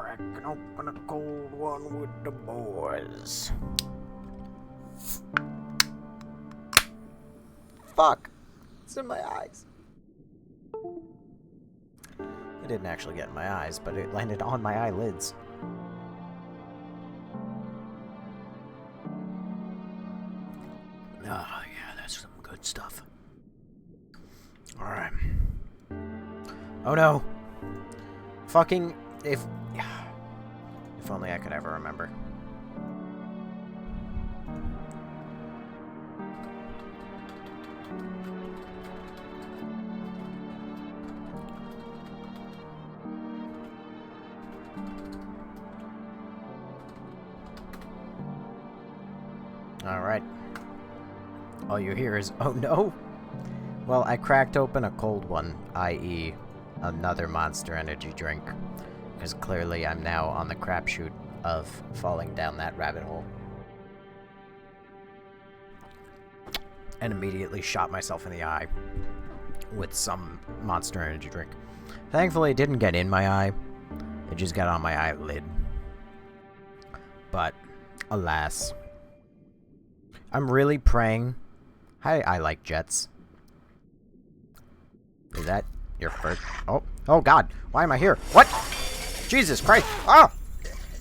cracking open a cold one with the boys. Fuck! It's in my eyes. It didn't actually get in my eyes, but it landed on my eyelids. Ah, yeah, that's some good stuff. Alright. Oh no! Fucking... If only I could ever remember. Alright. All you hear is, oh no! Well, I cracked open a cold one, i.e. another Monster Energy drink. Because clearly I'm now on the crapshoot of falling down that rabbit hole. And immediately shot myself in the eye with some Monster Energy drink. Thankfully, it didn't get in my eye. It just got on my eyelid. But, alas. I'm really praying. Hi, I like jets. Is that your first? Oh God! Why am I here? What? Jesus Christ! Ah!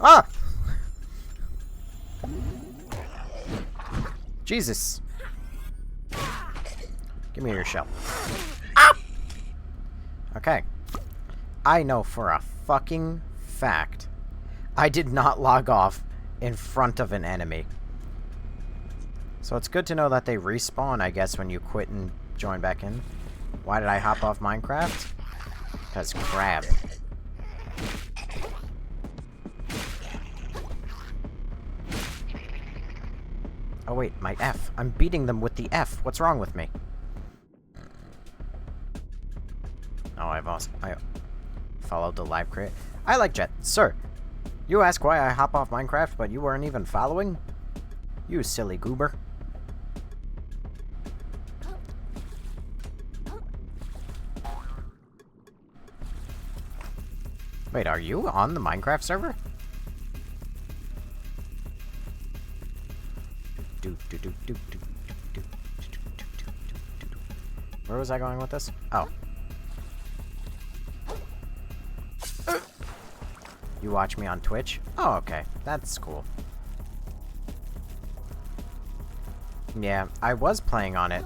Ah! Jesus! Give me your shell. Ah! Okay. I know for a fucking fact I did not log off in front of an enemy. So it's good to know that they respawn, I guess, when you quit and join back in. Why did I hop off Minecraft? Because crab. Oh wait, my F. I'm beating them with the F. What's wrong with me? Oh, I followed the live crate. I like jet. Sir, you ask why I hop off Minecraft, but you weren't even following? You silly goober. Wait, are you on the Minecraft server? Where was I going with this? Oh. You watch me on Twitch? Oh, okay. That's cool. Yeah, I was playing on it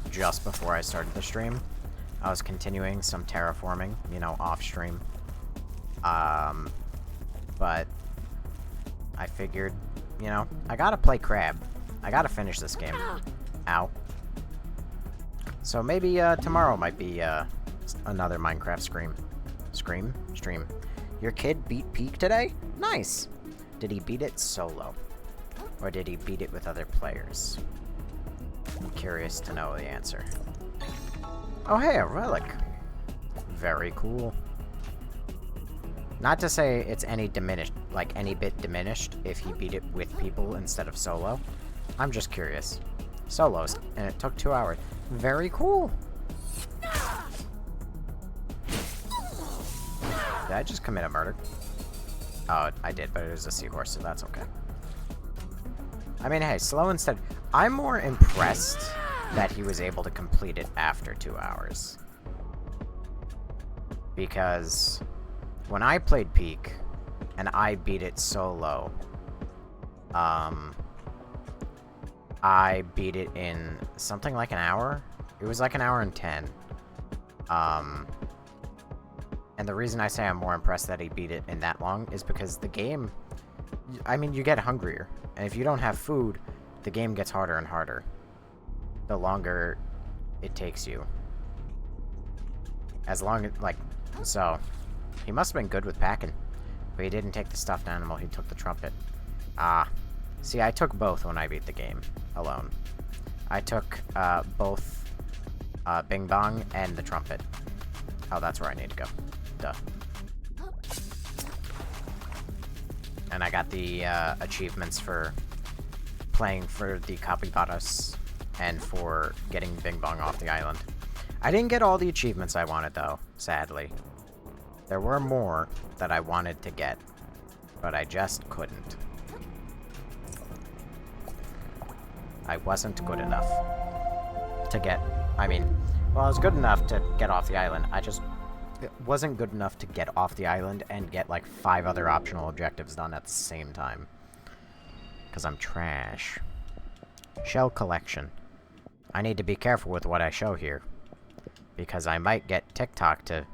just before I started the stream. I was continuing some terraforming, you know, off stream. But I figured, you know, I gotta play Crab. I gotta finish this game. Ow. So maybe tomorrow might be another Minecraft stream. Your kid beat Peak today? Nice. Did he beat it solo? Or did he beat it with other players? I'm curious to know the answer. Oh hey, a relic. Very cool. Not to say it's any bit diminished if he beat it with people instead of solo. I'm just curious. Solos, and it took 2 hours. Very cool. Did I just commit a murder? Oh, I did, but it was a seahorse, so that's okay. I mean, hey, slow instead. I'm more impressed that he was able to complete it after 2 hours. Because when I played Peak, and I beat it solo, I beat it in something like an hour. It was like an hour and 10. And the reason I say I'm more impressed that he beat it in that long is because the game, I mean, you get hungrier. And if you don't have food, the game gets harder and harder the longer it takes you. As long as, like, so, he must have been good with packing. But he didn't take the stuffed animal, he took the trumpet. Ah. See, I took both when I beat the game alone. I took both Bing Bong and the trumpet. Oh, that's where I need to go. Duh. And I got the achievements for playing for the capybaras and for getting Bing Bong off the island. I didn't get all the achievements I wanted, though, sadly. There were more that I wanted to get, But I just couldn't. I wasn't good enough to get... I mean, well, I was good enough to get off the island. I just wasn't good enough to get off the island and get, like, 5 other optional objectives done at the same time. Because I'm trash. Shell collection. I need to be careful with what I show here. Because I might get TikTok to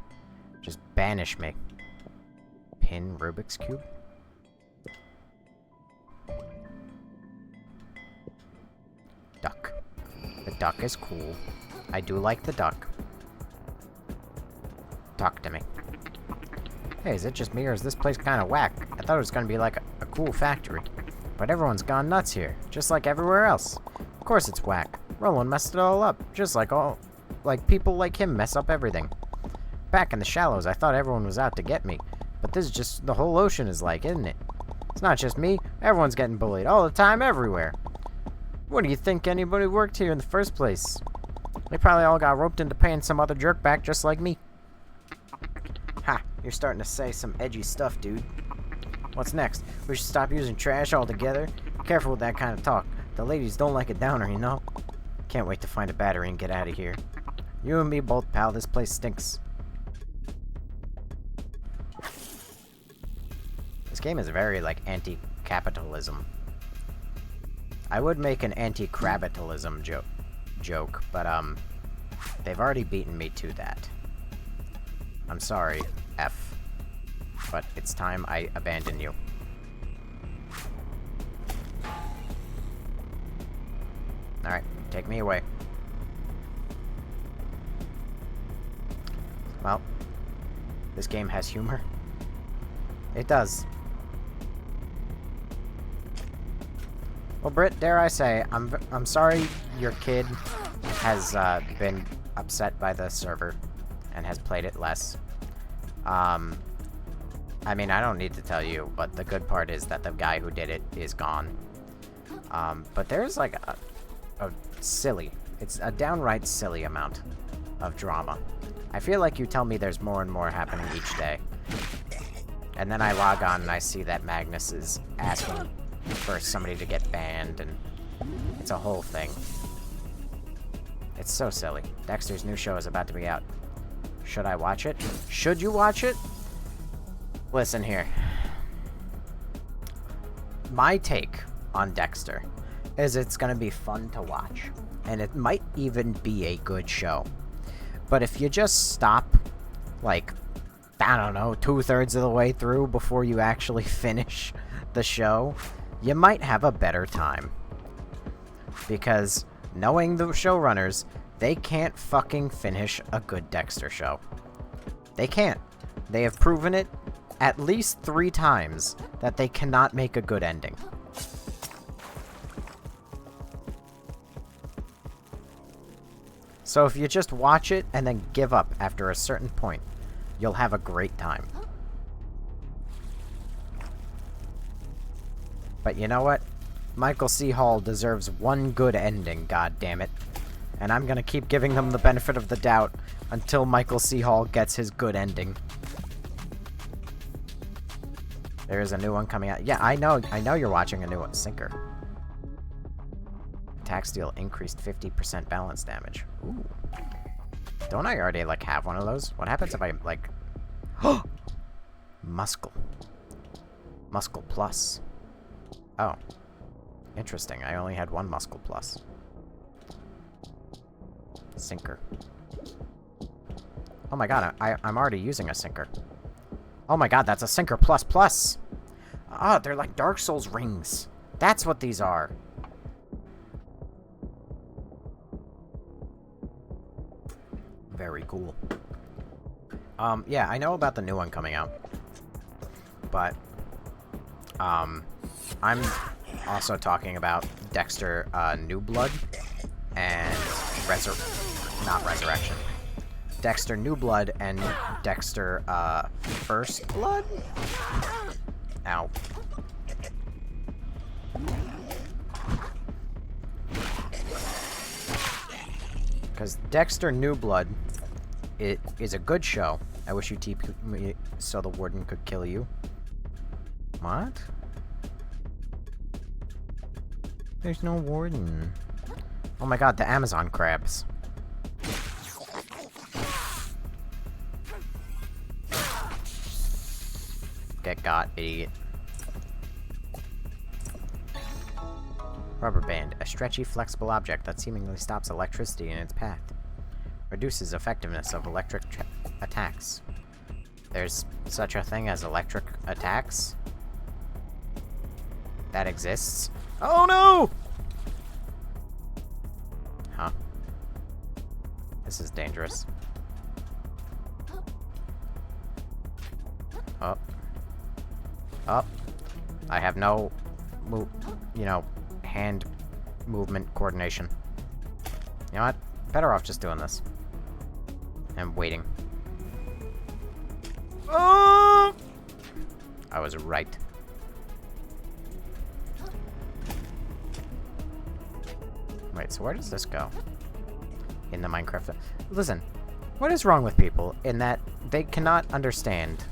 just banish me. Pin Rubik's Cube? Duck. The duck is cool. I do like the duck. Talk to me. Hey, is it just me or is this place kind of whack? I thought it was going to be like a cool factory. But everyone's gone nuts here, just like everywhere else. Of course it's whack. Roland messed it all up, just like people like him mess up everything. Back in the shallows, I thought everyone was out to get me. But this is just the whole ocean is like, isn't it? It's not just me. Everyone's getting bullied all the time, everywhere. What do you think anybody worked here in the first place? They probably all got roped into paying some other jerk back just like me. Ha, you're starting to say some edgy stuff, dude. What's next? We should stop using trash altogether? Careful with that kind of talk. The ladies don't like a downer, you know? Can't wait to find a battery and get out of here. You and me both, pal. This place stinks. This game is very, like, anti-capitalism. I would make an anti-crabitalism joke, but, they've already beaten me to that. I'm sorry, F. But it's time I abandon you. Alright, take me away. Well, this game has humor. It does. Well, Britt, dare I say, I'm sorry your kid has been upset by the server and has played it less. I mean, I don't need to tell you, but the good part is that the guy who did it is gone. But there's like a silly, it's a downright silly amount of drama. I feel like you tell me there's more and more happening each day. And then I log on and I see that Magnus is asking for somebody to get banned, and it's a whole thing. It's so silly. Dexter's new show is about to be out. Should I watch it? Should you watch it? Listen here. My take on Dexter is it's gonna be fun to watch, and it might even be a good show. But if you just stop, like, I don't know, 2/3 of the way through before you actually finish the show, you might have a better time. Because knowing the showrunners, they can't fucking finish a good Dexter show. They can't. They have proven it at least 3 times that they cannot make a good ending. So if you just watch it and then give up after a certain point, you'll have a great time. But you know what? Michael C. Hall deserves one good ending, goddammit. And I'm gonna keep giving them the benefit of the doubt until Michael C. Hall gets his good ending. There is a new one coming out. Yeah, I know you're watching a new one. Sinker. Attack steal increased 50% balance damage. Ooh. Don't I already, like, have one of those? What happens if I, like... Muscle. Muscle plus. Oh. Interesting. I only had one muscle plus. Sinker. Oh my god, I'm already using a sinker. Oh my god, that's a sinker plus plus! Ah, they're like Dark Souls rings. That's what these are. Very cool. Yeah, I know about the new one coming out. But, I'm also talking about Dexter, New Blood, and not Resurrection. Dexter New Blood and Dexter, First Blood? Ow. Because Dexter New Blood, it is a good show. I wish you TP me so the warden could kill you. What? There's no warden. Oh my god, the Amazon crabs. Get got, idiot. Rubber band, a stretchy, flexible object that seemingly stops electricity in its path. Reduces effectiveness of electric attacks. There's such a thing as electric attacks? That exists? Oh no! Huh. This is dangerous. Oh. Oh. I have no hand movement coordination. You know what? Better off just doing this. And waiting. Oh! I was right. Wait, so where does this go? In the Minecraft... Listen, what is wrong with people in that they cannot understand?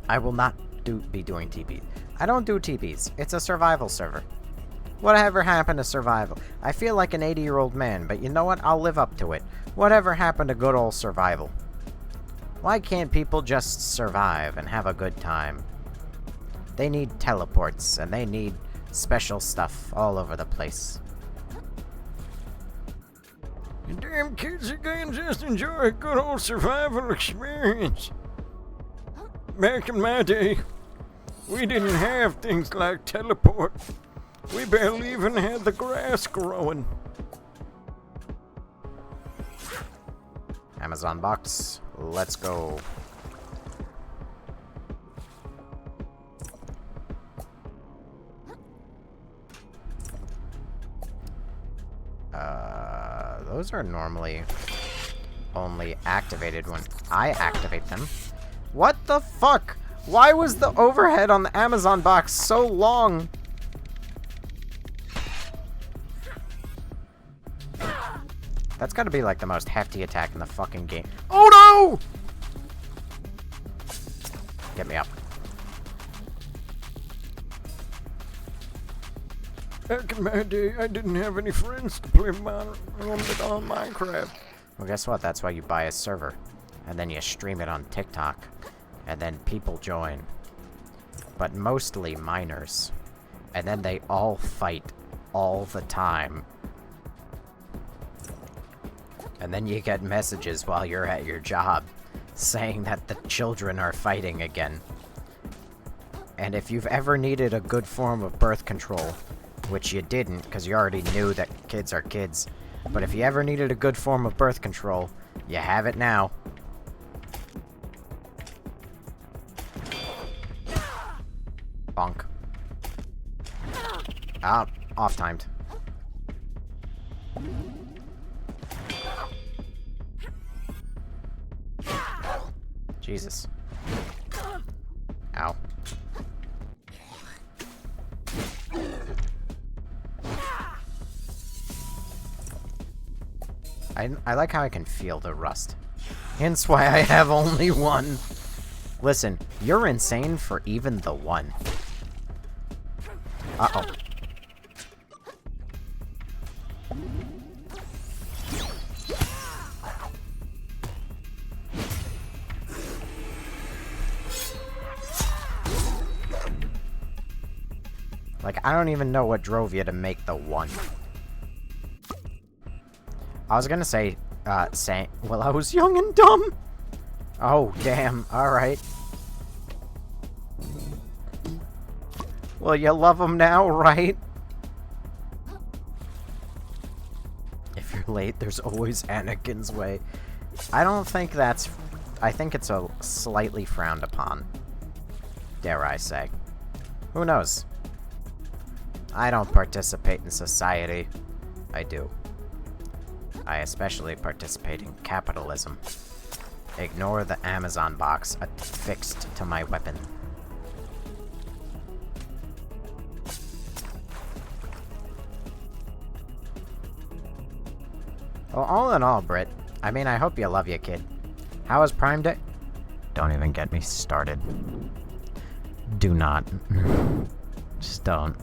I will not be doing TPs. I don't do TPs. It's a survival server. Whatever happened to survival? I feel like an 80-year-old man, but you know what? I'll live up to it. Whatever happened to good old survival? Why can't people just survive and have a good time? They need teleports, and they need special stuff all over the place. You damn kids again just enjoy a good old survival experience. Back in my day, we didn't have things like teleport. We barely even had the grass growing. Amazon box, let's go. Those are normally only activated when I activate them. What the fuck? Why was the overhead on the Amazon box so long? That's gotta be like the most hefty attack in the fucking game. Oh no! Get me up. Back in my day, I didn't have any friends to play on Minecraft. Well, guess what? That's why you buy a server. And then you stream it on TikTok. And then people join. But mostly minors. And then they all fight all the time. And then you get messages while you're at your job saying that the children are fighting again. And if you've ever needed a good form of birth control, which you didn't because you already knew that kids are kids, but if you ever needed a good form of birth control, you have it now. Bonk. Ah, off-timed. Jesus. Ow. I like how I can feel the rust. Hence why I have only one. Listen, you're insane for even the one. Uh-oh. Like, I don't even know what drove you to make the one. I was gonna say, well, I was young and dumb. Oh, damn. Alright. Well, you love him now, right? If you're late, there's always Anakin's way. I don't think that's... I think it's a slightly frowned upon. Dare I say. Who knows? I don't participate in society. I do. I especially participate in capitalism. Ignore the Amazon box affixed to my weapon. Well, all in all, Britt, I mean, I hope you love your kid. How was Prime Day? Don't even get me started. Do not. Just don't.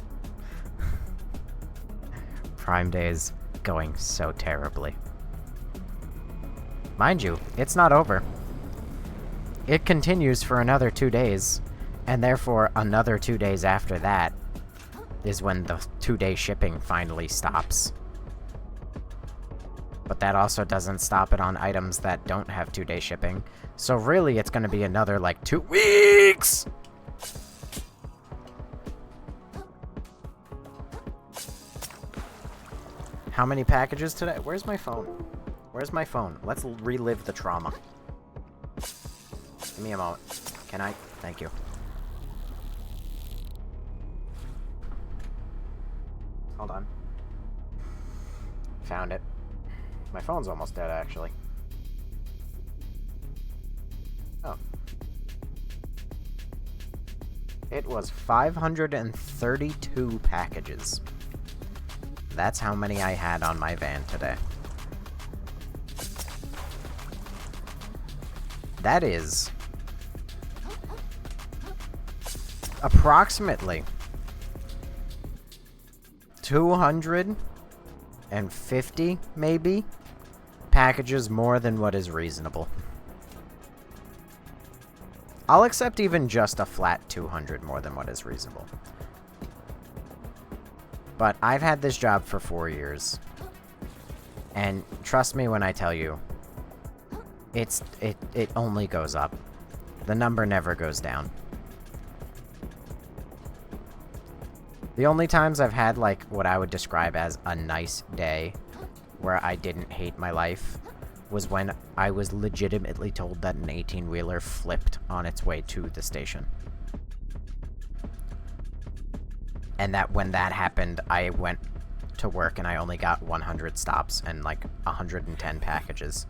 Prime Day is going so terribly. Mind you, it's not over. It continues for another 2 days, and therefore another 2 days after that is when the 2-day shipping finally stops. But that also doesn't stop it on items that don't have 2-day shipping. So really, it's going to be another, like, 2 weeks! How many packages today? Where's my phone? Where's my phone? Let's relive the trauma. Give me a moment. Can I? Thank you. Hold on. Found it. My phone's almost dead, actually. Oh. It was 532 packages. That's how many I had on my van today. That is approximately 250, maybe, packages more than what is reasonable. I'll accept even just a flat 200 more than what is reasonable. But I've had this job for 4 years. And trust me when I tell you, it only goes up. The number never goes down. The only times I've had, like, what I would describe as a nice day, where I didn't hate my life, was when I was legitimately told that an 18-wheeler flipped on its way to the station. And that when that happened, I went to work and I only got 100 stops and, like, 110 packages.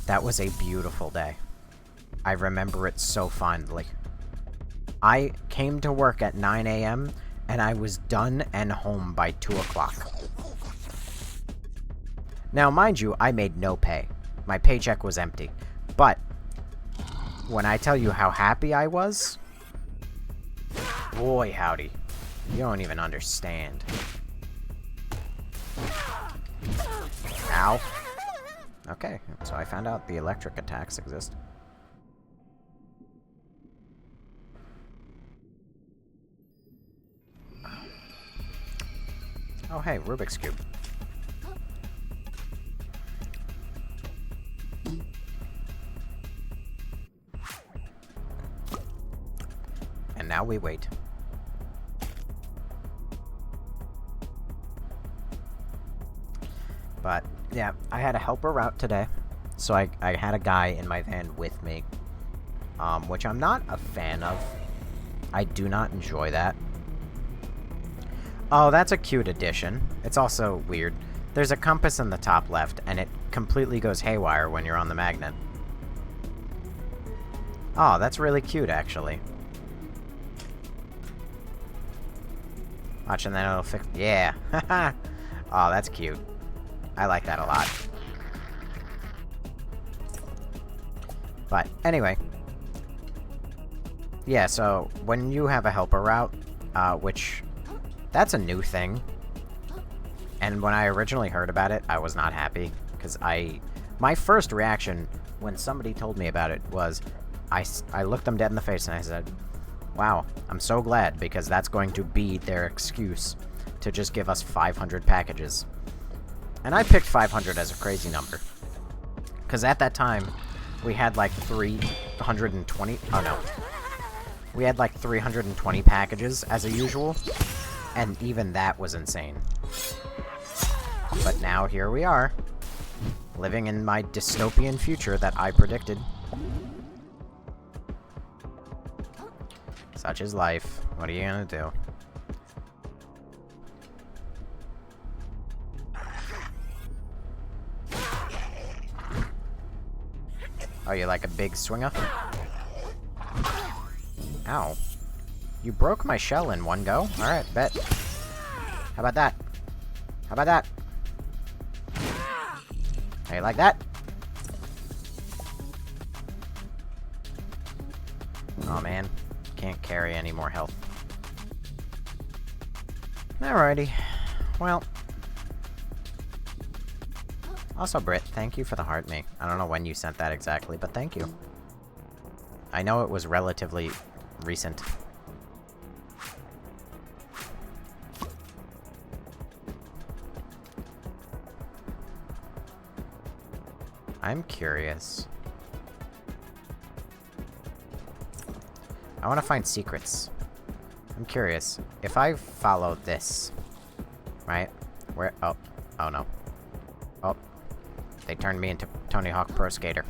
That was a beautiful day. I remember it so fondly. I came to work at 9 a.m., and I was done and home by 2 o'clock. Now, mind you, I made no pay. My paycheck was empty. But when I tell you how happy I was, boy howdy, you don't even understand. Ow. Okay, so I found out the electric attacks exist. Oh hey, Rubik's Cube. And now we wait. But, yeah, I had a helper route today. So I had a guy in my van with me. Which I'm not a fan of. I do not enjoy that. Oh, that's a cute addition. It's also weird. There's a compass in the top left, and it completely goes haywire when you're on the magnet. Oh, that's really cute, actually. Watch, and then it'll fix... Yeah! Haha! Oh, that's cute. I like that a lot. But, anyway. Yeah, so, when you have a helper route, which... That's a new thing. And when I originally heard about it, I was not happy. Because my first reaction when somebody told me about it was, I looked them dead in the face and I said, wow, I'm so glad, because that's going to be their excuse to just give us 500 packages. And I picked 500 as a crazy number. Because at that time, we had like 320... Oh no. We had like 320 packages as a usual. And even that was insane. But now here we are, living in my dystopian future that I predicted. Such is life. What are you gonna do? Oh, you like a big swinger? Ow. You broke my shell in one go? Alright, bet. How about that? How about that? How you like that? can't carry any more health. Alrighty. Well. Also, Britt, thank you for the heart me. I don't know when you sent that exactly, but thank you. I know it was relatively recent. I'm curious. I want to find secrets. I'm curious. If I follow this, right? Where? Oh. Oh, no. Oh. They turned me into Tony Hawk Pro Skater.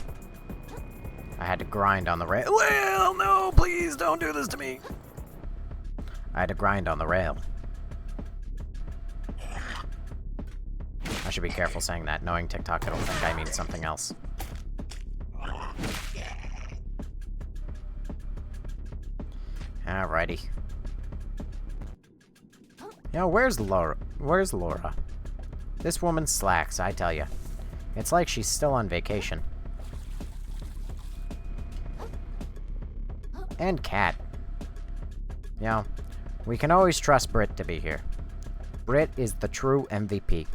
I had to grind on the rail. Well, no, please don't do this to me. I had to grind on the rail. I should be careful saying that, knowing TikTok, it'll think I mean something else. Alrighty. Yo, where's Laura? Where's Laura? This woman slacks, I tell ya. It's like she's still on vacation. And Cat. You know, we can always trust Britt to be here. Britt is the true MVP.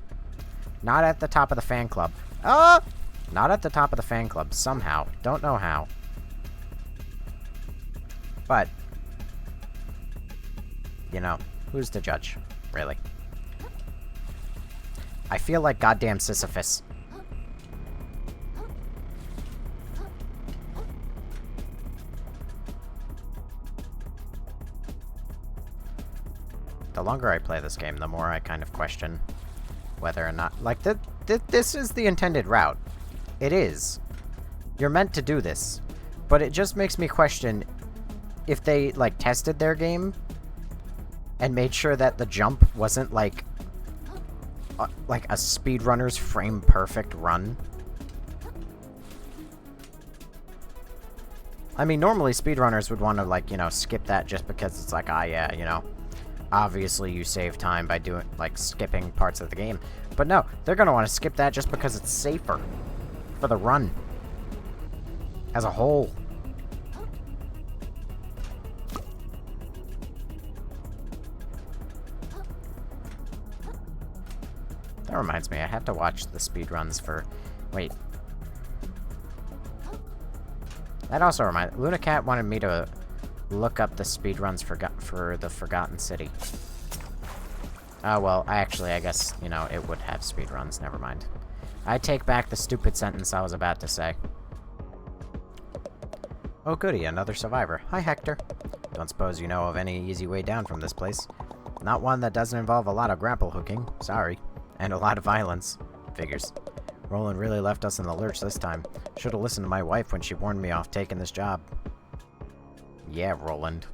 Not at the top of the fan club. Not at the top of the fan club, somehow. Don't know how. But, you know, who's to judge, really? I feel like goddamn Sisyphus. The longer I play this game, the more I kind of question whether or not... Like, this is the intended route. It is. You're meant to do this. But it just makes me question if they, like, tested their game and made sure that the jump wasn't, like a speedrunner's frame-perfect run. I mean, normally speedrunners would want to, like, you know, skip that just because it's like, ah, yeah, you know, obviously you save time by doing, like, skipping parts of the game. But no, they're gonna want to skip that just because it's safer for the run as a whole. That reminds me, I have to watch the speedruns for... Wait. That also reminds... Luna Cat wanted me to look up the speedruns for the Forgotten City. Well, I guess, you know, it would have speedruns. Never mind. I take back the stupid sentence I was about to say. Oh goody, another survivor. Hi, Hector. Don't suppose you know of any easy way down from this place. Not one that doesn't involve a lot of grapple hooking. Sorry. And a lot of violence. Figures. Roland really left us in the lurch this time. Should've listened to my wife when she warned me off taking this job. Yeah, Roland.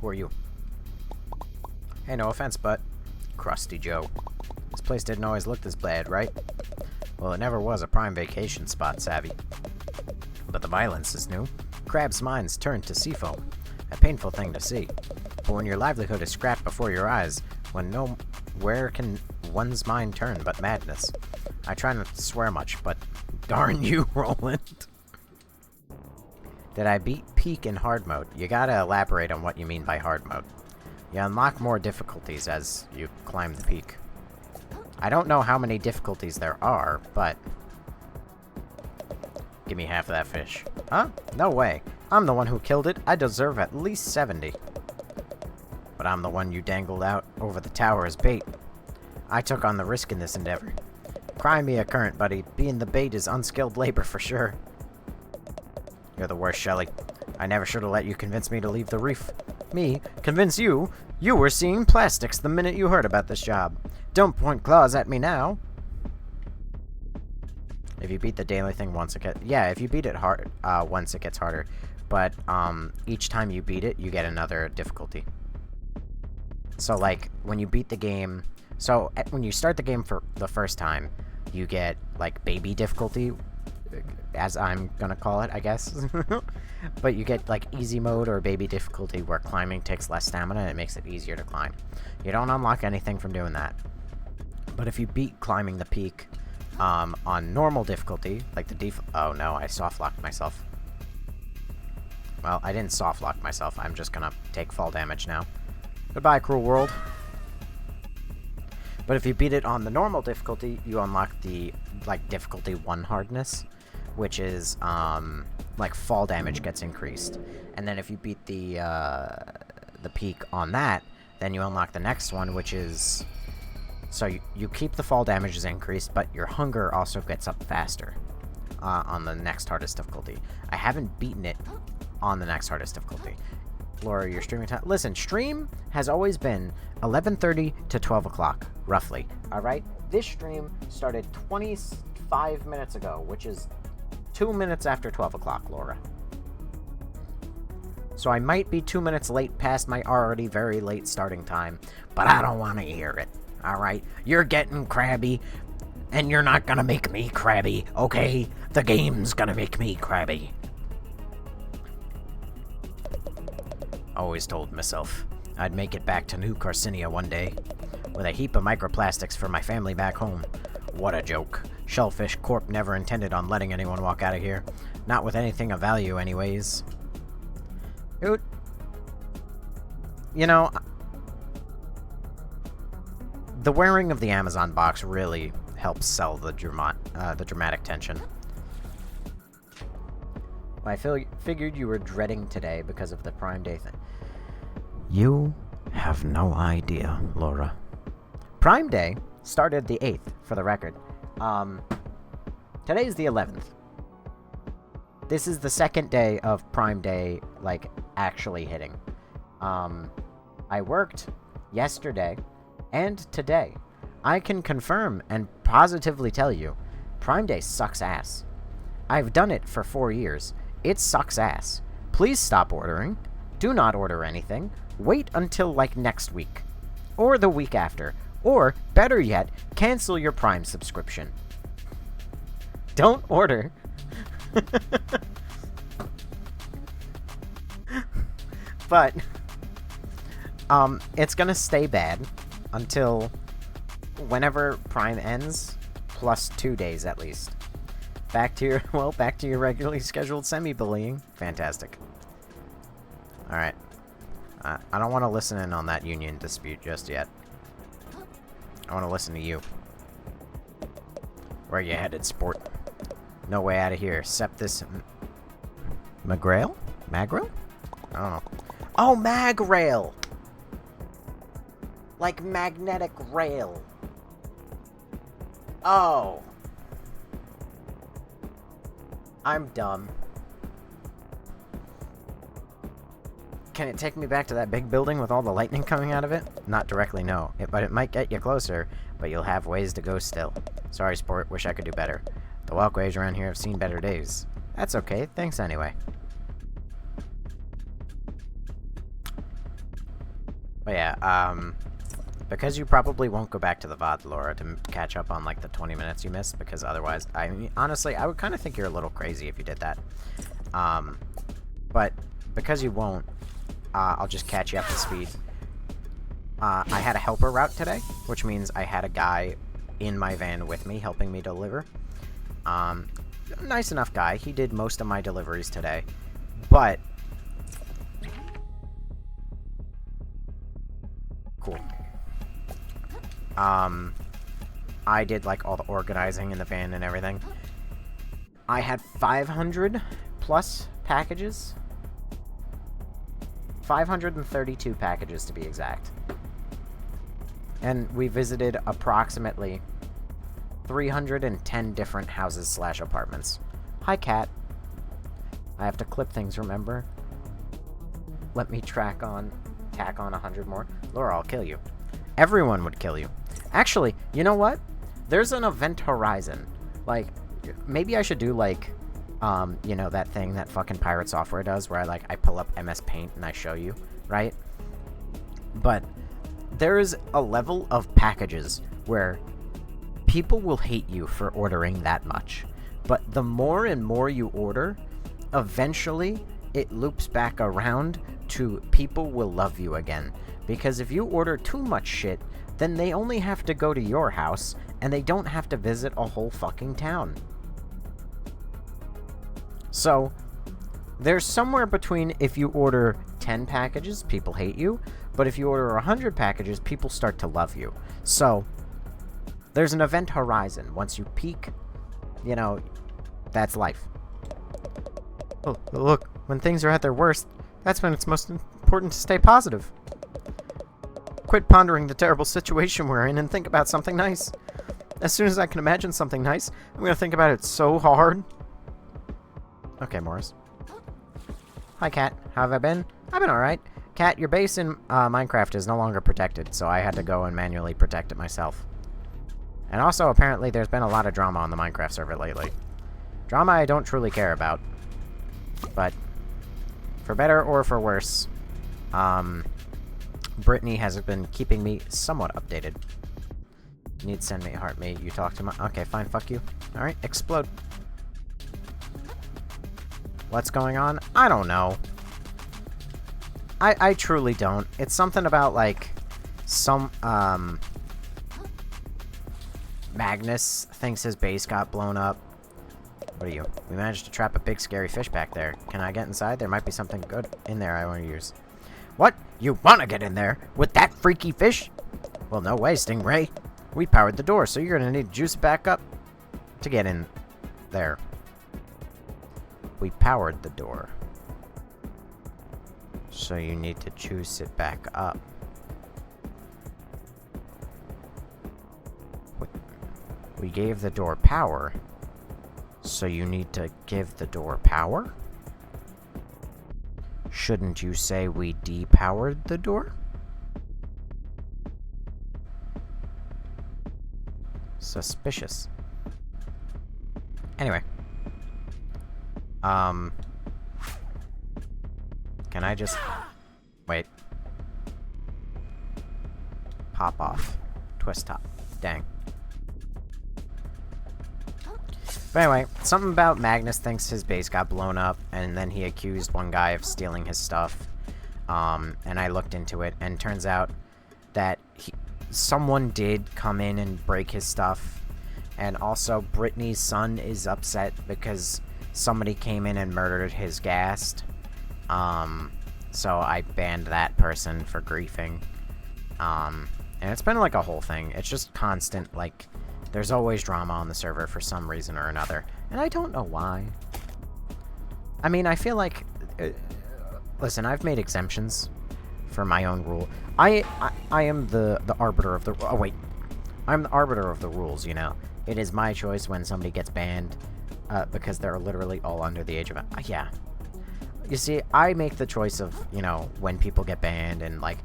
Who are you? Hey, no offense, but... Crusty Joe. This place didn't always look this bad, right? Well, it never was a prime vacation spot, savvy. But the violence is new. Crab's minds turned to seafoam. A painful thing to see. But when your livelihood is scrapped before your eyes, where can one's mind turn but madness? I try not to swear much, but darn you, Roland. Did I beat Peak in hard mode? You gotta elaborate on what you mean by hard mode. You unlock more difficulties as you climb the peak. I don't know how many difficulties there are, but... Give me half of that fish. Huh? No way. I'm the one who killed it. I deserve at least 70. But I'm the one you dangled out over the tower as bait. I took on the risk in this endeavor. Cry me a current, buddy. Being the bait is unskilled labor for sure. You're the worst, Shelly. I never should have let you convince me to leave the reef. Me? Convince you? You were seeing plastics the minute you heard about this job. Don't point claws at me now. If you beat the daily thing once it gets... Yeah, if you beat it hard, once it gets harder. But, each time you beat it, you get another difficulty. So, like, when you beat the game... So, when you start the game for the first time, you get, like, baby difficulty, as I'm gonna call it, I guess. But you get, like, easy mode or baby difficulty, where climbing takes less stamina and it makes it easier to climb. You don't unlock anything from doing that. But if you beat climbing the peak on normal difficulty, like the oh no, I soft-locked myself. Well, I didn't soft-lock myself. I'm just gonna take fall damage now. Goodbye, cruel world. But if you beat it on the normal difficulty, you unlock the, like, difficulty 1 hardness, which is, like, fall damage gets increased. And then if you beat the peak on that, then you unlock the next one, which is... So you keep the fall damage is increased, but your hunger also gets up faster on the next hardest difficulty. I haven't beaten it on the next hardest difficulty. Laura, your streaming time... Listen, stream has always been 11:30 to 12 o'clock, roughly. Alright? This stream started 25 minutes ago, which is 2 minutes after 12 o'clock, Laura. So I might be 2 minutes late past my already very late starting time, but I don't want to hear it. Alright? You're getting crabby, and you're not gonna make me crabby, okay? The game's gonna make me crabby. Always told myself I'd make it back to New Carcinia one day, with a heap of microplastics for my family back home. What a joke. Shellfish Corp never intended on letting anyone walk out of here. Not with anything of value, anyways. Dude. You know, the wearing of the Amazon box really helps sell the dramatic tension. I figured you were dreading today because of the Prime Day thing. You have no idea, Laura. Prime Day started the 8th, for the record. Today's the 11th. This is the second day of Prime Day, like, actually hitting. I worked yesterday and today. I can confirm and positively tell you, Prime Day sucks ass. I've done it for 4 years. It sucks ass. Please stop ordering. Do not order anything. Wait until, like, next week. Or the week after. Or, better yet, cancel your Prime subscription. Don't order. But, it's gonna stay bad until whenever Prime ends, plus 2 days at least. Back to your regularly scheduled semi-bullying. Fantastic. Alright. I don't want to listen in on that union dispute just yet. I want to listen to you. Where you headed, sport? No way out of here, except this... Magrail? Magrail? I don't know. Oh, Magrail! Like magnetic rail. Oh. I'm dumb. Can it take me back to that big building with all the lightning coming out of it? Not directly, no. But it might get you closer, but you'll have ways to go still. Sorry, sport. Wish I could do better. The walkways around here have seen better days. That's okay. Thanks anyway. But yeah, because you probably won't go back to the VOD, Laura, to catch up on, like, the 20 minutes you missed, because otherwise, I mean, honestly, I would kind of think you're a little crazy if you did that. But because you won't, I'll just catch you up to speed. I had a helper route today, which means I had a guy in my van with me helping me deliver. Nice enough guy. He did most of my deliveries today. But... Cool. I did, like, all the organizing in the van and everything. I had 500 plus packages. 532 packages, to be exact. And we visited approximately 310 different houses / apartments. Hi, cat. I have to clip things, remember? Let me tack on 100 more. Laura, I'll kill you. Everyone would kill you. Actually, you know what? There's an event horizon. Like, maybe I should do, like, you know, that thing that fucking Pirate Software does, where I pull up MS Paint and I show you, right? But there's a level of packages where people will hate you for ordering that much. But the more and more you order, eventually it loops back around to people will love you again. Because if you order too much shit, then they only have to go to your house, and they don't have to visit a whole fucking town. So, there's somewhere between if you order 10 packages, people hate you, but if you order 100 packages, people start to love you. So, there's an event horizon. Once you peak, you know, that's life. Oh, look, when things are at their worst, that's when it's most important to stay positive. Quit pondering the terrible situation we're in and think about something nice. As soon as I can imagine something nice, I'm going to think about it so hard. Okay, Morris. Hi, Cat. How have I been? I've been alright. Cat, your base in Minecraft is no longer protected, so I had to go and manually protect it myself. And also, apparently, there's been a lot of drama on the Minecraft server lately. Drama I don't truly care about. But, for better or for worse, Brittany has been keeping me somewhat updated. You need to send me a heart, mate. You talk to my... Okay, fine, fuck you. Alright, explode. What's going on? I don't know. I truly don't. It's something about, like, some, Magnus thinks his base got blown up. What are you? We managed to trap a big scary fish back there. Can I get inside? There might be something good in there I want to use. What? You want to get in there? With that freaky fish? Well, no way, Stingray. We powered the door, so you're going to need to juice it back up to get in there. We powered the door. So you need to juice it back up. We gave the door power. So you need to give the door power? Shouldn't you say we depowered the door? Suspicious. Anyway. Can I just... Wait. Pop off. Twist top. Dang. But anyway, something about Magnus thinks his base got blown up, and then he accused one guy of stealing his stuff. And I looked into it, and turns out that someone did come in and break his stuff. And also, Brittany's son is upset because somebody came in and murdered his ghast. So I banned that person for griefing. And it's been like a whole thing. It's just constant, like... There's always drama on the server for some reason or another, and I don't know why. I mean, I feel like... listen, I've made exemptions for my own rule. I am the arbiter of the... Oh, wait. I'm the arbiter of the rules, you know. It is my choice when somebody gets banned, because they're literally all under the age of... yeah. You see, I make the choice of, you know, when people get banned and, like...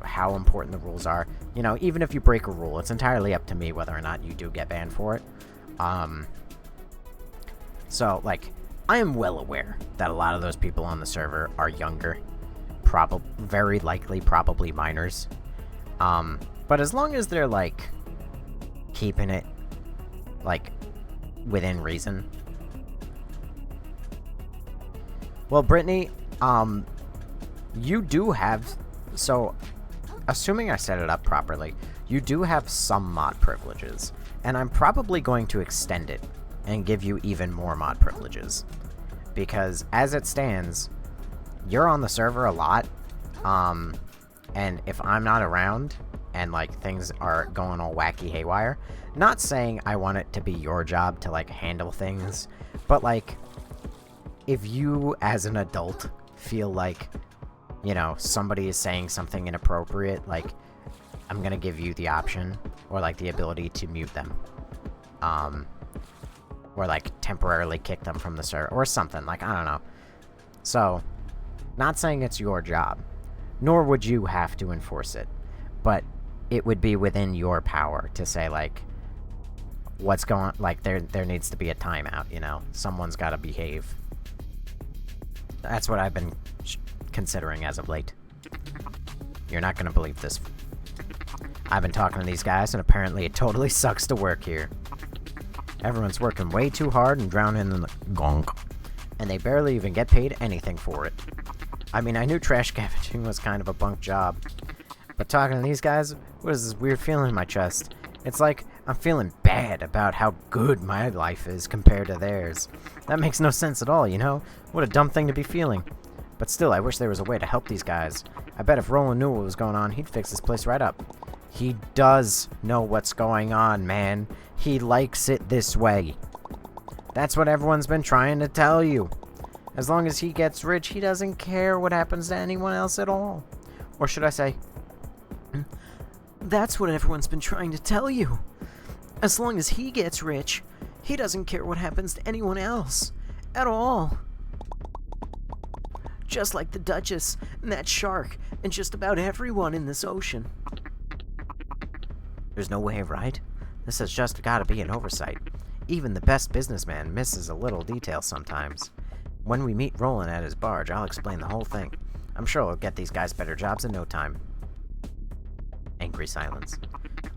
how important the rules are. You know, even if you break a rule, it's entirely up to me whether or not you do get banned for it. So, like, I am well aware that a lot of those people on the server are younger. Very likely, probably minors. But as long as they're, like, keeping it, like, within reason. Well, Brittany, you do have... So, assuming I set it up properly, you do have some mod privileges, and I'm probably going to extend it and give you even more mod privileges. Because, as it stands, you're on the server a lot, and if I'm not around, and, like, things are going all wacky haywire, not saying I want it to be your job to, like, handle things, but, like, if you, as an adult, feel like... you know, somebody is saying something inappropriate, like, I'm gonna give you the option, or, like, the ability to mute them. Or, like, temporarily kick them from the server, or something, like, I don't know. So, not saying it's your job, nor would you have to enforce it, but it would be within your power to say, like, what's going, like, there needs to be a timeout, you know? Someone's gotta behave. That's what I've been considering as of late. You're not gonna believe this. I've been talking to these guys, and apparently it totally sucks to work here. Everyone's working way too hard and drowning in the gong, and they barely even get paid anything for it. I mean, I knew trash scavenging was kind of a bunk job. But talking to these guys, what is this weird feeling in my chest? It's like I'm feeling bad about how good my life is compared to theirs. That makes no sense at all, you know? What a dumb thing to be feeling. But still, I wish there was a way to help these guys. I bet if Roland knew what was going on, he'd fix this place right up. He does know what's going on, man. He likes it this way. That's what everyone's been trying to tell you. As long as he gets rich, he doesn't care what happens to anyone else at all. Or should I say, that's what everyone's been trying to tell you. As long as he gets rich, he doesn't care what happens to anyone else. At all. Just like the Duchess, and that shark, and just about everyone in this ocean. There's no way, right? This has just gotta be an oversight. Even the best businessman misses a little detail sometimes. When we meet Roland at his barge, I'll explain the whole thing. I'm sure he'll get these guys better jobs in no time. Angry silence.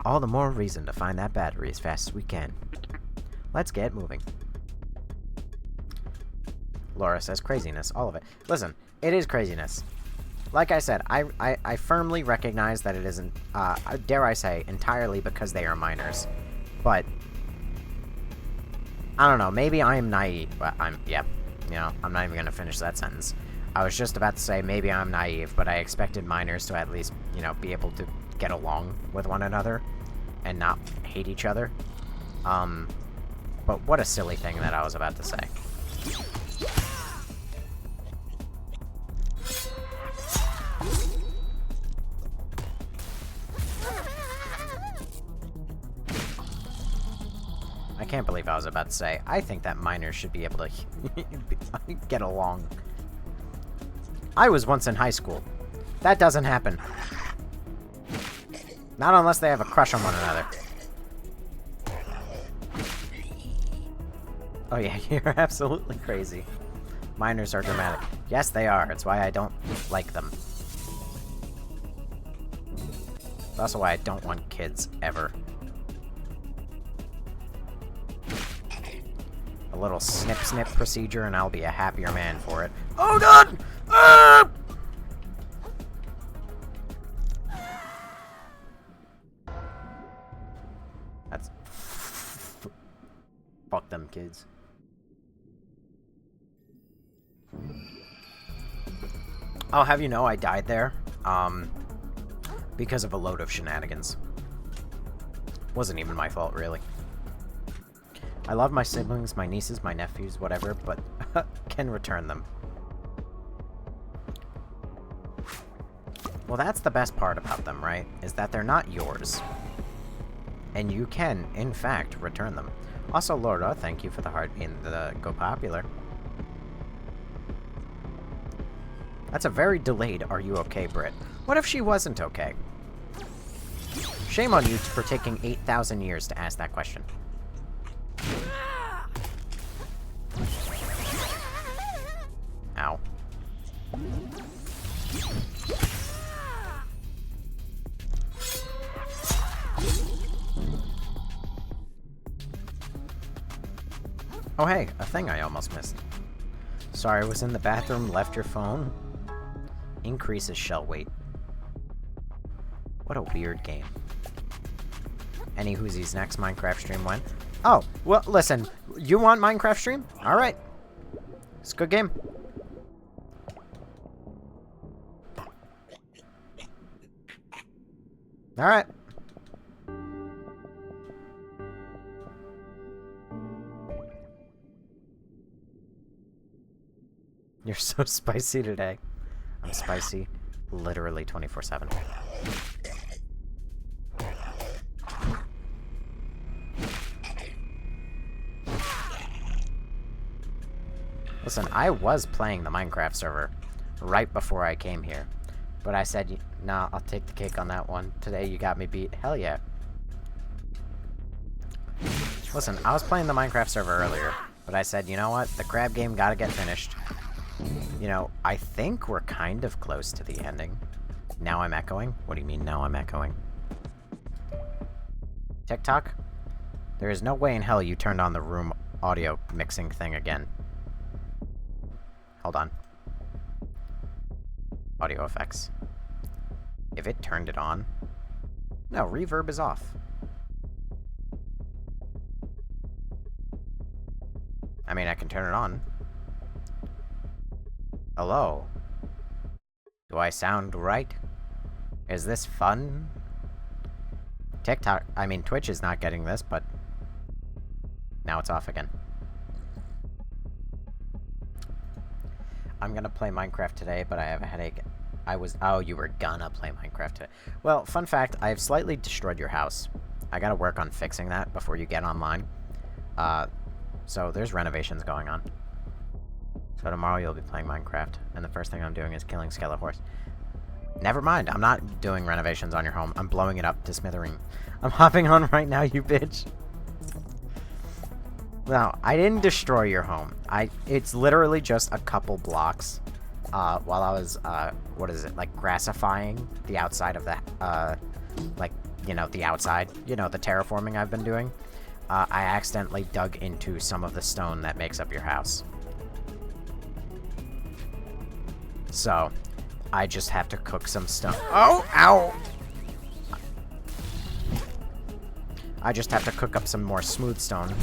All the more reason to find that battery as fast as we can. Let's get moving. Laura says craziness, all of it. Listen, it is craziness. Like I said, I firmly recognize that it isn't, dare I say, entirely because they are minors. But, I don't know, maybe I am naive, but I'm not even going to finish that sentence. I was just about to say maybe I'm naive, but I expected minors to at least, be able to get along with one another and not hate each other. But what a silly thing that I was about to say. I can't believe I was about to say, I think that minors should be able to get along. I was once in high school. That doesn't happen. Not unless they have a crush on one another. Oh yeah, you're absolutely crazy. Minors are dramatic. Yes, they are. It's why I don't like them. It's also why I don't want kids, ever. A little snip-snip procedure, and I'll be a happier man for it. Oh god! Ah! That's... Fuck them kids. I'll have you know I died there, because of a load of shenanigans. Wasn't even my fault, really. I love my siblings, my nieces, my nephews, whatever, but can return them. Well, that's the best part about them, right? Is that they're not yours. And you can, in fact, return them. Also, Laura, thank you for the heart in the Go Popular. That's a very delayed "Are you okay, Brit?" What if she wasn't okay? Shame on you for taking 8,000 years to ask that question. Ow. Oh hey, a thing I almost missed. Sorry, was in the bathroom, left your phone. Increases shell weight. What a weird game. Any Whoosies next Minecraft stream when? Oh, well, listen. You want Minecraft stream? Alright. It's a good game. Alright. You're so spicy today. I'm spicy literally 24/7. Listen, I was playing the Minecraft server right before I came here. But I said, nah, I'll take the cake on that one. Today you got me beat. Hell yeah. Listen, I was playing the Minecraft server earlier, but I said, you know what? The crab game gotta get finished. You know, I think we're kind of close to the ending. Now I'm echoing? What do you mean, now I'm echoing? TikTok? There is no way in hell you turned on the room audio mixing thing again. Hold on. Audio effects. If it turned it on... No, reverb is off. I mean, I can turn it on. Hello? Do I sound right? Is this fun? Twitch is not getting this, but... Now it's off again. I'm gonna play Minecraft today, but I have a headache. Oh, you were gonna play Minecraft today. Well, fun fact, I have slightly destroyed your house. I gotta work on fixing that before you get online. So there's renovations going on. So tomorrow you'll be playing Minecraft, and the first thing I'm doing is killing Skeletor's. Never mind, I'm not doing renovations on your home. I'm blowing it up to smithereens. I'm hopping on right now, you bitch. No, I didn't destroy your home. It's literally just a couple blocks. While I was, like, grassifying the outside of the, the outside, the terraforming I've been doing, I accidentally dug into some of the stone that makes up your house. So, I just have to cook some stone. Oh, ow! I just have to cook up some more smooth stone.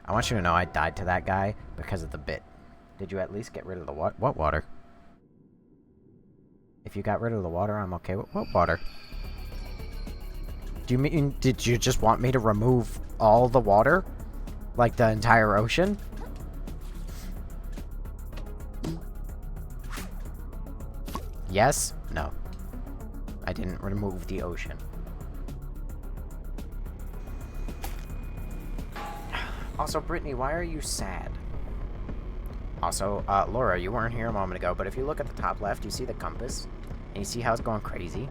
I want you to know I died to that guy because of the bit. Did you at least get rid of the what water? If you got rid of the water, I'm okay with what water? Do you mean, did you just want me to remove all the water? Like the entire ocean? Yes? No. I didn't remove the ocean. Also, Brittany, why are you sad? Also, Laura, you weren't here a moment ago, but if you look at the top left, you see the compass, and you see how it's going crazy?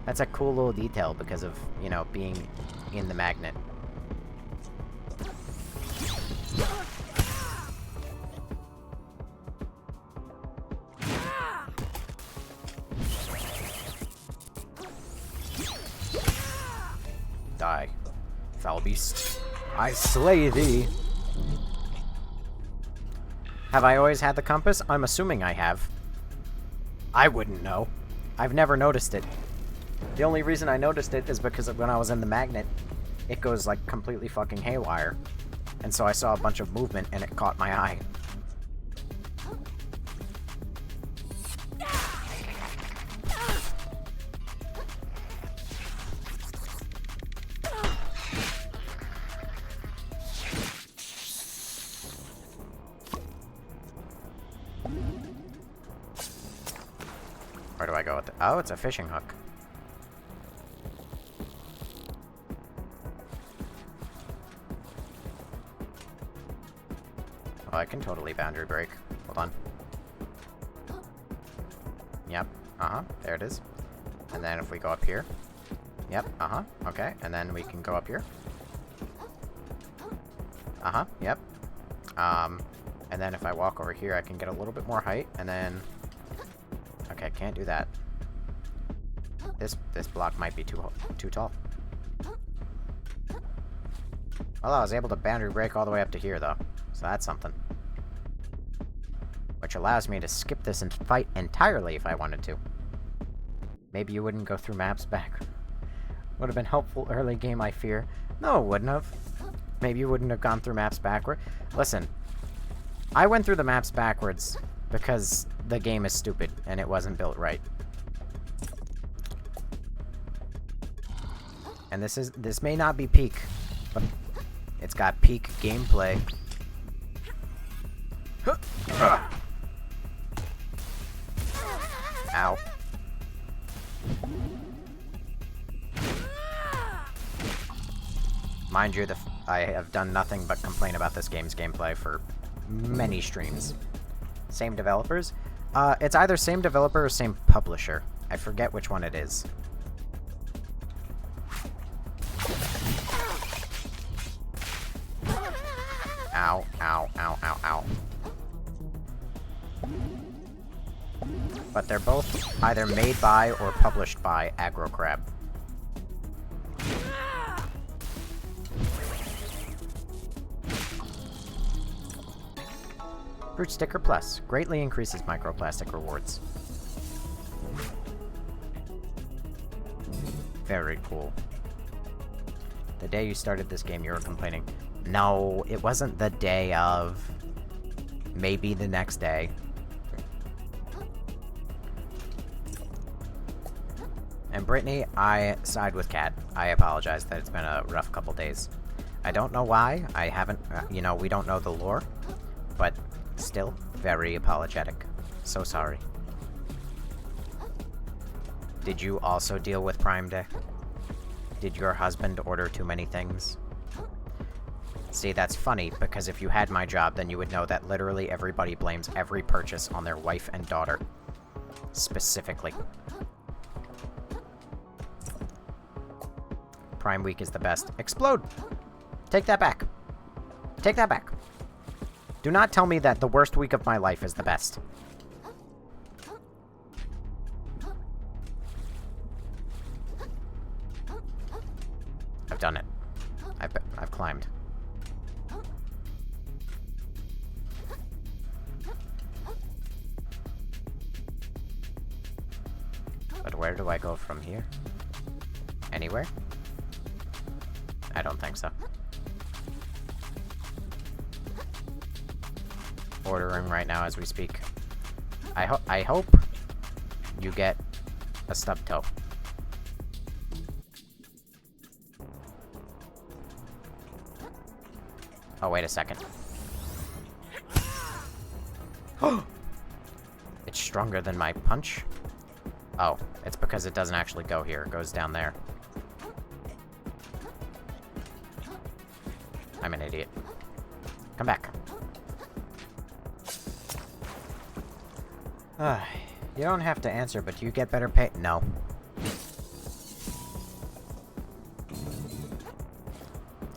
That's a cool little detail because of, being in the magnet. Die, foul beast. I slay thee. Have I always had the compass? I'm assuming I have. I wouldn't know. I've never noticed it. The only reason I noticed it is because when I was in the magnet, it goes, like, completely fucking haywire. And so I saw a bunch of movement, and it caught my eye. Where do I go with it? Oh, it's a fishing hook. Oh, I can totally boundary break. Hold on. Yep. Uh-huh. There it is. And then if we go up here. Yep. Uh-huh. Okay. And then we can go up here. Uh-huh. Yep. And then if I walk over here, I can get a little bit more height, and then... Okay, can't do that. This block might be too tall. Well, I was able to boundary break all the way up to here, though. So that's something. Which allows me to skip this and fight entirely if I wanted to. Maybe you wouldn't go through maps back. Would have been helpful early game, I fear. No, it wouldn't have. Maybe you wouldn't have gone through maps backward. Listen, I went through the maps backwards because the game is stupid and it wasn't built right. And this may not be peak, but it's got peak gameplay. Ow. Mind you, I have done nothing but complain about this game's gameplay for many streams. Same developers? It's either same developer or same publisher. I forget which one it is. Ow, ow, ow, ow, ow. But they're both either made by or published by Aggro Crab. Fruit Sticker Plus. Greatly increases microplastic rewards. Very cool. The day you started this game, you were complaining. No, it wasn't the day of. Maybe the next day. And Brittany, I side with Kat. I apologize that it's been a rough couple days. I don't know why. I haven't, you know, we don't know the lore. But still, very apologetic. So sorry. Did you also deal with Prime Day? Did your husband order too many things? See, that's funny, because if you had my job, then you would know that literally everybody blames every purchase on their wife and daughter. Specifically. Prime Week is the best. Explode! Take that back. Take that back. Do not tell me that the worst week of my life is the best. I've done it. I've climbed. But where do I go from here? Anywhere? I don't think so. Ordering right now as we speak. I hope you get a stub toe. Oh, wait a second. It's stronger than my punch? Oh, it's because it doesn't actually go here. It goes down there. I'm an idiot. Come back. You don't have to answer, but do you get better pay? No.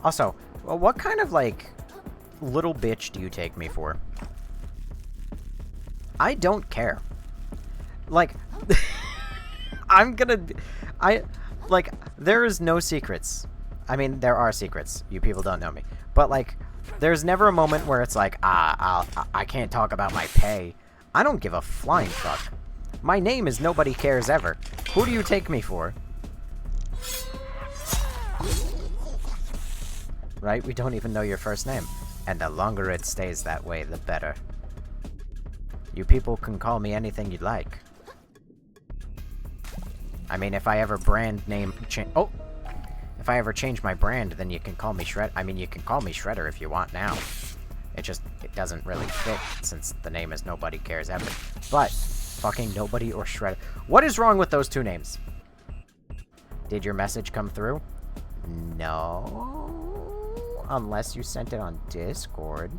Also, well, what kind of, like, little bitch do you take me for? I don't care. Like, like, there is no secrets. I mean, there are secrets. You people don't know me. But, like, there's never a moment where it's like, I can't talk about my pay. I don't give a flying fuck. My name is Nobody Cares Ever. Who do you take me for? Right? We don't even know your first name. And the longer it stays that way, the better. You people can call me anything you'd like. I mean, if I ever brand name if I ever change my brand, then you can call me Shred. I mean, you can call me Shredder if you want now. It doesn't really fit since the name is Nobody Cares Ever. But fucking Nobody or Shredder. What is wrong with those two names? Did your message come through? No. Unless you sent it on Discord.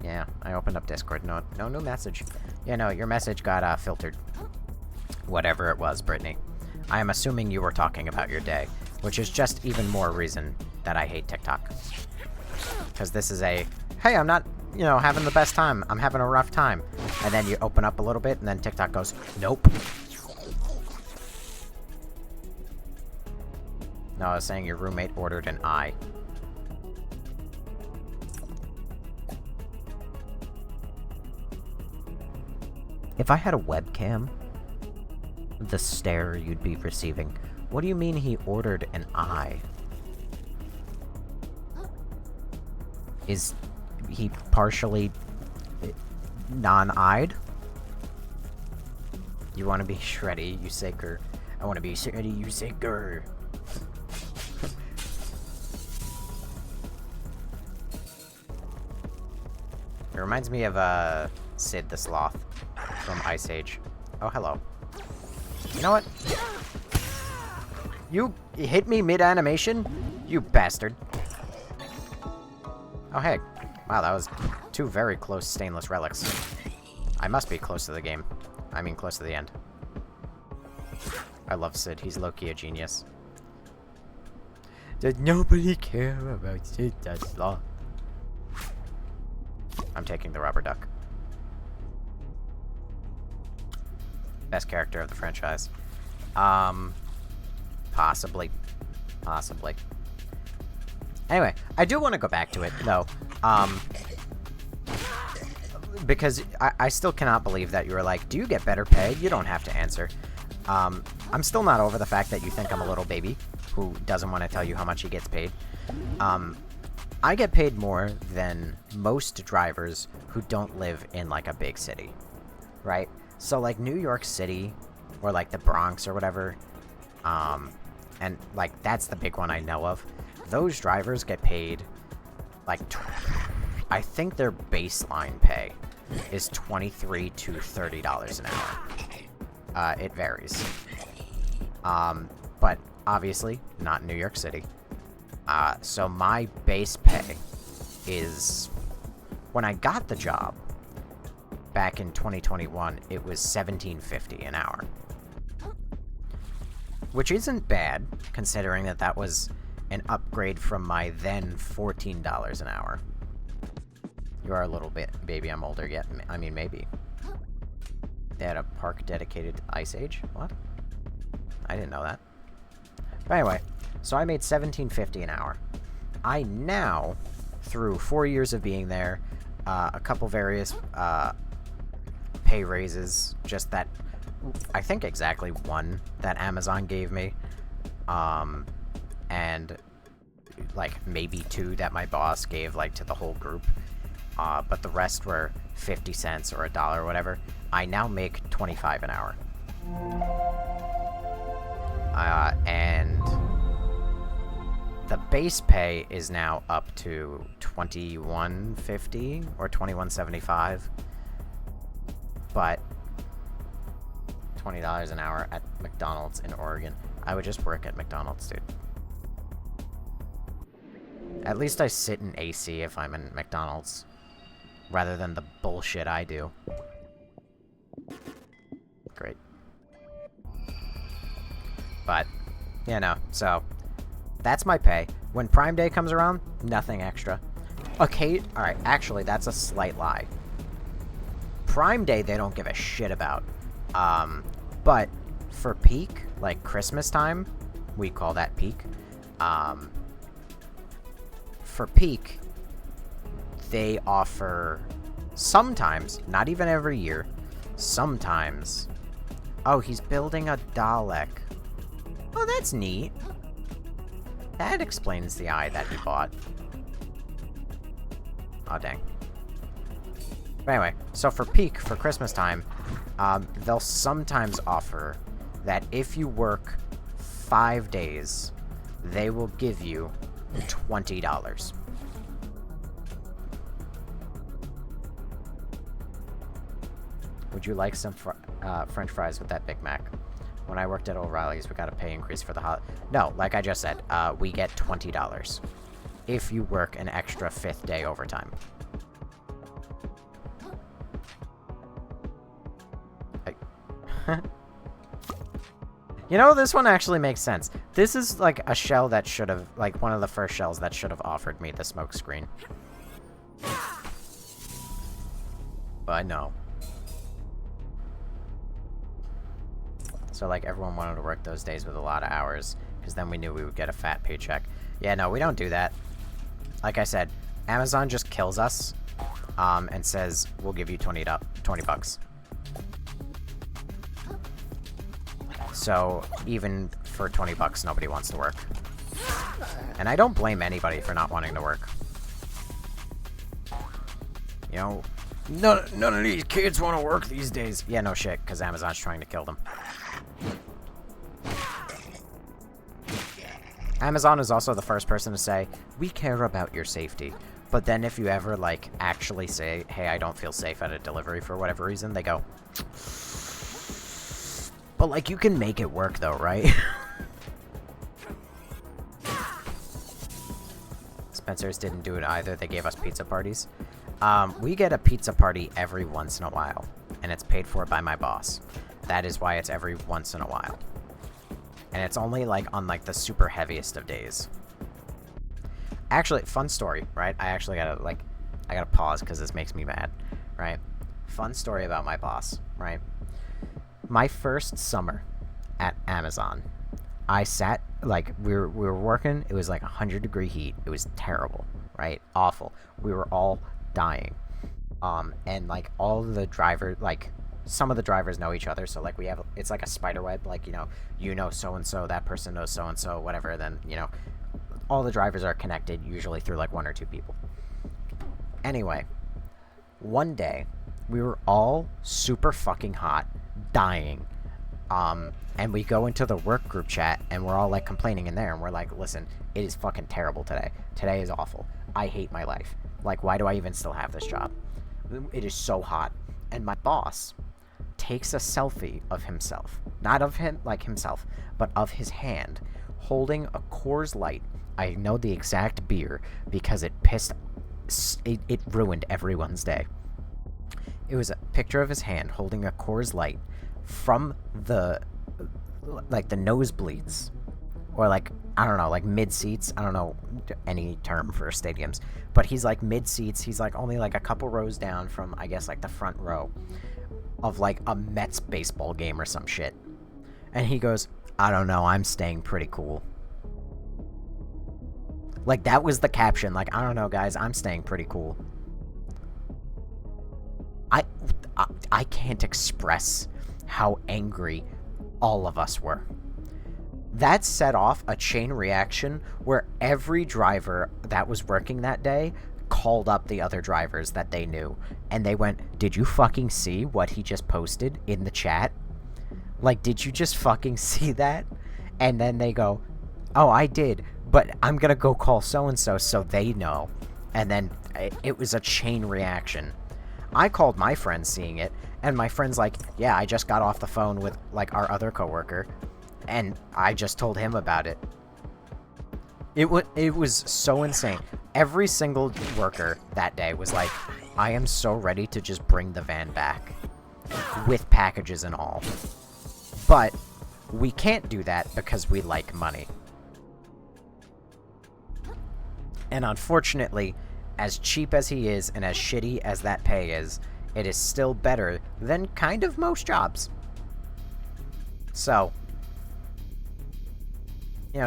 Yeah, I opened up Discord. No new message. Yeah, no, your message got filtered. Whatever it was, Brittany. I am assuming you were talking about your day, which is just even more reason that I hate TikTok. Because this is a, hey, I'm not, you know, having the best time. I'm having a rough time. And then you open up a little bit, and then TikTok goes, nope. No, I was saying your roommate ordered an eye. If I had a webcam, the stare you'd be receiving. What do you mean he ordered an eye? Is he partially non-eyed? You want to be shreddy, you saker. I want to be shreddy, you saker. It reminds me of Sid the Sloth from Ice Age. Oh, hello. You know what? You hit me mid-animation? You bastard. Oh, hey. Wow, that was two very close stainless relics. I must be close to the game. I mean, close to the end. I love Sid. He's low-key a genius. Does nobody care about Sid the Sloth? I'm taking the rubber duck. Best character of the franchise. Possibly. Possibly. Anyway, I do want to go back to it, though. Because I still cannot believe that you were like, do you get better pay? You don't have to answer. I'm still not over the fact that you think I'm a little baby who doesn't want to tell you how much he gets paid. I get paid more than most drivers who don't live in, like, a big city, right? So, like, New York City, or, like, the Bronx or whatever, and, like, that's the big one I know of. Those drivers get paid, like, I think their baseline pay is $23 to $30 an hour. It varies. But, obviously, not New York City. So my base pay is, when I got the job back in 2021, it was $17.50 an hour. Which isn't bad, considering that that was an upgrade from my then $14 an hour. You are a little bit, baby, I'm older yet. I mean, maybe. They had a park dedicated to Ice Age? What? I didn't know that. But anyway, so I made $17.50 an hour. I now, through 4 years of being there, a couple various pay raises, just that, I think exactly one that Amazon gave me, and like maybe two that my boss gave like to the whole group, but the rest were 50 cents or $1 or whatever. I now make $25 an hour. And the base pay is now up to $21.50 or $21.75, but $20 an hour at McDonald's in Oregon. I would just work at McDonald's, dude. At least I sit in AC if I'm in McDonald's, rather than the bullshit I do. Great. But, you know, so that's my pay. When Prime Day comes around, nothing extra. Okay, alright, actually, that's a slight lie. Prime Day, they don't give a shit about. But for peak, like Christmas time, we call that peak. For peak, they offer sometimes, not even every year, sometimes. Oh, he's building a Dalek. Oh, that's neat. That explains the eye that he bought. Oh, dang. But anyway, so for peak, for Christmas time, they'll sometimes offer that if you work 5 days, they will give you $20. Would you like some French fries with that Big Mac? When I worked at O'Reilly's, we got a pay increase for the holiday. No, like I just said, we get $20 if you work an extra 5th day overtime. You know, this one actually makes sense. This is like a shell that should have, like one of the first shells that should have offered me the smoke screen. But no. So, like, everyone wanted to work those days with a lot of hours, because then we knew we would get a fat paycheck. Yeah, no, we don't do that. Like I said, Amazon just kills us, and says, we'll give you 20 bucks. So, even for 20 bucks, nobody wants to work. And I don't blame anybody for not wanting to work. You know, none of these kids want to work these days. Yeah, no shit, because Amazon's trying to kill them. Amazon is also the first person to say, we care about your safety. But then if you ever, like, actually say, hey, I don't feel safe at a delivery for whatever reason, they go, but, like, you can make it work, though, right? Spencer's didn't do it either. They gave us pizza parties. We get a pizza party every once in a while, and it's paid for by my boss. That is why it's every once in a while. And it's only, like, on, like, the super heaviest of days. Actually, fun story, right? I actually gotta, like, I gotta pause because this makes me mad, right? Fun story about my boss, right? My first summer at Amazon, I sat like, we were working, it was like 100-degree heat. It was terrible, right? Awful. We were all dying. And, like, all the drivers, like, some of the drivers know each other, so, like, it's like a spider web, like, you know so-and-so, that person knows so-and-so, whatever, then, all the drivers are connected, usually through, like, one or two people. Anyway, one day, we were all super fucking hot, dying, and we go into the work group chat, and we're all, like, complaining in there, and we're like, listen, it is fucking terrible today. Today is awful. I hate my life. Like, why do I even still have this job? It is so hot. And my boss takes a selfie of himself. Not of him, like himself, but of his hand, holding a Coors Light. I know the exact beer, because it ruined everyone's day. It was a picture of his hand holding a Coors Light from the nosebleeds, or like, I don't know, like mid-seats. I don't know any term for stadiums, but he's like mid-seats. He's like only like a couple rows down from, I guess, like the front row of like a Mets baseball game or some shit. And he goes, I don't know, I'm staying pretty cool. Like, that was the caption. Like, I don't know, guys, I'm staying pretty cool. I can't express how angry all of us were. That set off a chain reaction where every driver that was working that day called up the other drivers that they knew. And they went, did you fucking see what he just posted in the chat? Like, did you just fucking see that? And then they go, oh, I did, but I'm gonna go call so-and-so so they know. And then it was a chain reaction. I called my friend seeing it, and my friend's like, yeah, I just got off the phone with, like, our other coworker, and I just told him about it. It was so insane. Every single worker that day was like, I am so ready to just bring the van back, with packages and all. But we can't do that because we like money. And unfortunately, as cheap as he is and as shitty as that pay is, it is still better than kind of most jobs. So,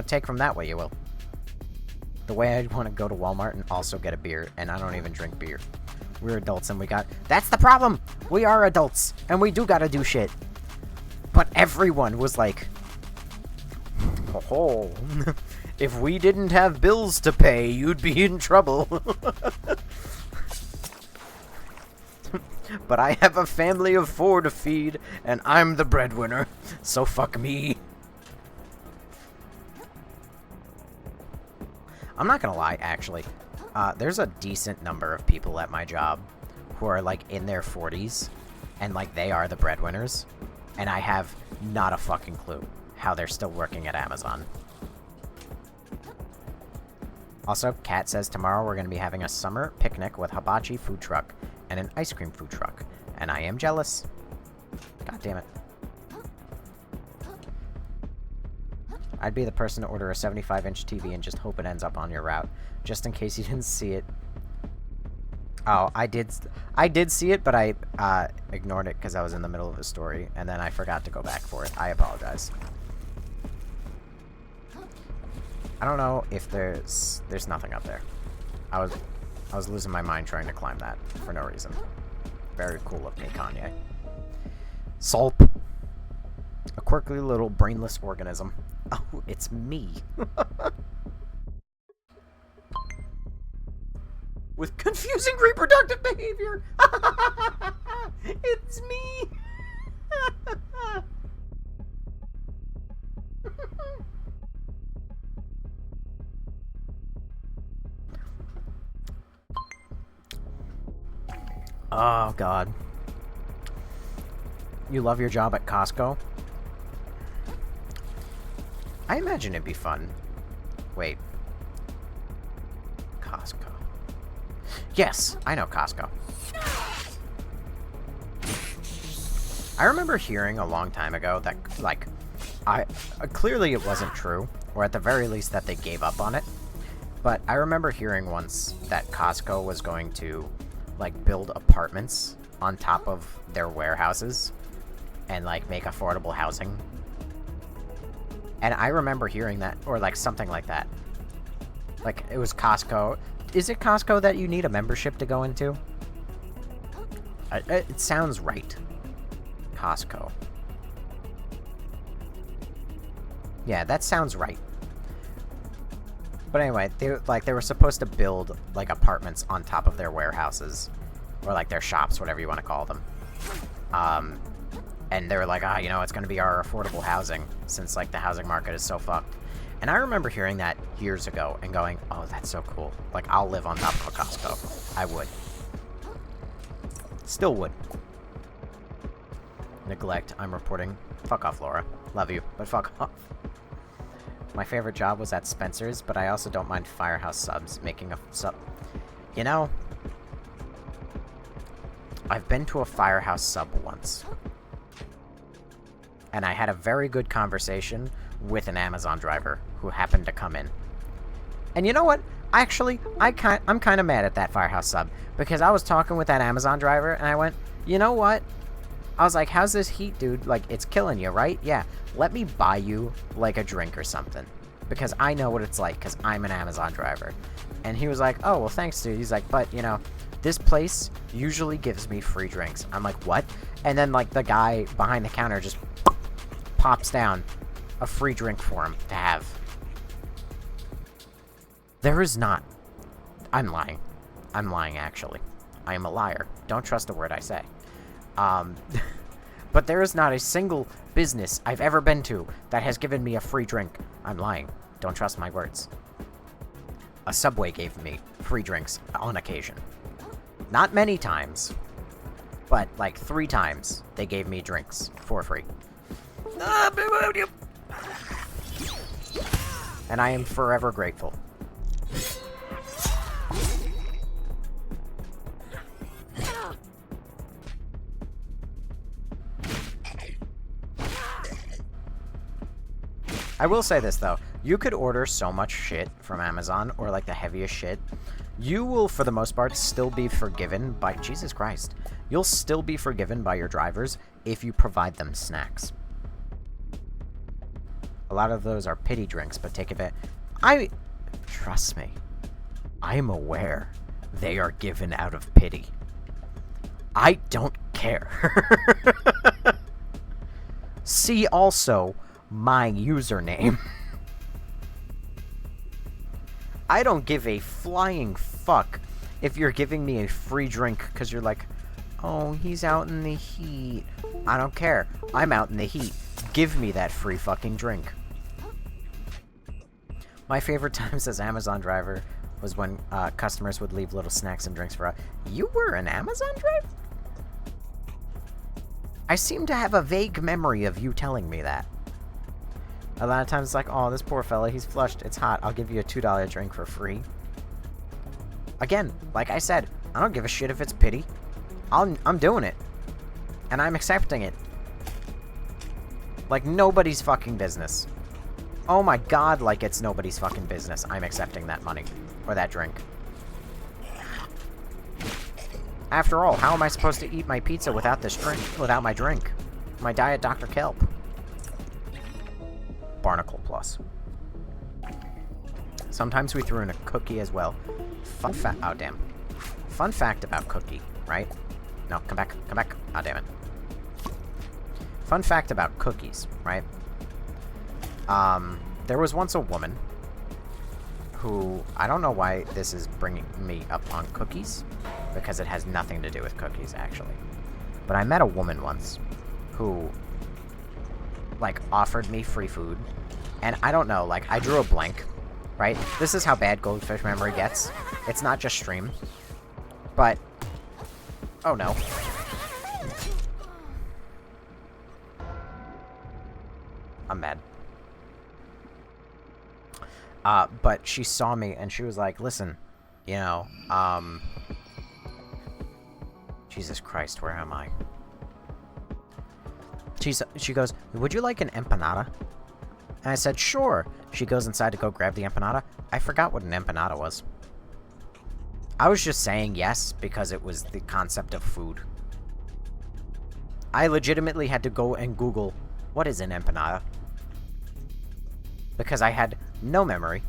take from that what you will. The way I'd want to go to Walmart and also get a beer, and I don't even drink beer. We're adults and that's the problem! We are adults, and we do gotta do shit. But everyone was like, oh, if we didn't have bills to pay, you'd be in trouble. But I have a family of 4 to feed, and I'm the breadwinner, so fuck me. I'm not gonna lie, actually. There's a decent number of people at my job who are, like, in their 40s, and, like, they are the breadwinners, and I have not a fucking clue how they're still working at Amazon. Also, Kat says tomorrow we're going to be having a summer picnic with hibachi food truck and an ice cream food truck, and I am jealous. God damn it. I'd be the person to order a 75-inch TV and just hope it ends up on your route, just in case you didn't see it. Oh, I did see it, but I ignored it because I was in the middle of a story, and then I forgot to go back for it. I apologize. I don't know if there's nothing up there. I was losing my mind trying to climb that for no reason. Very cool of me, Kanye. Sulp. A quirky little brainless organism. Oh, it's me. With confusing reproductive behavior. It's me. Oh, God. You love your job at Costco? I imagine it'd be fun. Wait. Costco. Yes, I know Costco. I remember hearing a long time ago that, like, clearly it wasn't true, or at the very least that they gave up on it, but I remember hearing once that Costco was going to, like, build apartments on top of their warehouses and, like, make affordable housing. And I remember hearing that, or like something like that. Like, it was Costco. Is it Costco that you need a membership to go into? It sounds right. Costco. Yeah, that sounds right. But anyway, they were supposed to build, like, apartments on top of their warehouses. Or, like, their shops, whatever you want to call them. And they were like, you know, it's going to be our affordable housing, since, like, the housing market is so fucked. And I remember hearing that years ago and going, oh, that's so cool. Like, I'll live on top of a Costco. I would. Still would. Neglect. I'm reporting. Fuck off, Laura. Love you, but fuck off. My favorite job was at Spencer's, but I also don't mind Firehouse Subs making a sub. You know, I've been to a Firehouse Sub once. And I had a very good conversation with an Amazon driver who happened to come in. And you know what? Actually, I'm kind of mad at that Firehouse Sub, because I was talking with that Amazon driver, and I went, you know what? I was like, how's this heat, dude? Like, it's killing you, right? Yeah. Let me buy you, like, a drink or something. Because I know what it's like, because I'm an Amazon driver. And he was like, oh, well, thanks, dude. He's like, but, you know, this place usually gives me free drinks. I'm like, what? And then, like, the guy behind the counter just pops down a free drink for him to have. There is not. I'm lying. I'm lying, actually. I am a liar. Don't trust a word I say. But there is not a single business I've ever been to that has given me a free drink. I'm lying. Don't trust my words. A Subway gave me free drinks on occasion. Not many times, but like 3 times they gave me drinks for free. And I am forever grateful. I will say this, though. You could order so much shit from Amazon, or like the heaviest shit. You will, for the most part, still be forgiven by... Jesus Christ. You'll still be forgiven by your drivers if you provide them snacks. A lot of those are pity drinks, but take a bit. Trust me. I'm aware they are given out of pity. I don't care. See also my username. I don't give a flying fuck if you're giving me a free drink because you're like, oh, he's out in the heat. I don't care. I'm out in the heat. Give me that free fucking drink. My favorite times as Amazon driver was when customers would leave little snacks and drinks for us. You were an Amazon driver? I seem to have a vague memory of you telling me that. A lot of times it's like, oh, this poor fella, he's flushed, it's hot, I'll give you a $2 drink for free. Again, like I said, I don't give a shit if it's pity. I'm doing it. And I'm accepting it. Like nobody's fucking business. Oh my god, like it's nobody's fucking business. I'm accepting that money. Or that drink. After all, how am I supposed to eat my pizza without this drink? Without my drink? My Diet Dr. Kelp. Barnacle Plus. Sometimes we threw in a cookie as well. Fun fact. Oh, damn. Fun fact about cookie, right? No, come back. Come back. Oh, damn it. Fun fact about cookies, right? There was once a woman who... I don't know why this is bringing me up on cookies, because it has nothing to do with cookies, actually. But I met a woman once who... like, offered me free food. And I don't know, like, I drew a blank, right? This is how bad Goldfish Memory gets. It's not just stream. But... oh, no. I'm mad. But she saw me, and she was like, listen, you know, Jesus Christ, where am I? She goes, would you like an empanada? And I said, sure. She goes inside to go grab the empanada. I forgot what an empanada was. I was just saying yes because it was the concept of food. I legitimately had to go and Google, what is an empanada? because I had no memory.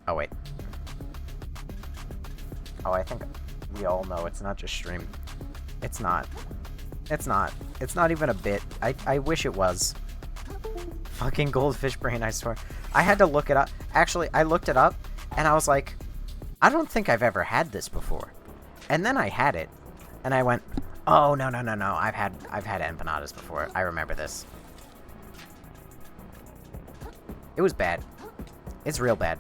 Oh, wait. Oh, I think we all know it's not just stream. It's not. It's not. It's not even a bit. I wish it was. Fucking goldfish brain, I swear. I had to look it up. Actually, I looked it up, and I was like, I don't think I've ever had this before. And then I had it, and I went, oh, no. I've had empanadas before. I remember this. It was bad. It's real bad.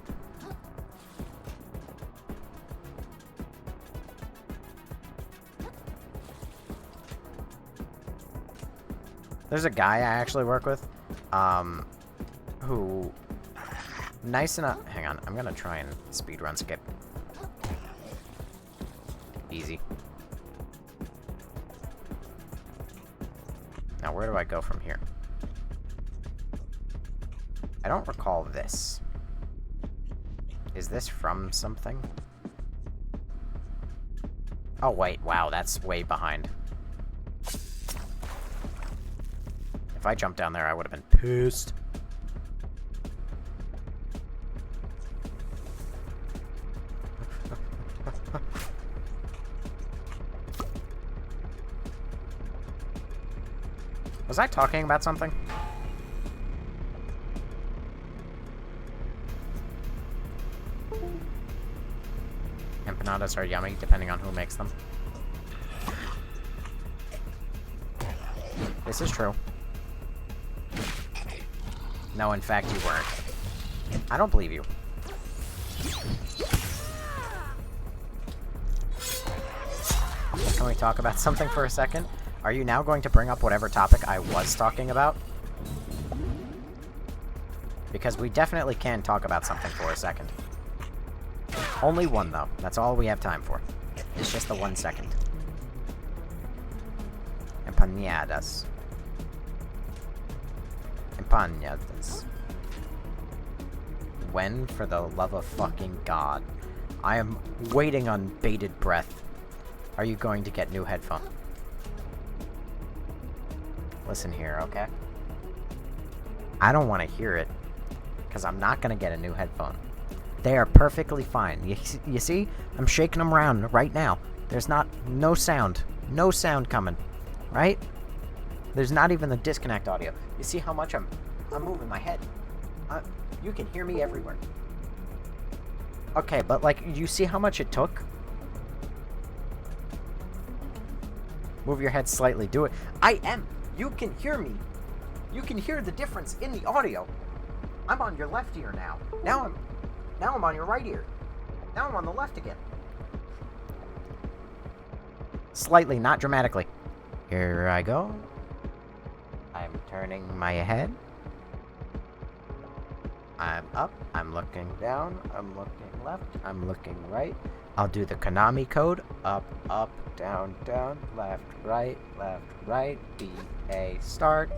There's a guy I actually work with, who, nice enough, hang on, I'm gonna try and speedrun skip. Easy. Now where do I go from here? I don't recall this. Is this from something? Oh wait, wow, that's way behind. If I jumped down there, I would have been pissed. Was I talking about something? Empanadas are yummy, depending on who makes them. This is true. No, in fact, you weren't. I don't believe you. Can we talk about something for a second? Are you now going to bring up whatever topic I was talking about? Because we definitely can talk about something for a second. Only one, though. That's all we have time for. It's just the 1 second. Empanadas. Empanadas. When, for the love of fucking God? I am waiting on bated breath. Are you going to get new headphones? Listen here, okay? I don't want to hear it, because I'm not going to get a new headphone. They are perfectly fine. You see? I'm shaking them around right now. There's no sound. No sound coming. Right? There's not even the disconnect audio. You see how much I'm moving my head? You can hear me everywhere. Okay, but like, you see how much it took? Move your head slightly. Do it. I am. You can hear me. You can hear the difference in the audio. I'm on your left ear now. Now I'm on your right ear. Now I'm on the left again. Slightly, not dramatically. Here I go. I'm turning my head. I'm up. I'm looking down. I'm looking left. I'm looking right. I'll do the Konami code. Up, up, down, down, left, right, B, A, start.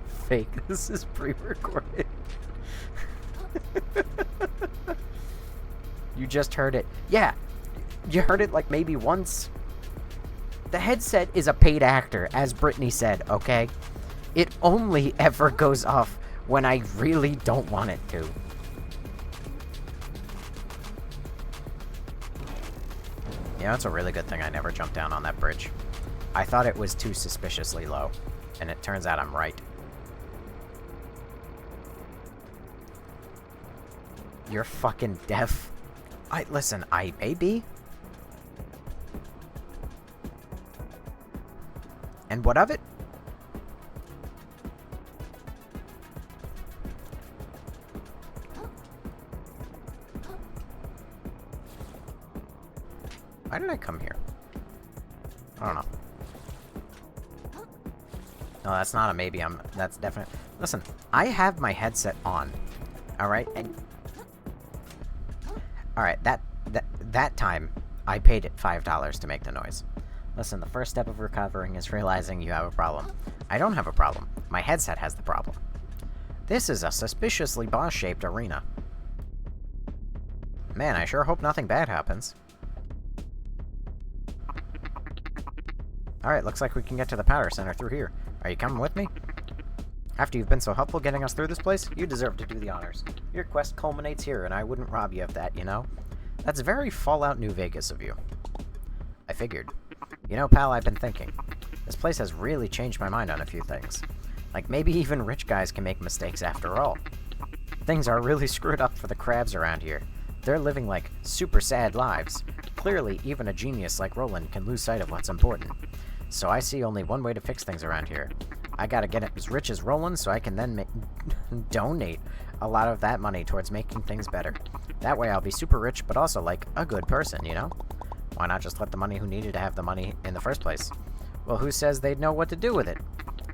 Fake. This is pre-recorded. You just heard it. Yeah. You heard it like maybe once. The headset is a paid actor, as Brittany said, okay? It only ever goes off when I really don't want it to. You know, it's a really good thing I never jumped down on that bridge. I thought it was too suspiciously low, and it turns out I'm right. You're fucking deaf. Listen, I may be. And what of it? Why did I come here? I don't know. No, that's not a maybe. That's definite. Listen, I have my headset on. Alright? And alright, that time, I paid it $5 to make the noise. Listen, the first step of recovering is realizing you have a problem. I don't have a problem. My headset has the problem. This is a suspiciously boss-shaped arena. Man, I sure hope nothing bad happens. Alright, looks like we can get to the powder center through here. Are you coming with me? After you've been so helpful getting us through this place, you deserve to do the honors. Your quest culminates here, and I wouldn't rob you of that, you know? That's very Fallout New Vegas of you. I figured. You know, pal, I've been thinking. This place has really changed my mind on a few things. Like, maybe even rich guys can make mistakes after all. Things are really screwed up for the crabs around here. They're living, like, super sad lives. Clearly, even a genius like Roland can lose sight of what's important. So I see only one way to fix things around here. I gotta get as rich as Roland so I can then donate a lot of that money towards making things better. That way I'll be super rich, but also, like, a good person, you know? Why not just let the money who needed to have the money in the first place? Well, who says they'd know what to do with it?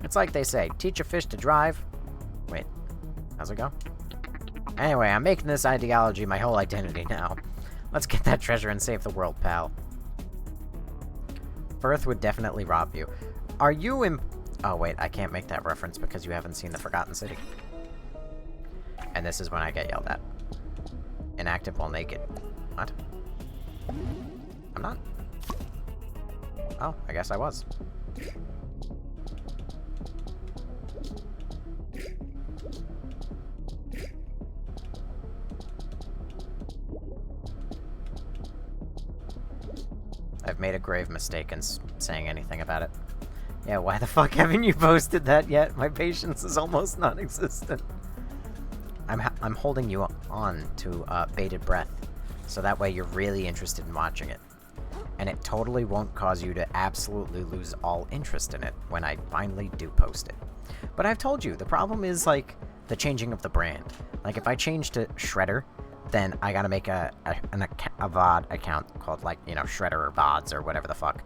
It's like they say, teach a fish to drive. Wait, how's it go? Anyway, I'm making this ideology my whole identity now. Let's get that treasure and save the world, pal. Firth would definitely rob you. Are you Oh, wait, I can't make that reference because you haven't seen the Forgotten City. And this is when I get yelled at. Inactive while naked. What? I'm not. Oh, I guess I was. I've made a grave mistake in saying anything about it. Yeah, why the fuck haven't you posted that yet? My patience is almost non-existent. I'm holding you on to bated breath, so that way you're really interested in watching it. And it totally won't cause you to absolutely lose all interest in it when I finally do post it. But I've told you, the problem is, like, the changing of the brand. Like, if I change to Shredder, then I gotta make a VOD account called, like, you know, Shredder or VODs or whatever the fuck.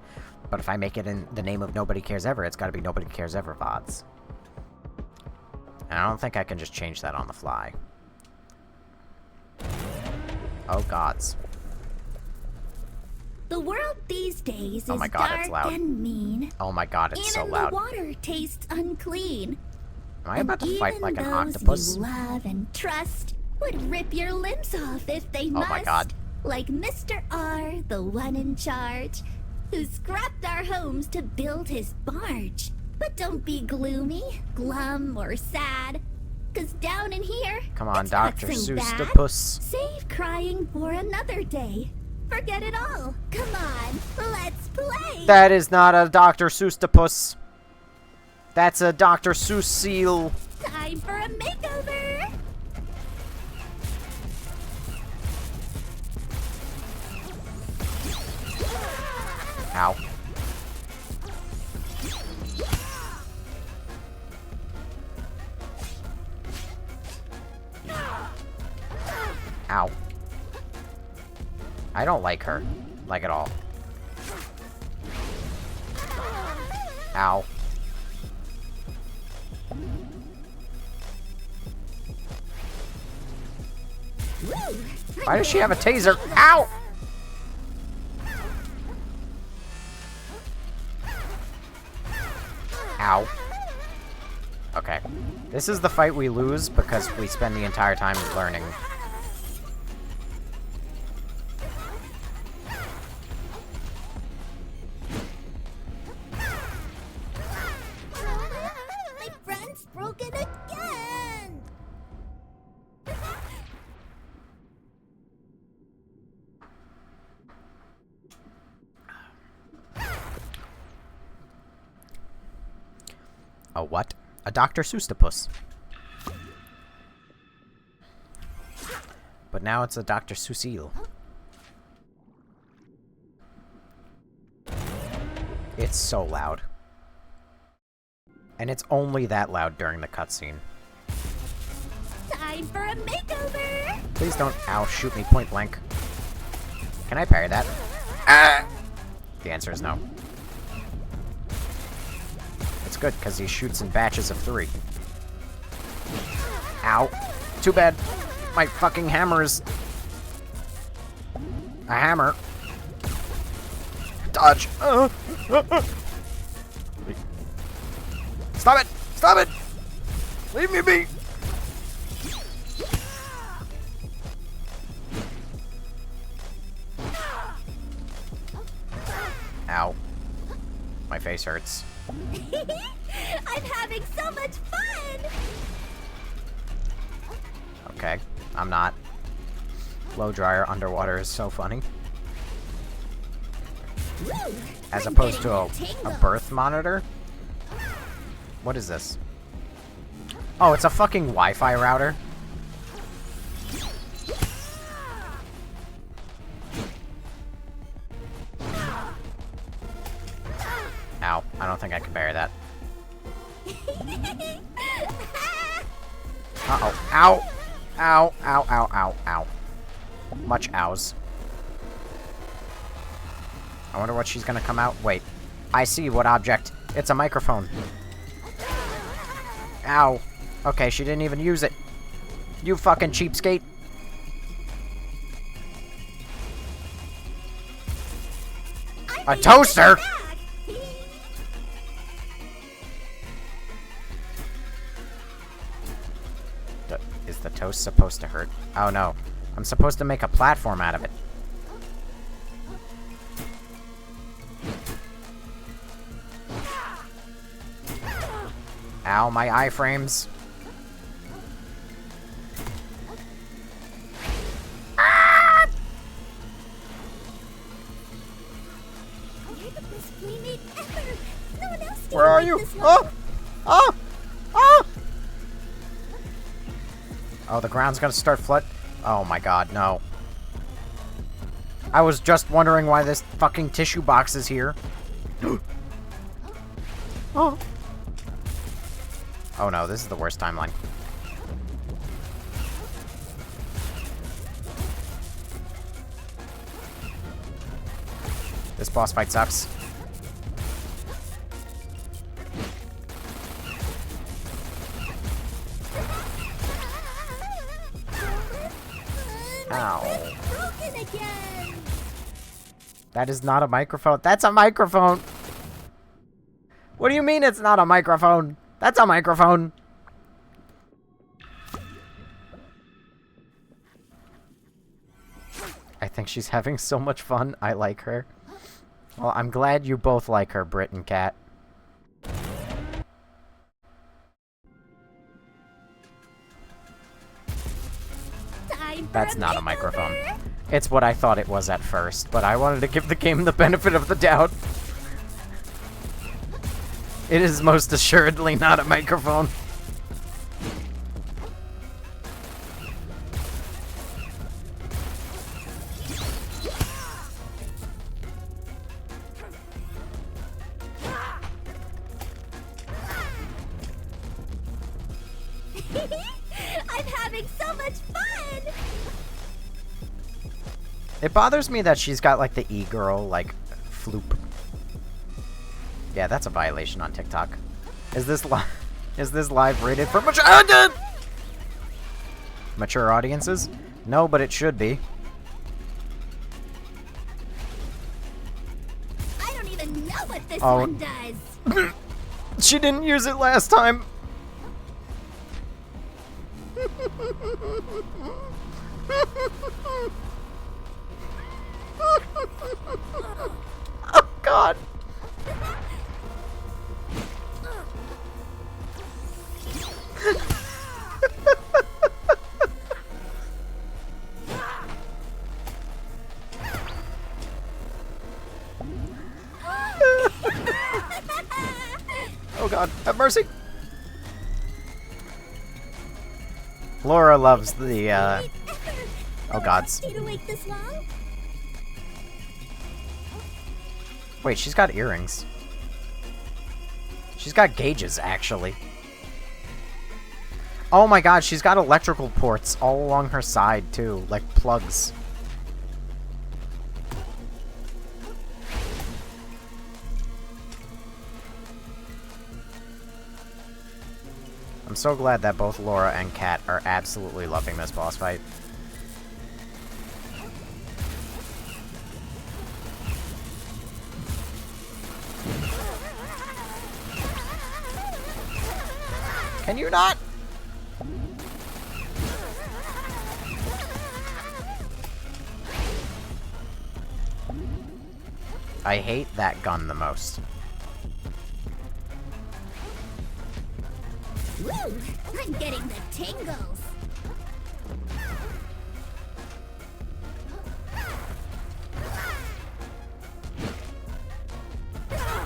But if I make it in the name of Nobody Cares Ever, it's gotta be Nobody Cares Ever VODs. And I don't think I can just change that on the fly. Oh, gods. The world these days is oh my God, dark it's loud. and mean. Oh my God, it's so and loud. the water tastes unclean. Am I about to fight like an those octopus? You love and trust would rip your limbs off if they must. Oh my God. Like Mr. R, the one in charge, who scrapped our homes to build his barge. But don't be gloomy, glum, or sad, 'cause down in here, Come on, it's not Dr. so bad. Seuss. Save crying for another day. Forget it all. Come on, let's play. That is not a Dr. Seuss. That's a Dr. Seuss. Time for a makeover. Ow. Ow. I don't like her. Like at all. Ow. Why does she have a taser? Ow! Ow. Okay. This is the fight we lose because we spend the entire time learning. My friend's broken again. A what? A Dr. Seuss. But now it's a Dr. Seuss. It's so loud. And it's only that loud during the cutscene. Time for a makeover. Please don't, ow, shoot me point blank. Can I parry that? Ah! The answer is no. It's good, because he shoots in batches of 3. Ow. Too bad. My fucking hammer is... a hammer. Dodge. Stop it! Stop it! Leave me be! Ow. My face hurts. I'm having so much fun! Okay, I'm not. Blow dryer underwater is so funny. Woo, As I'm opposed to getting a tingles. birth monitor? What is this? Oh, it's a fucking Wi-Fi router? Ow, I don't think I can bear that. Uh-oh. Ow! Ow, ow, ow, ow, ow. Much ows. I wonder what she's gonna come out. Wait. I see what object. It's a microphone. Ow. Okay, she didn't even use it. You fucking cheapskate. A toaster? Is the toast supposed to hurt? Oh no. I'm supposed to make a platform out of it. Ow, my iframes. Ah! You're the best playmate ever. No one else Where are did you? this long. Oh! Oh! Oh! Oh, the ground's gonna start flood. Oh my god, no. I was just wondering why this fucking tissue box is here. Oh. Oh no, this is the worst timeline. This boss fight sucks. Ow. Broken again. That is not a microphone. That's a microphone! What do you mean it's not a microphone? That's a microphone! I think she's having so much fun. I like her. Well, I'm glad you both like her, Brit and Kat. Time for That's not a makeover. microphone. It's what I thought it was at first, but I wanted to give the game the benefit of the doubt. It is most assuredly not a microphone. I'm having so much fun. It bothers me that she's got, like, the e-girl, like, floop. Yeah, that's a violation on TikTok. Is this live rated for mature audiences? No, but it should be. I don't even know what this Oh. one does. She didn't use it last time. Oh god. Oh god, have mercy. Laura loves the oh gods. Stayed awake this long? Wait, she's got earrings. She's got gauges, actually. Oh my god, she's got electrical ports all along her side, too. Like plugs. I'm so glad that both Laura and Kat are absolutely loving this boss fight. Can you not? I hate that gun the most. Ooh, I'm getting the tingles.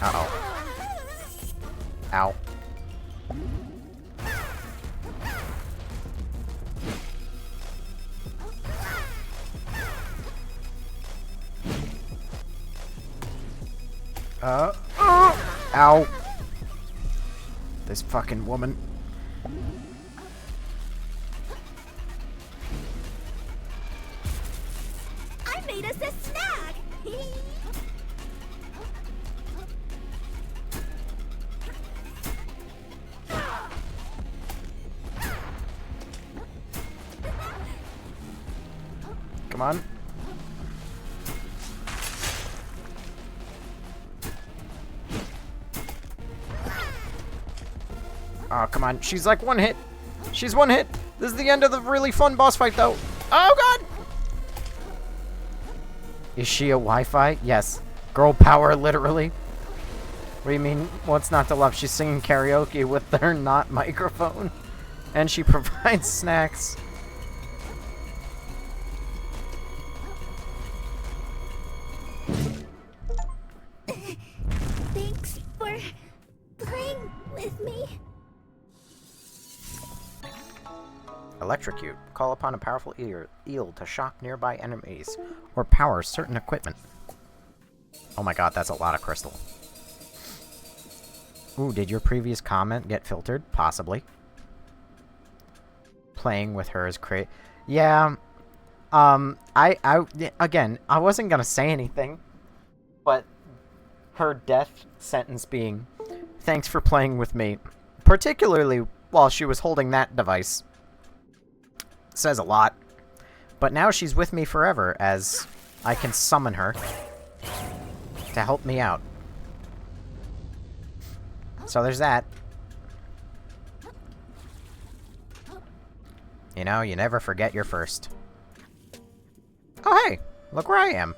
Uh-oh. Ow. Ow. This fucking woman. I made us a snack! Come on. Oh, come on. She's like one hit. She's one hit. This is the end of the really fun boss fight, though. Oh, God! Is she a Wi-Fi? Yes. Girl power, literally. What do you mean, what's not to love? She's singing karaoke with her not microphone. And she provides snacks. Thanks for playing with me. Electrocute. Call upon a powerful eel to shock nearby enemies or power certain equipment. Oh my god, that's a lot of crystal. Ooh, did your previous comment get filtered? Possibly. Playing with her is great. Yeah. Again, I wasn't gonna say anything, but her death sentence being, thanks for playing with me, particularly while she was holding that device, says a lot. But now she's with me forever, as I can summon her to help me out. So there's that. You know, you never forget your first. Oh hey, look where I am.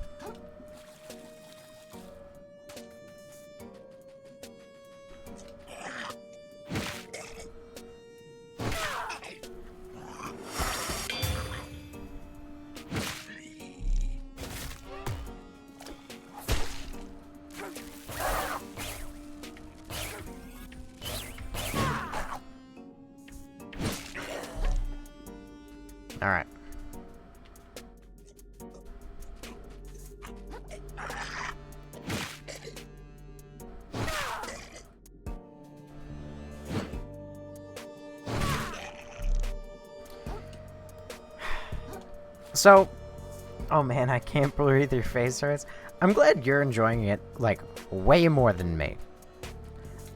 Alright. So, oh man, I can't breathe, your face hurts. I'm glad you're enjoying it, like, way more than me.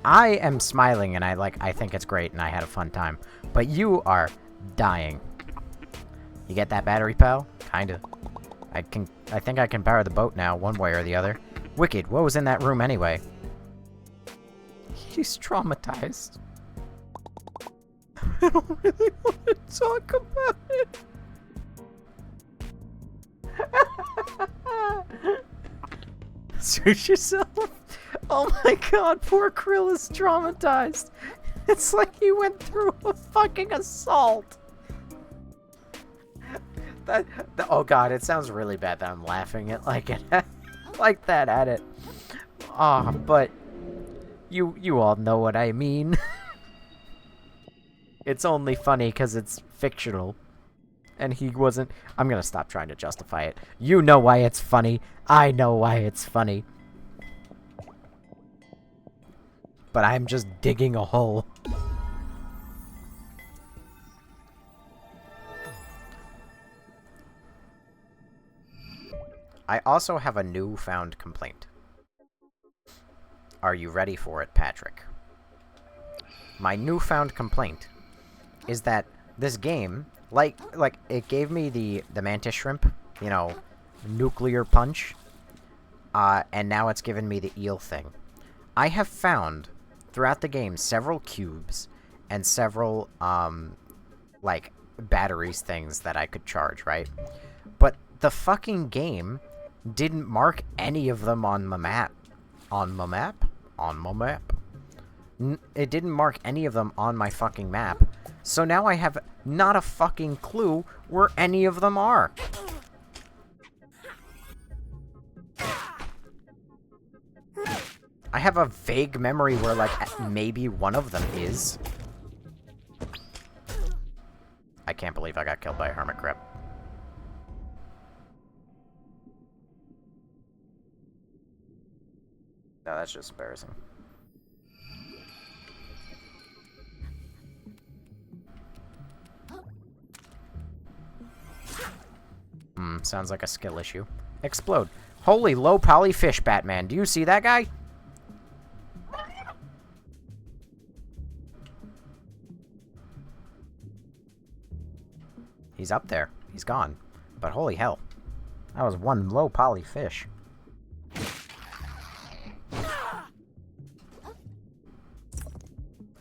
I am smiling and I think it's great and I had a fun time. But you are dying. You get that battery, pal? Kinda. I think I can power the boat now, one way or the other. Wicked, what was in that room anyway? He's traumatized. I don't really want to talk about it. Suit yourself. Oh my god, poor Krill is traumatized. It's like he went through a fucking assault. Oh god, it sounds really bad that I'm laughing at like that at it. Ah, but you all know what I mean. It's only funny because it's fictional. And he wasn't... I'm gonna stop trying to justify it. You know why it's funny. I know why it's funny. But I'm just digging a hole. I also have a newfound complaint. Are you ready for it, Patrick? My newfound complaint is that this game... Like, it gave me the mantis shrimp, you know, nuclear punch, and now it's given me the eel thing. I have found, throughout the game, several cubes and several, like, batteries things that I could charge, right? But the fucking game didn't mark any of them on my map. On my map? On my map. It didn't mark any of them on my fucking map. So now I have not a fucking clue where any of them are. I have a vague memory where, like, maybe one of them is. I can't believe I got killed by a hermit crab. No, that's just embarrassing. Sounds like a skill issue. Explode. Holy low poly fish, Batman. Do you see that guy? He's up there. He's gone. But holy hell. That was one low poly fish.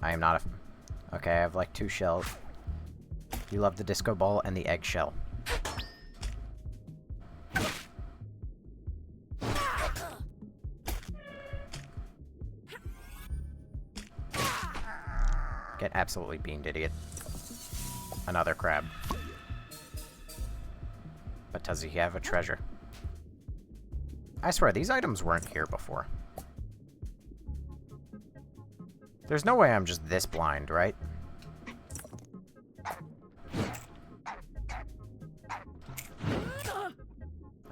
I am not a... Okay, I have like 2 shells. You love the disco ball and the egg shell. Get absolutely beamed, idiot. Another crab. But does he have a treasure? I swear, these items weren't here before. There's no way I'm just this blind, right?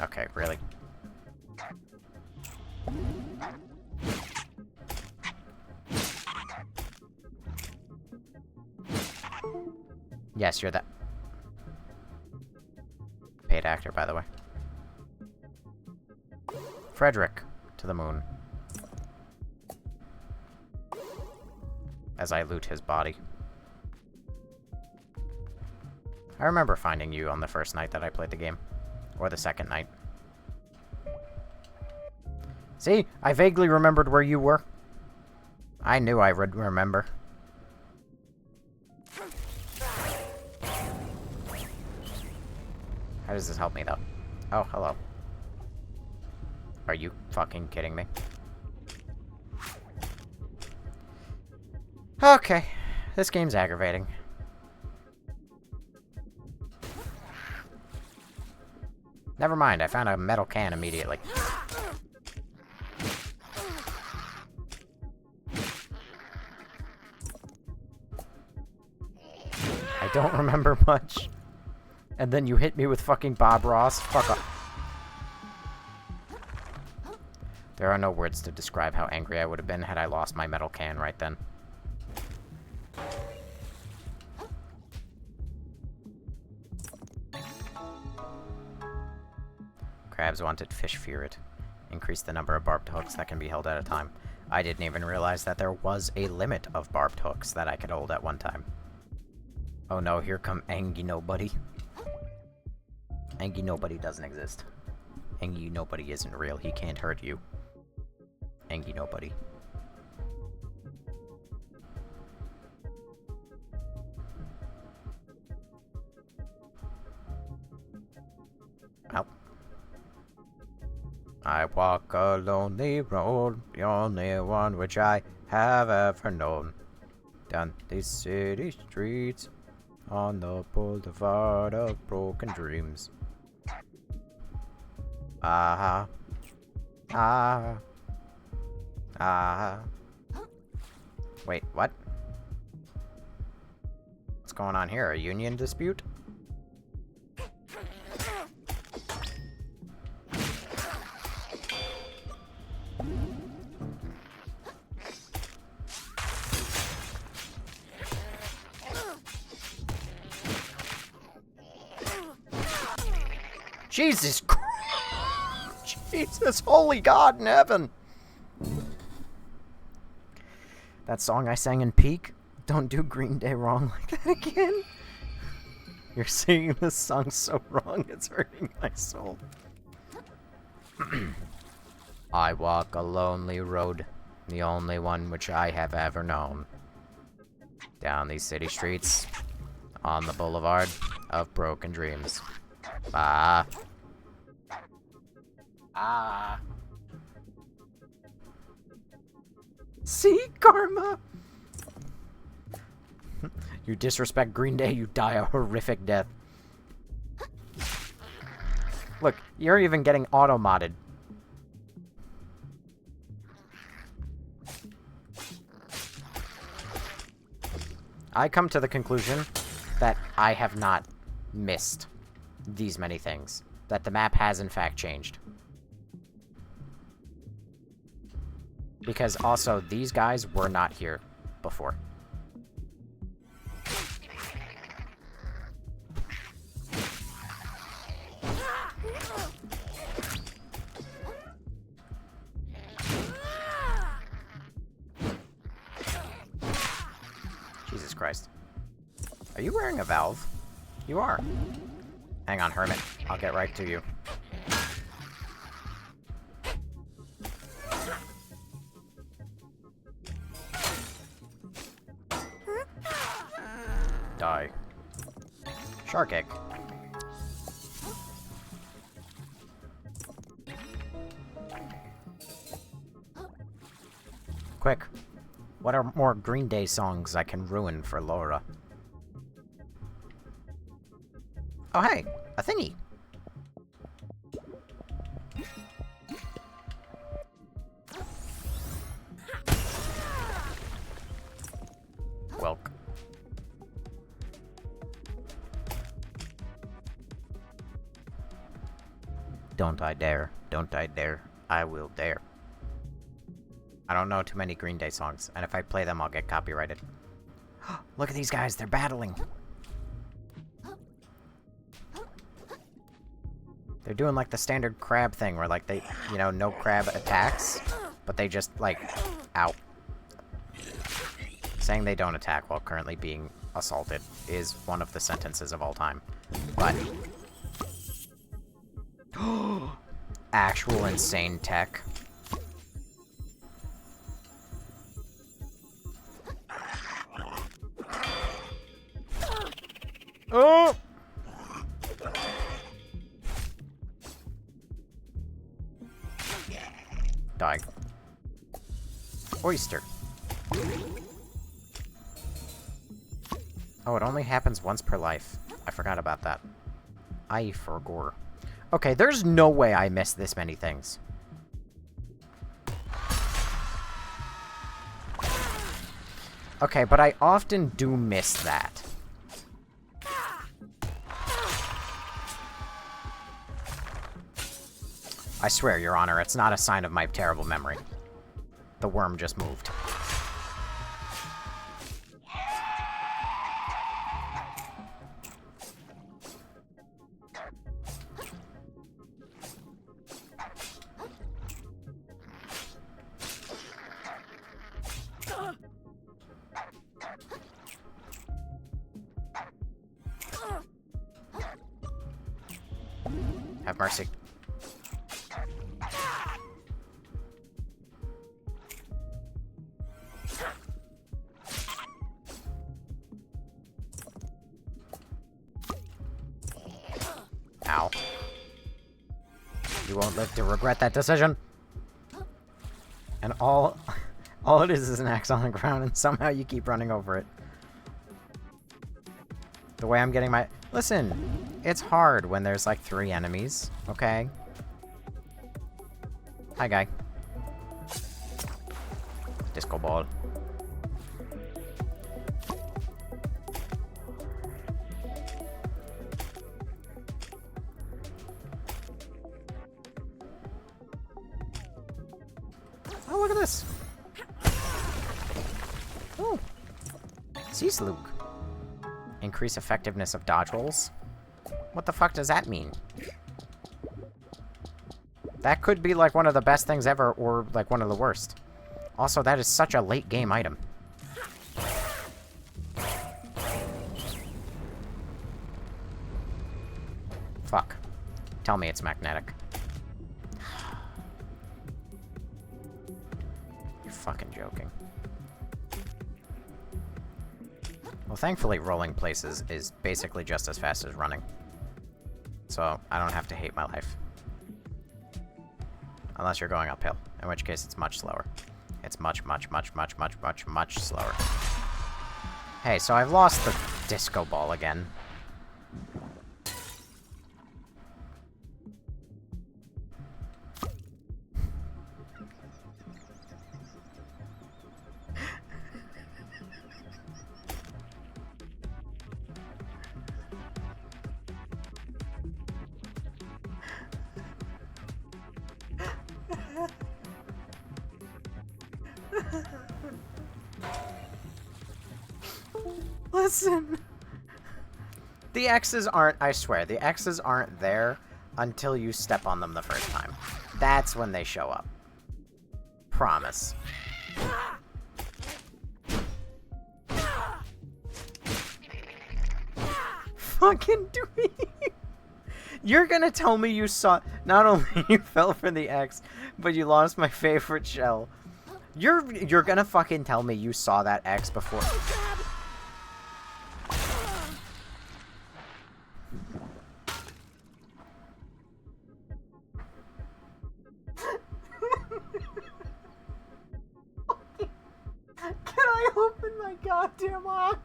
Okay, really? Yes, you're that. Paid actor, by the way. Frederick, to the moon. As I loot his body. I remember finding you on the first night that I played the game. Or the second night. See? I vaguely remembered where you were. I knew I would remember. How does this help me, though? Oh, hello. Are you fucking kidding me? Okay. This game's aggravating. Never mind, I found a metal can immediately. I don't remember much. And then you hit me with fucking Bob Ross. Fuck up. There are no words to describe how angry I would have been had I lost my metal can right then. Crabs wanted fish fear it. Increase the number of barbed hooks that can be held at a time. I didn't even realize that there was a limit of barbed hooks that I could hold at one time. Oh no, here come Angie Nobody. Angie Nobody doesn't exist. Angie Nobody isn't real. He can't hurt you. Angie Nobody. Well. I walk a lonely road, the only one which I have ever known. Down these city streets, on the boulevard of broken dreams. Ah, ah, ah. Wait, what? What's going on here? A union dispute? Jesus Christ! Jesus, holy God in heaven! That song I sang in Peak? Don't do Green Day wrong like that again. You're singing this song so wrong, it's hurting my soul. I walk a lonely road, the only one which I have ever known. Down these city streets, on the boulevard of broken dreams. Ah. Ah. See, karma? You disrespect Green Day, you die a horrific death. Look, you're even getting auto-modded. I come to the conclusion that I have not missed these many things. That the map has in fact changed. Because also, these guys were not here before. Jesus Christ. Are you wearing a valve? You are. Hang on, Hermit. I'll get right to you. Die. Shark egg. Quick. What are more Green Day songs I can ruin for Laura? Oh, hey! A thingy! Welk. Don't I dare. Don't I dare. I will dare. I don't know too many Green Day songs, and if I play them, I'll get copyrighted. Look at these guys, they're battling! They're doing like the standard crab thing, where like they, you know, no crab attacks, but they just like, ow. Saying they don't attack while currently being assaulted is one of the sentences of all time. But... actual insane tech. Oh! Die. Oyster. Oh, it only happens once per life. I forgot about that. I forgot. Okay, there's no way I missed this many things. Okay, but I often do miss that. I swear, Your Honor, it's not a sign of my terrible memory. The worm just moved. Have mercy. Ow. You won't live to regret that decision. And all it is an axe on the ground, and somehow you keep running over it. The way I'm getting my... Listen, it's hard when there's like 3 enemies, okay? Hi, guy. Disco ball. Oh, look at this. Oh. Sea slug. Increase effectiveness of dodge rolls? What the fuck does that mean? That could be like one of the best things ever, or like one of the worst. Also, that is such a late game item. Fuck. Tell me it's magnetic. You're fucking joking. Well, thankfully, rolling places is basically just as fast as running. So, I don't have to hate my life. Unless you're going uphill, in which case it's much slower. It's much, much, much, much, much, much, much slower. Hey, so I've lost the disco ball again. Listen. The X's aren't, I swear, the X's aren't there until you step on them the first time. That's when they show up. Promise. Fucking dweeb. You're gonna tell me you saw, not only you fell for the X, but you lost my favorite shell. You're gonna fucking tell me you saw that X before. Can I open my goddamn eyes?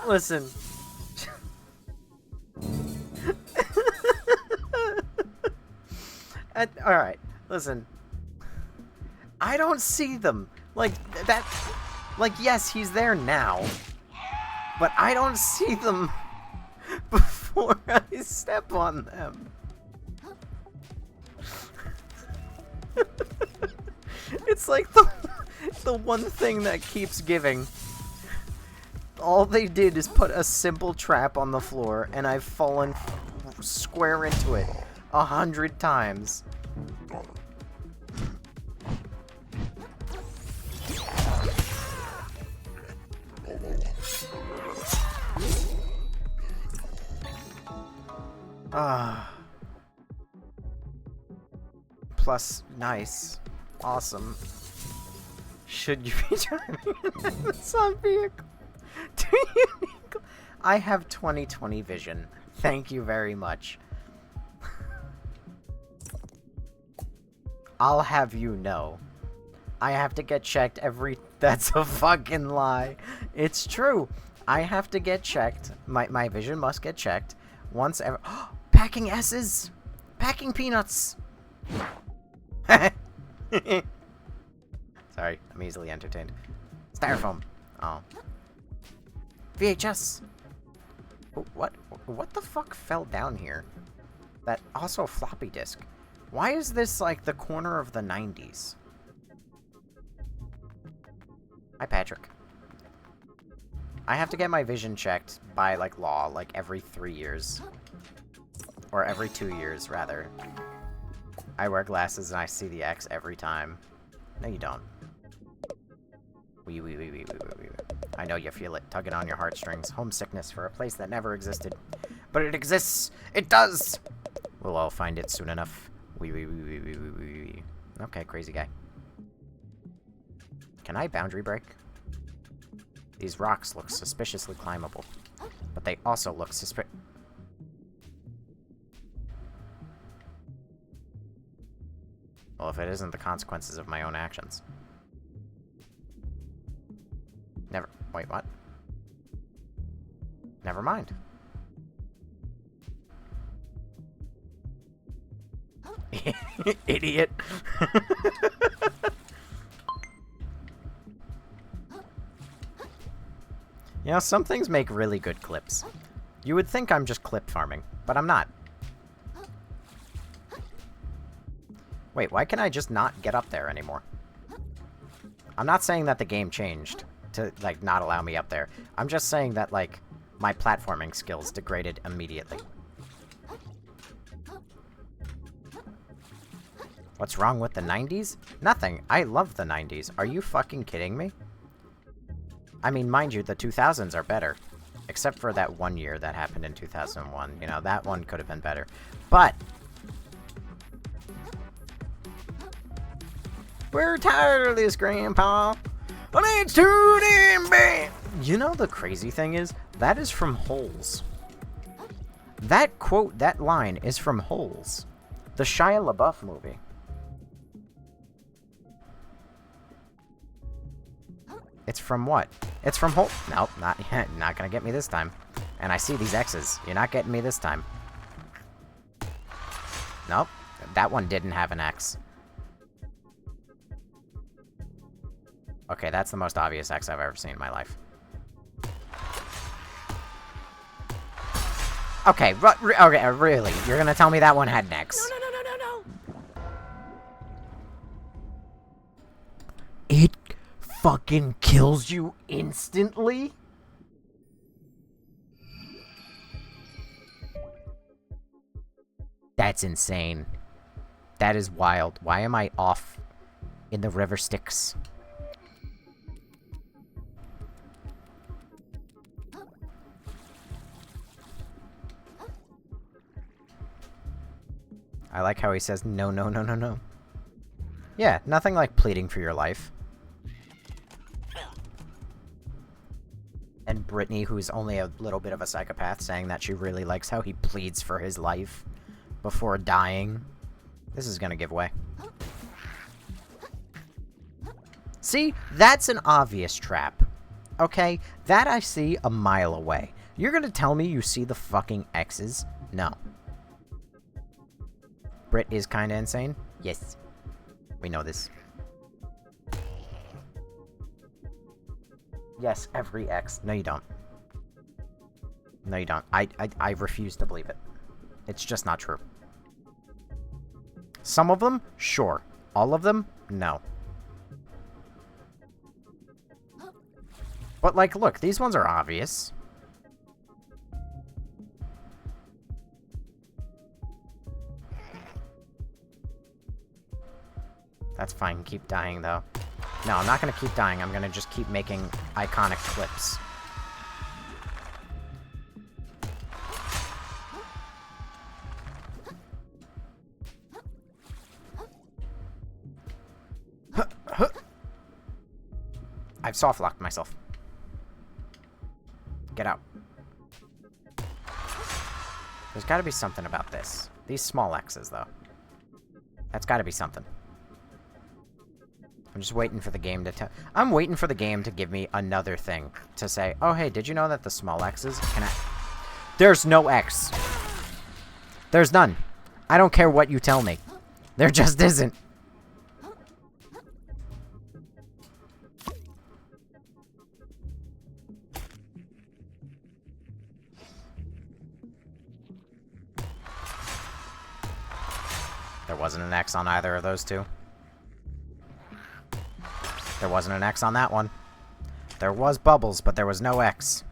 Listen. Alright, listen. I don't see them. Like, that... Like, yes, he's there now. But I don't see them before I step on them. It's like the one thing that keeps giving. All they did is put a simple trap on the floor, and I've fallen square into it 100 times. Plus, nice. Awesome. Should you be driving some vehicle? Do you need... I have 20/20 vision. Thank you very much. I'll have you know. I have to get checked every... That's a fucking lie. It's true. I have to get checked. My vision must get checked once ever... Packing S's! Packing peanuts! Sorry, I'm easily entertained. Styrofoam. Oh. VHS! What the fuck fell down here? That also floppy disk. Why is this like the corner of the 90s? Hi, Patrick. I have to get my vision checked by, like, law, like, every 3 years. Or every 2 years, rather. I wear glasses and I see the X every time. No, you don't. Wee. I know you feel it, tugging on your heartstrings. Homesickness for a place that never existed. But it exists! It does! We'll all find it soon enough. Wee. Okay, crazy guy. Can I boundary break? These rocks look suspiciously climbable. But they also look Well, if it isn't the consequences of my own actions. Wait, what? Never mind. Idiot. You know, some things make really good clips. You would think I'm just clip farming, but I'm not. Wait, why can I just not get up there anymore? I'm not saying that the game changed to, like, not allow me up there. I'm just saying that, like, my platforming skills degraded immediately. What's wrong with the 90s? Nothing. I love the 90s. Are you fucking kidding me? I mean, mind you, the 2000s are better. Except for that one year that happened in 2001. You know, that one could have been better. But... we're tired of this, Grandpa. Let's tune in, man. You know the crazy thing is, That is from Holes. That quote, that line is from Holes. The Shia LaBeouf movie. It's from what? It's from Holes. Nope, not gonna get me this time. And I see these X's. You're not getting me this time. Nope. That one didn't have an X. Okay, that's the most obvious X I've ever seen in my life. Okay, okay, really? You're gonna tell me that one had an X? No. It fucking kills you instantly? That's insane. That is wild. Why am I off in the river Styx? I like how he says, no. Yeah, nothing like pleading for your life. And Brittany, who's only a little bit of a psychopath, saying that she really likes how he pleads for his life before dying. This is gonna give way. See? That's an obvious trap. Okay? That I see a mile away. You're gonna tell me you see the fucking X's? No. Brit is kinda insane? Yes. We know this. Yes, every X. No, you don't. No, you don't. I refuse to believe it. It's just not true. Some of them? Sure. All of them? No. But, like, look, these ones are obvious. That's fine. Keep dying, though. No, I'm not gonna keep dying. I'm gonna just keep making iconic clips. I've soft-locked myself. Get out. There's gotta be something about this. These small X's, though. That's gotta be something. I'm just waiting for the game to I'm waiting for the game to give me another thing. To say, oh, hey, did you know that the small X's can There's no X. There's none. I don't care what you tell me. There just isn't. There wasn't an X on either of those two. There wasn't an X on that one. There was bubbles, but there was no X.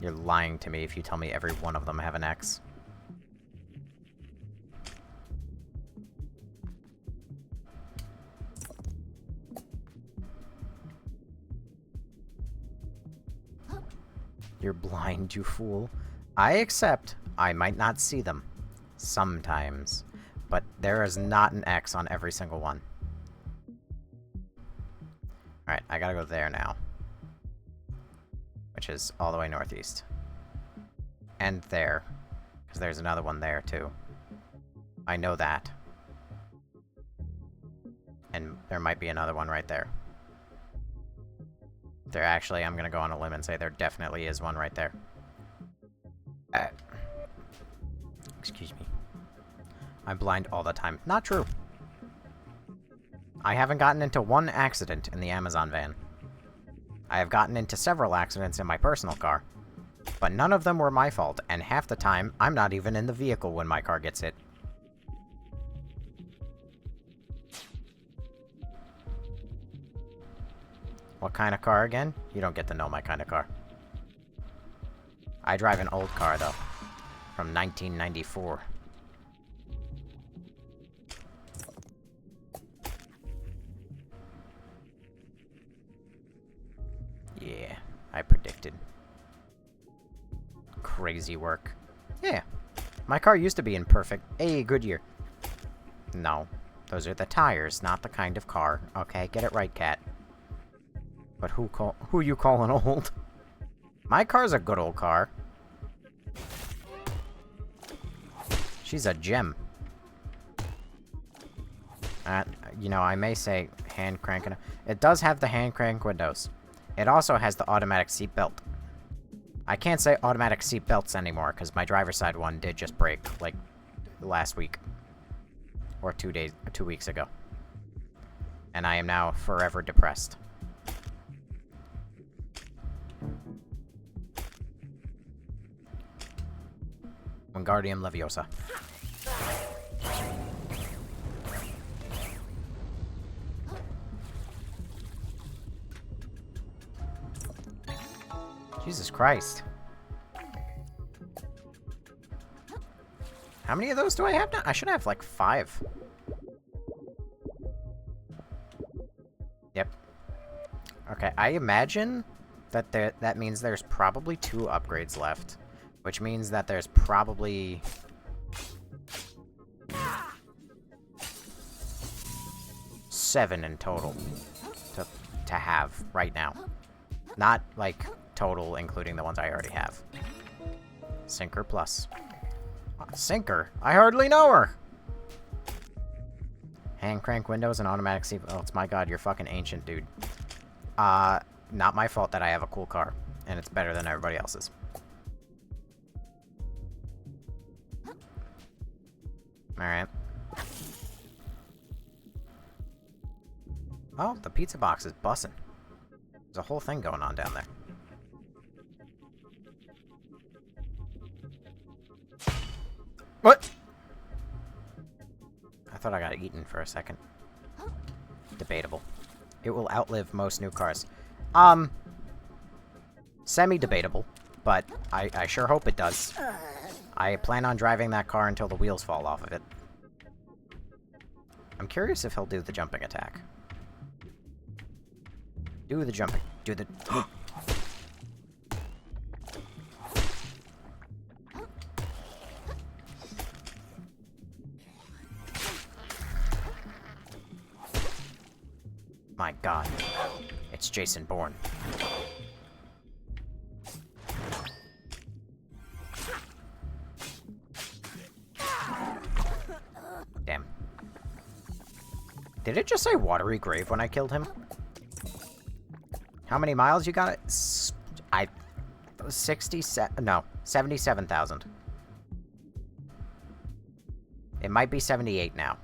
You're lying to me if you tell me every one of them have an X. You're blind, you fool. I accept I might not see them. Sometimes. But there is not an X on every single one. Alright, I gotta go there now. Which is all the way northeast. And there. Because there's another one there, too. I know that. And there might be another one right there. There actually, I'm gonna go on a limb and say there definitely is one right there. Excuse me. I'm blind all the time. Not true. I haven't gotten into one accident in the Amazon van. I have gotten into several accidents in my personal car. But none of them were my fault, and half the time, I'm not even in the vehicle when my car gets hit. What kind of car again? You don't get to know my kind of car. I drive an old car, though. From 1994. Yeah, I predicted. Crazy work. Yeah. My car used to be in perfect... Hey, Goodyear. No. Those are the tires, not the kind of car. Okay, get it right, cat. But who you calling old? My car's a good old car. She's a gem. You know, I may say hand cranking. It does have the hand crank windows. It also has the automatic seat belt. I can't say automatic seat belts anymore because my driver's side one did just break like last week or 2 weeks ago, and I am now forever depressed. Wingardium Leviosa. Jesus Christ. How many of those do I have now? I should have like 5. Yep. Okay, I imagine that that means there's probably 2 upgrades left, which means that there's probably 7 in total to have right now. Not like total, including the ones I already have. Sinker plus. Sinker? I hardly know her! Hand crank windows and automatic seat belts. My god, you're fucking ancient, dude. Not my fault that I have a cool car, and it's better than everybody else's. Alright. Oh, the pizza box is bussin'. There's a whole thing going on down there. What? I thought I got eaten for a second. Debatable. It will outlive most new cars. Semi-debatable, but I sure hope it does. I plan on driving that car until the wheels fall off of it. I'm curious if he'll do the jumping attack. Do the jumping. Do the... My god. It's Jason Bourne. Damn. Did it just say watery grave when I killed him? How many miles you got? 77,000. It might be 78 now.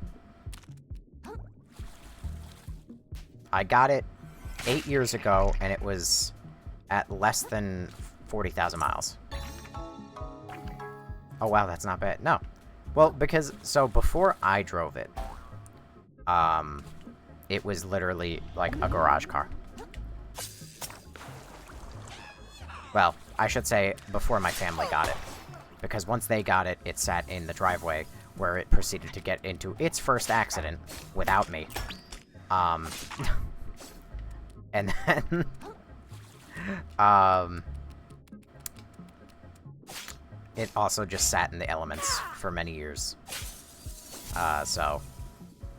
I got it 8 years ago, and it was at less than 40,000 miles. Oh, wow, that's not bad. No. Well, because, so before I drove it, it was literally like a garage car. Well, I should say before my family got it. Because once they got it, it sat in the driveway where it proceeded to get into its first accident without me. And then, it also just sat in the elements for many years.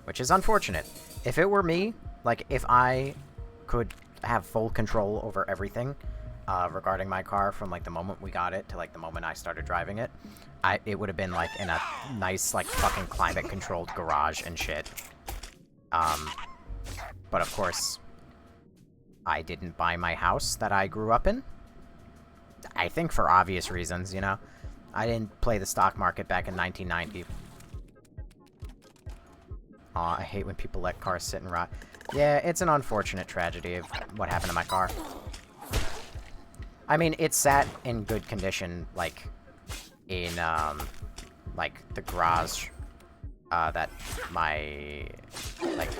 Which is unfortunate. If it were me, like, if I could have full control over everything, regarding my car from, like, the moment we got it to, like, the moment I started driving it, it would have been, like, in a nice, like, fucking climate-controlled garage and shit. But of course, I didn't buy my house that I grew up in. I think for obvious reasons, you know? I didn't play the stock market back in 1990. Aw, I hate when people let cars sit and rot. Yeah, it's an unfortunate tragedy of what happened to my car. I mean, it sat in good condition, like, in, like, the garage, that my, like,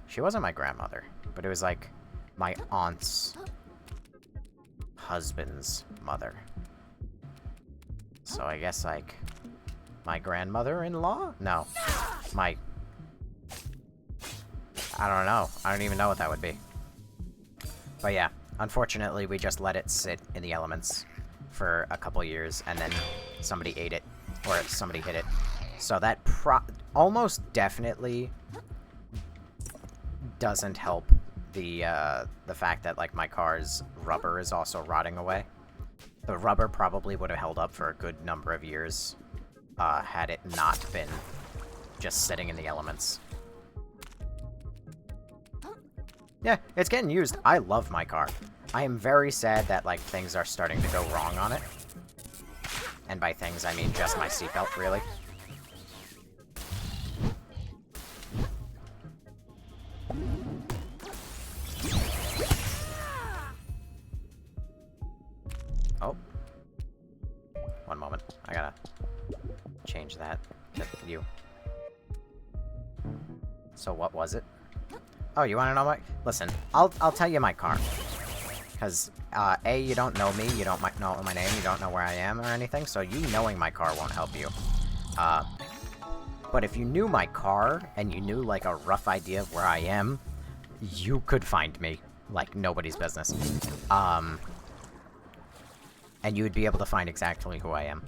she wasn't my grandmother, but it was, like, my aunt's husband's mother. So I guess, like, my grandmother-in-law? No. I don't know. I don't even know what that would be. But yeah, unfortunately, we just let it sit in the elements for a couple years, and then somebody ate it, or somebody hit it. So that almost definitely doesn't help the fact that, like, my car's rubber is also rotting away. The rubber probably would have held up for a good number of years, had it not been just sitting in the elements. Yeah, it's getting used. I love my car. I am very sad that, like, things are starting to go wrong on it. And by things, I mean just my seatbelt, really. Oh. One moment. I gotta change that to you. So what was it? Oh, you wanna know my... Listen, I'll tell you my car. Because, A, you don't know me, you don't know my name, you don't know where I am or anything, so you knowing my car won't help you. But if you knew my car, and you knew, like, a rough idea of where I am, you could find me. Like, nobody's business. And you would be able to find exactly who I am.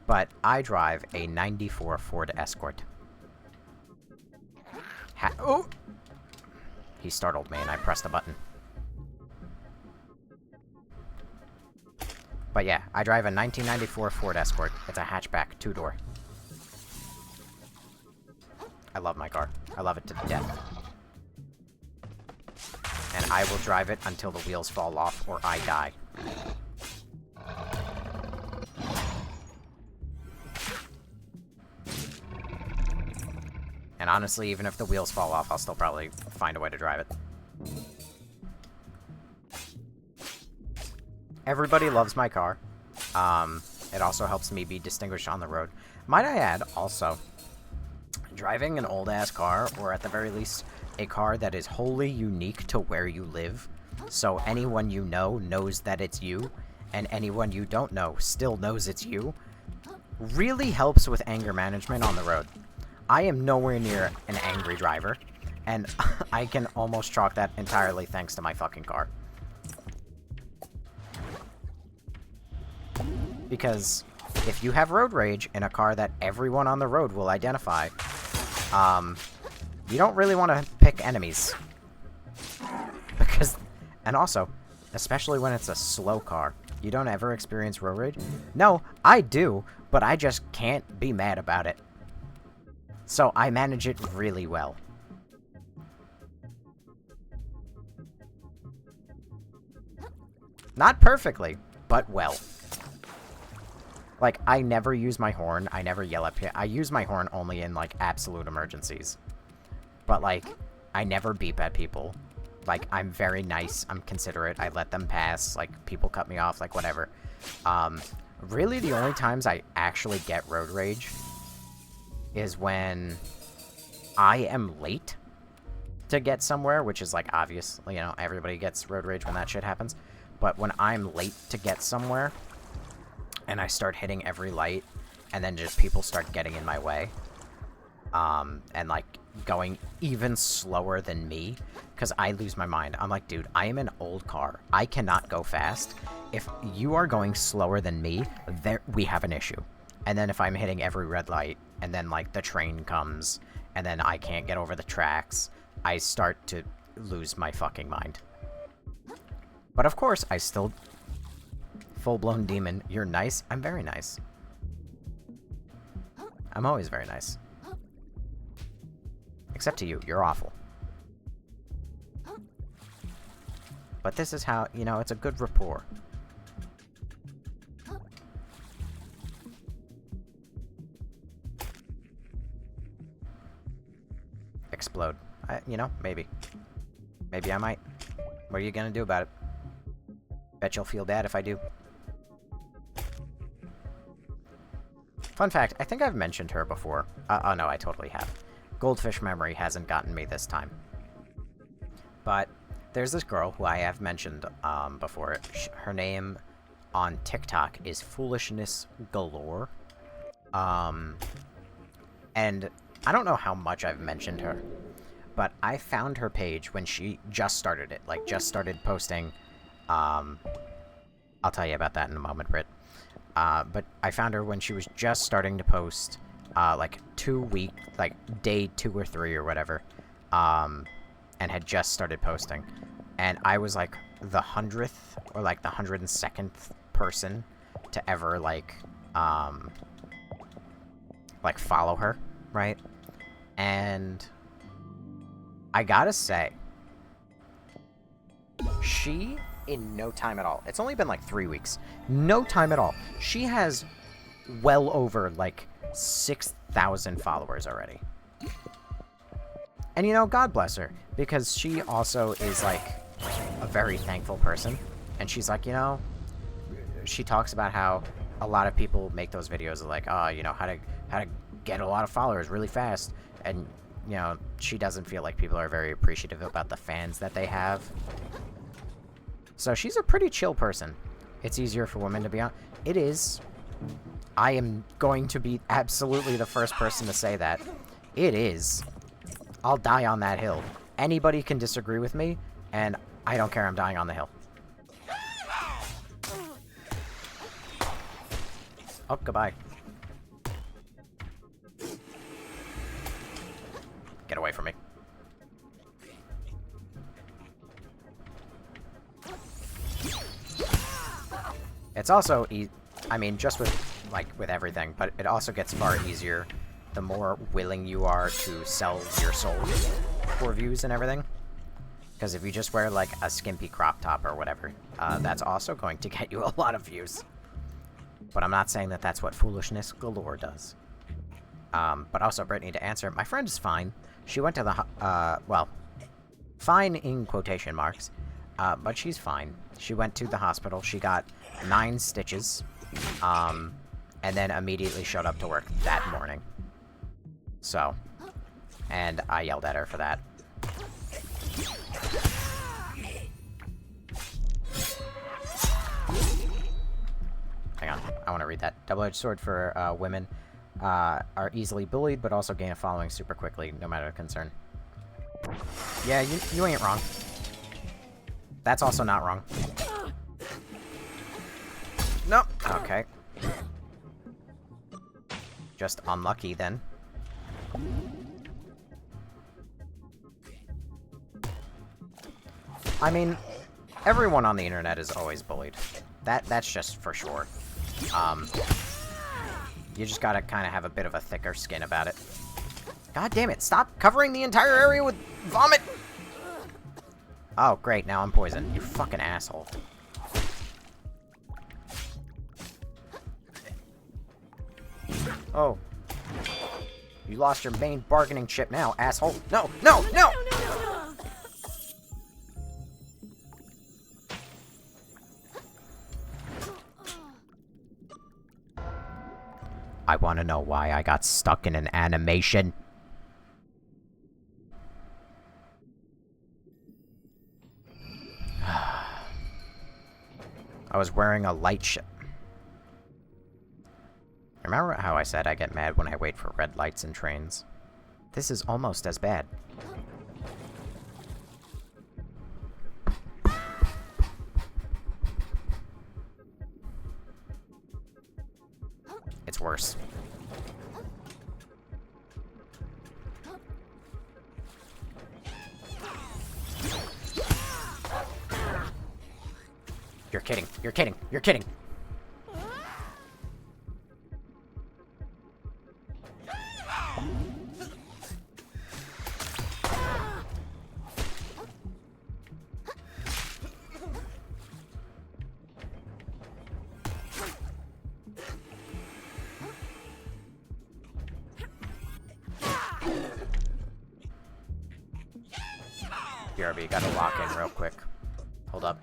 But I drive a 94 Ford Escort. Oh! He startled me and I pressed a button. But yeah, I drive a 1994 Ford Escort. It's a hatchback, 2-door. I love my car. I love it to death. And I will drive it until the wheels fall off or I die. And honestly, even if the wheels fall off, I'll still probably find a way to drive it. Everybody loves my car. It also helps me be distinguished on the road. Might I add, also, driving an old-ass car, or at the very least, a car that is wholly unique to where you live, so anyone you know knows that it's you, and anyone you don't know still knows it's you, really helps with anger management on the road. I am nowhere near an angry driver, and I can almost chalk that entirely thanks to my fucking car. Because if you have road rage in a car that everyone on the road will identify, you don't really want to pick enemies. Because, and also, especially when it's a slow car, you don't ever experience road rage? No, I do, but I just can't be mad about it. So I manage it really well. Not perfectly, but well. Like, I never use my horn. I never yell at people. I use my horn only in, like, absolute emergencies. But, like, I never beep at people. Like, I'm very nice. I'm considerate. I let them pass. Like, people cut me off. Like, whatever. Really, the only times I actually get road rage is when I am late to get somewhere, which is, like, obvious. You know, everybody gets road rage when that shit happens. But when I'm late to get somewhere, and I start hitting every light, and then just people start getting in my way, and, like, going even slower than me, because I lose my mind. I'm like, dude, I am an old car. I cannot go fast. If you are going slower than me, we have an issue. And then if I'm hitting every red light, and then, like, the train comes, and then I can't get over the tracks, I start to lose my fucking mind. But of course, I still... Full-blown demon. You're nice? I'm very nice. I'm always very nice. Except to you. You're awful. But this is how, you know, it's a good rapport. Explode. You know, maybe. Maybe I might. What are you gonna do about it? Bet you'll feel bad if I do. Fun fact, I think I've mentioned her before. Oh no, I totally have. Goldfish memory hasn't gotten me this time. But there's this girl who I have mentioned before. Her name on TikTok is Foolishness Galore. And I don't know how much I've mentioned her, but I found her page when she just started it. Like, just started posting. I'll tell you about that in a moment, Britt. But I found her when she was just starting to post like day 2 or 3 or whatever, and had just started posting, and I was like the 100th or like the 102nd person to ever like follow her, right? And I gotta say, she, in no time at all, it's only been like 3 weeks, no time at all, she has well over like 6,000 followers already. And you know, God bless her, because she also is like a very thankful person. And she's like, you know, she talks about how a lot of people make those videos of like, oh, you know, how to get a lot of followers really fast. And, you know, she doesn't feel like people are very appreciative about the fans that they have. So she's a pretty chill person. It's easier for women to be on. It is. I am going to be absolutely the first person to say that. It is. I'll die on that hill. Anybody can disagree with me, and I don't care, I'm dying on the hill. Oh, goodbye. Get away from me. It's also, I mean, just with everything, but it also gets far easier the more willing you are to sell your soul for views and everything. Because if you just wear, like, a skimpy crop top or whatever, that's also going to get you a lot of views. But I'm not saying that that's what foolishness galore does. But also, Brittany, to answer, my friend is fine. She went to the, well, fine in quotation marks, but she's fine. She went to the hospital. She got 9 stitches, and then immediately showed up to work that morning. So, and I yelled at her for that. Hang on, I want to read that. Double-edged sword for women are easily bullied, but also gain a following super quickly, no matter the concern. Yeah, you ain't wrong. That's also not wrong. Nope. Okay. Just unlucky, then. I mean, everyone on the internet is always bullied. That's just for sure. You just gotta kind of have a bit of a thicker skin about it. God damn it, stop covering the entire area with vomit! Oh, great, now I'm poisoned. You fucking asshole. Oh. You lost your main bargaining chip now, asshole. No, no, no! I want to know why I got stuck in an animation. I was wearing a light shirt. Remember how I said I get mad when I wait for red lights in trains? This is almost as bad. It's worse. You're kidding. You're kidding. You're kidding. BRB, gotta lock in real quick. Hold up.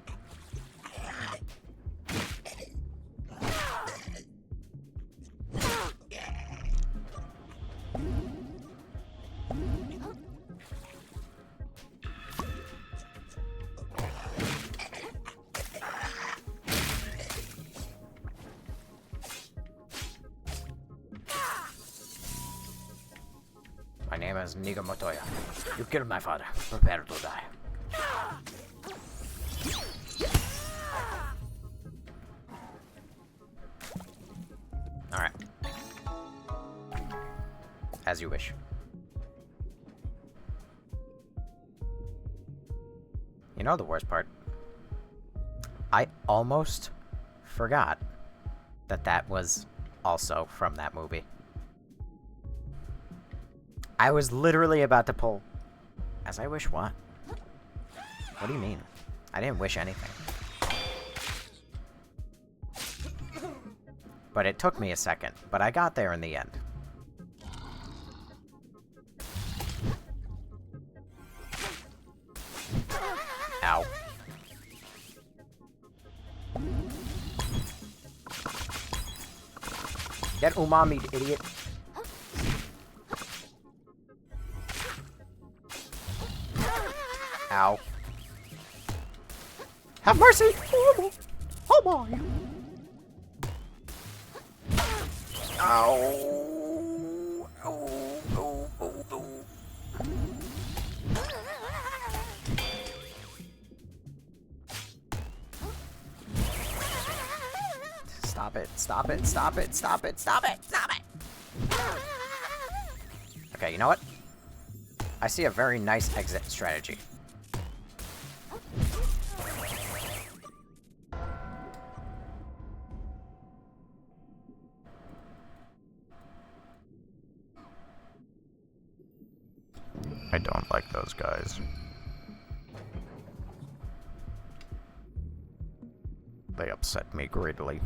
My name is Niga Motoya. You killed my father. Prepare to die. Alright. As you wish. You know the worst part? I almost forgot that that was also from that movie. I was literally about to pull... As I wish what? What do you mean? I didn't wish anything. But it took me a second. But I got there in the end. Ow. Get umami, idiot. Ow. Have mercy! Oh my! Ow! Oh. Stop it, stop it, stop it, stop it, stop it, stop it! Okay, you know what? I see a very nice exit strategy. I don't like those guys. They upset me greatly.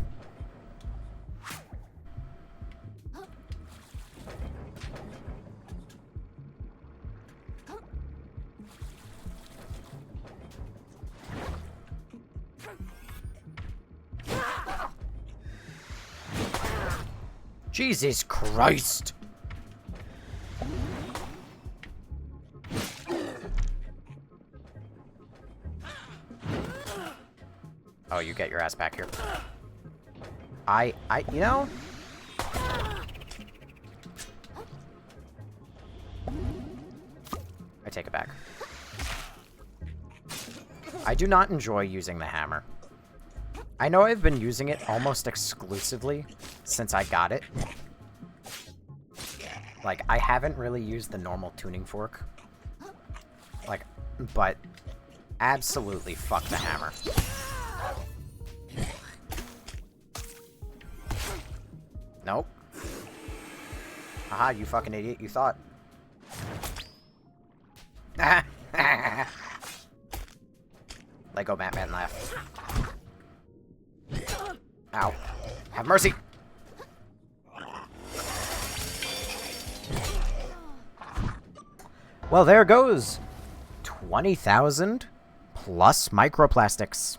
Jesus Christ! Oh, you get your ass back here. You know? I take it back. I do not enjoy using the hammer. I know I've been using it almost exclusively since I got it. Like, I haven't really used the normal tuning fork. Like, but absolutely fuck the hammer. Nope. Aha, you fucking idiot, you thought. Lego Batman laugh. Ow. Have mercy! Well, there goes 20,000 plus microplastics.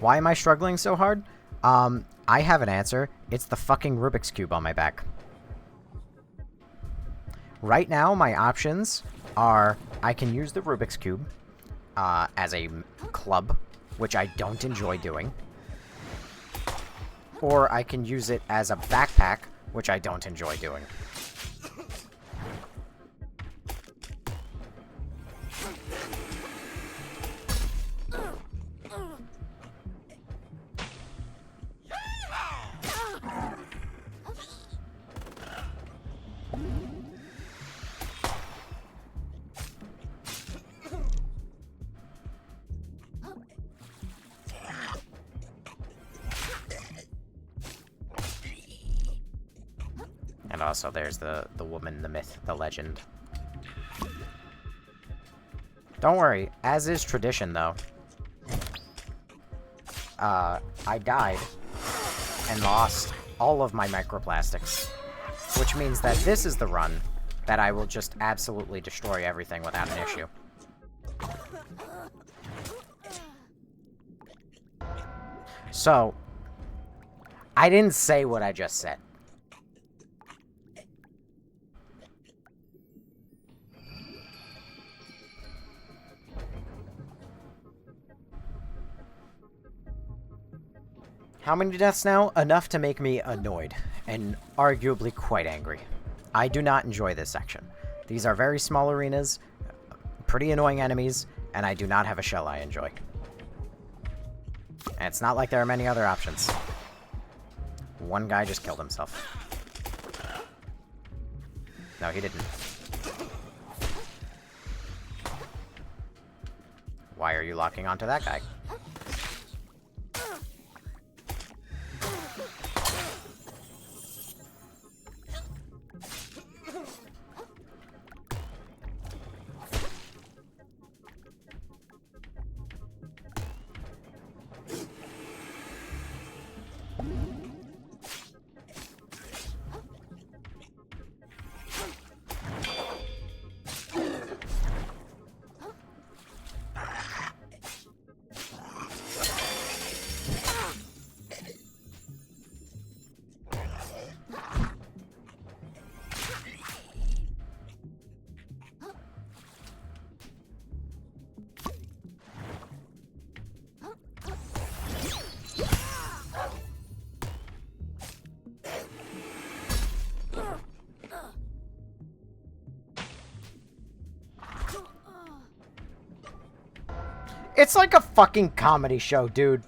Why am I struggling so hard? I have an answer. It's the fucking Rubik's Cube on my back. Right now, my options are I can use the Rubik's Cube as a club, which I don't enjoy doing. Or I can use it as a backpack, which I don't enjoy doing. And also there's the woman, the myth, the legend. Don't worry, as is tradition though. I died and lost all of my microplastics. Which means that this is the run that I will just absolutely destroy everything without an issue. So, I didn't say what I just said. How many deaths now? Enough to make me annoyed, and arguably quite angry. I do not enjoy this section. These are very small arenas, pretty annoying enemies, and I do not have a shell I enjoy. And it's not like there are many other options. One guy just killed himself. No, he didn't. Why are you locking onto that guy? It's like a fucking comedy show, dude.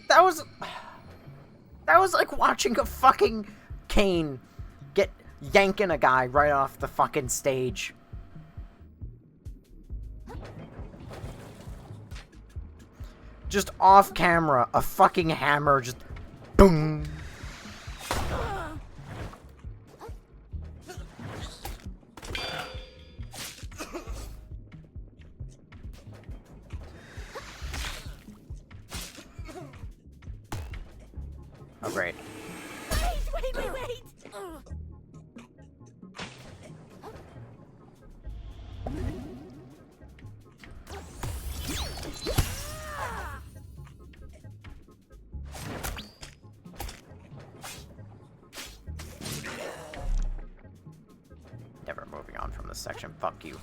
That was like watching a fucking Kane get yanking a guy right off the fucking stage. Just off camera, a fucking hammer just boom. Oh, great. Wait! Never moving on from this section. Fuck you.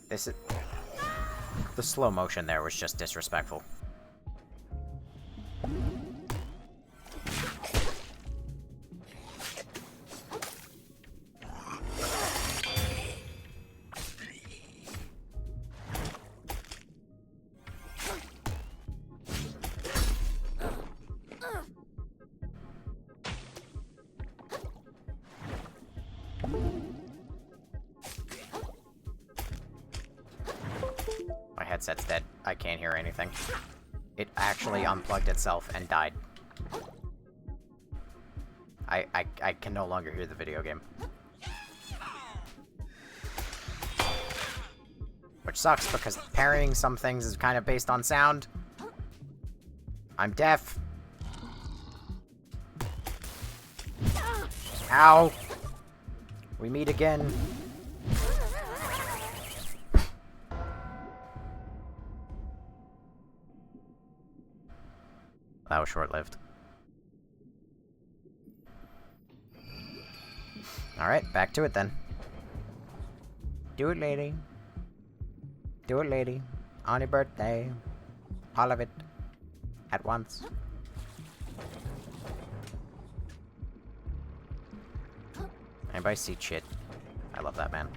This is... The slow motion there was just disrespectful. My headset's dead. I can't hear anything. It actually unplugged itself and died. I can no longer hear the video game. Which sucks, because parrying some things is kind of based on sound. I'm deaf. Ow! We meet again. That was short-lived. Alright, back to it then. Do it, lady. Do it, lady. On your birthday. All of it. At once. Anybody see Chit? I love that man.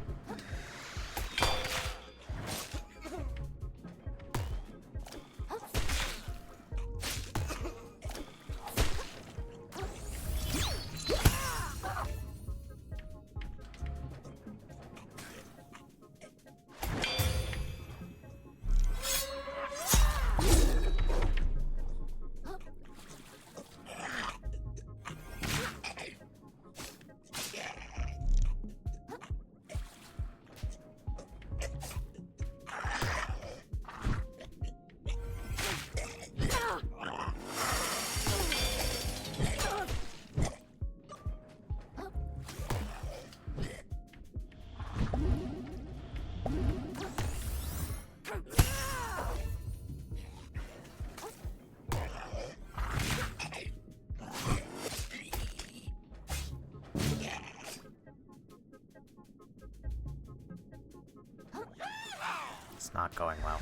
is not going well.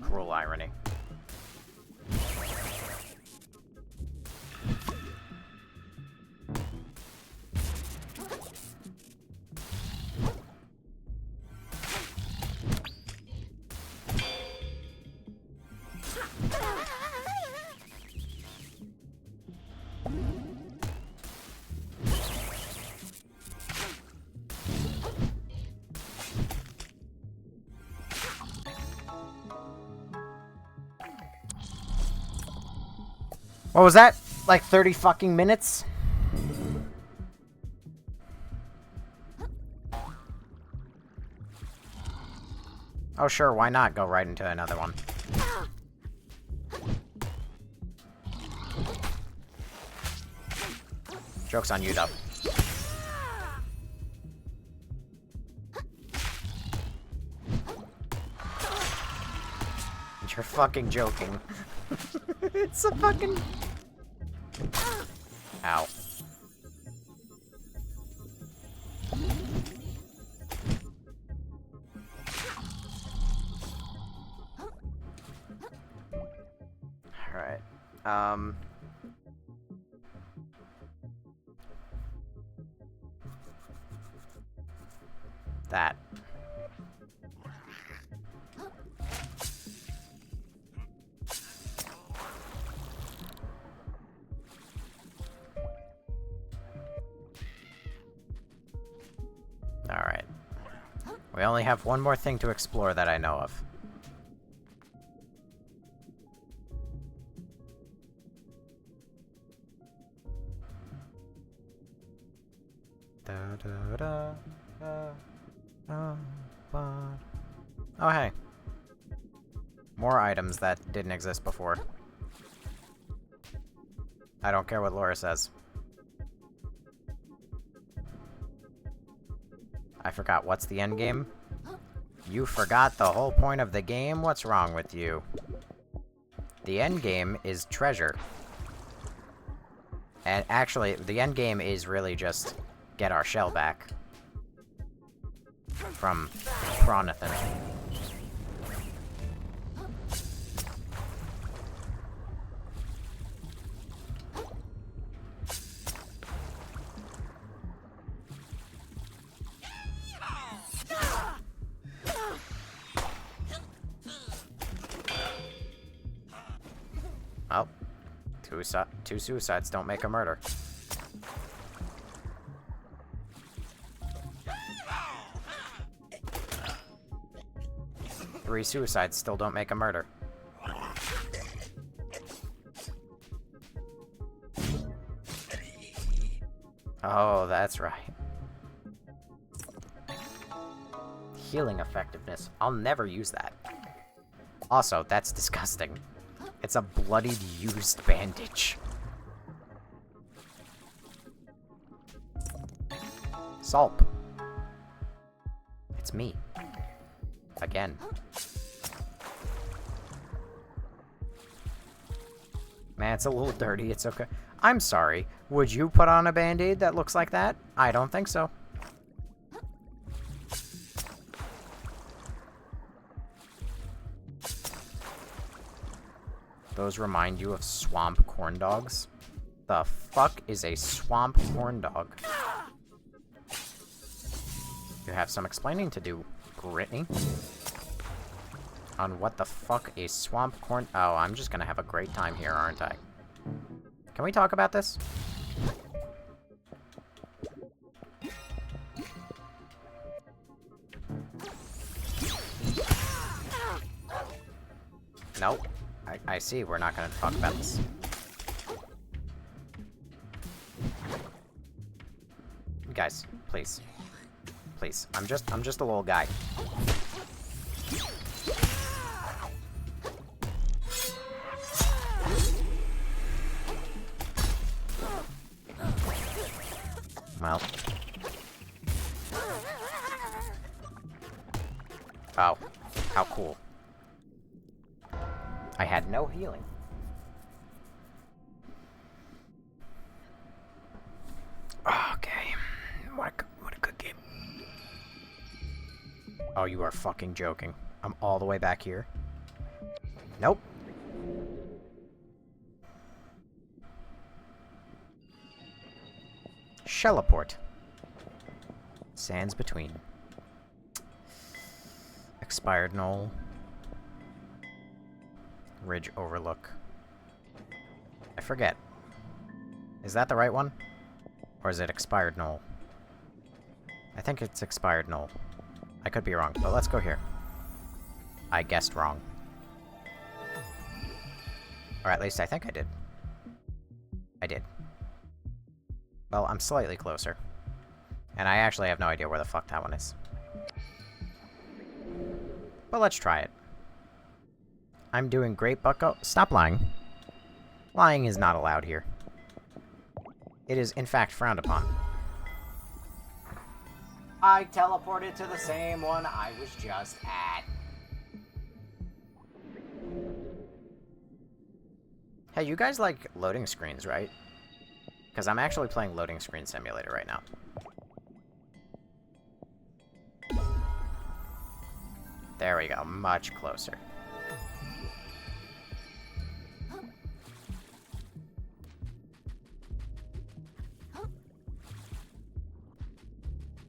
Cruel irony. What was that? Like 30 fucking minutes? Oh sure, why not go right into another one? Joke's on you, though. You're fucking joking. It's a fucking... Ow. Alright. That. Alright. We only have one more thing to explore that I know of. Oh, hey. More items that didn't exist before. I don't care what Laura says. I forgot. What's the end game? You forgot the whole point of the game? What's wrong with you? The end game is treasure. And actually, the end game is really just get our shell back. From Pronathan. Oh. Two suicides don't make a murder. Three suicides still don't make a murder. Oh, that's right. Healing effectiveness. I'll never use that. Also, that's disgusting. It's a bloodied, used bandage. Sulp. It's me. Again. Man, it's a little dirty. It's okay. I'm sorry. Would you put on a band-aid that looks like that? I don't think so. Those remind you of swamp corn dogs? The fuck is a swamp corn dog? You have some explaining to do, Brittany. On what the fuck a swamp corn... Oh, I'm just gonna have a great time here, aren't I? Can we talk about this? Nope. I see, we're not gonna talk about this. Guys, please. Please. I'm just a little guy. Well. Oh, how cool. I had no healing. Okay. What a good game. Oh, you are fucking joking. I'm all the way back here. Nope. Shelleport. Sands between. Expired Knoll. Ridge Overlook. I forget. Is that the right one? Or is it Expired Knoll? I think it's Expired Knoll. I could be wrong, but let's go here. I guessed wrong. Or at least I think I did. I did. Well, I'm slightly closer. And I actually have no idea where the fuck that one is. But let's try it. I'm doing great, bucko. Stop lying. Lying is not allowed here. It is, in fact, frowned upon. I teleported to the same one I was just at. Hey, you guys like loading screens, right? Because I'm actually playing Loading Screen Simulator right now. There we go, much closer.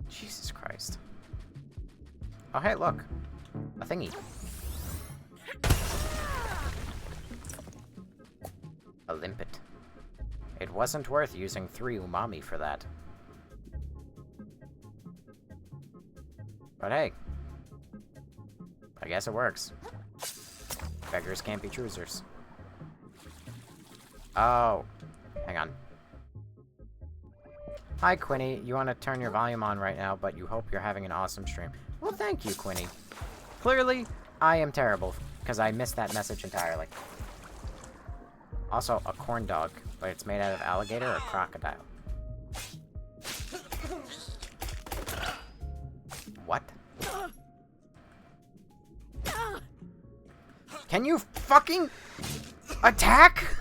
Jesus Christ. Oh, hey, look. A thingy. A limpet. It wasn't worth using 3 umami for that. But hey. I guess it works. Beggars can't be choosers. Oh. Hang on. Hi, Quinny. You want to turn your volume on right now, but you hope you're having an awesome stream. Well, thank you, Quinny. Clearly, I am terrible, because I missed that message entirely. Also, a corn dog, but it's made out of alligator or crocodile. What? Can you fucking attack?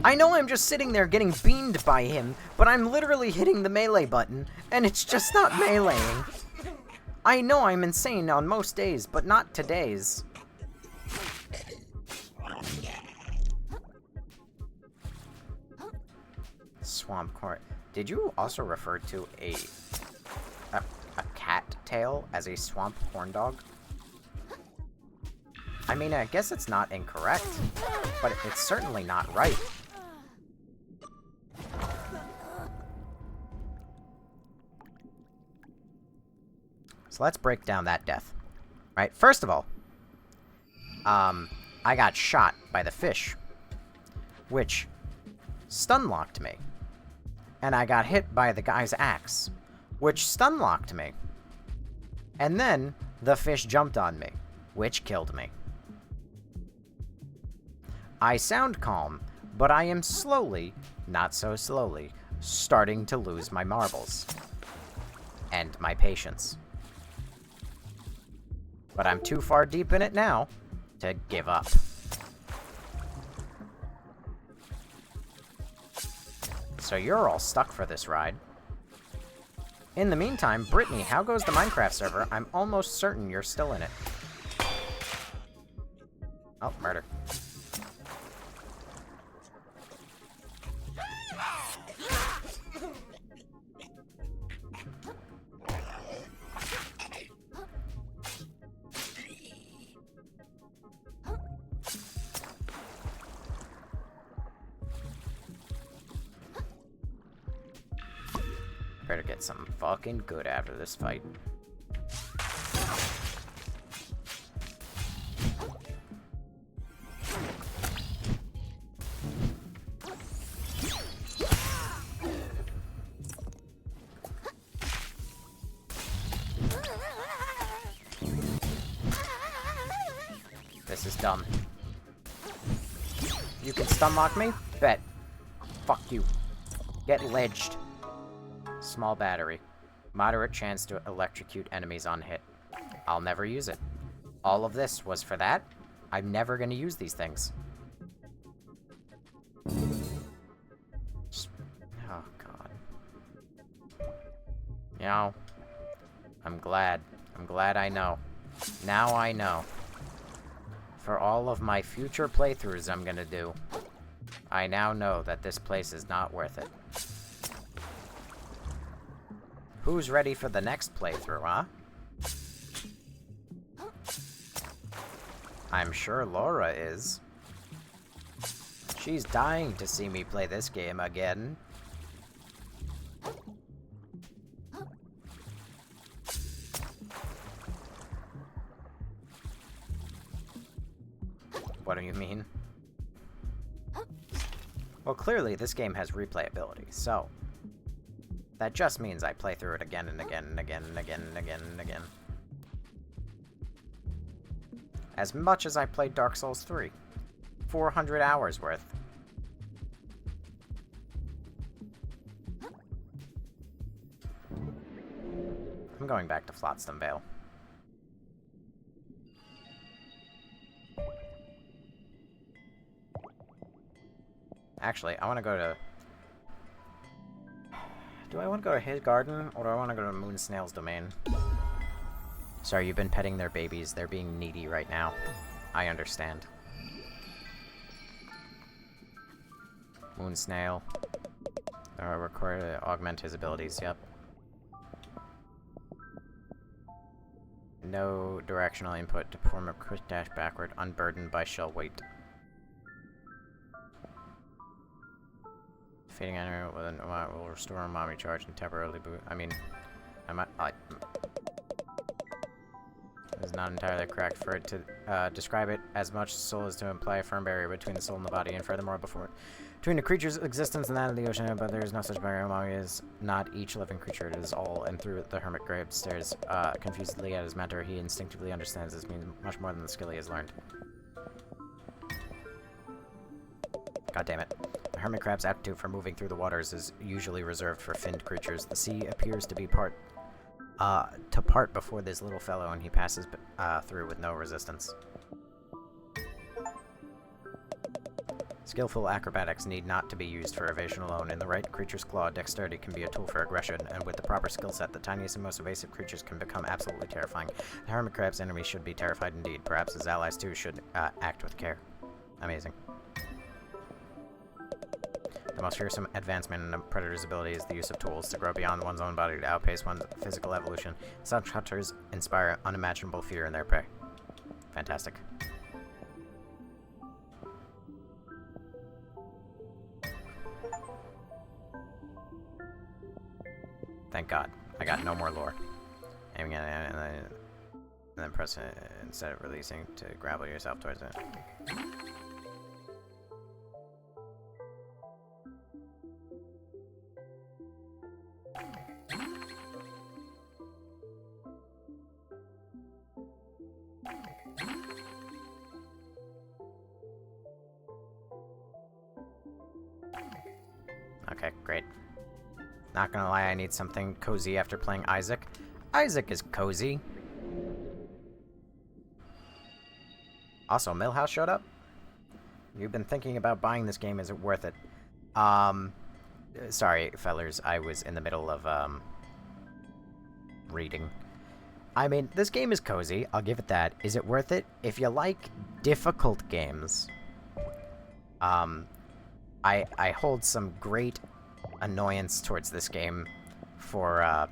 I know I'm just sitting there getting beamed by him, but I'm literally hitting the melee button, and it's just not meleeing. I know I'm insane on most days, but not today's. Swamp corn. Did you also refer to a cat tail as a swamp corn dog? I mean, I guess it's not incorrect, but it's certainly not right. So let's break down that death. Right, first of all, I got shot by the fish, which stun-locked me. And I got hit by the guy's axe, which stun-locked me. And then the fish jumped on me, which killed me. I sound calm, but I am slowly, not so slowly, starting to lose my marbles. And my patience. But I'm too far deep in it now to give up. So you're all stuck for this ride. In the meantime, Brittany, how goes the Minecraft server? I'm almost certain you're still in it. Oh, murder. Better get something fucking good after this fight. This is dumb. You can stun lock me? Bet. Fuck you. Get ledged. Small battery. Moderate chance to electrocute enemies on hit. I'll never use it. All of this was for that. I'm never gonna use these things. Oh, God. You know, I'm glad. I'm glad I know. Now I know. For all of my future playthroughs I'm gonna do, I now know that this place is not worth it. Who's ready for the next playthrough, huh? I'm sure Laura is. She's dying to see me play this game again. What do you mean? Well, clearly this game has replayability, so that just means I play through it again and again and again and again and again and again. As much as I played Dark Souls 3. 400 hours worth. I'm going back to Flotsam Vale. Actually, I want to go to... Do I want to go to his garden, or do I want to go to Moon Snail's domain? Sorry, you've been petting their babies. They're being needy right now. I understand. Moon Snail. Required to augment his abilities, yep. No directional input to perform a quick dash backward, unburdened by shell weight. Feeding animal with an will restore mommy charge and temporarily boot. I mean, it's not entirely correct for it to describe it as much soul as to imply a firm barrier between the soul and the body, and furthermore, between the creature's existence and that of the ocean, but there is no such barrier. Mommy is not each living creature, it is all, and through the hermit Grave stares confusedly at his mentor. He instinctively understands this means much more than the skill he has learned. God damn it. The hermit crab's aptitude for moving through the waters is usually reserved for finned creatures. The sea appears to be part before this little fellow, and he passes through with no resistance. Skillful acrobatics need not to be used for evasion alone. In the right creature's claw, dexterity can be a tool for aggression, and with the proper skill set, the tiniest and most evasive creatures can become absolutely terrifying. The hermit crab's enemies should be terrified indeed. Perhaps his allies too should act with care. Amazing. The most fearsome advancement in a predator's ability is the use of tools to grow beyond one's own body to outpace one's physical evolution. Such hunters inspire unimaginable fear in their prey. Fantastic. Thank God. I got no more lore. Aiming at it and then press it instead of releasing to grapple yourself towards it. Okay, great. Not gonna lie, I need something cozy after playing Isaac. Isaac is cozy. Also, Millhouse showed up. You've been thinking about buying this game. Is it worth it? Sorry, fellers. I was in the middle of, reading. I mean, this game is cozy. I'll give it that. Is it worth it? If you like difficult games, I hold some great annoyance towards this game for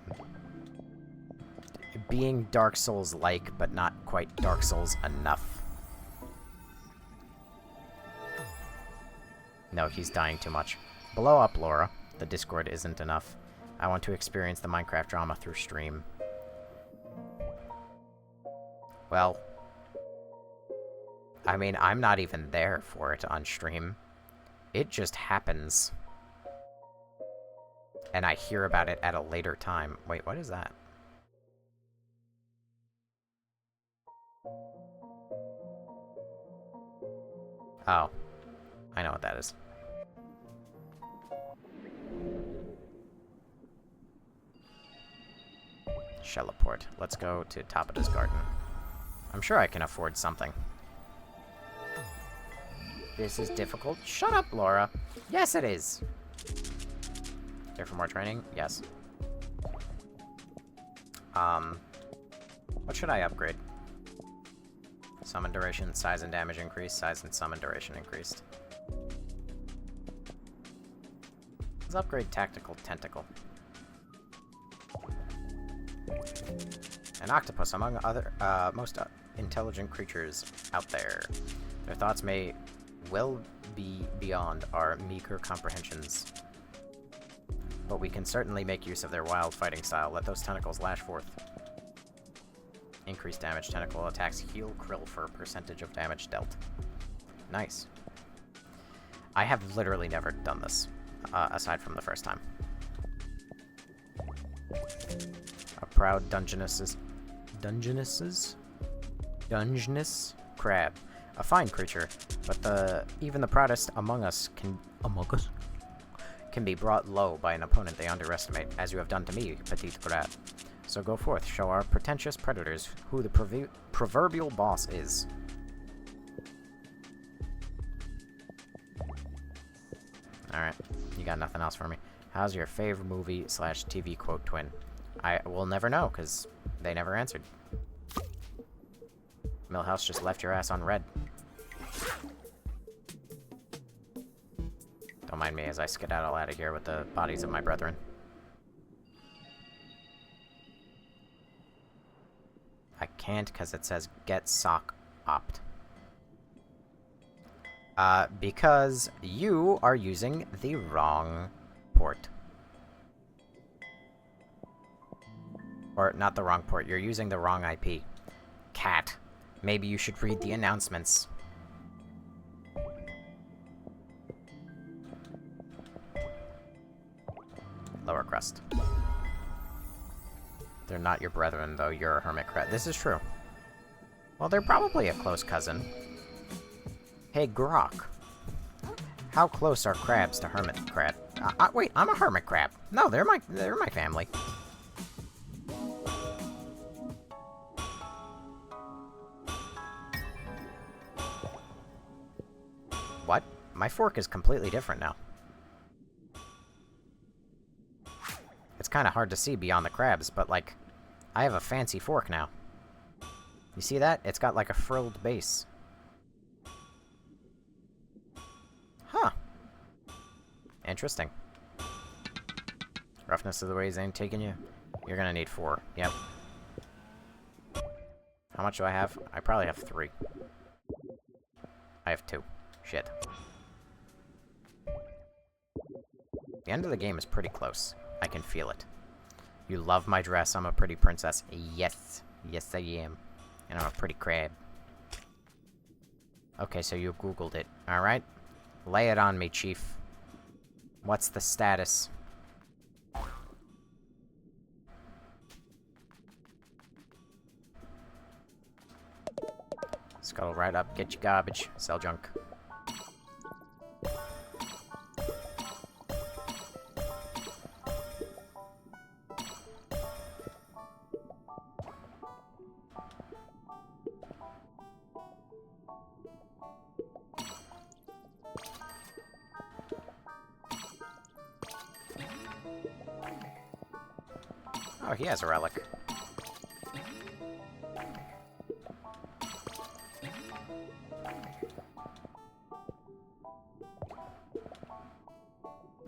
being Dark Souls-like, but not quite Dark Souls enough. No, he's dying too much. Blow up, Laura. The Discord isn't enough. I want to experience the Minecraft drama through stream. Well, I mean, I'm not even there for it on stream. It just happens. And I hear about it at a later time. Wait, what is that? Oh. I know what that is. Shelleport. Let's go to top of this garden. I'm sure I can afford something. This is difficult. Shut up, Laura. Yes, it is. There for more training? Yes. What should I upgrade? Summon duration, size and damage increased, size and summon duration increased. Let's upgrade Tactical Tentacle. An octopus, among other, most intelligent creatures out there. Their thoughts may well be beyond our meager comprehensions. But we can certainly make use of their wild fighting style. Let those tentacles lash forth. Increased damage. Tentacle attacks heal Krill for a percentage of damage dealt. Nice. I have literally never done this, aside from the first time. A proud Dungeness crab. A fine creature, but even the proudest among us can be brought low by an opponent they underestimate, as you have done to me, petite crab. So go forth, show our pretentious predators who the proverbial boss is. Alright, you got nothing else for me. How's your favorite movie / TV quote twin? I will never know, because they never answered. Millhouse just left your ass on red. Don't mind me as I skedaddle out of here with the bodies of my brethren. I can't because it says get sock opt. Because you are using the wrong port. Or, not the wrong port, you're using the wrong IP. Cat. Maybe you should read the announcements. Lower crust. They're not your brethren, though. You're a hermit crab. This is true. Well, they're probably a close cousin. Hey, Grok. How close are crabs to hermit crab? Wait, I'm a hermit crab. No, they're my family. What? My fork is completely different now. It's kind of hard to see beyond the crabs, but, like, I have a fancy fork now. You see that? It's got, like, a frilled base. Huh. Interesting. Roughness of the ways ain't taking you. You're gonna need 4. Yep. How much do I have? I probably have 3. I have 2. Shit. The end of the game is pretty close. I can feel it. You love my dress. I'm a pretty princess. Yes. Yes, I am. And I'm a pretty crab. Okay, so you Googled it. Alright? Lay it on me, Chief. What's the status? Scuttle right up. Get your garbage. Sell junk. Oh, he has a relic.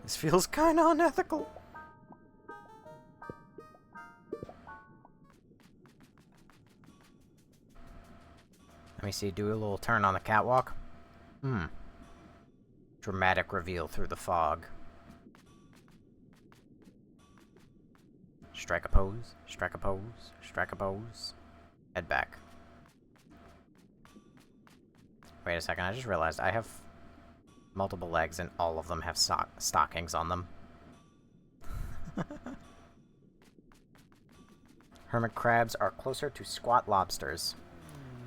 This feels kinda unethical. Let me see, do a little turn on the catwalk. Dramatic reveal through the fog. Strike a pose, strike a pose, strike a pose. Head back. Wait a second, I just realized I have multiple legs and all of them have stockings on them. Hermit crabs are closer to squat lobsters.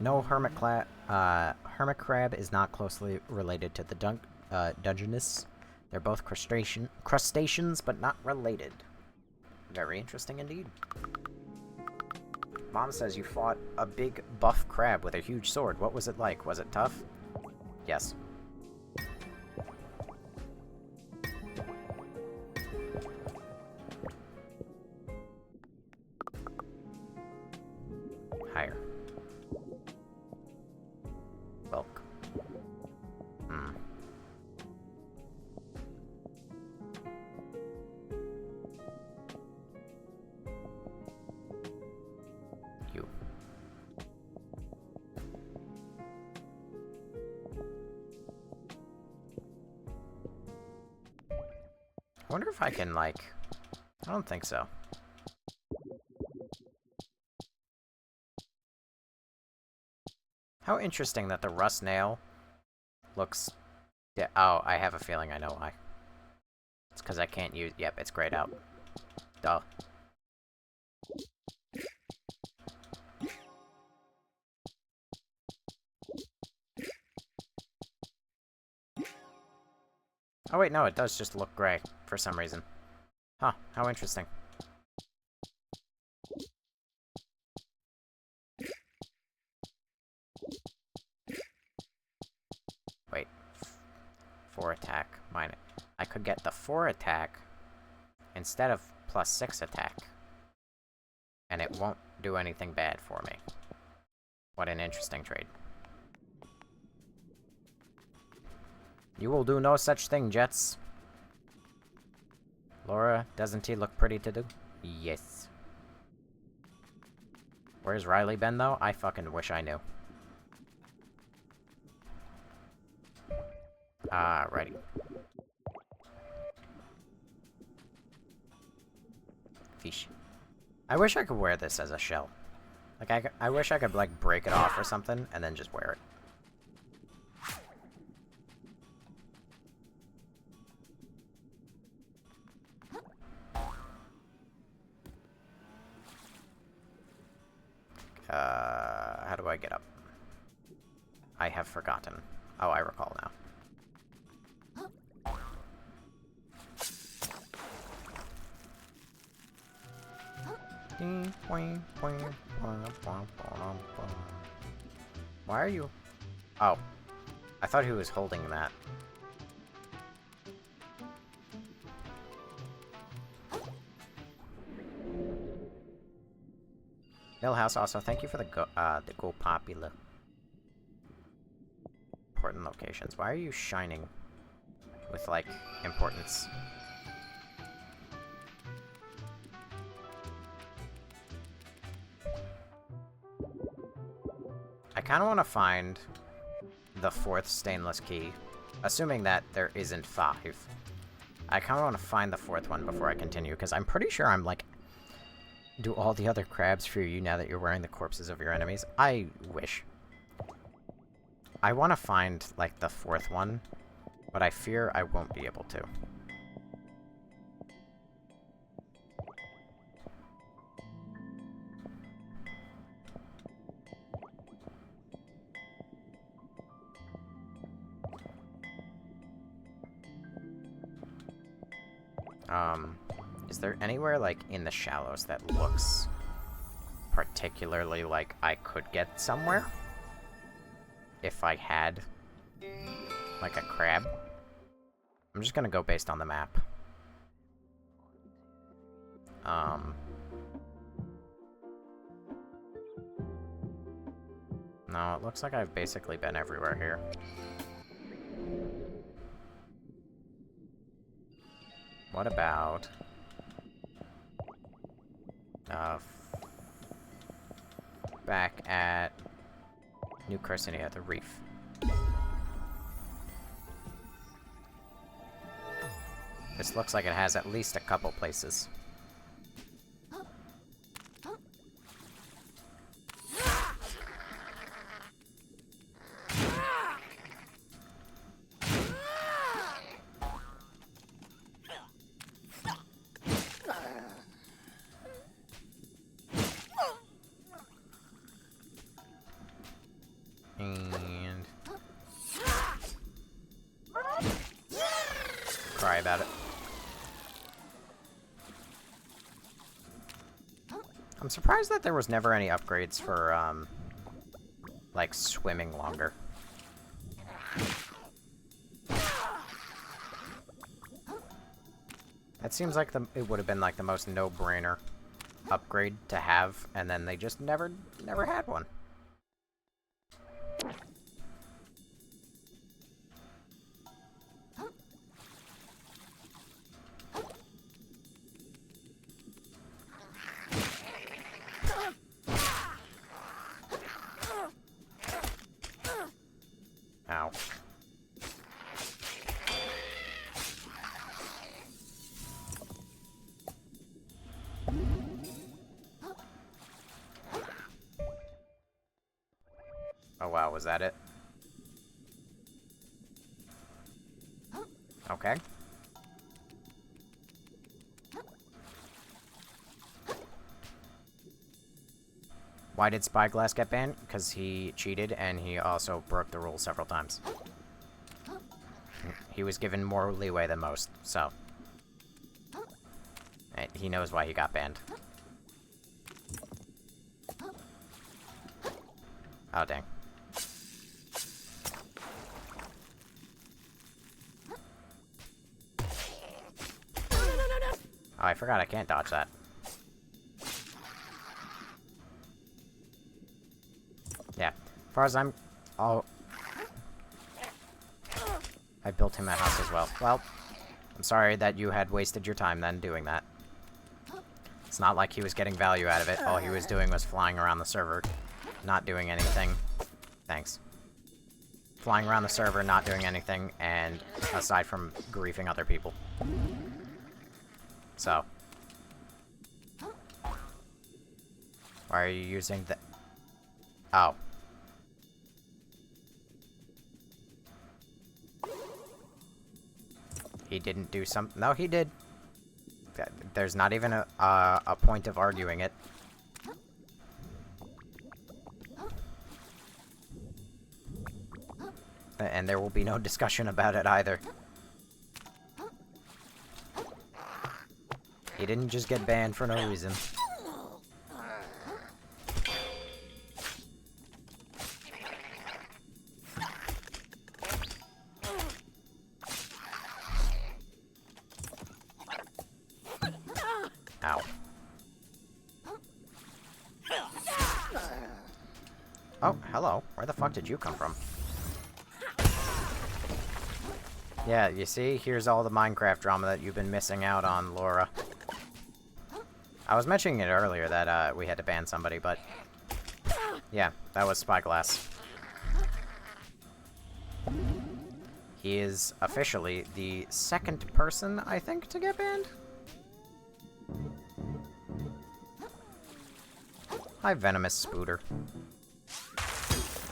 No, hermit crab is not closely related to the Dungeness. They're both crustaceans, but not related. Very interesting indeed. Mom says you fought a big buff crab with a huge sword. What was it like? Was it tough? Yes. Higher. Bulk. You. I wonder if I can, like... I don't think so. How interesting that the rust nail looks... Yeah, oh, I have a feeling I know why. It's because I can't use... Yep, it's grayed out. Duh. Oh wait, no, it does just look gray for some reason. Huh, how interesting. Wait. 4 attack. Mine. I could get the 4 attack instead of +6 attack. And it won't do anything bad for me. What an interesting trade. You will do no such thing, Jets. Laura, doesn't he look pretty to do? Yes. Where's Riley been, though? I fucking wish I knew. Righty. Fish. I wish I could wear this as a shell. Like, I wish I could, like, break it off or something, and then just wear it. How do I get up? I have forgotten. Oh, I recall now. Why are you... Oh. I thought he was holding that. Millhouse also, thank you for the go popular. Important locations. Why are you shining with, like, importance? I kind of want to find the 4th stainless key, assuming that there isn't 5. I kind of want to find the 4th one before I continue, because I'm pretty sure I'm, like, do all the other crabs for you now that you're wearing the corpses of your enemies. I wish. I want to find, like, the 4th one, but I fear I won't be able to. Is there anywhere, like, in the shallows that looks particularly like I could get somewhere? If I had, like, a crab? I'm just gonna go based on the map. No, it looks like I've basically been everywhere here. What about... back at New Carcinia, the reef. This looks like it has at least a couple places. And cry about it. I'm surprised that there was never any upgrades for, like, swimming longer. That seems like it would have been, like, the most no-brainer upgrade to have, and then they just never had one. Ow. Oh wow, was that it? Okay. Why did Spyglass get banned? Because he cheated and he also broke the rules several times. He was given more leeway than most, so... he knows why he got banned. Oh, dang. Oh, I forgot I can't dodge that. Yeah, as far as I'm... Oh... I built him a house as well. Well, I'm sorry that you had wasted your time then doing that. It's not like he was getting value out of it. All he was doing was flying around the server, not doing anything. Thanks. Flying around the server, not doing anything, and aside from griefing other people. So. Why are you using the... Oh. He didn't do something. No, he did. There's not even a point of arguing it. And there will be no discussion about it either. He didn't just get banned for no reason. Ow. Oh, hello. Where the fuck did you come from? Yeah, you see? Here's all the Minecraft drama that you've been missing out on, Laura. I was mentioning it earlier that we had to ban somebody, but... yeah, that was Spyglass. He is officially the second person, I think, to get banned? Hi, Venomous Spooter.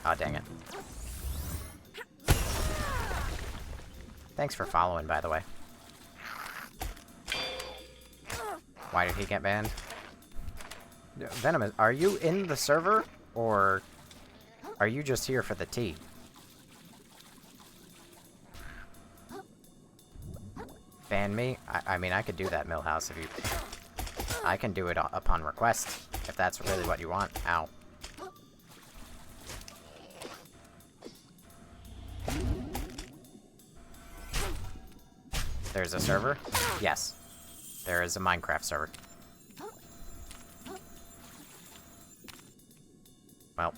Aw, dang it. Thanks for following, by the way. Why did he get banned? Venomous, are you in the server? Or are you just here for the tea? Ban me? I mean, I could do that, Millhouse, if you... I can do it upon request, if that's really what you want. Ow. There's a server? Yes. There is a Minecraft server. Well.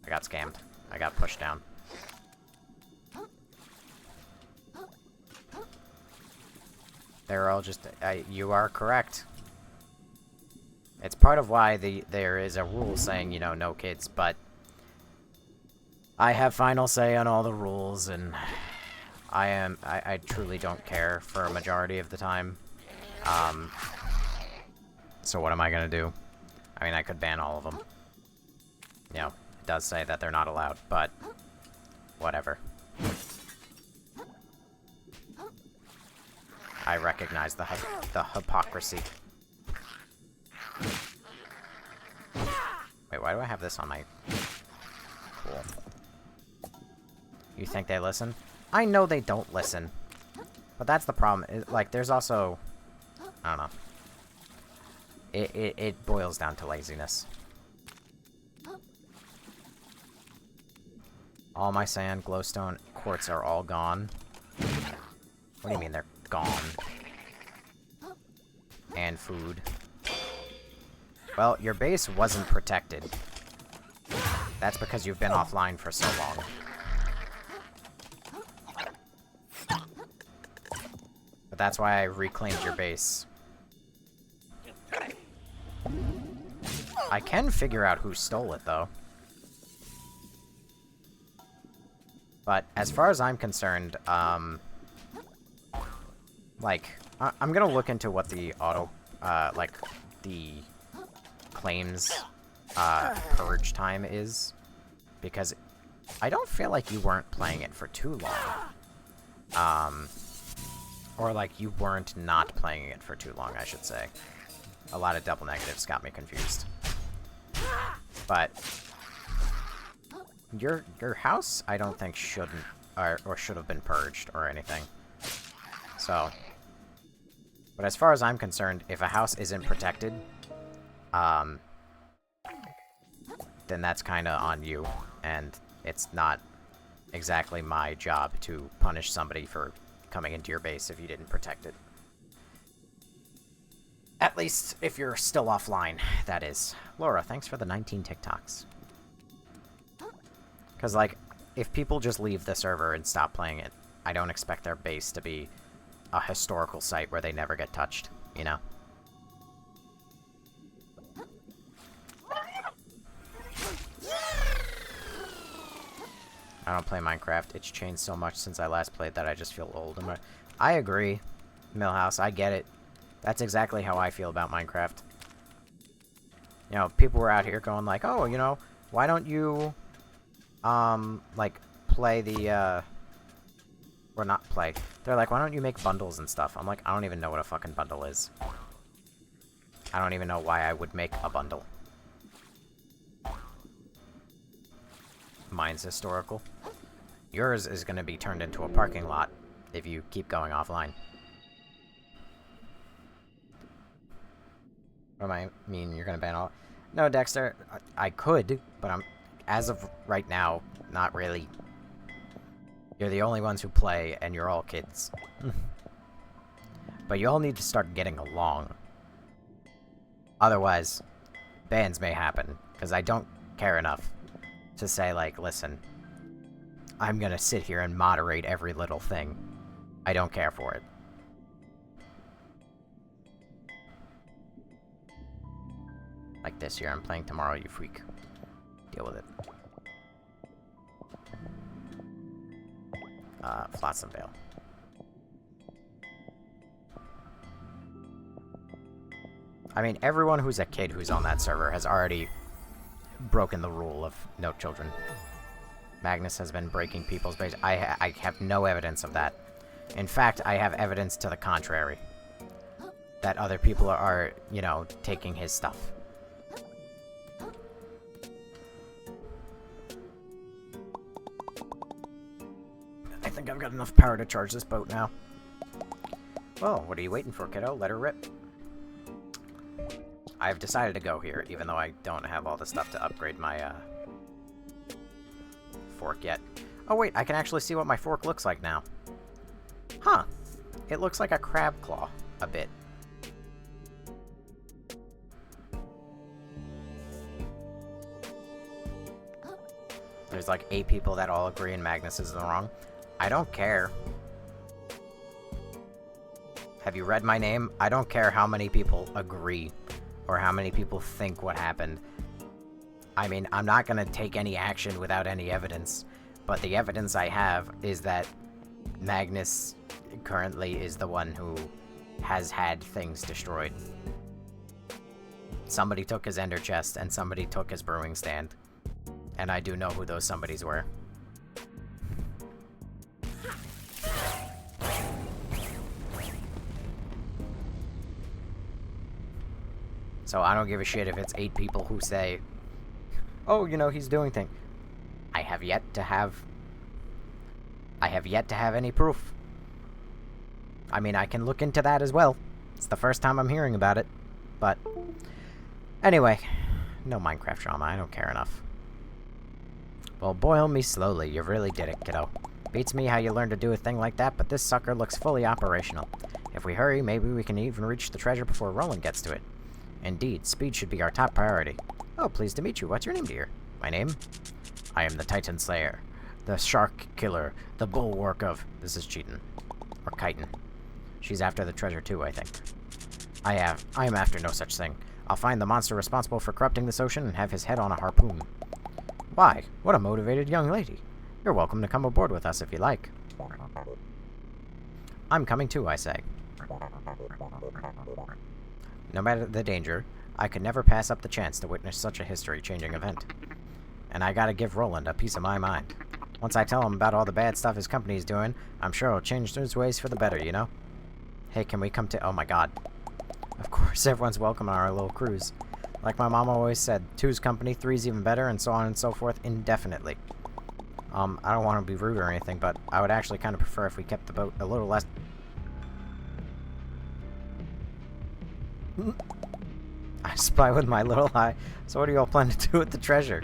I got scammed. I got pushed down. They're all just... you are correct. It's part of why there is a rule saying, you know, no kids, but... I have final say on all the rules, and... I truly don't care for a majority of the time. So what am I gonna do? I mean, I could ban all of them. You know, it does say that they're not allowed, but... whatever. I recognize the hypocrisy. Wait, why do I have this on my... Cool. You think they listen? I know they don't listen. But that's the problem. Like, there's also... I don't know. It boils down to laziness. All my sand, glowstone, quartz are all gone. What do you mean they're gone? And food. Well, your base wasn't protected. That's because you've been offline for so long. But that's why I reclaimed your base. I can figure out who stole it, though. But as far as I'm concerned, like, I'm gonna look into what the like, the claims, purge time is. Because I don't feel like you weren't playing it for too long. Or like you weren't not playing it for too long, I should say. A lot of double negatives got me confused. But your house, I don't think shouldn't or should have been purged or anything. So, but as far as I'm concerned, if a house isn't protected, then that's kind of on you, and it's not exactly my job to punish somebody for coming into your base if you didn't protect it. At least if you're still offline, that is. Laura, thanks for the 19 TikToks. Because, like, if people just leave the server and stop playing it, I don't expect their base to be a historical site where they never get touched, you know? I don't play Minecraft. It's changed so much since I last played that I just feel old. I agree, Millhouse. I get it. That's exactly how I feel about Minecraft. You know, people were out here going like, oh, you know, why don't you, like, play the, or not play. They're like, why don't you make bundles and stuff? I'm like, I don't even know what a fucking bundle is. I don't even know why I would make a bundle. Mine's historical. Yours is going to be turned into a parking lot if you keep going offline. What do I mean? You're going to ban all? No, Dexter. I could, but as of right now, not really. You're the only ones who play, and you're all kids. But you all need to start getting along. Otherwise, bans may happen, because I don't care enough to say, like, listen, I'm gonna sit here and moderate every little thing. I don't care for it. Like this year, I'm playing tomorrow, you freak. Deal with it. Flotsam Vale. I mean, everyone who's a kid who's on that server has already broken the rule of no children. Magnus has been breaking people's base. I have no evidence of that. In fact, I have evidence to the contrary. That other people are, you know, taking his stuff. I think I've got enough power to charge this boat now. Well, what are you waiting for, kiddo? Let her rip. I've decided to go here, even though I don't have all the stuff to upgrade my, fork yet. Oh wait, I can actually see what my fork looks like now. Huh. It looks like a crab claw, a bit. There's like 8 people that all agree and Magnus is wrong. I don't care. Have you read my name? I don't care how many people agree or how many people think what happened. I mean, I'm not gonna take any action without any evidence, but the evidence I have is that Magnus currently is the one who has had things destroyed. Somebody took his ender chest and somebody took his brewing stand. And I do know who those somebodies were. So I don't give a shit if it's 8 people who say, oh, you know, he's doing things. I have yet to have any proof. I mean, I can look into that as well. It's the first time I'm hearing about it. But, anyway, no Minecraft drama, I don't care enough. Well, boil me slowly, you really did it, kiddo. Beats me how you learned to do a thing like that, but this sucker looks fully operational. If we hurry, maybe we can even reach the treasure before Roland gets to it. Indeed, speed should be our top priority. Oh, pleased to meet you. What's your name, dear? My name? I am the Titan Slayer. The Shark Killer. The Bulwark of... This is cheating. Or chitin. She's after the treasure too, I think. I am after no such thing. I'll find the monster responsible for corrupting this ocean and have his head on a harpoon. Why? What a motivated young lady. You're welcome to come aboard with us if you like. I'm coming too, I say. No matter the danger, I could never pass up the chance to witness such a history-changing event. And I gotta give Roland a piece of my mind. Once I tell him about all the bad stuff his company's doing, I'm sure he'll change his ways for the better, you know? Hey, can we come to... Oh my god. Of course, everyone's welcome on our little cruise. Like my mom always said, two's company, three's even better, and so on and so forth, indefinitely. I don't want to be rude or anything, but I would actually kind of prefer if we kept the boat a little less... I spy with my little eye. So what do you all plan to do with the treasure?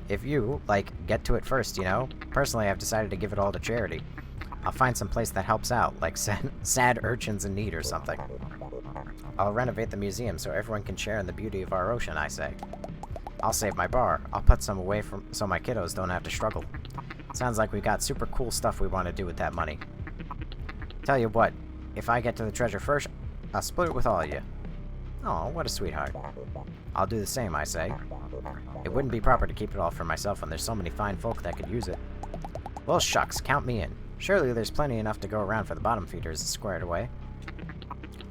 If you, like, get to it first, you know? Personally, I've decided to give it all to charity. I'll find some place that helps out, like sad urchins in need or something. I'll renovate the museum so everyone can share in the beauty of our ocean, I say. I'll save my bar. I'll put some away so my kiddos don't have to struggle. Sounds like we got super cool stuff we want to do with that money. Tell you what, if I get to the treasure first, I'll split it with all of you. Oh, what a sweetheart. I'll do the same, I say. It wouldn't be proper to keep it all for myself when there's so many fine folk that could use it. Well, shucks, count me in. Surely there's plenty enough to go around for the bottom feeders squared away.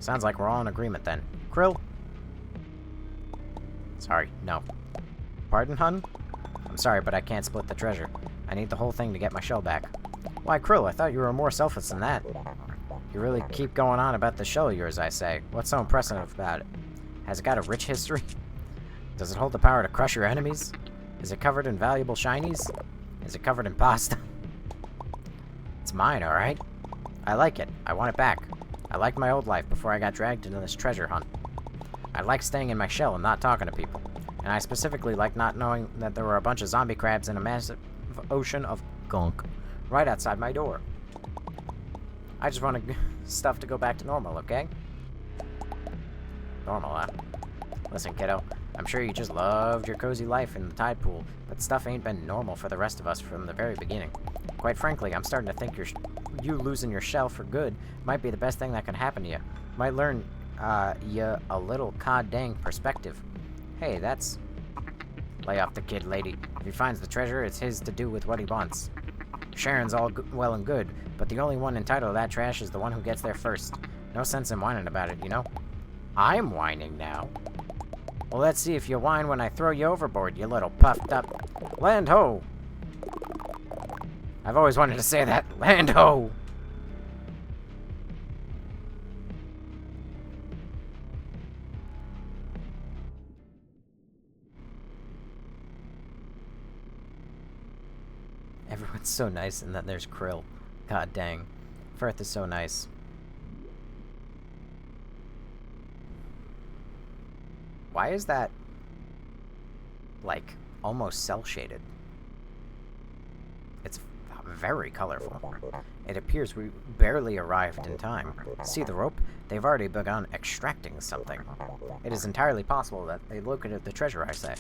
Sounds like we're all in agreement then. Krill? Sorry, no. Pardon, hun? I'm sorry, but I can't split the treasure. I need the whole thing to get my shell back. Why, Krill, I thought you were more selfless than that. You really keep going on about the shell of yours, I say. What's so impressive about it? Has it got a rich history? Does it hold the power to crush your enemies? Is it covered in valuable shinies? Is it covered in pasta? It's mine, alright? I like it. I want it back. I liked my old life before I got dragged into this treasure hunt. I like staying in my shell and not talking to people. And I specifically like not knowing that there were a bunch of zombie crabs in a massive ocean of gunk right outside my door. I just want stuff to go back to normal, okay? Normal, huh? Listen, kiddo, I'm sure you just loved your cozy life in the tide pool, but stuff ain't been normal for the rest of us from the very beginning. Quite frankly, I'm starting to think you losing your shell for good might be the best thing that can happen to you. Might learn you a little cod dang perspective. Hey, that's... Lay off the kid, lady. If he finds the treasure, it's his to do with what he wants. Sharon's all well and good, but the only one entitled to that trash is the one who gets there first. No sense in whining about it, you know? I'm whining now. Well, let's see if you whine when I throw you overboard, you little puffed up... Land ho! I've always wanted to say that. Land ho! Everyone's so nice, and then there's Krill. God dang. Firth is so nice. Why is that, like, almost cel-shaded? It's very colorful. It appears we barely arrived in time. See the rope? They've already begun extracting something. It is entirely possible that they located the treasure, I say.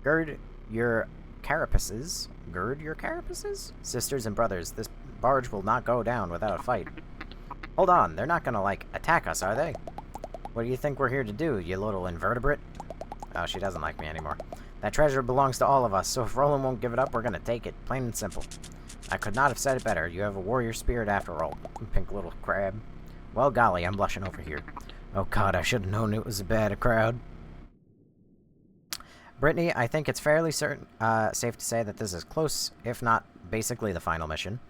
Gird your carapaces. Gird your carapaces? Sisters and brothers, this barge will not go down without a fight. Hold on, they're not gonna, like, attack us, are they? What do you think we're here to do, you little invertebrate? Oh, she doesn't like me anymore. That treasure belongs to all of us, so if Roland won't give it up, we're gonna take it. Plain and simple. I could not have said it better. You have a warrior spirit after all, pink little crab. Well, golly, I'm blushing over here. Oh god, I should have known it was a bad crowd. Brittany, I think it's fairly safe to say that this is close, if not basically the final mission.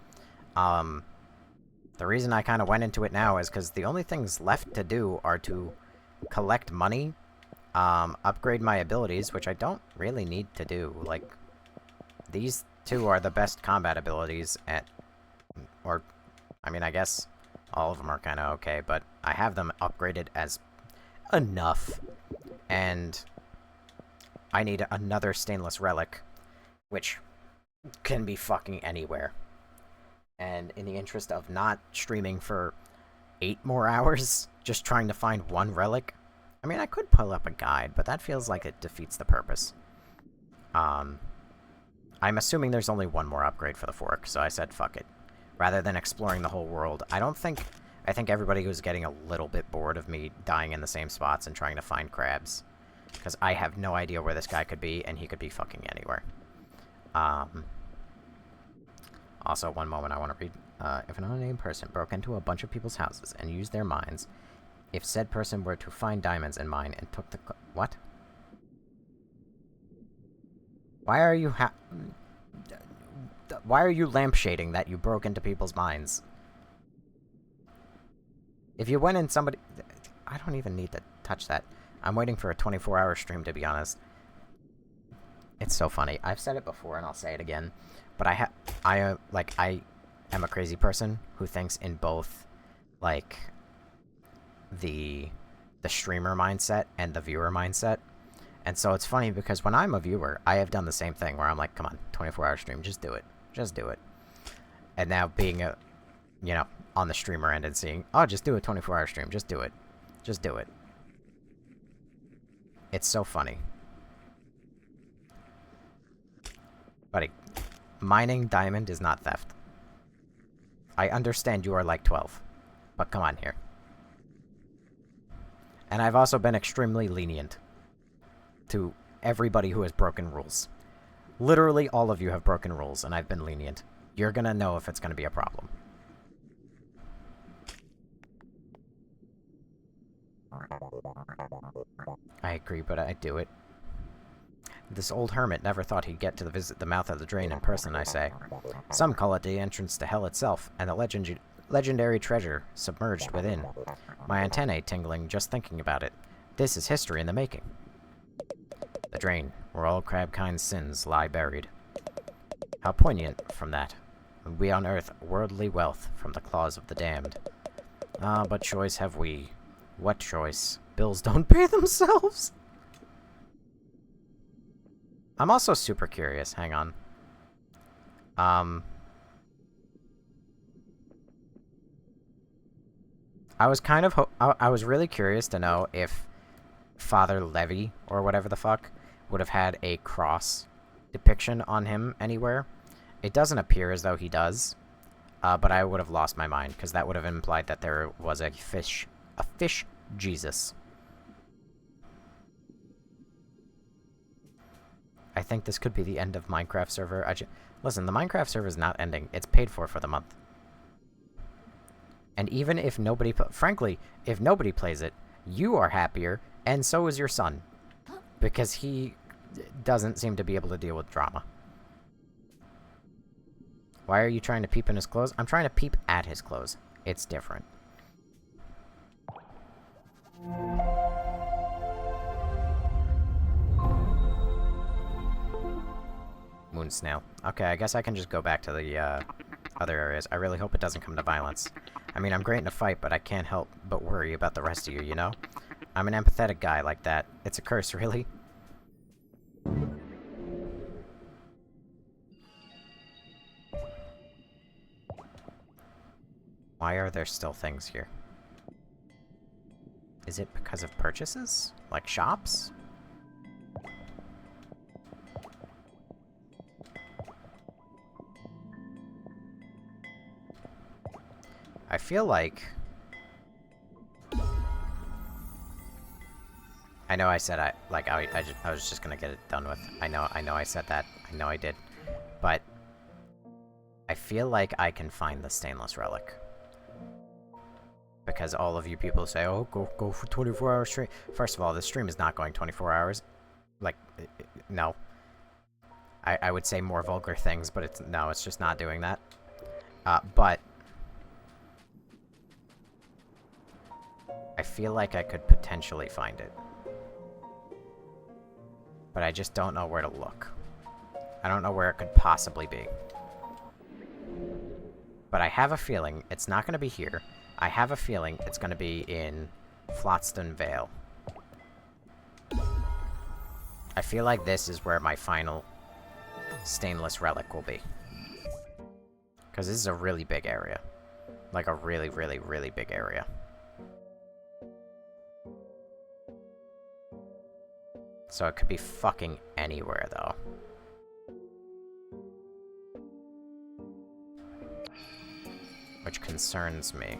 The reason I kind of went into it now is because the only things left to do are to collect money, upgrade my abilities, which I don't really need to do. Like, these two are the best combat abilities at... Or, I mean, I guess All of them are kind of okay, but I have them upgraded as enough. And I need another stainless relic, which can be fucking anywhere. And in the interest of not streaming for 8 more hours, just trying to find one relic, I mean, I could pull up a guide, but that feels like it defeats the purpose. I'm assuming there's only one more upgrade for the fork, so I said fuck it. Rather than exploring the whole world, I think everybody was getting a little bit bored of me dying in the same spots and trying to find crabs. Because I have no idea where this guy could be, and he could be fucking anywhere. Also, one moment I want to read. If an unnamed person broke into a bunch of people's houses and used their mines, if said person were to find diamonds in mine and took the... What? Why are you Why are you lampshading that you broke into people's mines? If you went in somebody... I don't even need to touch that. I'm waiting for a 24-hour stream, to be honest. It's so funny. I've said it before, and I'll say it again. But I am a crazy person who thinks in both, like, the streamer mindset and the viewer mindset. And so it's funny because when I'm a viewer, I have done the same thing where I'm like, come on, 24-hour stream, just do it. Just do it. And now being on the streamer end and seeing, oh, just do a 24-hour stream, just do it. Just do it. It's so funny. Buddy, mining diamond is not theft. I understand you are like 12, but come on here. And I've also been extremely lenient to everybody who has broken rules. Literally all of you have broken rules, and I've been lenient. You're gonna know if it's gonna be a problem. I agree, but I do it. This old hermit never thought he'd get to visit the mouth of the drain in person, I say. Some call it the entrance to hell itself, and the legendary treasure submerged within. My antennae tingling just thinking about it. This is history in the making. The drain, where all crabkind's sins lie buried. How poignant from that. We unearth worldly wealth from the claws of the damned. Ah, but choice have we. What choice? Bills don't pay themselves! I'm also super curious. Hang on. I was kind of I was really curious to know if Father Levy, or whatever the fuck, would have had a cross depiction on him anywhere. It doesn't appear as though he does, but I would have lost my mind, because that would have implied that there was a fish Jesus. I think this could be the end of Minecraft server. Listen, the Minecraft server is not ending. It's paid for the month. And even if nobody... Frankly, if nobody plays it, you are happier, and so is your son. Because he doesn't seem to be able to deal with drama. Why are you trying to peep in his clothes? I'm trying to peep at his clothes. It's different. Moon snail. Okay, I guess I can just go back to the other areas. I really hope it doesn't come to violence. I mean, I'm great in a fight, but I can't help but worry about the rest of you, you know? I'm an empathetic guy like that. It's a curse, really. Why are there still things here? Is it because of purchases? Like shops? I feel like... I know I said I was just gonna get it done with. I know I said that. I know I did. But I feel like I can find the stainless relic. Because all of you people say, oh, go for 24-hour stream. First of all, this stream is not going 24 hours. Like, no. I would say more vulgar things, but it's just not doing that. But I feel like I could potentially find it. But I just don't know where to look. I don't know where it could possibly be. But I have a feeling it's not going to be here, I have a feeling it's gonna be in Flotston Vale. I feel like this is where my final stainless relic will be. Because this is a really big area. Like a really, really, really big area. So it could be fucking anywhere, though. Which concerns me.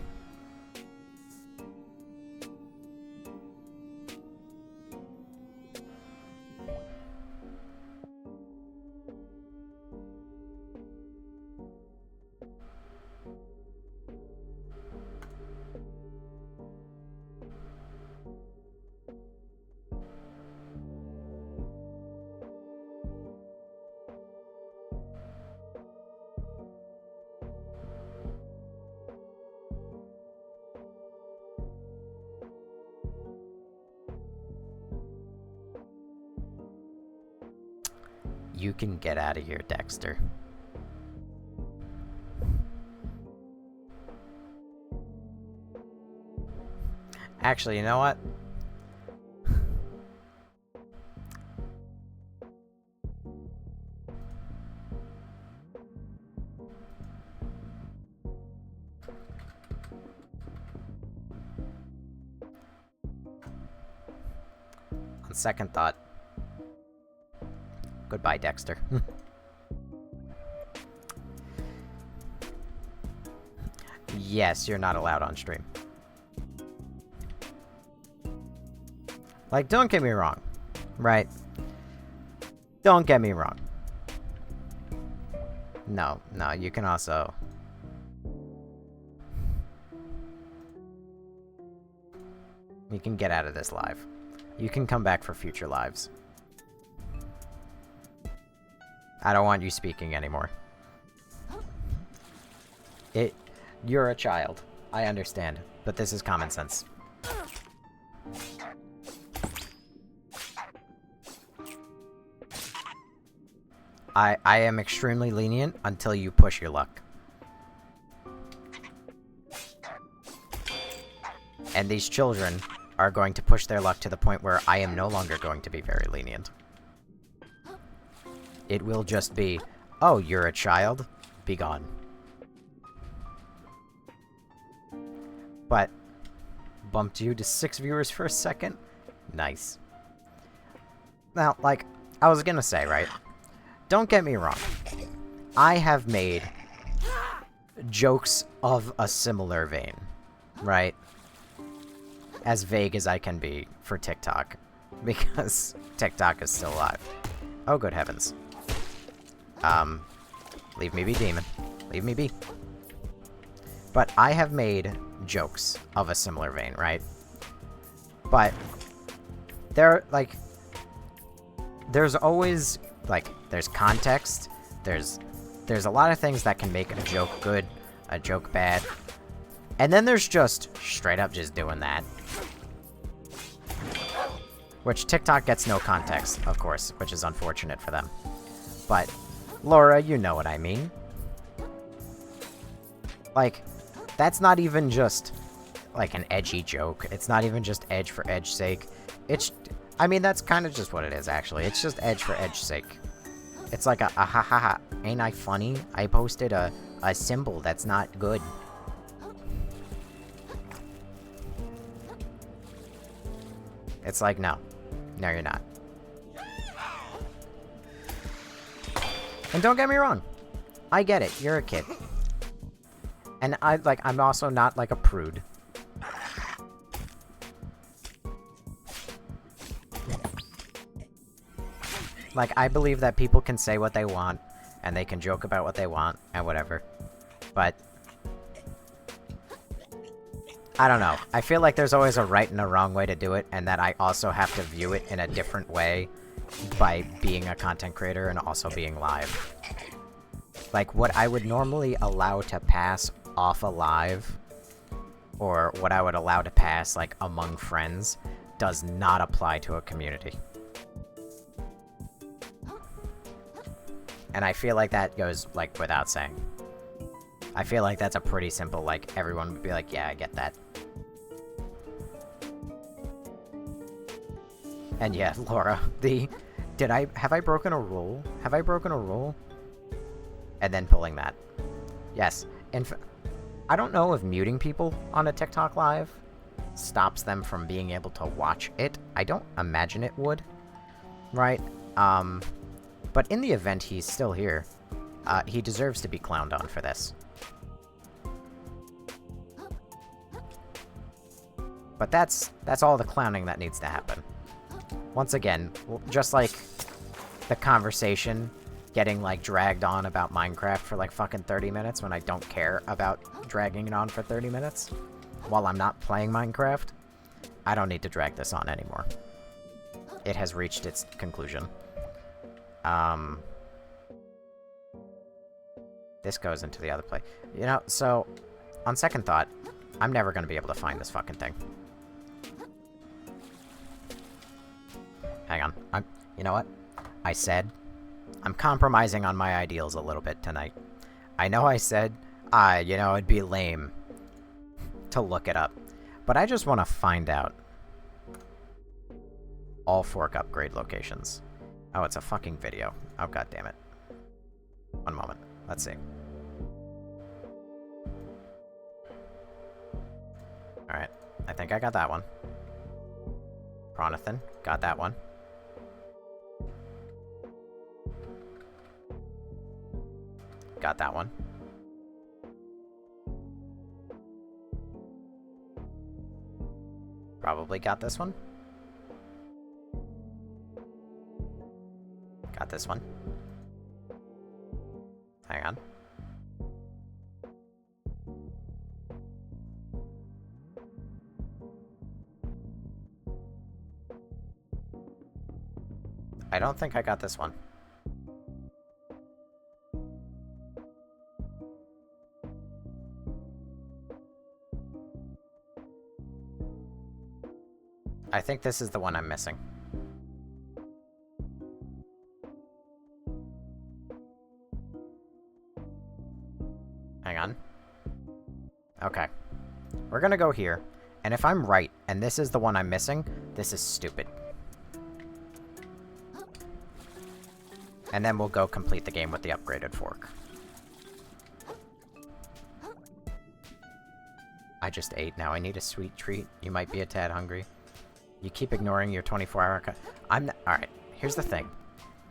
You can get out of here, Dexter. Actually, you know what? On second thought, goodbye, Dexter. Yes, you're not allowed on stream. Like, don't get me wrong, right? Don't get me wrong. No, you can also... You can get out of this live. You can come back for future lives. I don't want you speaking anymore. You're a child. I understand. But this is common sense. I am extremely lenient until you push your luck. And these children are going to push their luck to the point where I am no longer going to be very lenient. It will just be, oh, you're a child? Be gone. But, bumped you to 6 viewers for a second? Nice. Now, like, I was gonna say, right? Don't get me wrong. I have made jokes of a similar vein, right? As vague as I can be for TikTok, because TikTok is still alive. Oh, good heavens. Leave me be, demon. Leave me be. But I have made jokes of a similar vein, right? But there's always, like, there's context, there's a lot of things that can make a joke good, a joke bad, and then there's just straight up just doing that. Which TikTok gets no context, of course, which is unfortunate for them. But, Laura, you know what I mean. Like, that's not even just, like, an edgy joke. It's not even just edge for edge's sake. I mean, that's kind of just what it is, actually. It's just edge for edge's sake. It's like a ha ha ha. Ain't I funny? I posted a symbol that's not good. It's like, no. No, you're not. And don't get me wrong. I get it. You're a kid. And I'm also not, like, a prude. Like, I believe that people can say what they want, and they can joke about what they want, and whatever. But I don't know. I feel like there's always a right and a wrong way to do it, and that I also have to view it in a different way by being a content creator and also being live. Like, what I would normally allow to pass off a live, or what I would allow to pass, like, among friends, does not apply to a community. And I feel like that goes, like, without saying. I feel like that's a pretty simple, like, everyone would be like, yeah, I get that. And yeah, Laura, have I broken a rule? Have I broken a rule? And then pulling that. Yes. I don't know if muting people on a TikTok live stops them from being able to watch it. I don't imagine it would. Right? But in the event he's still here, he deserves to be clowned on for this. But that's all the clowning that needs to happen. Once again, just like the conversation getting, like, dragged on about Minecraft for, like, fucking 30 minutes when I don't care about dragging it on for 30 minutes while I'm not playing Minecraft, I don't need to drag this on anymore. It has reached its conclusion. This goes into the other place. You know, so, on second thought, I'm never gonna be able to find this fucking thing. Hang on. You know what? I said I'm compromising on my ideals a little bit tonight. I know I said, you know, it'd be lame to look it up. But I just want to find out all fork upgrade locations. Oh, it's a fucking video. Oh, god damn it. One moment. Let's see. Alright. I think I got that one. Pronathan. Got that one. Got that one. Probably got this one. Got this one. Hang on. I don't think I got this one. I think this is the one I'm missing. Hang on. Okay. We're gonna go here, and if I'm right, and this is the one I'm missing, this is stupid. And then we'll go complete the game with the upgraded fork. I just ate, now I need a sweet treat. You might be a tad hungry. You keep ignoring your 24-hour cut. Alright, here's the thing.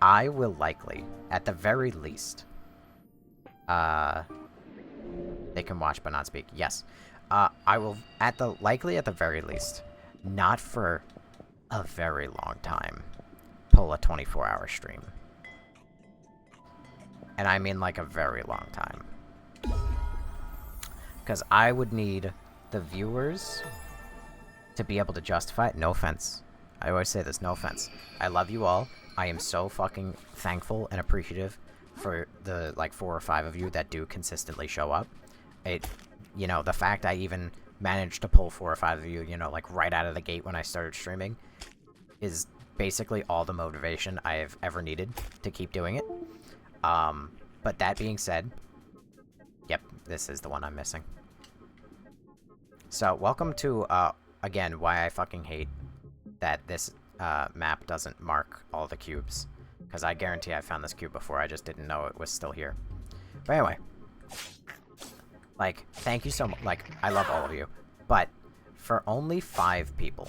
I will likely, at the very least... They can watch but not speak. Yes. I will, likely at the very least, not for a very long time, pull a 24-hour stream. And I mean like a very long time. Because I would need the viewers to be able to justify it. No offense. I always say this, no offense. I love you all. I am so fucking thankful and appreciative for the, like, 4 or 5 of you that do consistently show up. You know, the fact I even managed to pull 4 or 5 of you, you know, like, right out of the gate when I started streaming is basically all the motivation I have ever needed to keep doing it. But that being said, yep, this is the one I'm missing. So, welcome to, again, why I fucking hate that this map doesn't mark all the cubes. Because I guarantee I found this cube before, I just didn't know it was still here. But anyway. Like, thank you so much. Like, I love all of you. But, for only 5 people,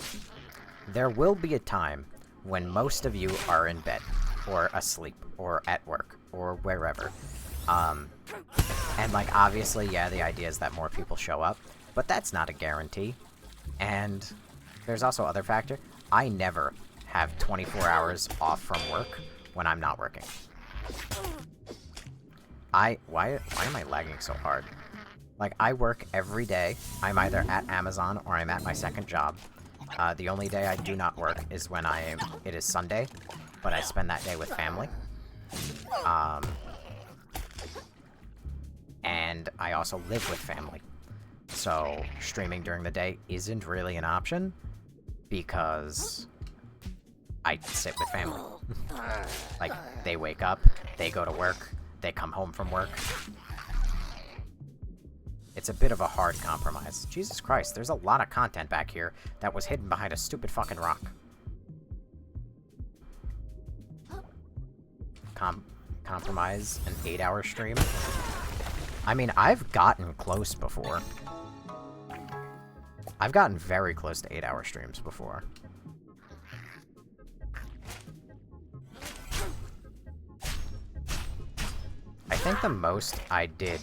there will be a time when most of you are in bed, or asleep, or at work, or wherever. And, like, obviously, yeah, the idea is that more people show up, but that's not a guarantee. And there's also other factor. I never have 24 hours off from work when I'm not working. Why am I lagging so hard? Like, I work every day. I'm either at Amazon or I'm at my second job. The only day I do not work is when it is Sunday, but I spend that day with family. And I also live with family. So, streaming during the day isn't really an option, because I sit with family. Like, they wake up, they go to work, they come home from work. it's a bit of a hard compromise. Jesus Christ, there's a lot of content back here that was hidden behind a stupid fucking rock. Compromise an 8-hour stream? I mean, I've gotten close before. I've gotten very close to 8-hour streams before. I think the most I did,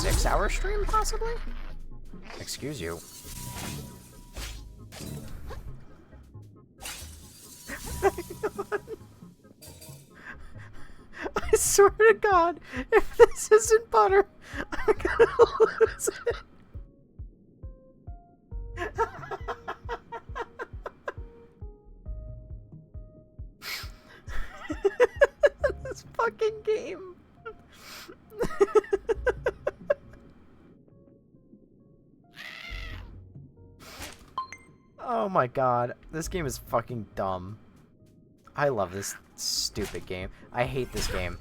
6-hour stream, possibly? Excuse you. I swear to God, if this isn't butter, I'm gonna lose it. This fucking game. Oh my God, this game is fucking dumb. I love this stupid game. I hate this game.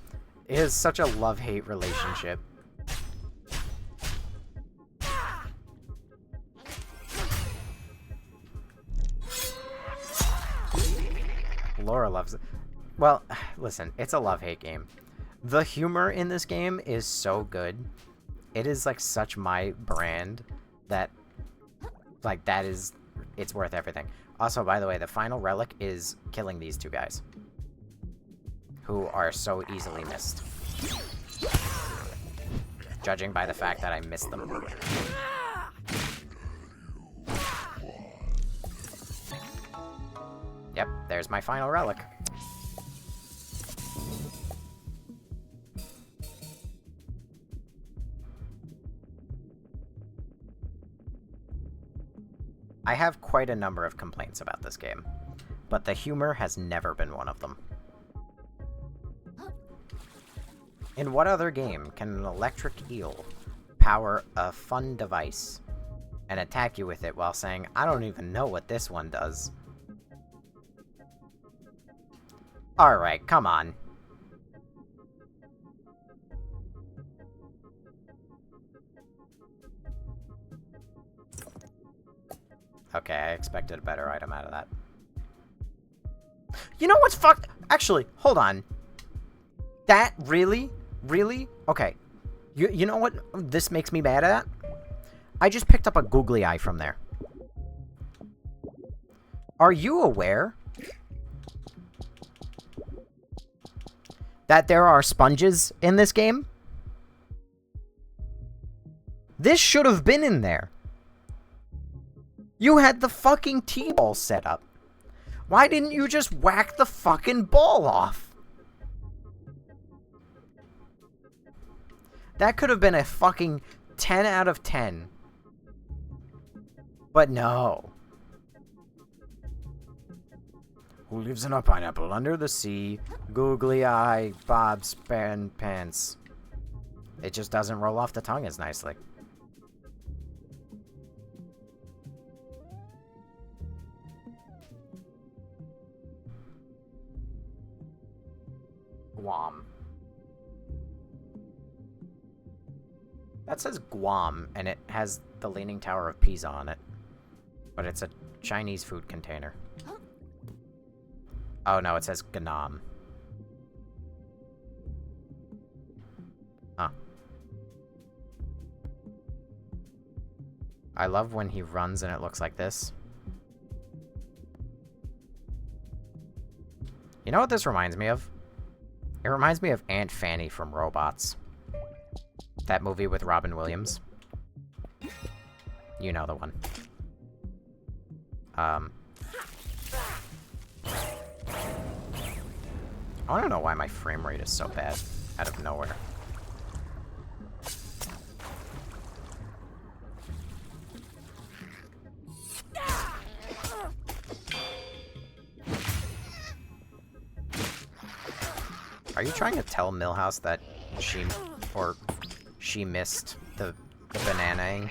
It is such a love-hate relationship. Laura loves it. Well, listen, it's a love-hate game. The humor in this game is so good. It is, like, such my brand that, like, it's worth everything. Also, by the way, the final relic is killing these two guys, who are so easily missed. Judging by the fact that I missed them. Yep, there's my final relic. I have quite a number of complaints about this game, but the humor has never been one of them. In what other game can an electric eel power a fun device and attack you with it while saying, I don't even know what this one does? Alright, come on. Okay, I expected a better item out of that. You know what's fucked? Actually, hold on. That really? Really? Okay. You know what this makes me mad at? I just picked up a googly eye from there. Are you aware that there are sponges in this game? This should have been in there. You had the fucking T-ball set up. Why didn't you just whack the fucking ball off? That could have been a fucking 10 out of 10. But no. Who lives in a pineapple under the sea? Googly eye, Bob's pants. It just doesn't roll off the tongue as nicely. Guam. That says Guam, and it has the Leaning Tower of Pisa on it. But it's a Chinese food container. Oh no, it says Ganam. Huh. I love when he runs and it looks like this. You know what this reminds me of? It reminds me of Aunt Fanny from Robots. That movie with Robin Williams. You know the one. I want to know why my frame rate is so bad out of nowhere. Are you trying to tell Millhouse that she missed the bananaing?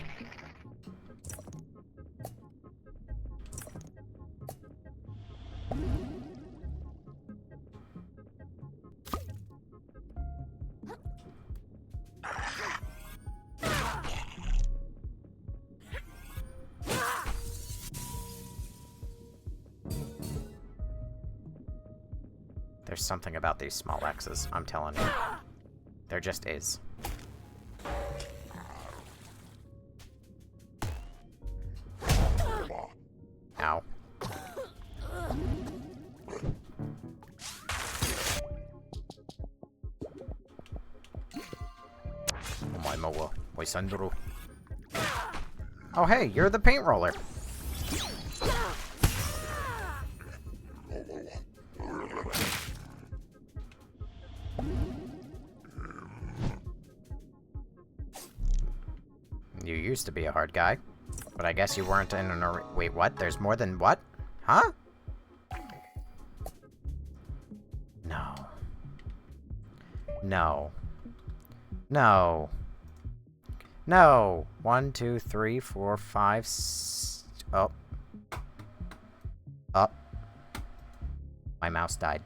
There's something about these small X's, I'm telling you. There just is. Ow. Oh hey, you're the paint roller. You used to be a hard guy, but I guess you weren't in an wait, what? There's more than what? Huh? No. No. No. No. 1, 2, 3, 4, 5. Oh. Up. My mouse died.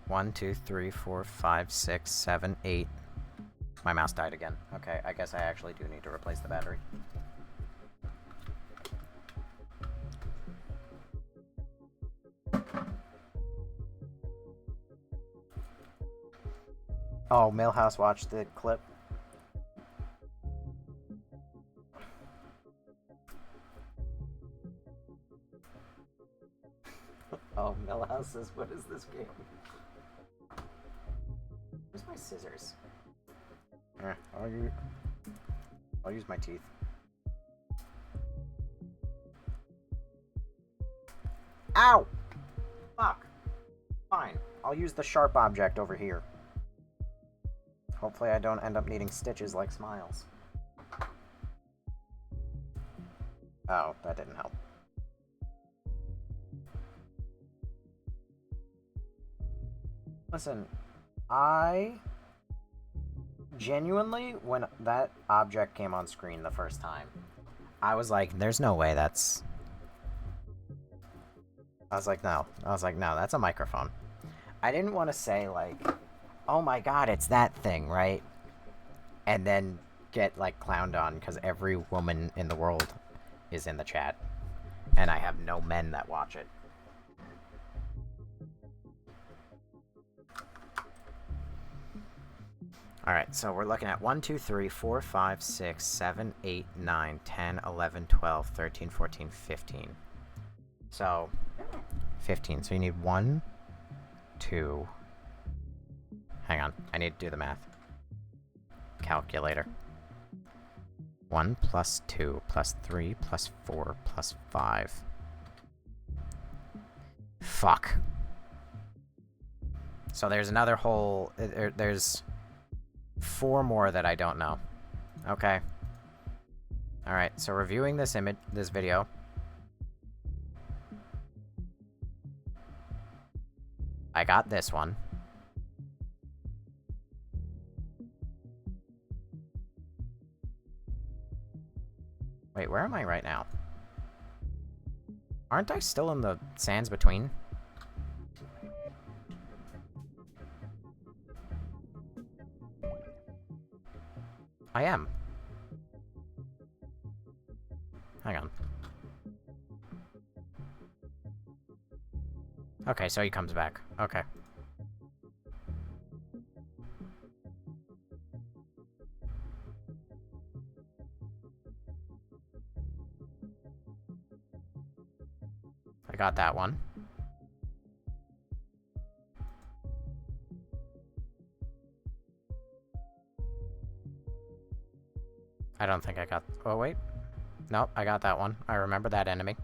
One, 2, 3, 4, 5, 6, 7, 8. My mouse died again. Okay, I guess I actually do need to replace the battery. Oh, Millhouse watched the clip. Oh, Millhouse says, what is this game? Where's my scissors? I'll use my teeth. Ow! Fuck. Fine. I'll use the sharp object over here. Hopefully I don't end up needing stitches like Smiles. Oh, that didn't help. Listen, I genuinely, when that object came on screen the first time, I was like, there's no way that's... I was like, no, that's a microphone. I didn't want to say, like, oh my god, it's that thing, right? And then get, like, clowned on, because every woman in the world is in the chat. And I have no men that watch it. Alright, so we're looking at 1, 2, 3, 4, 5, 6, 7, 8, 9, 10, 11, 12, 13, 14, 15. So, 15. So you need 1, 2... Hang on, I need to do the math. Calculator. 1 plus 2 plus 3 plus 4 plus 5. Fuck. So there's another whole... There's 4 more that I don't know. Okay. Alright, so reviewing this video. I got this one. Wait, where am I right now? Aren't I still in the sands between? I am. Hang on. Okay, so he comes back. Okay. I got that one. I don't think I got... Oh, wait. Nope, I got that one. I remember that enemy.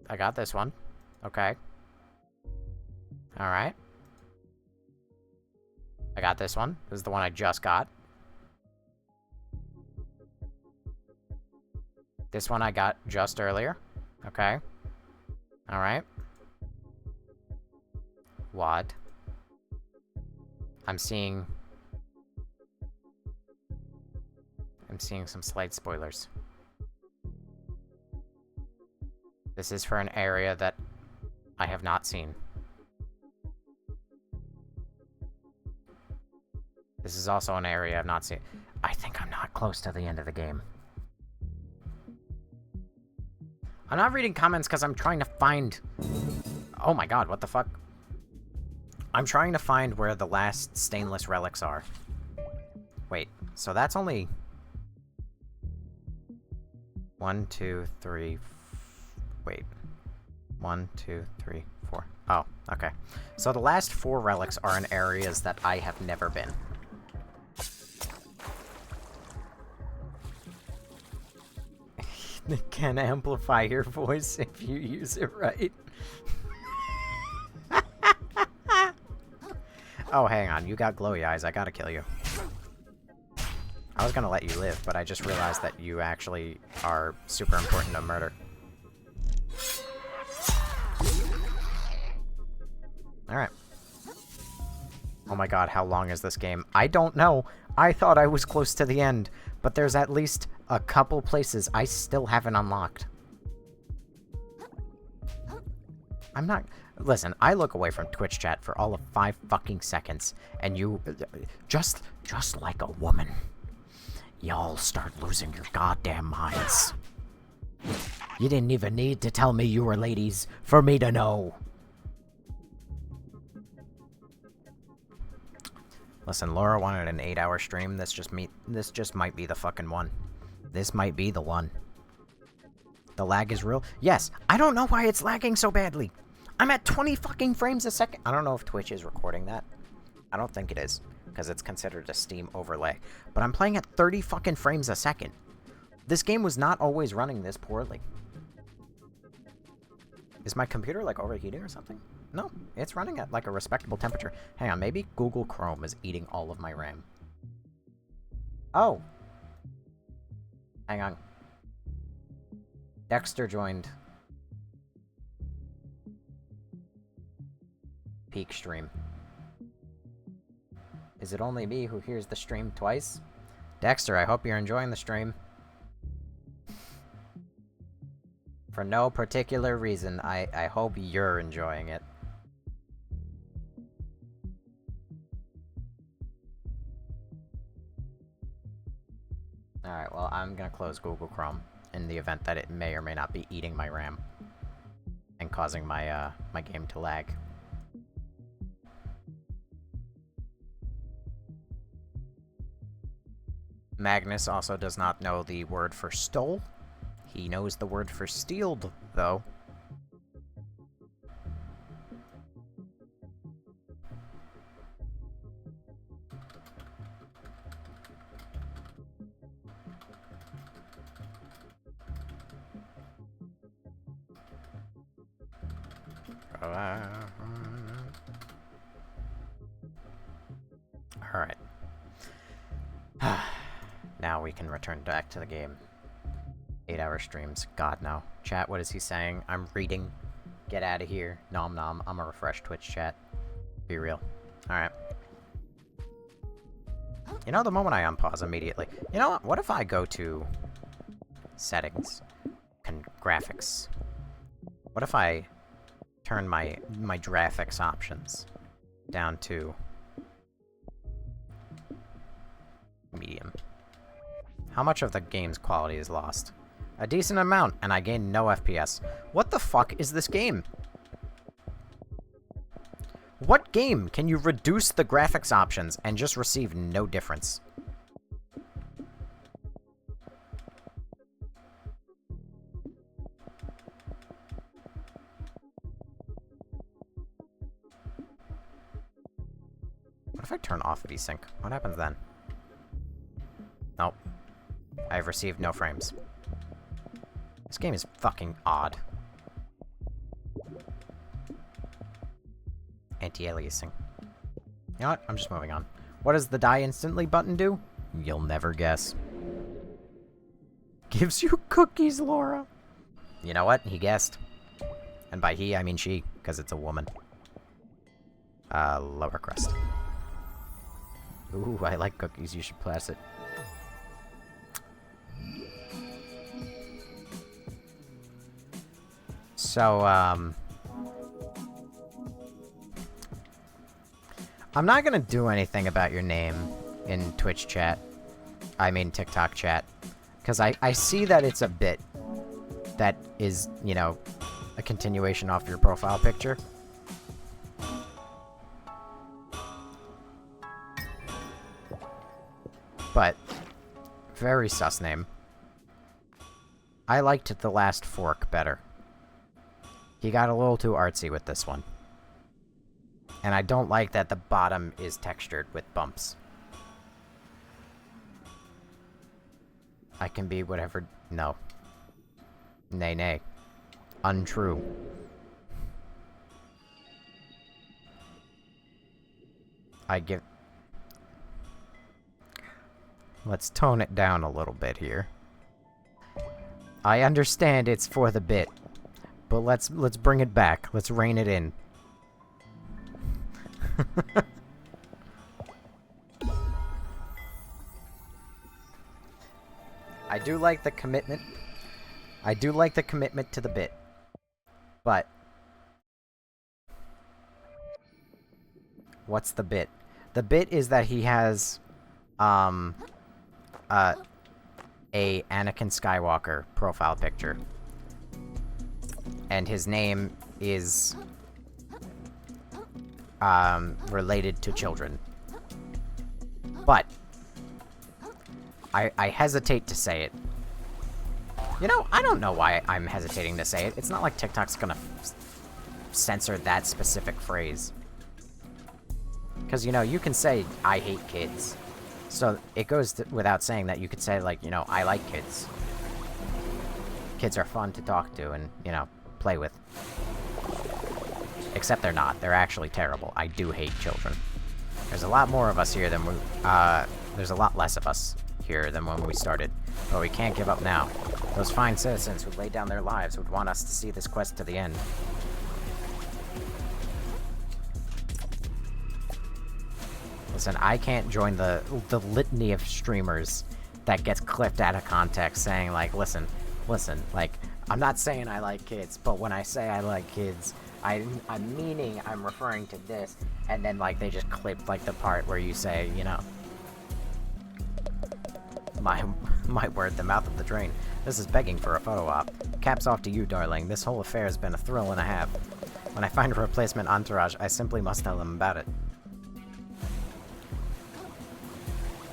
I got this one. Okay. Alright. I got this one. This is the one I just got. This one I got just earlier. Okay. Alright. What? I'm seeing some slight spoilers. This is for an area that I have not seen. This is also an area I've not seen. I think I'm not close to the end of the game. I'm not reading comments because I'm trying to find... Oh my god, what the fuck? I'm trying to find where the last stainless relics are. Wait, so that's only... 1, 2, 3... Wait. 1, 2, 3, 4. Oh, okay. So the last 4 relics are in areas that I have never been. It can amplify your voice if you use it right. Oh, hang on. You got glowy eyes. I gotta kill you. I was gonna let you live, but I just realized that you actually are super important to murder. Alright. Oh my god, how long is this game? I don't know. I thought I was close to the end, but there's at least a couple places I still haven't unlocked. I'm not... Listen, I look away from Twitch chat for all of 5 fucking seconds, and you... Just like a woman. Y'all start losing your goddamn minds. You didn't even need to tell me you were ladies for me to know. Listen, Laura wanted an 8-hour stream. This just might be the fucking one. This might be the one. The lag is real. Yes, I don't know why it's lagging so badly. I'm at 20 fucking frames a second. I don't know if Twitch is recording that. I don't think it is, because it's considered a Steam overlay. But I'm playing at 30 fucking frames a second. This game was not always running this poorly. Is my computer, like, overheating or something? No, it's running at, like, a respectable temperature. Hang on, maybe Google Chrome is eating all of my RAM. Oh. Hang on. Dexter joined. Peak stream. Is it only me who hears the stream twice? Dexter, I hope you're enjoying the stream. For no particular reason, I hope you're enjoying it. Alright, well, I'm gonna close Google Chrome in the event that it may or may not be eating my RAM and causing my, my game to lag. Magnus also does not know the word for stole. He knows the word for stealed, though. Alright. Now we can return back to the game. 8-hour streams. God, no. Chat, what is he saying? I'm reading. Get out of here. Nom nom. I'm gonna refresh Twitch chat. Be real. Alright. You know, the moment I unpause immediately. You know what? What if I go to... settings. Graphics. What if I turn my graphics options down to... medium. How much of the game's quality is lost? A decent amount, and I gain no FPS. What the fuck is this game? What game can you reduce the graphics options and just receive no difference? What if I turn off VSync? What happens then? Nope. I've received no frames. This game is fucking odd. Anti-aliasing. You know what? I'm just moving on. What does the die instantly button do? You'll never guess. Gives you cookies, Laura. You know what? He guessed. And by he, I mean she, because it's a woman. Lower crust. Ooh, I like cookies. You should pass it. So, I'm not gonna do anything about your name in Twitch chat. I mean TikTok chat. Because I see that it's a bit that is, you know, a continuation off your profile picture. But, very sus name. I liked the last fork better. He got a little too artsy with this one. And I don't like that the bottom is textured with bumps. I can be whatever... No. Nay, nay. Untrue. I give... Let's tone it down a little bit here. I understand it's for the bit, but let's bring it back. Let's rein it in. I do like the commitment. I do like the commitment to the bit. But what's the bit? The bit is that he has a Anakin Skywalker profile picture. And his name is related to children. But I hesitate to say it. You know, I don't know why I'm hesitating to say it. It's not like TikTok's gonna censor that specific phrase. Because, you know, you can say, I hate kids. So it goes without saying that you could say, like, you know, I like kids. Kids are fun to talk to and, you know, play with. Except they're not. They're actually terrible. I do hate children. There's a lot more of us here than we... there's a lot less of us here than when we started. But we can't give up now. Those fine citizens who laid down their lives would want us to see this quest to the end. Listen, I can't join the litany of streamers that gets clipped out of context saying, like, listen, like, I'm not saying I like kids, but when I say I like kids, I'm meaning I'm referring to this, and then, like, they just clipped, like, the part where you say, you know, my word, the mouth of the drain. This is begging for a photo op. Caps off to you, darling. This whole affair has been a thrill and a half. When I find a replacement entourage, I simply must tell them about it.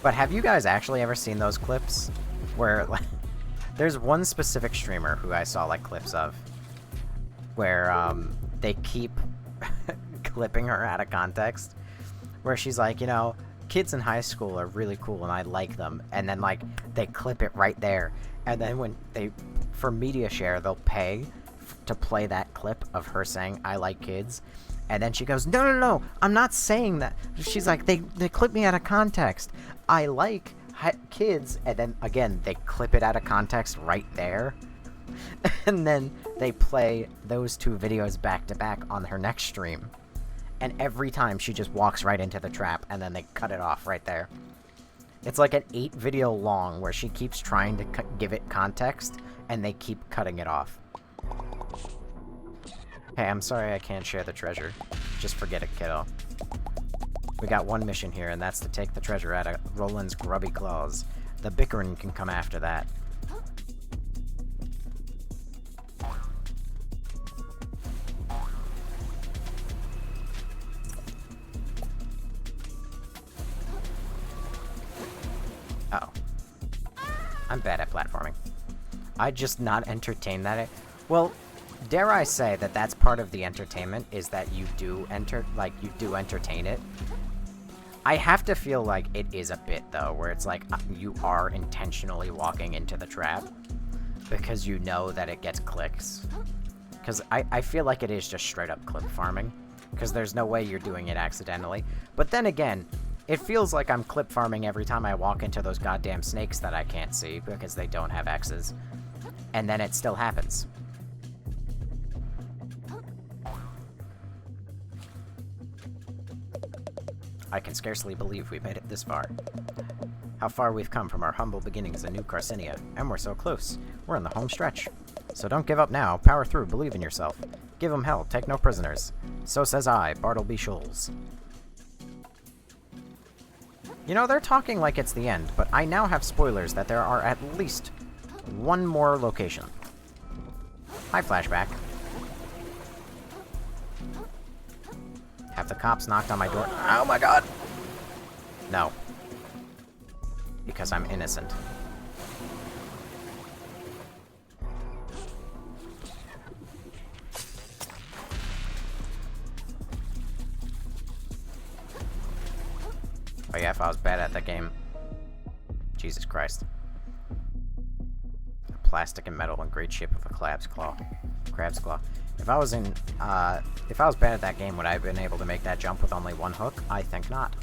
But have you guys actually ever seen those clips? Where, like, there's one specific streamer who I saw, like, clips of. Where, they keep clipping her out of context. Where she's like, you know, kids in high school are really cool and I like them. And then, like, they clip it right there. And then when they, for media share, they'll pay to play that clip of her saying, I like kids. And then she goes, no, I'm not saying that. She's like, they clip me out of context. I like kids. And then, again, they clip it out of context right there. And then they play those two videos back to back on her next stream. And every time she just walks right into the trap, and then they cut it off right there. It's like an 8 video long where she keeps trying to give it context, and they keep cutting it off. Hey, I'm sorry I can't share the treasure. Just forget it, kiddo. We got one mission here, and that's to take the treasure out of Roland's grubby claws. The bickering can come after that. Oh. I'm bad at platforming. I just not entertain that. Well, dare I say that that's part of the entertainment, is that you do entertain it. I have to feel like it is a bit, though, where it's like, you are intentionally walking into the trap, because you know that it gets clicks. Because I feel like it is just straight up clip farming, because there's no way you're doing it accidentally. But then again, it feels like I'm clip farming every time I walk into those goddamn snakes that I can't see, because they don't have X's. And then it still happens. I can scarcely believe we made it this far. How far we've come from our humble beginnings in New Carcinia, and we're so close. We're in the home stretch. So don't give up now, power through, believe in yourself. Give 'em hell, take no prisoners. So says I, Bartleby Shoals. You know, they're talking like it's the end, but I now have spoilers that there are at least one more location. Hi, flashback. Have the cops knocked on my door? Oh my god! No. Because I'm innocent. Oh yeah, if I was bad at that game. Jesus Christ. Plastic and metal in great shape of a crab's claw. Crab's claw. If I was bad at that game, would I have been able to make that jump with only one hook? I think not.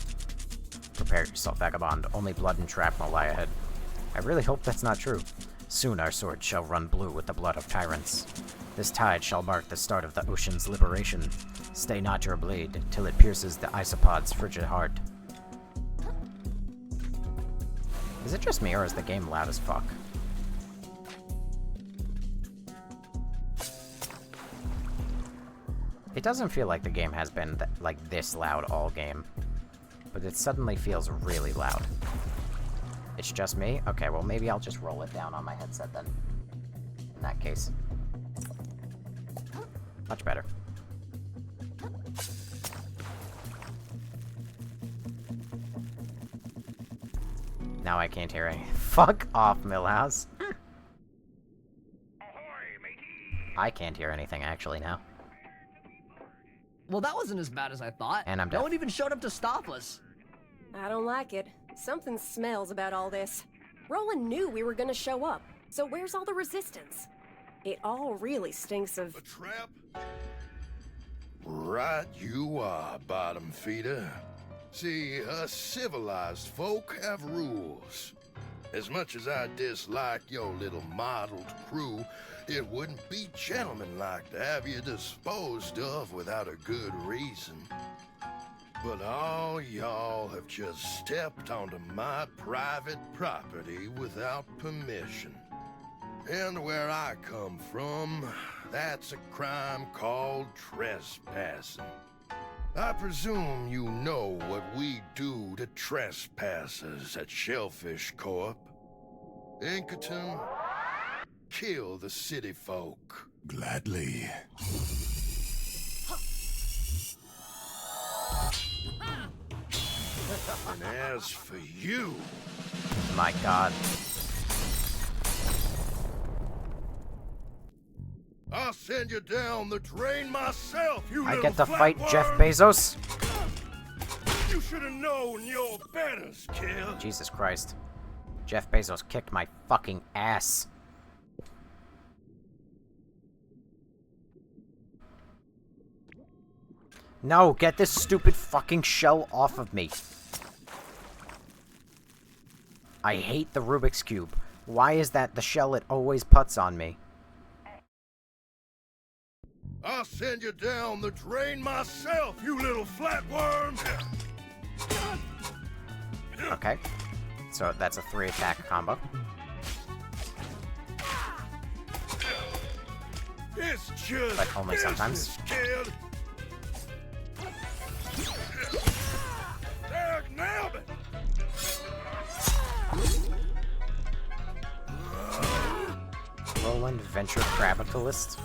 Prepare yourself, vagabond. Only blood and shrapnel lie ahead. I really hope that's not true. Soon our sword shall run blue with the blood of tyrants. This tide shall mark the start of the ocean's liberation. Stay not your blade till it pierces the isopod's frigid heart. Is it just me, or is the game loud as fuck? It doesn't feel like the game has been like this loud all game, but it suddenly feels really loud. It's just me? Okay, well maybe I'll just roll it down on my headset then. In that case. Much better. Now I can't hear any. Fuck off, Millhouse. I can't hear anything actually now. Well, that wasn't as bad as I thought. And I'm deaf. No one even showed up to stop us. I don't like it. Something smells about all this. Roland knew we were gonna show up, so where's all the resistance? It all really stinks of... A trap? Right you are, bottom feeder. See, us civilized folk have rules. As much as I dislike your little mottled crew, it wouldn't be gentlemanlike to have you disposed of without a good reason. But all y'all have just stepped onto my private property without permission. And where I come from, that's a crime called trespassing. I presume you know what we do to trespassers at Shellfish Corp. Inkerton, kill the city folk. Gladly. And as for you... My god. I'll send you down the drain myself, you I little get to fight flatworm. Jeff Bezos? You should have known your betters, kid. Jesus Christ. Jeff Bezos kicked my fucking ass. No, get this stupid fucking shell off of me. I hate the Rubik's Cube. Why is that the shell it always puts on me? I'll send you down the drain myself, you little flatworm. Okay. So that's a 3-attack combo. It's just But only sometimes. business, kid. There, nailed it. Roland Venture Capitalist.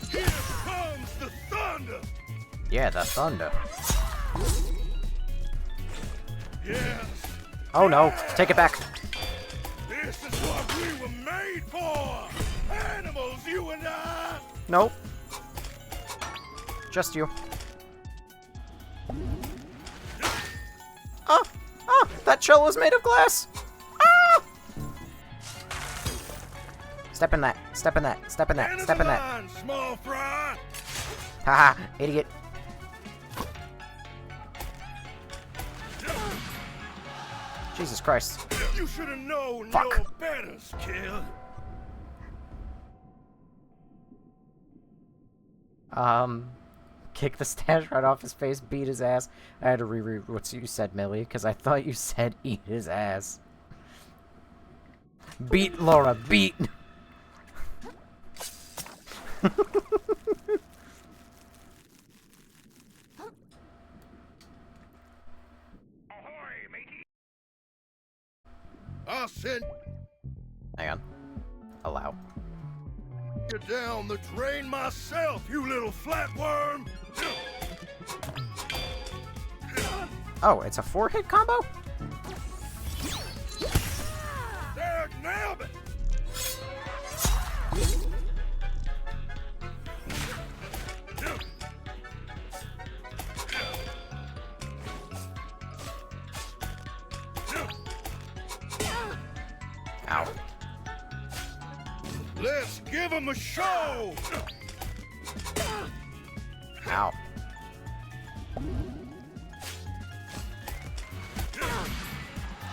Here comes the thunder. Yeah, the thunder. Yes. Oh no, take it back. This is what we were made for. Animals, you and I. Nope. Just you. Oh! Oh! That shell is made of glass! Ah! Step in that. Step in that. Step in that. End of Step the in that. line, small fry. Haha, idiot. Jesus Christ. You should have known Fuck. your betters, kid. Kick the stash right off his face, beat his ass. I had to reread what you said, Millie, because I thought you said eat his ass. Beat, Laura, beat! I'll send Hang on. Allow. you down the drain myself, you little flatworm! Oh, it's a 4-hit combo? There, nailed it! Ow. Let's give him a show! Ow.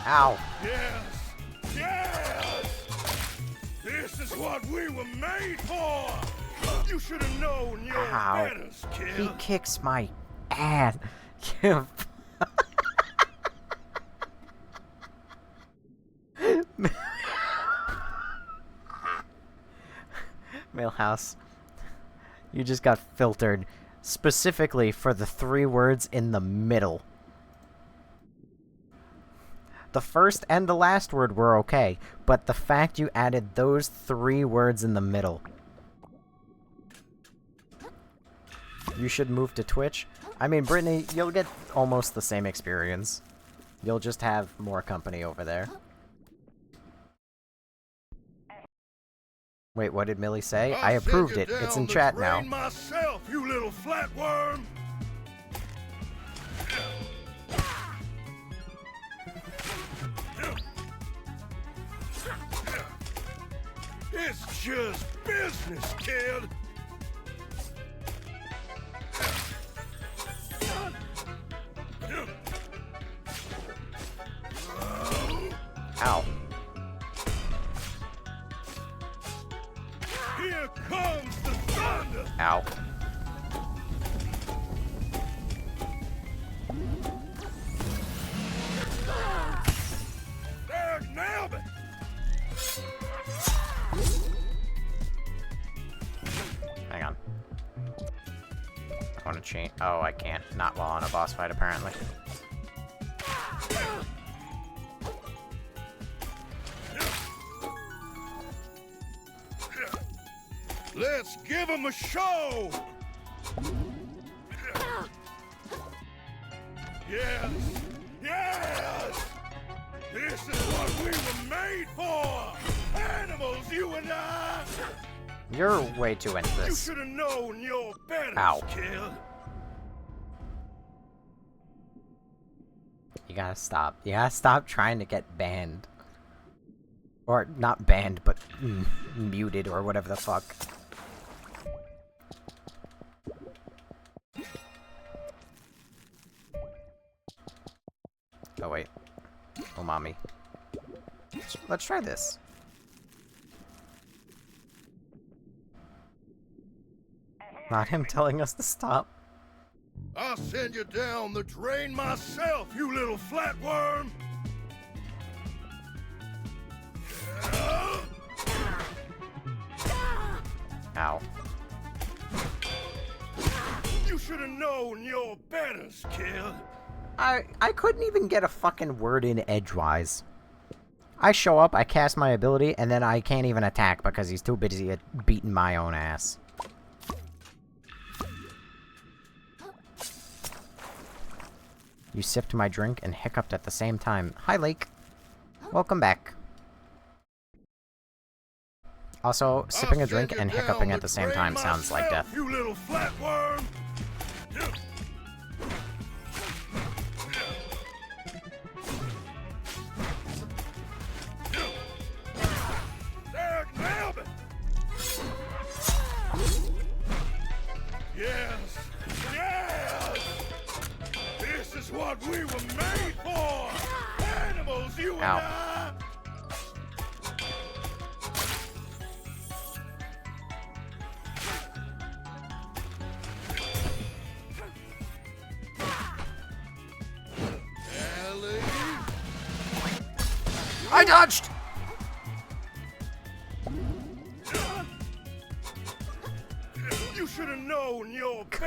Ow. Yes! Yes! This is what we were made for! You should have known your Ow. betters, kid. He kicks my ass. You Millhouse, you just got filtered specifically for the 3 words in the middle. The first and the last word were okay, but the fact you added those 3 words in the middle. You should move to Twitch. I mean, Brittany, you'll get almost the same experience. You'll just have more company over there. Wait, what did Millie say? I approved it. It's in chat now. Myself, you little flatworm. It's just business, kid. Ow. Here comes the thunder. Ow. There, nailed it. Hang on. I want to change. Oh, I can't. Not while on a boss fight, apparently. Let's give him a show. Yes, yes. This is what we were made for. Animals, you and I. You're way too into You this. should have known your better, Ow. kid. You gotta stop. You gotta stop trying to get banned. Or, not banned, but muted or whatever the fuck. Oh, wait. Oh, mommy. Let's try this. Not him telling us to stop. I'll send you down the drain myself, you little flatworm. Ow. You should have known your betters, kid. I couldn't even get a fucking word in edgewise. I show up, I cast my ability, and then I can't even attack because he's too busy at beating my own ass. You sipped my drink and hiccuped at the same time. Hi, Lake. Welcome back. Also, sipping a drink and hiccuping at the same time sounds like death. You little flatworm. There, nailed it. Yes, yes. This is what we were made for. Animals, you and Ow. I. I dodged!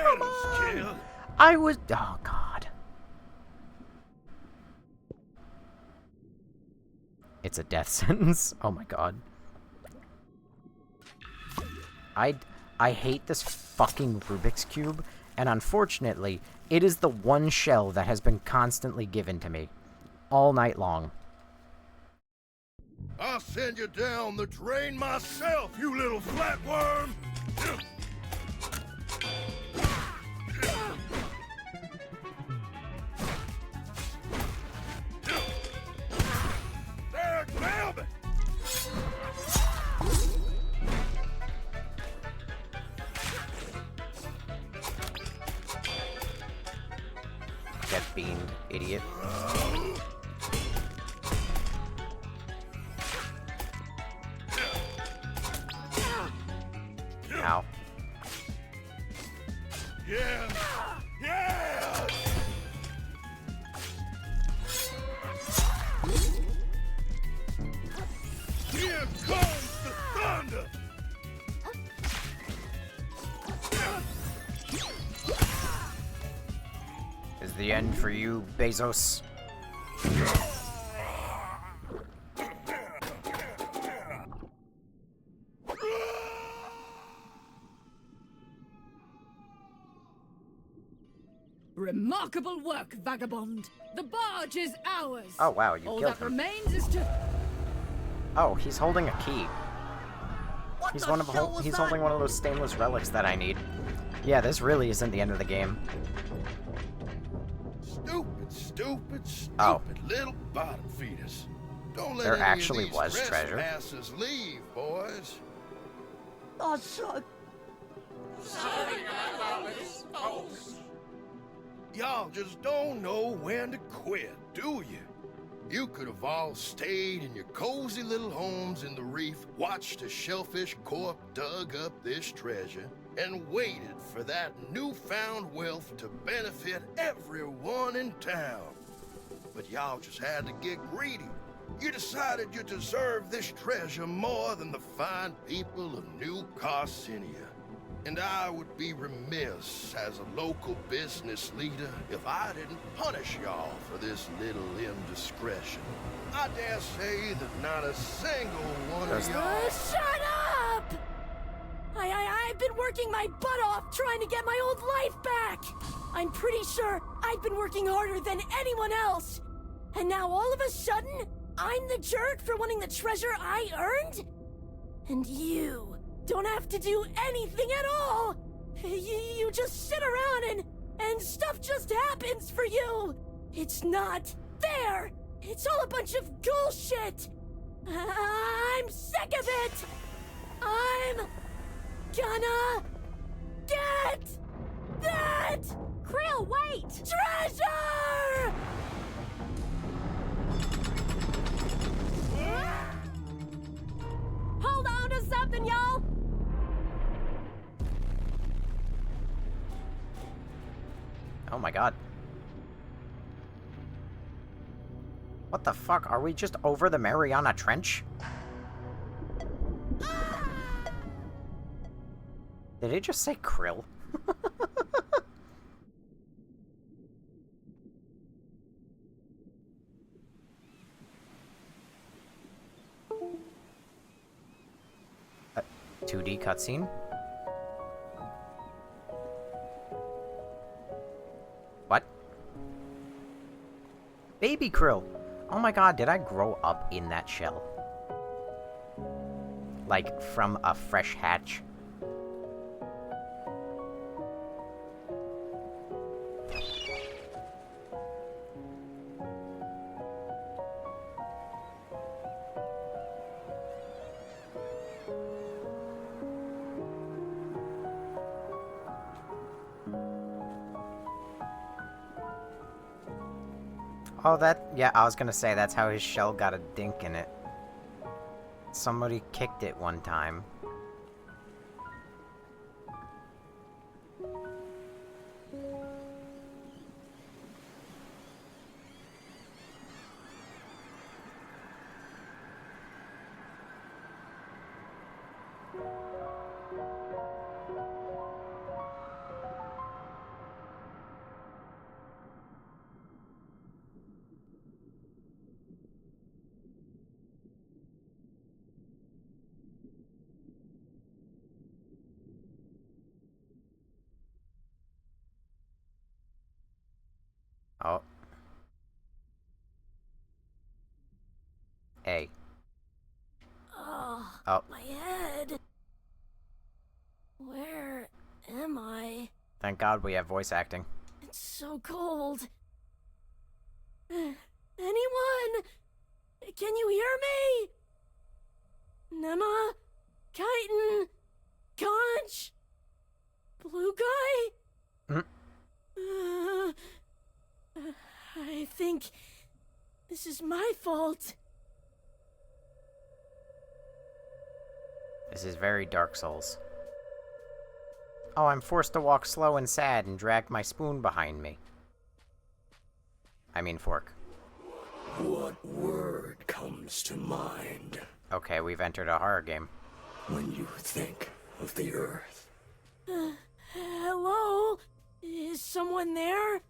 manners, kid. I was... Oh, God. It's a death sentence. Oh, my God. I hate this fucking Rubik's Cube, and unfortunately, it is the one shell that has been constantly given to me. All night long. I'll send you down the drain myself, you little flatworm! There, grab it! Get beamed, idiot. Ow. Yeah! Yeah! Here comes the thunder! Is the end for you, Bezos? Remarkable work, vagabond. The barge is ours. Oh, wow, you All killed that him. remains is to... Oh, he's holding a key. He's holding one of those stainless relics that I need. Yeah, this really isn't the end of the game. Stupid, stupid, stupid Oh. little bottom feeders. Don't let There any actually of these was treasure. trespassers leave, boys. Oh, son. Y'all just don't know when to quit, do you? You could have all stayed in your cozy little homes in the reef, watched a shellfish corp dug up this treasure, and waited for that newfound wealth to benefit everyone in town. But y'all just had to get greedy. You decided you deserved this treasure more than the fine people of New Carcinia. And I would be remiss as a local business leader if I didn't punish y'all for this little indiscretion. I dare say that not a single one of y'all... Shut up! I've been working my butt off trying to get my old life back! I'm pretty sure I've been working harder than anyone else! And now all of a sudden, I'm the jerk for wanting the treasure I earned? And you don't have to do anything at all! You just sit around and stuff just happens for you! It's not fair! It's all a bunch of bullshit! I'm sick of it! I'm gonna get that Krill, wait! treasure! Hold on to something, y'all! Oh my god. What the fuck? Are we just over the Mariana Trench? Did it just say krill? A 2D cutscene? What? Baby krill! Oh my god, did I grow up in that shell? Like, from a fresh hatch? Oh, yeah, I was gonna say, that's how his shell got a dink in it. Somebody kicked it one time. Oh. A. Oh, Oh. my head. Where am I? Thank God we have voice acting. It's so cold. Anyone? Can you hear me? Nema? Chitin? Conch? Blue guy? I think this is my fault. This is very Dark Souls. Oh, I'm forced to walk slow and sad and drag my spoon behind me. I mean fork. What word comes to mind Okay, we've entered a horror game. when you think of the Earth? Hello? Is someone there?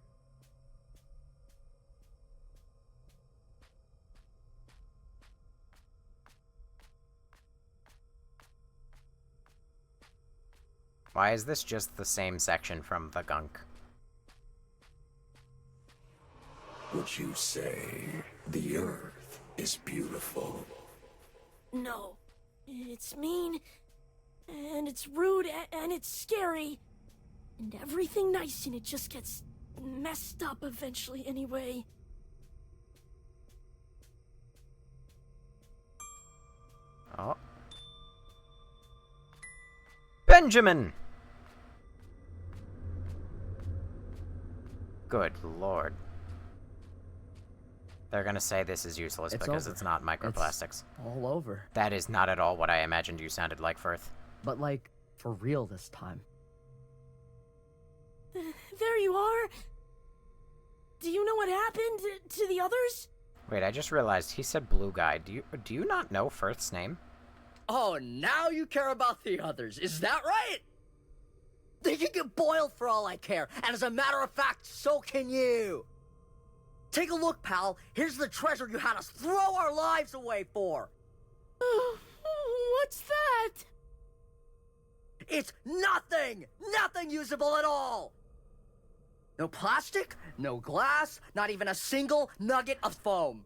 Why is this just the same section from the gunk? Would you say the Earth is beautiful? No. It's mean, and it's rude, and it's scary. And everything nice in it just gets messed up eventually anyway. Oh. Benjamin! Good lord. They're gonna say this is useless It's because over. it's not microplastics. All over. That is not at all what I imagined you sounded like, Firth. But, like, for real this time. There you are. Do you know what happened to the others? Wait, I just realized he said blue guy. Do you not know Firth's name? Oh, now you care about the others, is that right? They can get boiled for all I care, and as a matter of fact, so can you. Take a look, pal. Here's the treasure you had us throw our lives away for. What's that? It's nothing! Nothing usable at all! No plastic, no glass, not even a single nugget of foam.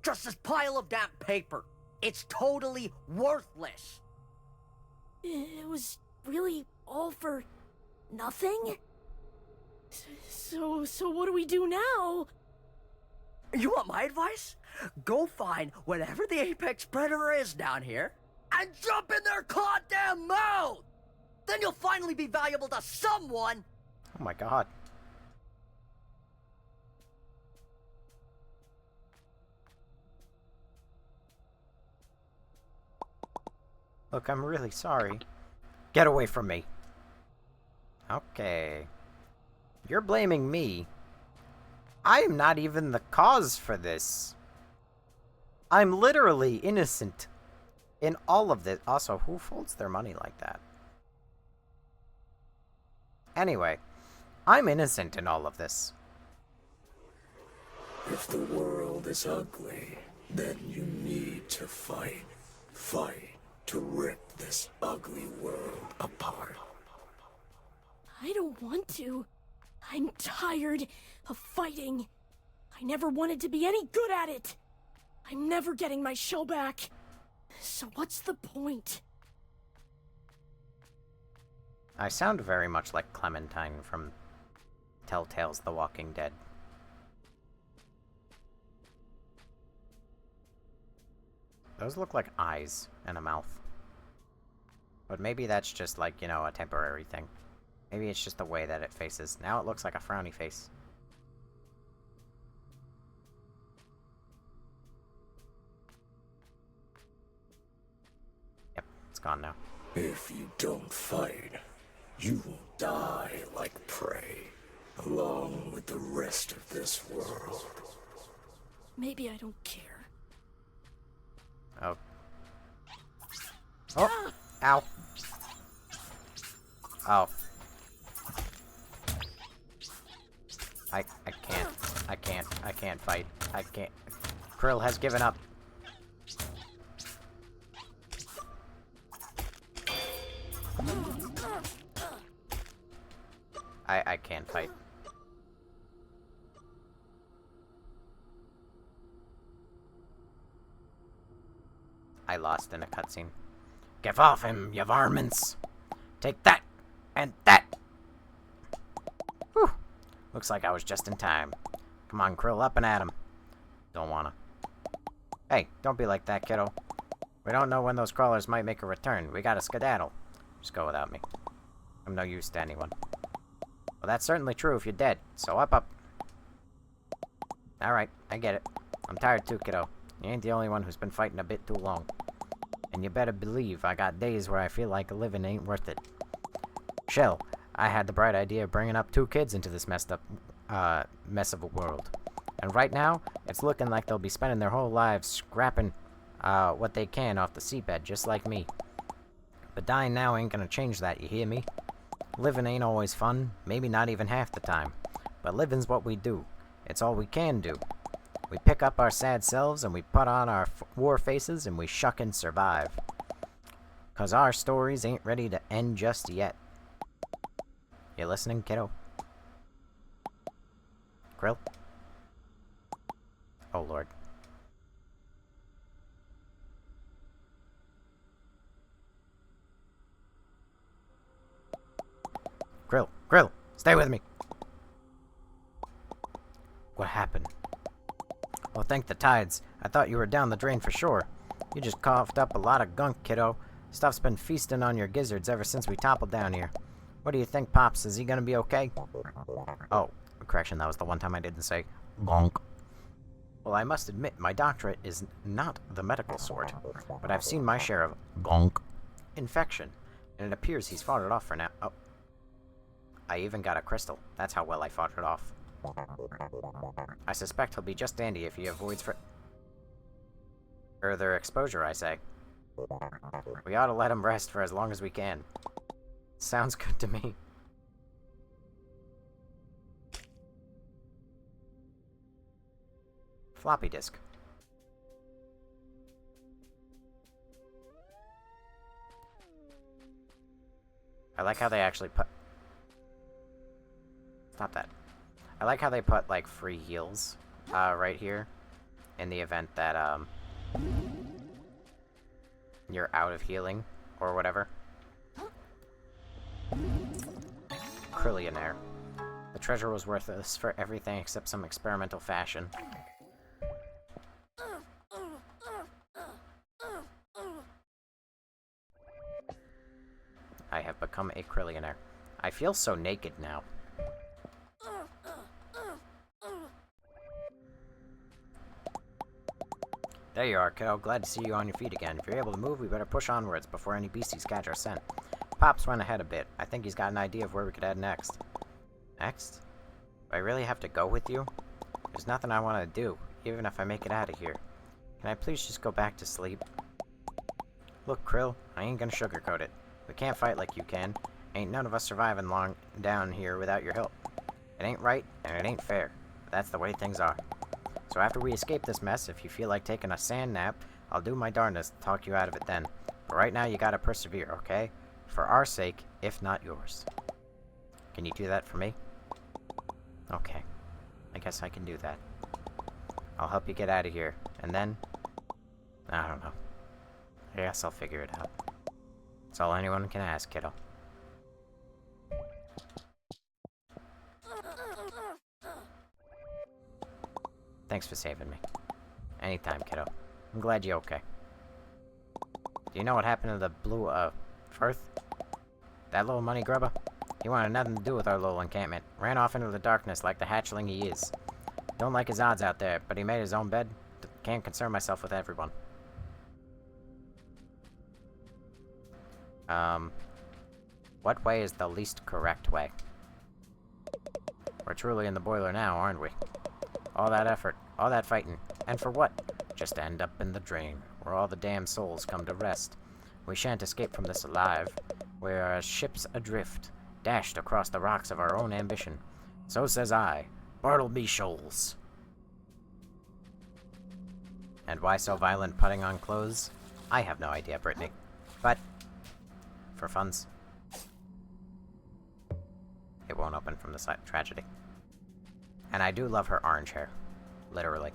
Just this pile of damp paper. It's totally worthless. It was really all for nothing? So what do we do now? You want my advice? Go find whatever the apex predator is down here and jump in their goddamn mouth! Then you'll finally be valuable to someone! Oh my god. Look, I'm really sorry. Get away from me. Okay. You're blaming me. I am not even the cause for this. I'm literally innocent in all of this. Also, who folds their money like that? Anyway, I'm innocent in all of this. If the world is ugly, then you need to fight. Fight to rip this ugly world apart. I don't want to. I'm tired of fighting. I never wanted to be any good at it. I'm never getting my show back. So what's the point? I sound very much like Clementine from Telltale's The Walking Dead. Those look like eyes and a mouth. But maybe that's just like, you know, a temporary thing. Maybe it's just the way that it faces. Now it looks like a frowny face. Yep, it's gone now. If you don't fight, you will die like prey, along with the rest of this world. Maybe I don't care. Oh. Oh! Ow. Oh. I can't fight. I can't. Krill has given up. I can't fight. I lost in a cutscene. Give off him, you varmints! Take that! And that! Whew. Looks like I was just in time. Come on, Krill, up and at him. Don't wanna. Hey, don't be like that, kiddo. We don't know when those crawlers might make a return. We gotta skedaddle. Just go without me. I'm no use to anyone. Well, that's certainly true if you're dead, so up. Alright, I get it. I'm tired too, kiddo. You ain't the only one who's been fighting a bit too long. And you better believe I got days where I feel like living ain't worth it. Shell, I had the bright idea of bringing up 2 kids into this messed up, mess of a world. And right now, it's looking like they'll be spending their whole lives scrapping, what they can off the seabed, just like me. But dying now ain't gonna change that, you hear me? Living ain't always fun, maybe not even half the time. But living's what we do. It's all we can do. We pick up our sad selves and we put on our war faces and we shuck and survive. 'Cause our stories ain't ready to end just yet. You listening, kiddo? Krill? Oh, Lord. Krill, stay with me. What happened? Well, thank the tides. I thought you were down the drain for sure. You just coughed up a lot of gunk, kiddo. Stuff's been feasting on your gizzards ever since we toppled down here. What do you think, Pops? Is he gonna be okay? Oh, correction, that was the one time I didn't say gonk. Well, I must admit, my doctorate is not the medical sort, but I've seen my share of gonk infection, and it appears he's fought it off for now. Oh. I even got a crystal. That's how well I fought it off. I suspect he'll be just dandy if he avoids further exposure, I say. We ought to let him rest for as long as we can. Sounds good to me. Floppy disk. I like how they actually put... Stop that. I like how they put, like, free heals, right here. In the event that, you're out of healing, or whatever. Krillionaire. The treasure was worthless for everything except some experimental fashion. I have become a Krillionaire. I feel so naked now. There you are, kiddo. Glad to see you on your feet again. If you're able to move, we better push onwards before any beasties catch our scent. Pops went ahead a bit. I think he's got an idea of where we could head next. Next? Do I really have to go with you? There's nothing I want to do, even if I make it out of here. Can I please just go back to sleep? Look, Krill, I ain't gonna sugarcoat it. We can't fight like you can. Ain't none of us surviving long down here without your help. It ain't right, and it ain't fair. But that's the way things are. So after we escape this mess, if you feel like taking a sand nap, I'll do my darndest to talk you out of it then. But right now, you gotta persevere, okay? For our sake, if not yours. Can you do that for me? Okay. I guess I can do that. I'll help you get out of here. And then... I don't know. I guess I'll figure it out. That's all anyone can ask, kiddo. Thanks for saving me. Anytime, kiddo. I'm glad you're okay. Do you know what happened to the blue, Firth? That little money grubber? He wanted nothing to do with our little encampment. Ran off into the darkness like the hatchling he is. Don't like his odds out there, but he made his own bed. Can't concern myself with everyone. What way is the least correct way? We're truly in the boiler now, aren't we? All that effort, all that fighting, and for what? Just to end up in the drain, where all the damned souls come to rest. We shan't escape from this alive. We are ships adrift, dashed across the rocks of our own ambition. So says I, Bartleby Shoals. And why so violent putting on clothes? I have no idea, Brittany. But, for funds, it won't open from the tragedy. And I do love her orange hair. Literally.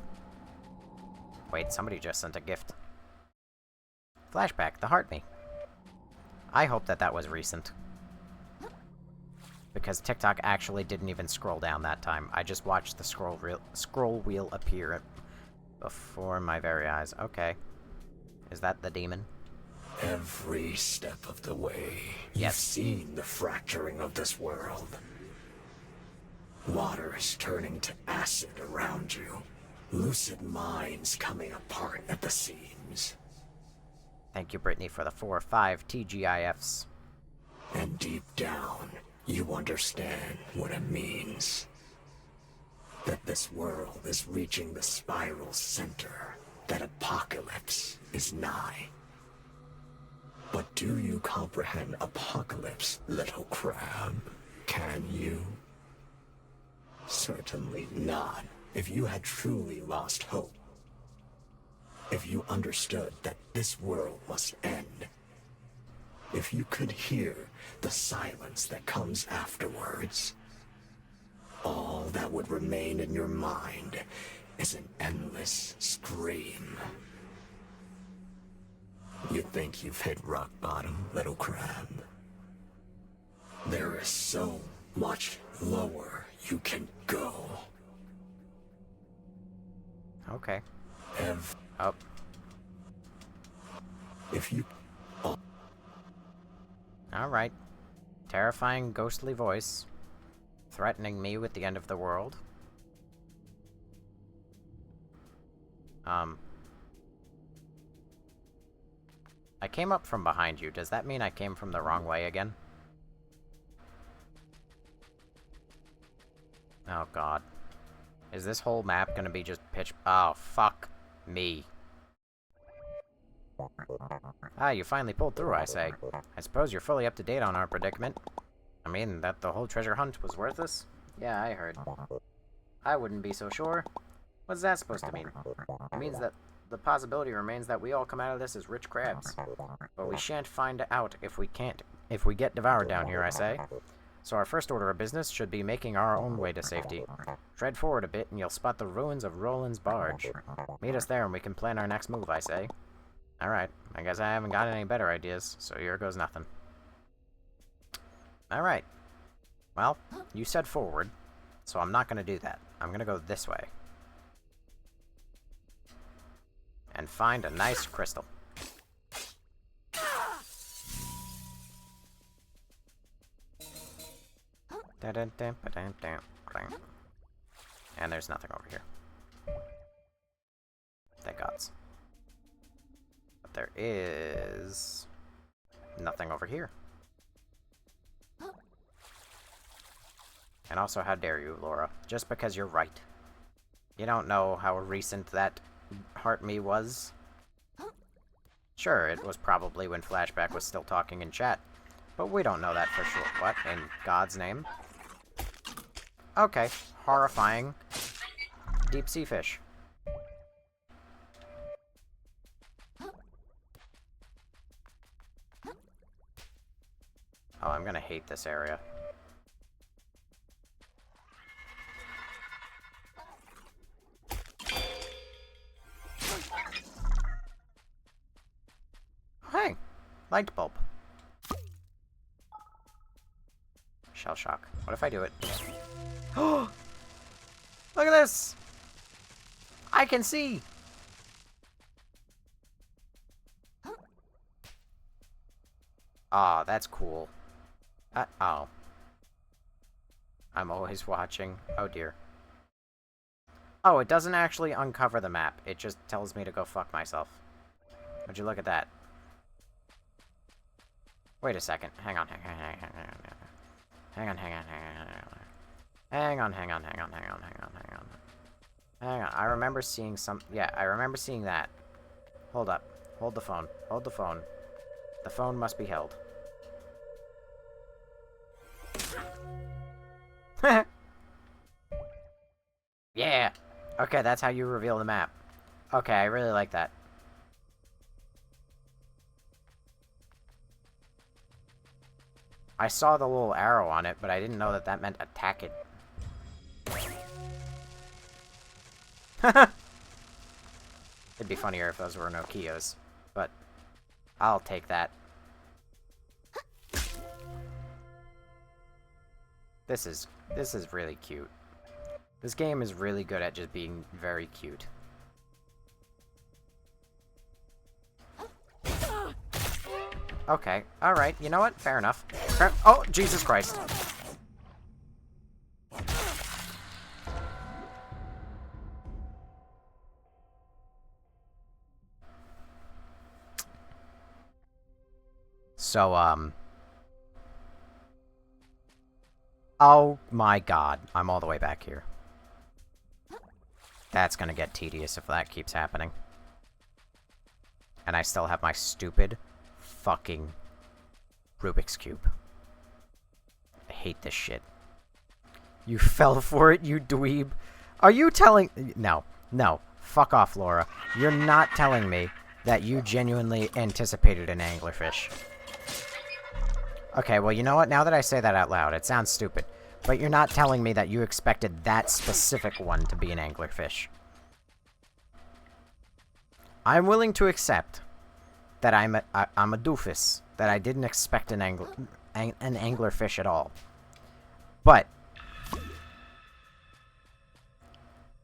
Wait, somebody just sent a gift. Flashback, the heart me. I hope that that was recent. Because TikTok actually didn't even scroll down that time. I just watched the scroll wheel appear before my very eyes. Okay. Is that the demon? Every step of the way, you've Yes. seen the fracturing of this world. Water is turning to acid around you. Lucid minds coming apart at the seams. Thank you, Brittany, for the 4 or 5 TGIFs. And deep down, you understand what it means. That this world is reaching the spiral center. That apocalypse is nigh. But do you comprehend apocalypse, little crab? Can you? Certainly not. If you had truly lost hope. If you understood that this world must end. If you could hear the silence that comes afterwards. All that would remain in your mind is an endless scream. You think you've hit rock bottom, little crab? There is so much lower you can go. Okay. If Oh. you... Alright. Terrifying ghostly voice. Threatening me with the end of the world. I came up from behind you. Does that mean I came from the wrong way again? Oh god. Is this whole map gonna be just pitch... Oh, fuck me. Ah, you finally pulled through, I say. I suppose you're fully up to date on our predicament. I mean, that the whole treasure hunt was worthless? Yeah, I heard. I wouldn't be so sure. What's that supposed to mean? It means that the possibility remains that we all come out of this as rich crabs. But we shan't find out if we get devoured down here, I say. So our first order of business should be making our own way to safety. Tread forward a bit and you'll spot the ruins of Roland's barge. Meet us there and we can plan our next move, I say. Alright, I guess I haven't got any better ideas, so here goes nothing. Alright. Well, you said forward, so I'm not gonna do that. I'm gonna go this way. And find a nice crystal. And there's nothing over here. Thank gods. But there is nothing over here. And also, how dare you, Laura? Just because you're right. You don't know how recent that heart me was. Sure, it was probably when Flashback was still talking in chat. But we don't know that for sure. What, in God's name? Okay, horrifying. Deep sea fish. Oh, I'm gonna hate this area. Hey, light bulb. Shell shock. What if I do it? Oh! Look at this! I can see! Aw, that's cool. Oh. I'm always watching. Oh dear. Oh, it doesn't actually uncover the map. It just tells me to go fuck myself. Would you look at that? Wait a second. Hang on. Hang on. I remember seeing some... Yeah, I remember seeing that. Hold up. Hold the phone. Hold the phone. The phone must be held. Yeah! Okay, that's how you reveal the map. Okay, I really like that. I saw the little arrow on it, but I didn't know that that meant attack it. It'd be funnier if those were Nokios, but I'll take that. This is really cute. This game is really good at just being very cute. Okay, alright, you know what? Fair enough. Oh, Jesus Christ. So, oh my god, I'm all the way back here. That's gonna get tedious if that keeps happening. And I still have my stupid fucking Rubik's Cube. I hate this shit. You fell for it, you dweeb. Are you telling... No. No. Fuck off, Laura. You're not telling me that you genuinely anticipated an anglerfish. Okay, well, you know what? Now that I say that out loud, it sounds stupid. But you're not telling me that you expected that specific one to be an anglerfish. I'm willing to accept that I'm a doofus, that I didn't expect an anglerfish at all. But...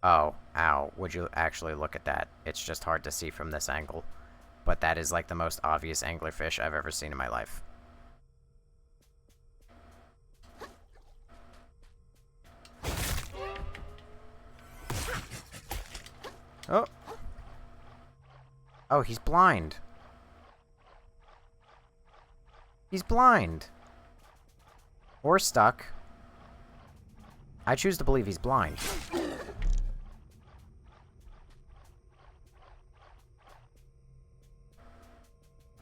Oh, ow. Would you actually look at that? It's just hard to see from this angle. But that is like the most obvious anglerfish I've ever seen in my life. Oh. Oh, he's blind. He's blind. Or stuck. I choose to believe he's blind.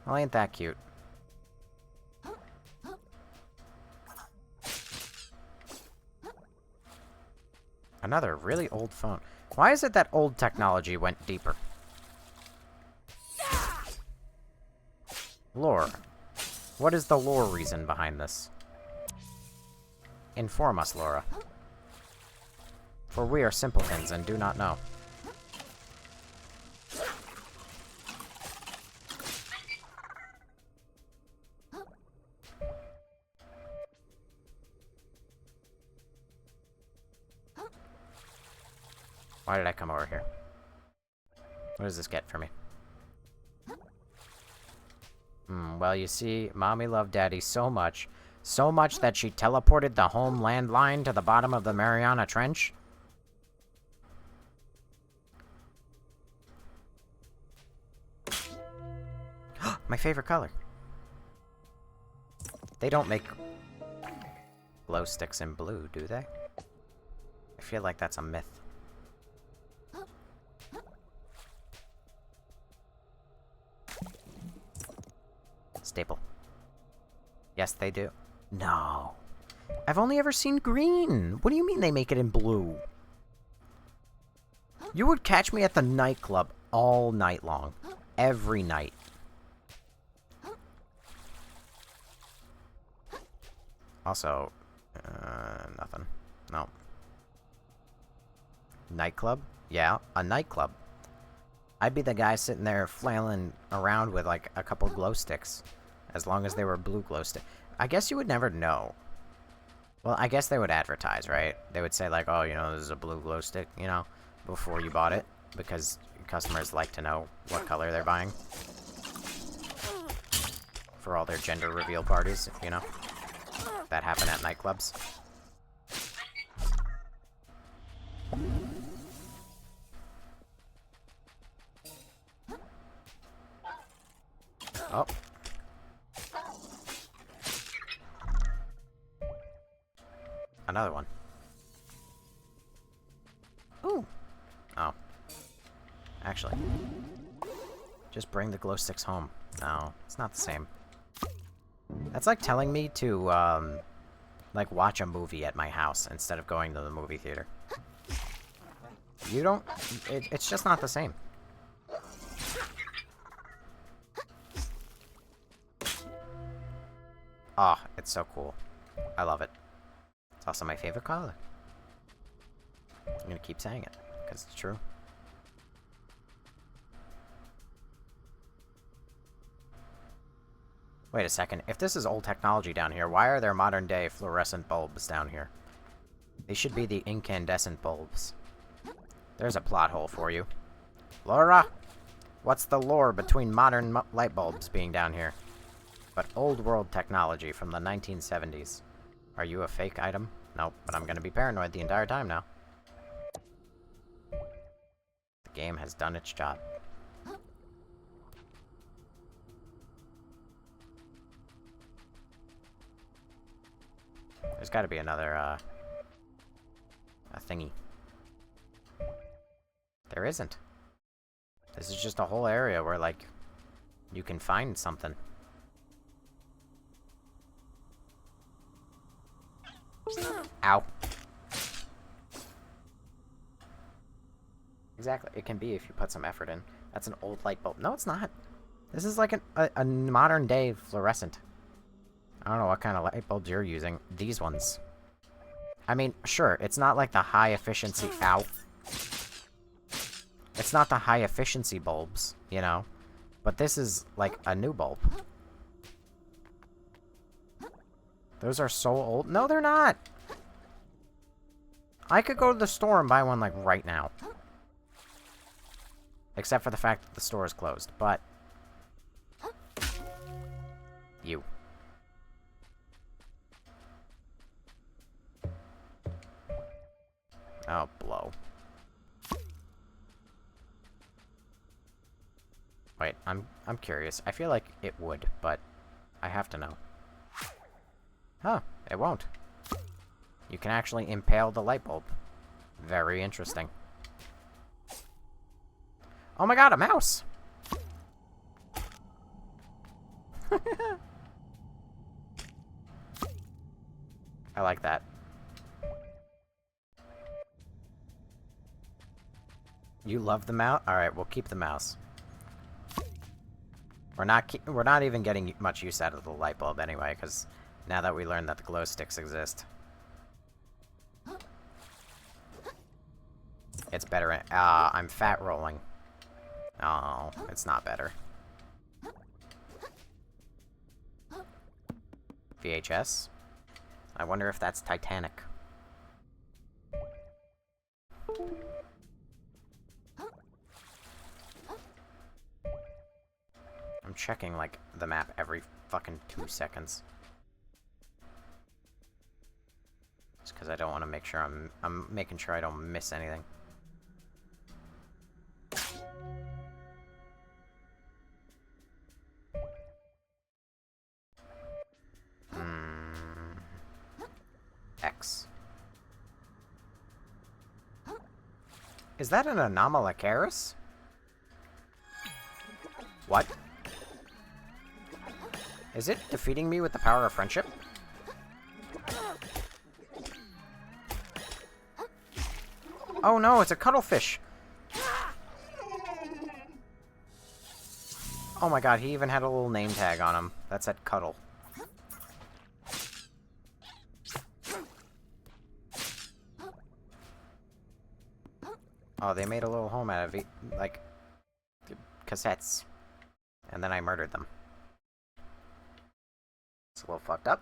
Well, ain't that cute. Another really old phone. Why is it that old technology went deeper? Lore. What is the lore reason behind this? Inform us, Laura. For we are simpletons and do not know. Why did I come over here? What does this get for me? Well, you see, Mommy loved Daddy so much that she teleported the home landline to the bottom of the Mariana Trench. My favorite color. They don't make glow sticks in blue, do they? I feel like that's a myth. Staple. Yes, they do. No. I've only ever seen green. What do you mean they make it in blue? You would catch me at the nightclub all night long. Every night. Also, nothing. No. Nightclub? Yeah, a nightclub. I'd be the guy sitting there flailing around with, like, a couple glow sticks. As long as they were blue glow sticks. I guess you would never know. Well, I guess they would advertise, right? They would say, like, oh, you know, this is a blue glow stick, you know, before you bought it. Because customers like to know what color they're buying. For all their gender reveal parties, you know. That happen at nightclubs. Oh. Another one. Ooh. Oh. Actually. Just bring the glow sticks home. No, it's not the same. That's like telling me to, like, watch a movie at my house instead of going to the movie theater. You don't... It's just not the same. Ah, oh, it's so cool. I love it. It's also my favorite color. I'm gonna keep saying it, because it's true. Wait a second. If this is old technology down here, why are there modern-day fluorescent bulbs down here? These should be the incandescent bulbs. There's a plot hole for you. Laura! What's the lore between modern light bulbs being down here? But old-world technology from the 1970s. Are you a fake item? Nope, but I'm gonna be paranoid the entire time now. The game has done its job. There's gotta be another, a thingy. There isn't. This is just a whole area where, like, you can find something. Ow. Exactly. It can be if you put some effort in. That's an old light bulb. No, it's not. This is like a modern-day fluorescent. I don't know what kind of light bulbs you're using. These ones. I mean, sure, it's not like the high-efficiency... Ow. It's not the high-efficiency bulbs, you know? But this is, like, a new bulb. Those are so old. No, they're not! I could go to the store and buy one, like, right now. Except for the fact that the store is closed, but... You. Oh, blow. Wait, I'm curious. I feel like it would, but I have to know. Huh, it won't. You can actually impale the light bulb. Very interesting. Oh my god, a mouse! I like that. You love the mouse? Alright, we'll keep the mouse. We're not even getting much use out of the light bulb anyway, because now that we learned that the glow sticks exist. It's better. I'm fat rolling. Oh, it's not better. VHS? I wonder if that's Titanic. I'm checking, like, the map every fucking 2 seconds. Just because I don't want to make sure I'm making sure I don't miss anything. X. Is that an Anomalocaris? What? Is it defeating me with the power of friendship? Oh no, it's a cuttlefish! Oh my god, he even had a little name tag on him that said Cuddle. Oh, they made a little home out of it, like, cassettes. And then I murdered them. It's a little fucked up.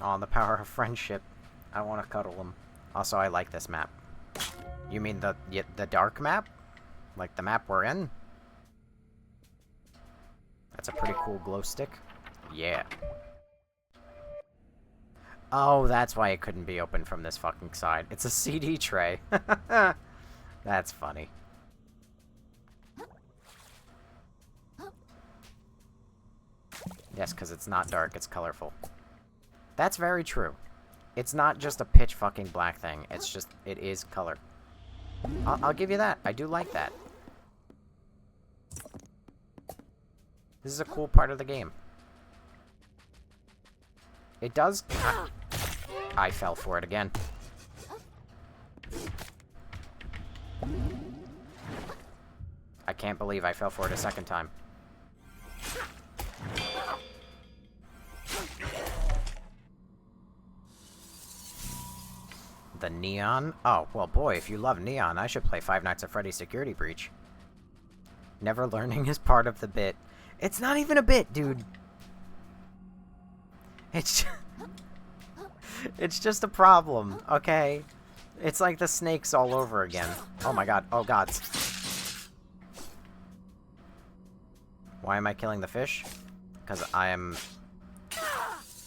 Oh, the power of friendship. I want to cuddle them. Also, I like this map. You mean the dark map? Like the map we're in? That's a pretty cool glow stick. Yeah. Oh, that's why it couldn't be opened from this fucking side. It's a CD tray. That's funny. Yes, because it's not dark, it's colorful. That's very true. It's not just a pitch fucking black thing. It's just, it is color. I'll give you that. I do like that. This is a cool part of the game. It does... I fell for it again. I can't believe I fell for it a second time. The Neon? Oh, well boy, if you love Neon, I should play Five Nights at Freddy's Security Breach. Never learning is part of the bit. It's not even a bit, dude. It's it's just a problem, okay? It's like the snakes all over again. Oh my god. Oh gods. Why am I killing the fish? Because I am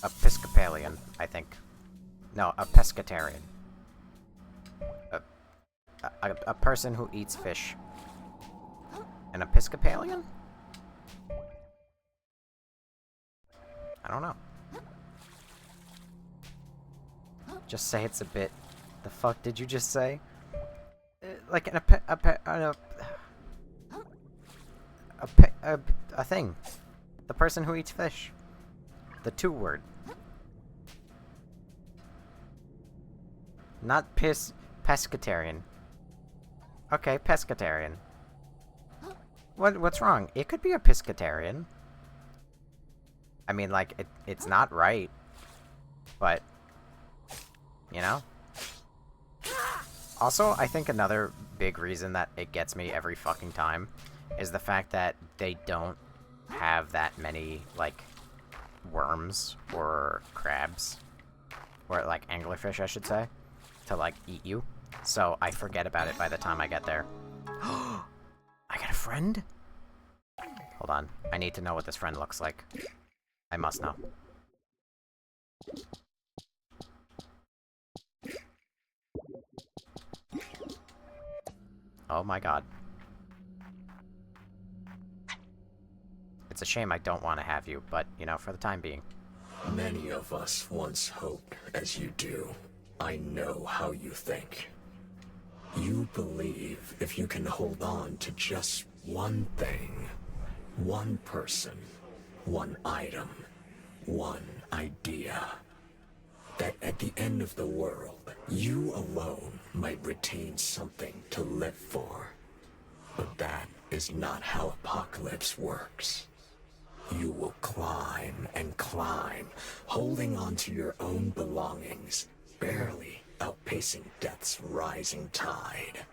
Episcopalian, I think. No, a pescatarian. A person who eats fish. An Episcopalian? I don't know. Just say it's a bit. The fuck did you just say? Like a thing. The person who eats fish. The 2 word. Not pescatarian. Okay, pescatarian. What's wrong? It could be a pescatarian. I mean, like, it's not right. But, you know? Also, I think another big reason that it gets me every fucking time is the fact that they don't have that many, like, worms or crabs. Or, like, anglerfish, I should say. To, like, eat you. So, I forget about it by the time I get there. I got a friend? Hold on. I need to know what this friend looks like. I must know. Oh my god. It's a shame I don't want to have you, but, you know, for the time being. Many of us once hoped as you do. I know how you think. You believe if you can hold on to just one thing, one person, one item, one idea, that at the end of the world, you alone might retain something to live for. But that is not how Apocalypse works. You will climb and climb, holding on to your own belongings, barely outpacing death's rising tide.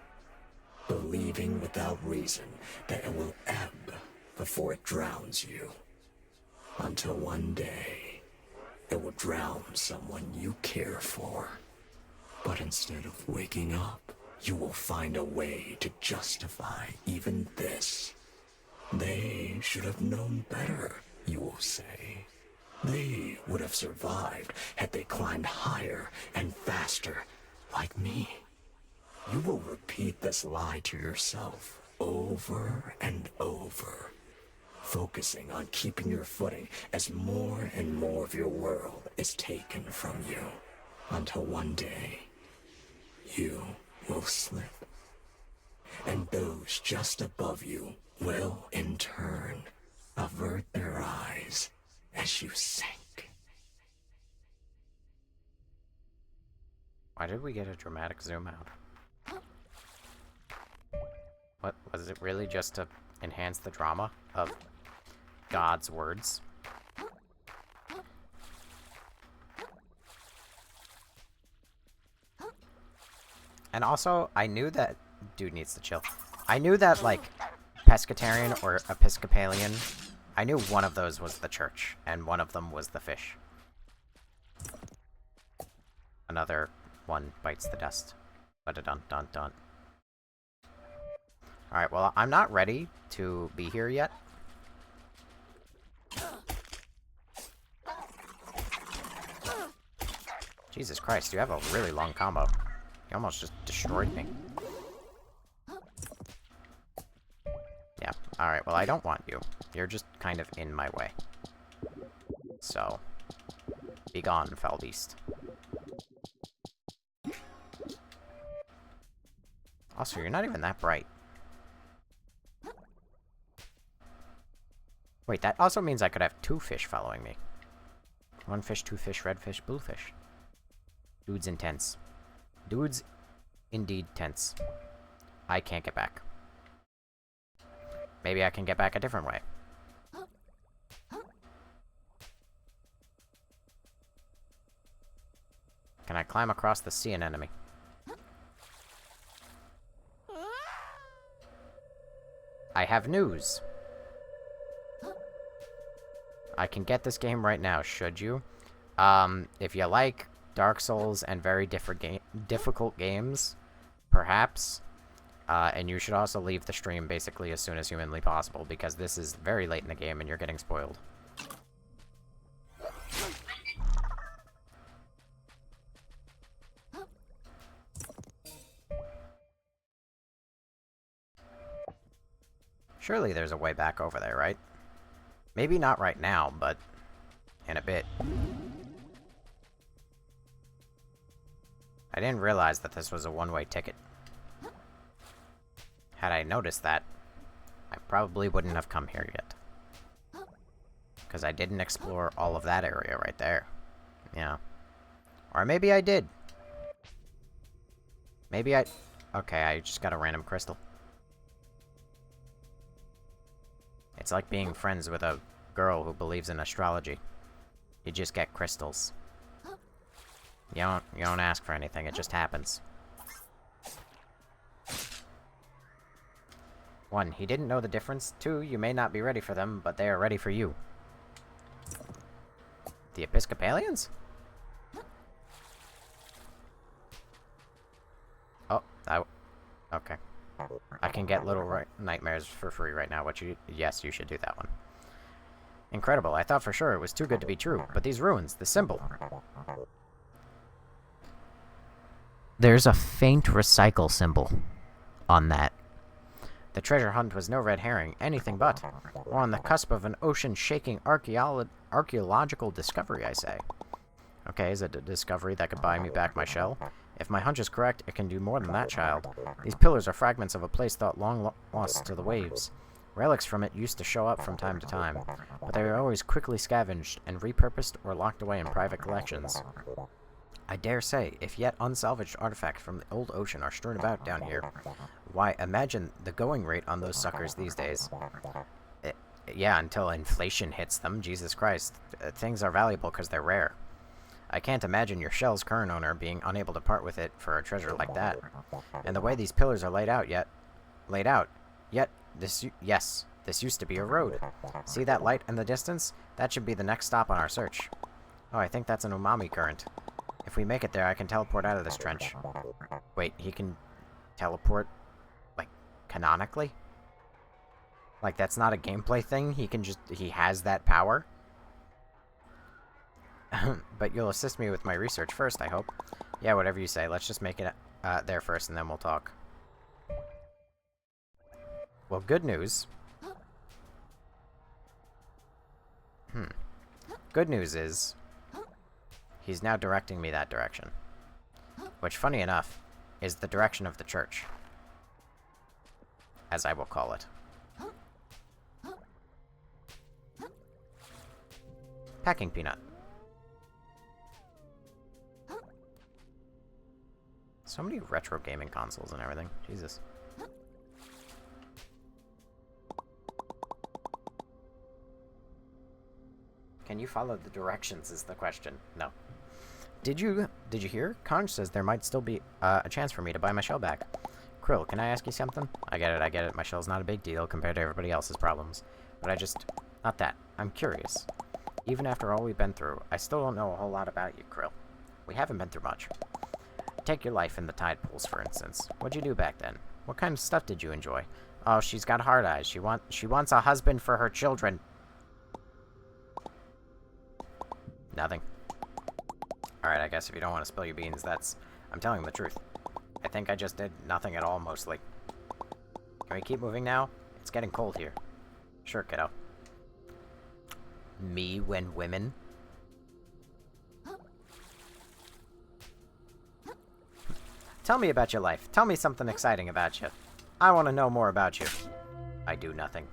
Believing without reason that it will ebb before it drowns you. Until one day, it will drown someone you care for. But instead of waking up, you will find a way to justify even this. They should have known better, you will say. They would have survived had they climbed higher and faster, like me. You will repeat this lie to yourself over and over, focusing on keeping your footing as more and more of your world is taken from you, until one day, you will slip. And those just above you will, in turn, avert their eyes as you sink. Why did we get a dramatic zoom out? What was it really just to enhance the drama of God's words? And also, I knew that dude needs to chill. I knew that, like, pescatarian or Episcopalian, I knew one of those was the church, and one of them was the fish. Another one bites the dust. Ba-da-dun-dun-dun. Alright, well, I'm not ready to be here yet. Jesus Christ, you have a really long combo. You almost just destroyed me. Yeah, alright, well, I don't want you. You're just kind of in my way. So, be gone, foul beast. Also, you're not even that bright. Wait, that also means I could have 2 fish following me. 1 fish, 2 fish, red fish, blue fish. Dude's intense. Dude's indeed tense. I can't get back. Maybe I can get back a different way. Can I climb across the sea anemone? I have news. I can get this game right now, should you? If you like Dark Souls and very difficult games, perhaps. And you should also leave the stream basically as soon as humanly possible, because this is very late in the game and you're getting spoiled. Surely there's a way back over there, right? Maybe not right now, but in a bit. I didn't realize that this was a one-way ticket. Had I noticed that, I probably wouldn't have come here yet. Because I didn't explore all of that area right there. Yeah. Or maybe I did. Maybe I... Okay, I just got a random crystal. It's like being friends with a girl who believes in astrology. You just get crystals. You don't ask for anything, it just happens. 1, he didn't know the difference. 2, you may not be ready for them, but they are ready for you. The Episcopalians? Oh, okay. I can get Little Nightmares for free right now. Yes, you should do that one. Incredible. I thought for sure it was too good to be true. But these ruins, the symbol. There's a faint recycle symbol on that. The treasure hunt was no red herring, anything but. We're on the cusp of an ocean-shaking archaeological discovery, I say. Okay, is it a discovery that could buy me back my shell? If my hunch is correct, it can do more than that, child. These pillars are fragments of a place thought long lost to the waves. Relics from it used to show up from time to time, but they were always quickly scavenged and repurposed or locked away in private collections. I dare say, if yet unsalvaged artifacts from the old ocean are strewn about down here, why, imagine the going rate on those suckers these days. Yeah, until inflation hits them, Jesus Christ. Things are valuable because they're rare. I can't imagine your shell's current owner being unable to part with it for a treasure like that. And the way these pillars are laid out, this used to be a road. See that light in the distance? That should be the next stop on our search. Oh, I think that's an umami current. If we make it there, I can teleport out of this trench. Wait, he can teleport, like, canonically? Like, that's not a gameplay thing? He has that power? But you'll assist me with my research first, I hope. Yeah, whatever you say. Let's just make it there first, and then we'll talk. Well, good news. Good news is, he's now directing me that direction. Which, funny enough, is the direction of the church. As I will call it. Packing peanut. So many retro gaming consoles and everything. Jesus. Can you follow the directions is the question. No. Did you hear? Conch says there might still be a chance for me to buy my shell back. Krill, can I ask you something? I get it. My shell's not a big deal compared to everybody else's problems. But not that. I'm curious. Even after all we've been through, I still don't know a whole lot about you, Krill. We haven't been through much. Take your life in the tide pools, for instance. What'd you do back then? What kind of stuff did you enjoy? Oh, she's got hard eyes. She wants a husband for her children. Nothing. Alright, I guess if you don't want to spill your beans, I'm telling the truth. I think I just did nothing at all, mostly. Can we keep moving now? It's getting cold here. Sure, kiddo. Me when women? Tell me about your life. Tell me something exciting about you. I want to know more about you. I do nothing.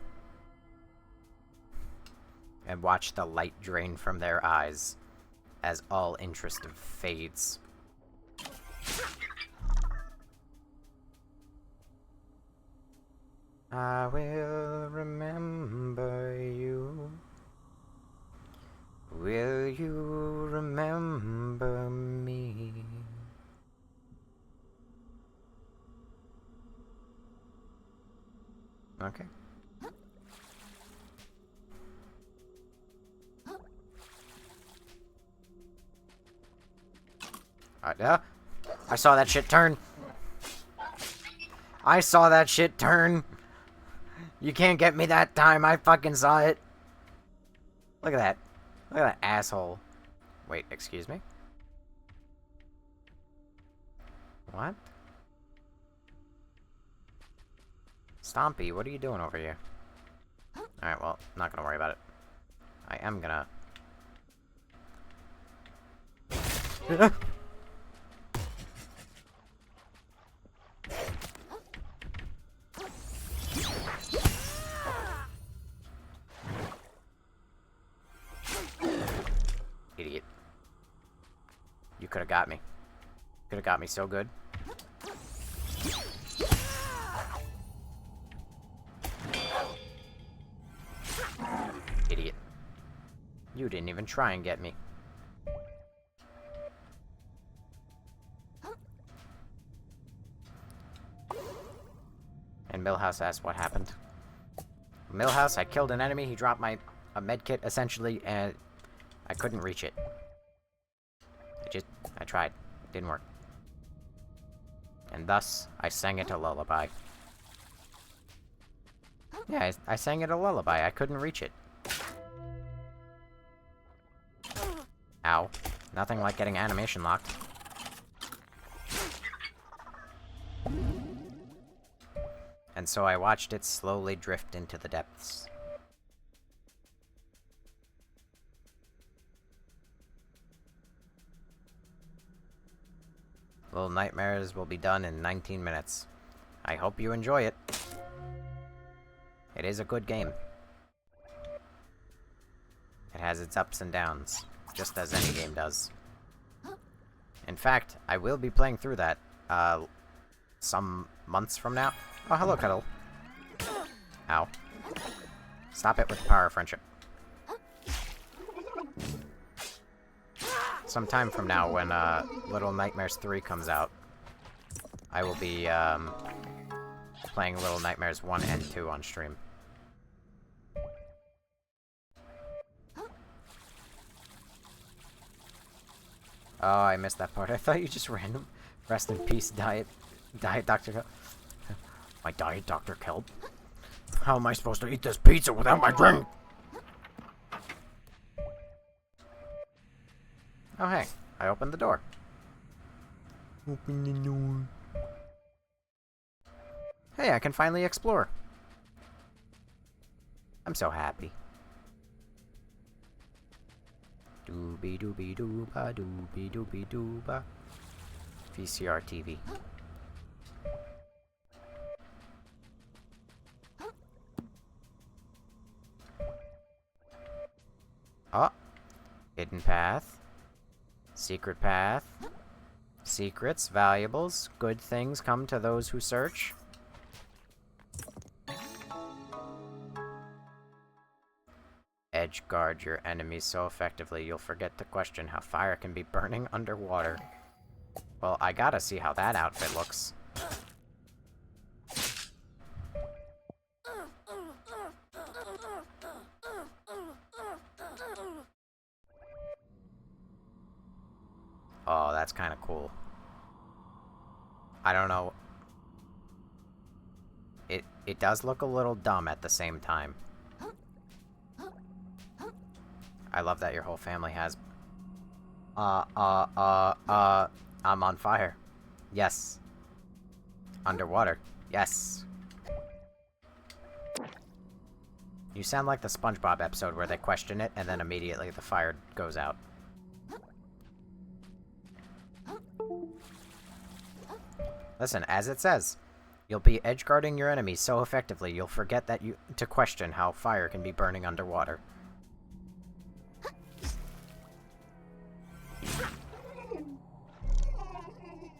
And watch the light drain from their eyes as all interest fades. I will remember you. Will you remember me? Okay. I saw that shit turn. I saw that shit turn. You can't get me that time. I fucking saw it. Look at that. Look at that asshole. Wait, excuse me? What? Stompy, what are you doing over here? Alright, well, not gonna worry about it. I am gonna... Idiot. You could've got me. Could've got me so good. Idiot. You didn't even try and get me. And Millhouse asked what happened. Millhouse, I killed an enemy, he dropped a medkit, essentially, and I couldn't reach it. I tried. Didn't work. And thus, I sang it a lullaby. Yeah, I sang it a lullaby. I couldn't reach it. Ow. Nothing like getting animation locked. And so I watched it slowly drift into the depths. Little Nightmares will be done in 19 minutes. I hope you enjoy it. It is a good game. It has its ups and downs, just as any game does. In fact, I will be playing through that, some months from now. Oh, hello, Cuddle. Ow. Stop it with the power of friendship. Sometime from now, when, Little Nightmares 3 comes out, I will be, playing Little Nightmares 1 and 2 on stream. Oh, I missed that part. I thought you just random. Rest in peace, Diet Dr. Kelp. My Diet Dr. Kelp? How am I supposed to eat this pizza without my drink? Oh, hey. I opened the door. Open the door. Hey, I can finally explore. I'm so happy. Doobie doobie dooba doobie doobie dooba. VCR TV. Oh. Hidden path. Secret path. Secrets, valuables, good things come to those who search. Edge guard your enemies so effectively you'll forget to question how fire can be burning underwater. Well, I gotta see how that outfit looks. Oh, that's kind of cool. I don't know. It does look a little dumb at the same time. I love that your whole family has... I'm on fire. Yes. Underwater. Yes. You sound like the SpongeBob episode where they question it and then immediately the fire goes out. Listen, as it says, you'll be edgeguarding your enemies so effectively you'll forget that to question how fire can be burning underwater.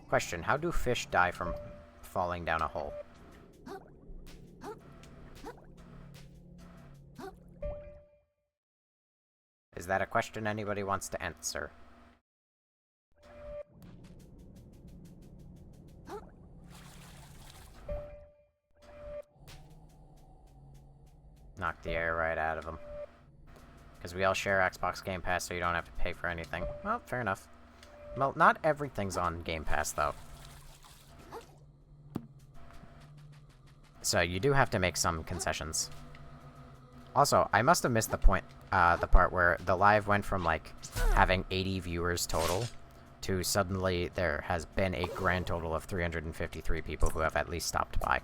Question, how do fish die from falling down a hole? Is that a question anybody wants to answer? Knock the air right out of them. Because we all share Xbox Game Pass, so you don't have to pay for anything. Well, fair enough. Well, not everything's on Game Pass, though. So you do have to make some concessions. Also, I must have missed the part where the live went from, like, having 80 viewers total to suddenly there has been a grand total of 353 people who have at least stopped by.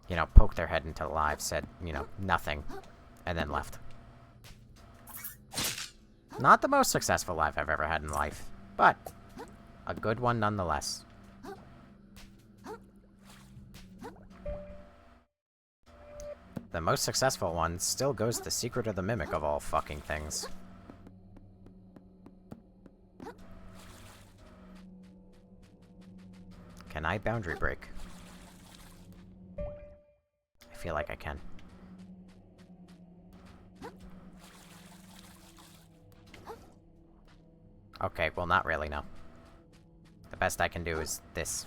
You know, poked their head into the live, said, you know, nothing, and then left. Not the most successful live I've ever had in life, but a good one nonetheless. The most successful one still goes to Secret of the Mimic of all fucking things. Can I boundary break? I feel like I can. Okay, well, not really, no. The best I can do is this.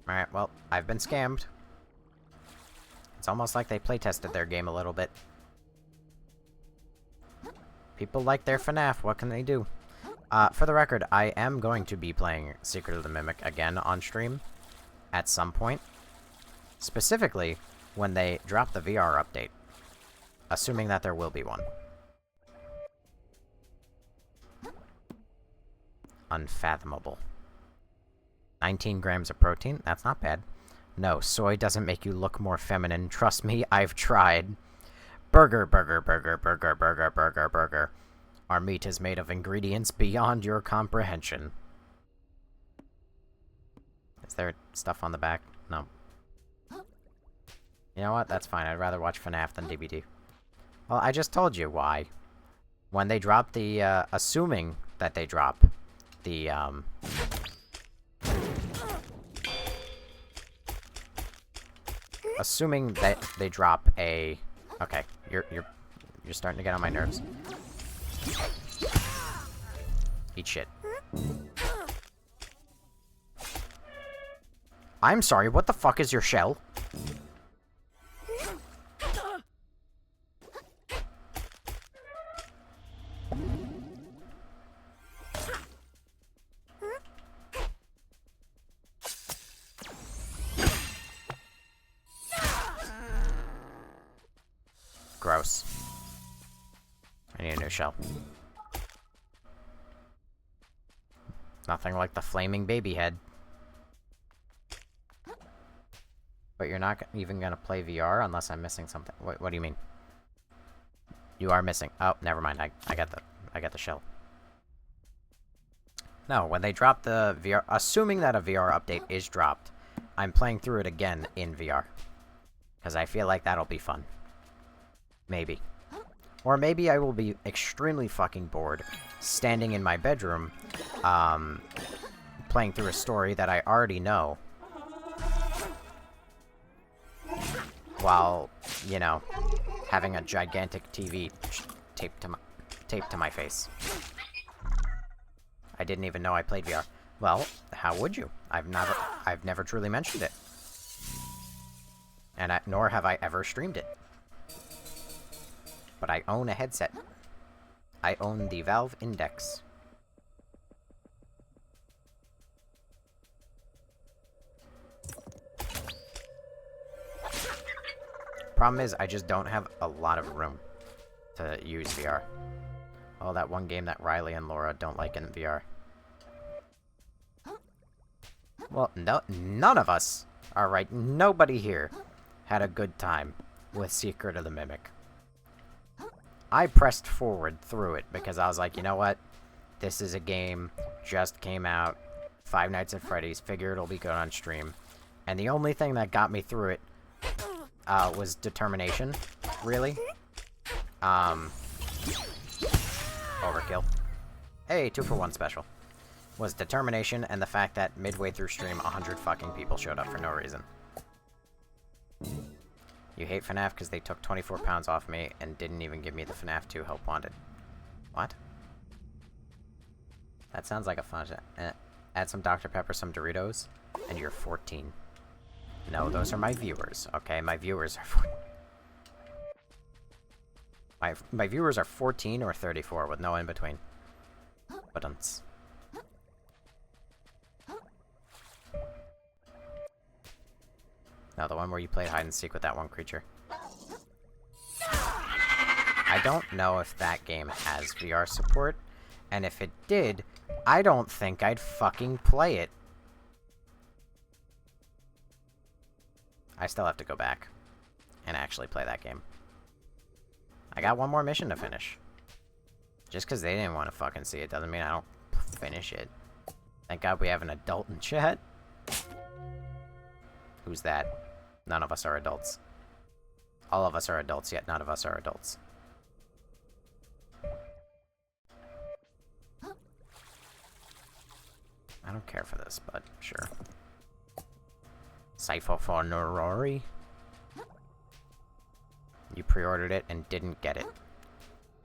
Alright, well, I've been scammed. It's almost like they playtested their game a little bit. People like their FNAF, what can they do? For the record, I am going to be playing Secret of the Mimic again on stream at some point. Specifically, when they drop the VR update. Assuming that there will be one. Unfathomable. 19 grams of protein? That's not bad. No, soy doesn't make you look more feminine. Trust me, I've tried. Burger, burger, burger, burger, burger, burger, burger. Our meat is made of ingredients beyond your comprehension. Is there stuff on the back? No. You know what? That's fine. I'd rather watch FNAF than DVD. Well, I just told you why. When they drop the, assuming that they drop the, assuming that they drop a... Okay, you're starting to get on my nerves. Eat shit. I'm sorry, what the fuck is your shell? Gross. I need a new shell. Nothing like the flaming baby head. But you're not even gonna play VR unless I'm missing something. What do you mean? You are missing. Oh, never mind. I got the shell. No, when they drop the VR, assuming that a VR update is dropped, I'm playing through it again in VR. Because I feel like that'll be fun. Maybe. Or maybe I will be extremely fucking bored, standing in my bedroom, playing through a story that I already know, while, you know, having a gigantic TV taped to my face. I didn't even know I played VR. Well, how would you? I've never truly mentioned it. And nor have I ever streamed it. But I own a headset. I own the Valve Index. Problem is, I just don't have a lot of room to use VR. Oh, that one game that Riley and Laura don't like in VR. Well, none of us, alright, nobody here had a good time with Secret of the Mimic. I pressed forward through it because I was like, you know what? This is a game, just came out, Five Nights at Freddy's, figure it'll be good on stream. And the only thing that got me through it was determination, really. Overkill. Hey, 2-for-1 special. Was determination and the fact that midway through stream, 100 fucking people showed up for no reason. You hate FNAF because they took 24 pounds off me and didn't even give me the FNAF 2 help wanted. What? That sounds like a fun... add some Dr. Pepper, some Doritos, and you're 14. No, those are my viewers, okay? My viewers are... My viewers are 14 or 34 with no in-between. But no, the one where you play hide and seek with that one creature. I don't know if that game has VR support, and if it did, I don't think I'd fucking play it. I still have to go back and actually play that game. I got one more mission to finish. Just because they didn't want to fucking see it doesn't mean I don't finish it. Thank God we have an adult in chat. Who's that? None of us are adults. All of us are adults, yet none of us are adults. I don't care for this, but sure. Cypher for Norori? You pre-ordered it and didn't get it.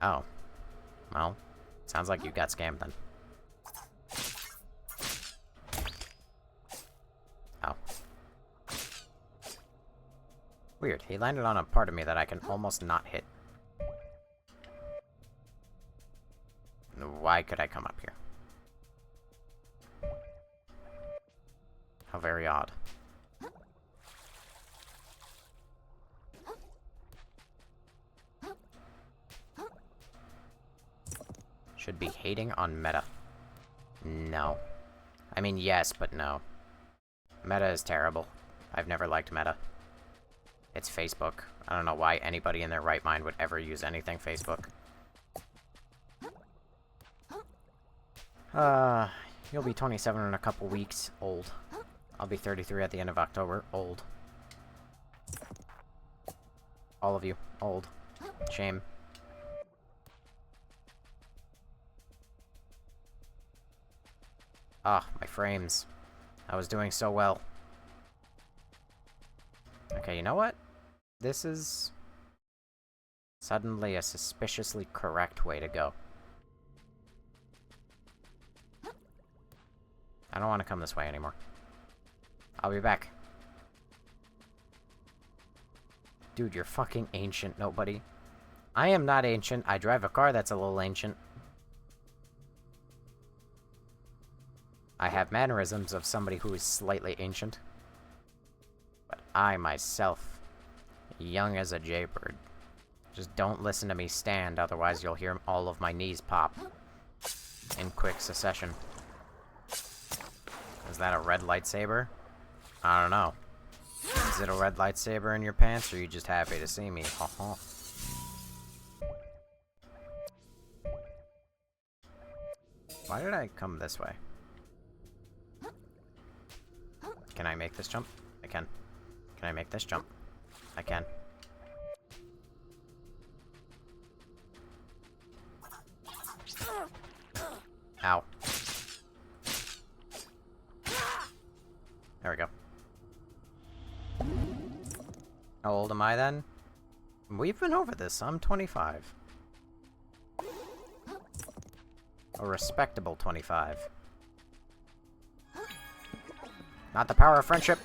Oh. Well, sounds like you got scammed then. Oh. Weird. He landed on a part of me that I can almost not hit. Why could I come up here? How very odd. Should be hating on meta. No. I mean, yes, but no. Meta is terrible. I've never liked meta. It's Facebook. I don't know why anybody in their right mind would ever use anything Facebook. You'll be 27 in a couple weeks. Old. I'll be 33 at the end of October. Old. All of you. Old. Shame. Ah, my frames. I was doing so well. Okay, you know what? This is suddenly a suspiciously correct way to go. I don't want to come this way anymore. I'll be back. Dude, you're fucking ancient, nobody. I am not ancient. I drive a car that's a little ancient. I have mannerisms of somebody who is slightly ancient. But I, myself, young as a jaybird. Just don't listen to me stand, otherwise you'll hear all of my knees pop. In quick succession. Is that a red lightsaber? I don't know. Is it a red lightsaber in your pants, or are you just happy to see me? Ha-ha. Why did I come this way? Can I make this jump? I can. Can I make this jump? I can. Ow. There we go. How old am I then? We've been over this. I'm 25. A respectable 25. Not the power of friendship.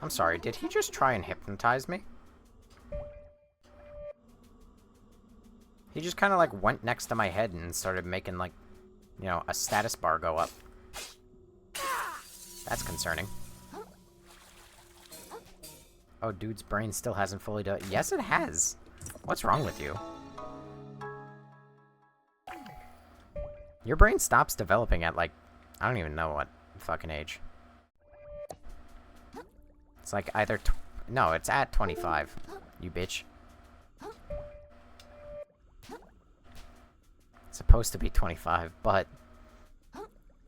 I'm sorry, did he just try and hypnotize me? He just kind of like went next to my head and started making like, you know, a status bar go up. That's concerning. Oh, dude's brain still hasn't fully done. Yes, it has. What's wrong with you? Your brain stops developing at like, I don't even know what fucking age. It's like either no, it's at 25. You bitch. It's supposed to be 25, but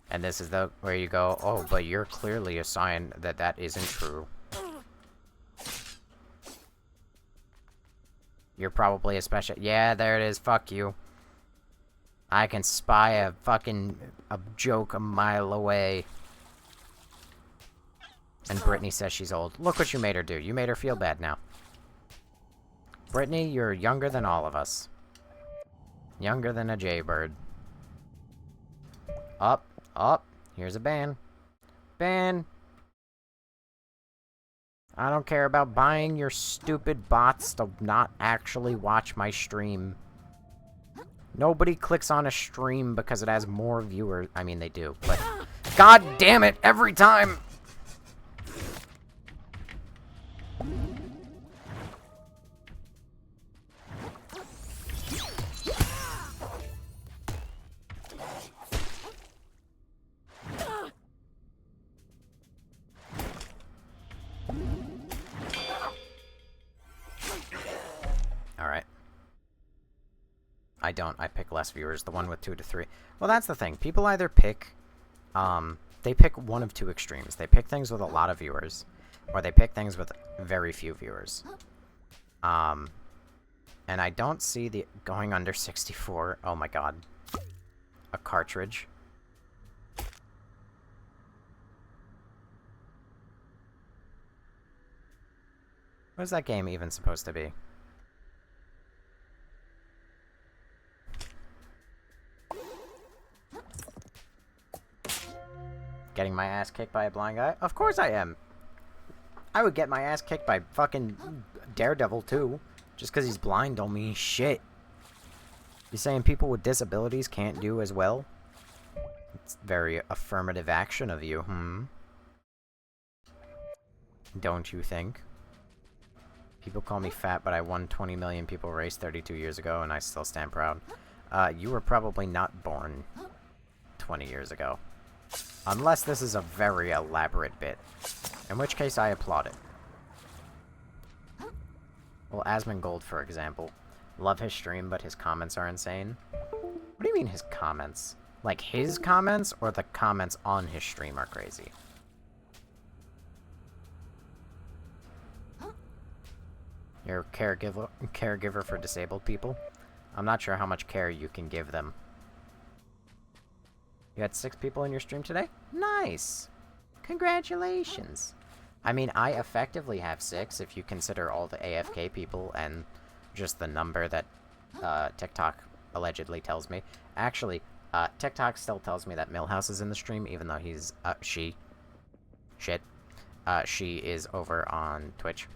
and this is the where you go, oh, but you're clearly a sign that that isn't true. You're probably a special. Yeah, there it is. Fuck you. I can spy a fucking joke a mile away. And Brittany says she's old. Look what you made her do. You made her feel bad now. Brittany, you're younger than all of us. Younger than a jaybird. Up, up. Here's a ban. Ban. I don't care about buying your stupid bots to not actually watch my stream. Nobody clicks on a stream because it has more viewers. I mean, they do, but... God damn it, every time! Alright. I don't. I pick less viewers. The one with 2 to 3. Well, that's the thing. People either pick... they pick one of two extremes. They pick things with a lot of viewers. Or they pick things with very few viewers. And I don't see the... Going under 64. Oh my god. A cartridge. What is that game even supposed to be? Getting my ass kicked by a blind guy? Of course I am! I would get my ass kicked by fucking Daredevil, too. Just because he's blind don't mean shit. You saying people with disabilities can't do as well? It's very affirmative action of you, Don't you think? People call me fat, but I won 20 million people race 32 years ago, and I still stand proud. You were probably not born 20 years ago. Unless this is a very elaborate bit. In which case, I applaud it. Well, Asmongold, for example. Love his stream, but his comments are insane. What do you mean, his comments? Like, his comments, or the comments on his stream are crazy? You're a caregiver for disabled people? I'm not sure how much care you can give them. You had 6 people in your stream today? Nice! Congratulations! I mean, I effectively have 6 if you consider all the AFK people and just the number that TikTok allegedly tells me. Actually, TikTok still tells me that Millhouse is in the stream, even though he's, she is over on Twitch.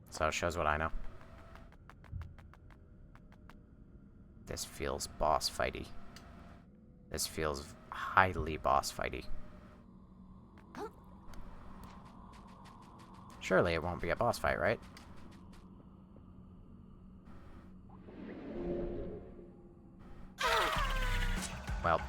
So it shows what I know. This feels boss fighty. This feels highly boss fighty. Surely it won't be a boss fight, right? Well.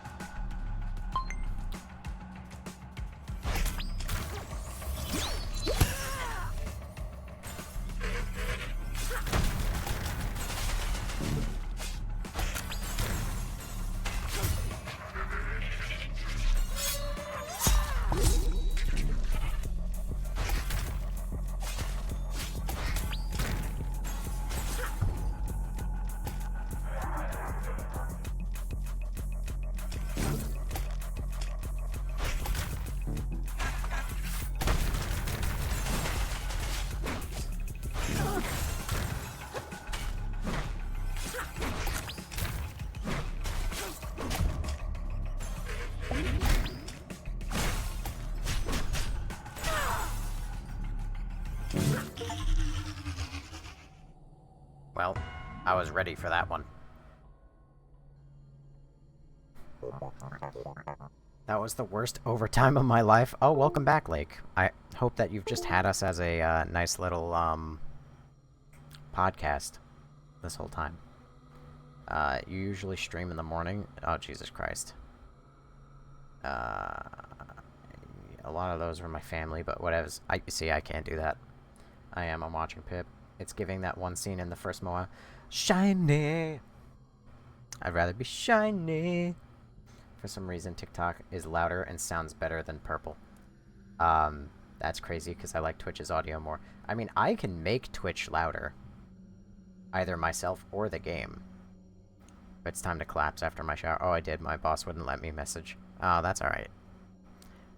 Well, I was ready for that one. That was the worst overtime of my life. Oh, welcome back, Lake. I hope that you've just had us as a nice little podcast this whole time. You usually stream in the morning. Oh, Jesus Christ. A lot of those were my family, but whatever. See, I can't do that. I'm watching Pip. It's giving that one scene in the first Moa. Shiny! I'd rather be shiny. For some reason, TikTok is louder and sounds better than Purple. That's crazy, because I like Twitch's audio more. I mean, I can make Twitch louder. Either myself or the game. But it's time to collapse after my shower. Oh, I did. My boss wouldn't let me message. Oh, that's alright.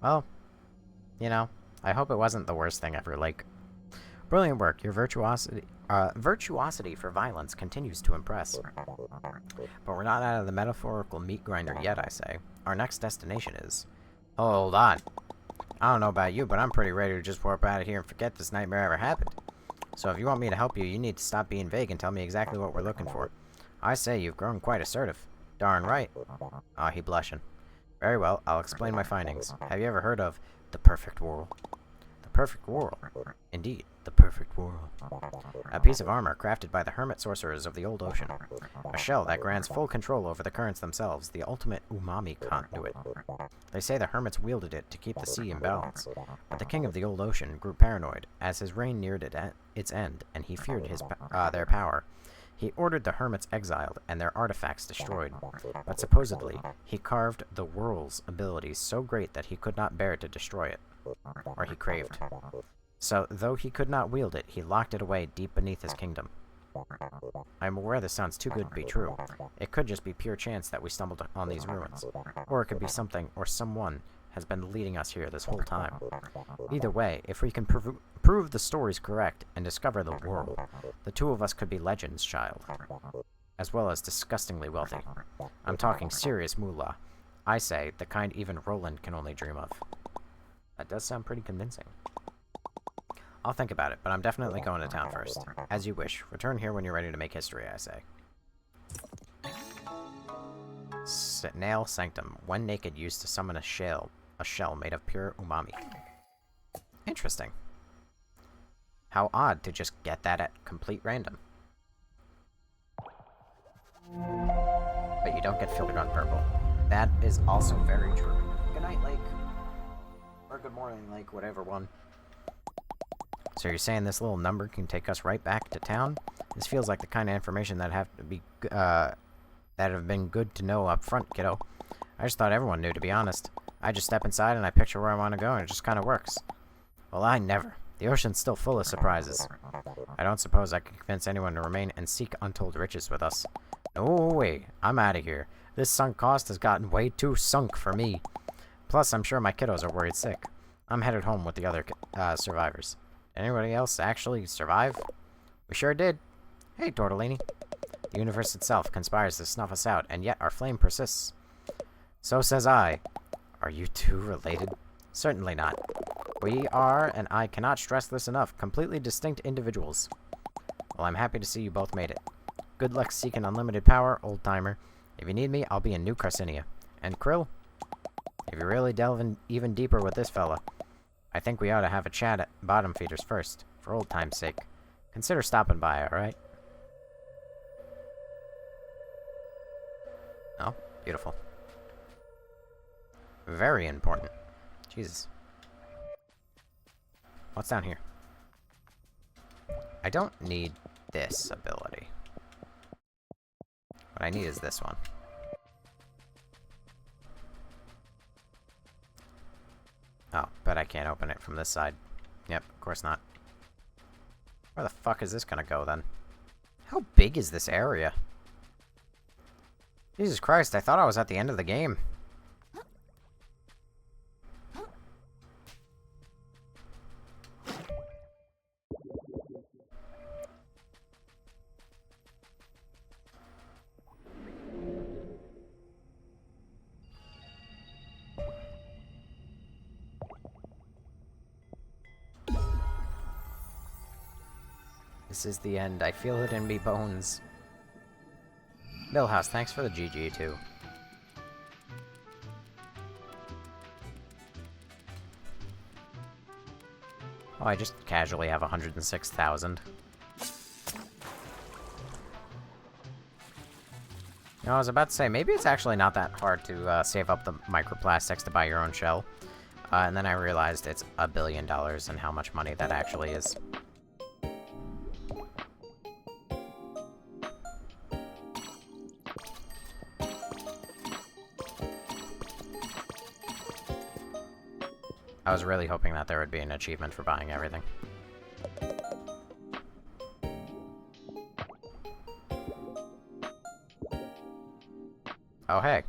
Well, you know, I hope it wasn't the worst thing ever. Like, brilliant work. Your virtuosity for violence continues to impress. But we're not out of the metaphorical meat grinder yet, I say. Our next destination is... Hold on. I don't know about you, but I'm pretty ready to just warp out of here and forget this nightmare ever happened. So if you want me to help you, you need to stop being vague and tell me exactly what we're looking for. I say you've grown quite assertive. Darn right. Ah, he blushing. Very well, I'll explain my findings. Have you ever heard of the perfect world? The perfect world. Indeed, the perfect world. A piece of armor crafted by the hermit sorcerers of the old ocean. A shell that grants full control over the currents themselves, the ultimate umami conduit. They say the hermits wielded it to keep the sea in balance. But the king of the old ocean grew paranoid as his reign neared its end, and he feared their power. He ordered the hermits exiled and their artifacts destroyed, but supposedly he carved the whirl's abilities so great that he could not bear to destroy it, or he craved. So, though he could not wield it, he locked it away deep beneath his kingdom. I am aware this sounds too good to be true. It could just be pure chance that we stumbled on these ruins, or it could be something or someone has been leading us here this whole time. Either way, if we can prove the story's correct and discover the world, the two of us could be legends, child. As well as disgustingly wealthy. I'm talking serious moolah. I say, the kind even Roland can only dream of. That does sound pretty convincing. I'll think about it, but I'm definitely going to town first. As you wish. Return here when you're ready to make history, I say. Nail Sanctum. When naked, used to summon a shell made of pure umami. Interesting. How odd to just get that at complete random. But you don't get filtered on purple. That is also very true. Good night, Lake. Or good morning, Lake, whatever one. So you're saying this little number can take us right back to town? This feels like the kind of information that have been good to know up front, kiddo. I just thought everyone knew, to be honest. I just step inside and I picture where I want to go, and it just kind of works. Well, I never. The ocean's still full of surprises. I don't suppose I could convince anyone to remain and seek untold riches with us. No way. I'm out of here. This sunk cost has gotten way too sunk for me. Plus, I'm sure my kiddos are worried sick. I'm headed home with the other survivors. Anybody else actually survive? We sure did. Hey, Tortellini. The universe itself conspires to snuff us out, and yet our flame persists. So says I. Are you two related? Certainly not. We are, and I cannot stress this enough, completely distinct individuals. Well, I'm happy to see you both made it. Good luck seeking unlimited power, old-timer. If you need me, I'll be in New Carcinia. And Krill, if you really delve in even deeper with this fella, I think we ought to have a chat at Bottom Feeders first, for old time's sake. Consider stopping by, alright? Oh, beautiful. Very important. Jesus. What's down here? I don't need this ability. What I need is this one. Oh, but I can't open it from this side. Yep, of course not. Where the fuck is this gonna go, then? How big is this area? Jesus Christ, I thought I was at the end of the game. This is the end. I feel it in me bones. Millhouse, thanks for the GG, too. Oh, I just casually have 106,000. No, I was about to say, maybe it's actually not that hard to save up the microplastics to buy your own shell. And then I realized it's $1 billion and how much money that actually is. I was really hoping that there would be an achievement for buying everything. Oh, hey.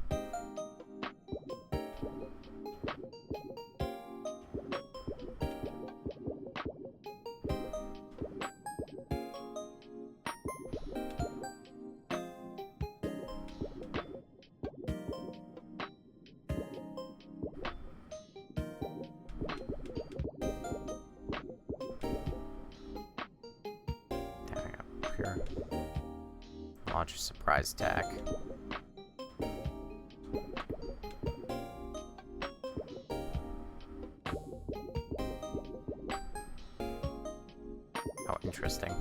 up here. Launch a surprise attack. Oh, interesting.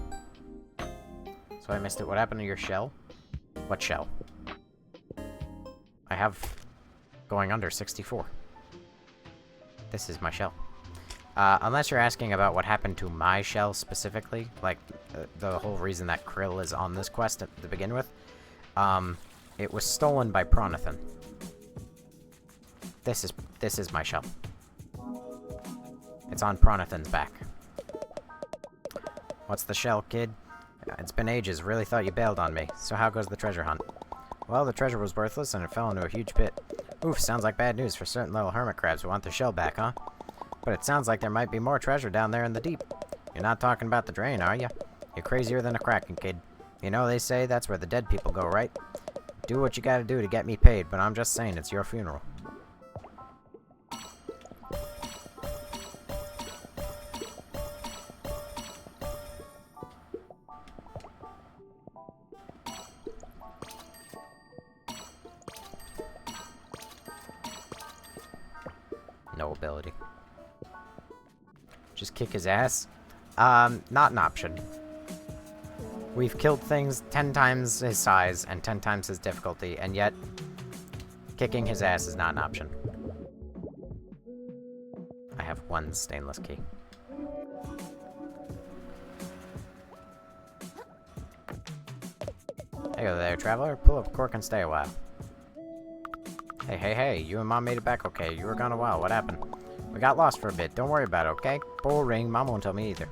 So I missed it. What happened to your shell? What shell? I have going under 64. This is my shell. Unless you're asking about what happened to my shell specifically, like the whole reason that Krill is on this quest to begin with, it was stolen by Pronathan. This is my shell. It's on Pronathan's back. What's the shell, kid? It's been ages. Really thought you bailed on me. So how goes the treasure hunt? Well, the treasure was worthless and it fell into a huge pit. Oof, sounds like bad news for certain little hermit crabs who want their shell back, huh? But it sounds like there might be more treasure down there in the deep. You're not talking about the drain, are you? You're crazier than a kraken, kid. You know, they say that's where the dead people go, right? Do what you gotta do to get me paid, but I'm just saying it's your funeral. No ability. Just kick his ass? Not an option. We've killed things 10 times his size and 10 times his difficulty, and yet kicking his ass is not an option. I have one stainless key. Hey there, traveler. Pull up a cork and stay a while. Hey, you and Mom made it back okay. You were gone a while. What happened? We got lost for a bit. Don't worry about it, okay? Boring. Mom won't tell me either.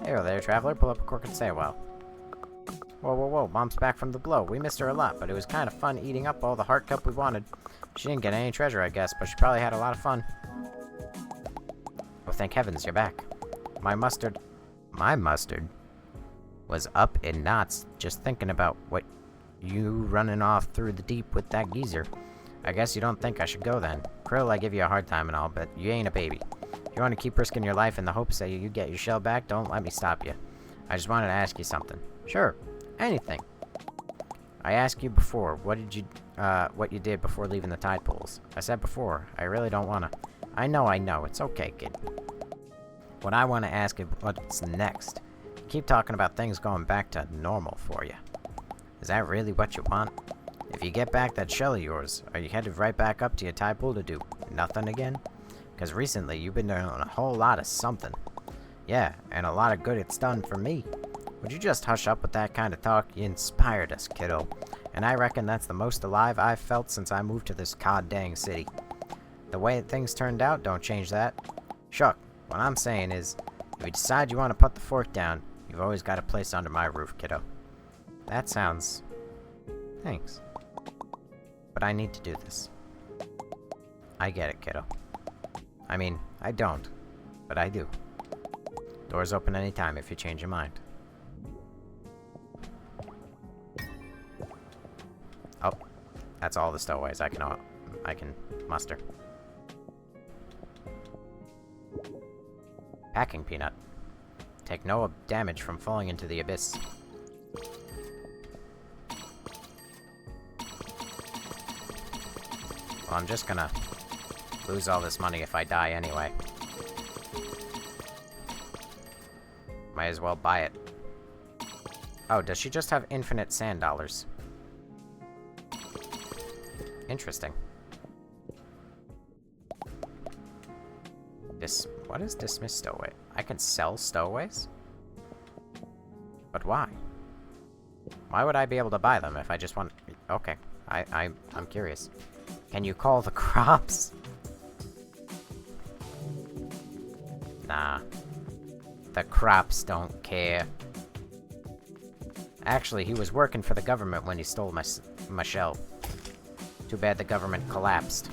Hey there, traveler. Pull up a cork and stay a while. Whoa. Mom's back from the blow. We missed her a lot, but it was kind of fun eating up all the heart cup we wanted. She didn't get any treasure, I guess, but she probably had a lot of fun. Oh, thank heavens, you're back. My mustard was up in knots just thinking about what you running off through the deep with that geezer. I guess you don't think I should go then. Krill, I give you a hard time and all, but you ain't a baby. If you want to keep risking your life in the hopes that you get your shell back, don't let me stop you. I just wanted to ask you something. Sure, anything. I asked you before, what you did before leaving the tide pools. I said before, I really don't want to. I know, it's okay, kid. What I want to ask is what's next. You keep talking about things going back to normal for you. Is that really what you want? If you get back that shell of yours, are you headed right back up to your tide pool to do nothing again? Because recently, you've been doing a whole lot of something. Yeah, and a lot of good it's done for me. Would you just hush up with that kind of talk? You inspired us, kiddo. And I reckon that's the most alive I've felt since I moved to this god-dang city. The way things turned out don't change that. Shuck, what I'm saying is, if you decide you want to put the fork down, you've always got a place under my roof, kiddo. That sounds... Thanks. But I need to do this. I get it, kiddo. I mean, I don't, but I do. Doors open anytime if you change your mind. Oh, that's all the stowaways I can muster. Packing peanut. Take no damage from falling into the abyss. Well, I'm just gonna lose all this money if I die anyway. Might as well buy it. Oh, does she just have infinite sand dollars? Interesting. What is dismiss stowaway? I can sell stowaways? But why? Why would I be able to buy them if I just want... Okay, I'm curious. Can you call the crops? Nah. The crops don't care. Actually, he was working for the government when he stole my shell. Too bad the government collapsed.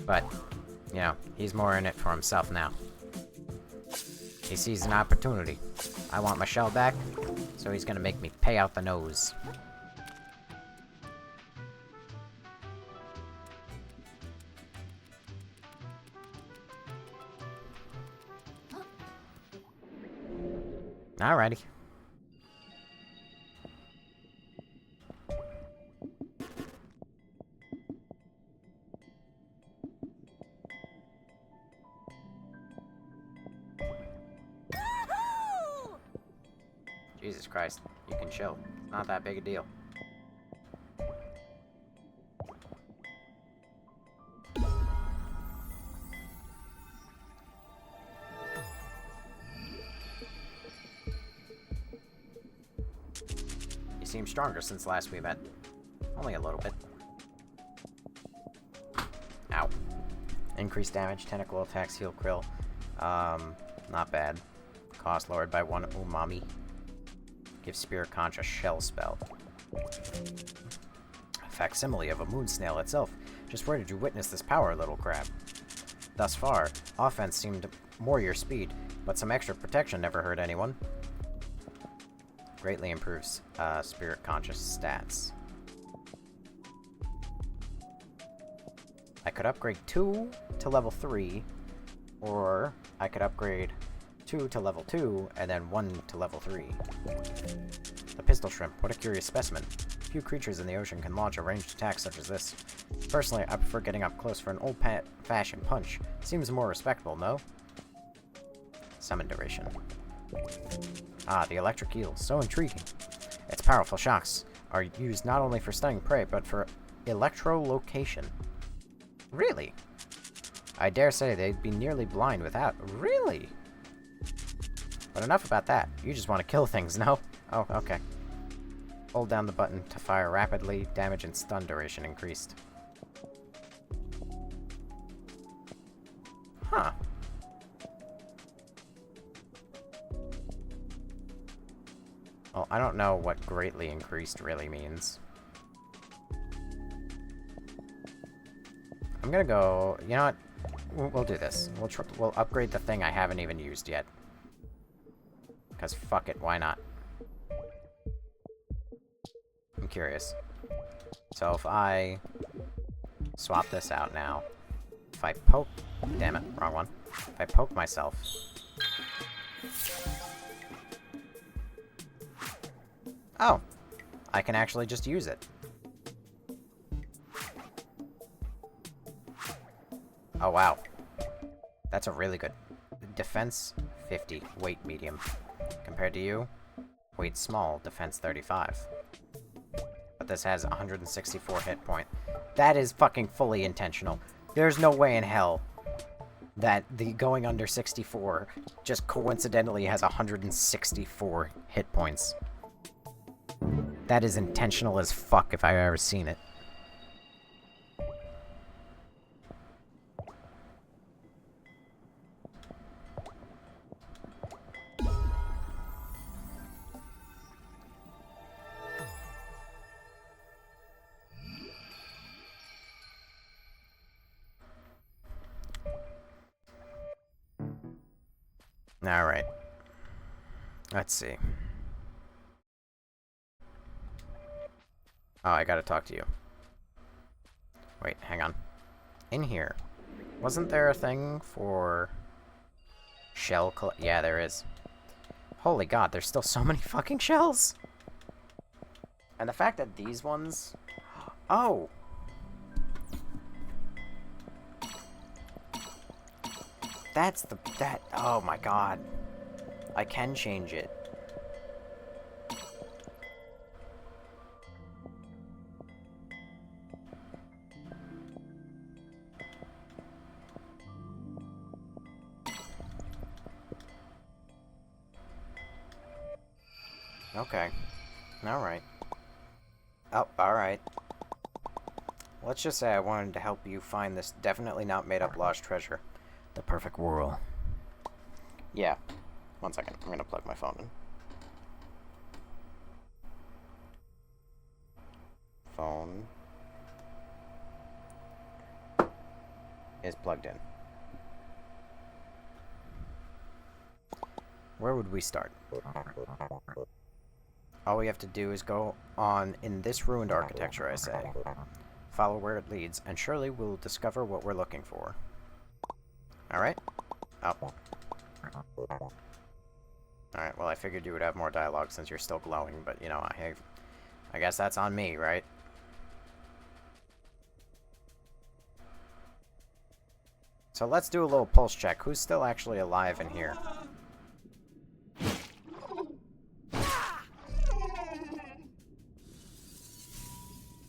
But, you know, he's more in it for himself now. He sees an opportunity. I want my shell back, so he's gonna make me pay out the nose. Alrighty. Jesus Christ, you can chill. It's not that big a deal. You seem stronger since last we met. Only a little bit. Ow. Increased damage, tentacle attacks, heal krill. Not bad. Cost lowered by 1 umami. Give Spirit Conch a shell spell. A facsimile of a moon snail itself. Just where did you witness this power, little crab? Thus far, offense seemed more your speed, but some extra protection never hurt anyone. Greatly improves Spirit Conch's stats. I could upgrade 2 to level 3, or I could upgrade 2 to level 2, and then 1 to level 3. The pistol shrimp, what a curious specimen. Few creatures in the ocean can launch a ranged attack such as this. Personally, I prefer getting up close for an old-fashioned punch. Seems more respectable, no? Summon duration. Ah, the electric eel, so intriguing. Its powerful shocks are used not only for stunning prey, but for electrolocation. Really? I dare say they'd be nearly blind without. Really? But enough about that. You just want to kill things, no? Oh, okay. Hold down the button to fire rapidly. Damage and stun duration increased. Huh. Well, I don't know what greatly increased really means. I'm gonna go... You know what? We'll do this. We'll upgrade the thing I haven't even used yet. Because fuck it, why not? I'm curious. So if I swap this out now, if I poke... Damn it, wrong one. If I poke myself... Oh! I can actually just use it. Oh, wow. That's a really good... Defense, 50. Weight, medium. Compared to you, weight small, defense 35. But this has 164 hit point. That is fucking fully intentional. There's no way in hell that the going under 64 just coincidentally has 164 hit points. That is intentional as fuck if I've ever seen it. Alright. Let's see. Oh, I gotta talk to you. Wait, hang on. In here, wasn't there a thing for shell yeah, there is. Holy god, there's still so many fucking shells! And the fact that these ones... Oh! That's the... Oh my god. I can change it. Okay. Alright. Oh, alright. Let's just say I wanted to help you find this definitely not made-up lost treasure. The perfect whirl. Yeah. 1 second. I'm gonna plug my phone in. Phone is plugged in. Where would we start? All we have to do is go on in this ruined architecture, I say. Follow where it leads, and surely we'll discover what we're looking for. Alright? Oh. Alright, well, I figured you would have more dialogue since you're still glowing, but, you know, I guess that's on me, right? So let's do a little pulse check. Who's still actually alive in here?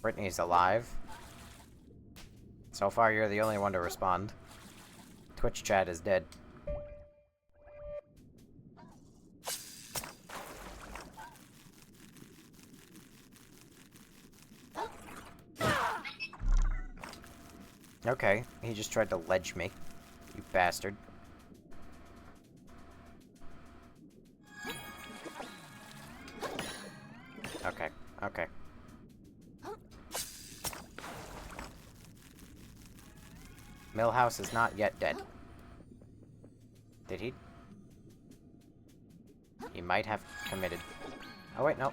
Brittany's alive. So far, you're the only one to respond. Twitch chat is dead. Okay, he just tried to ledge me. You bastard. Okay, okay. Millhouse is not yet dead. Did he? He might have committed. Oh wait, no.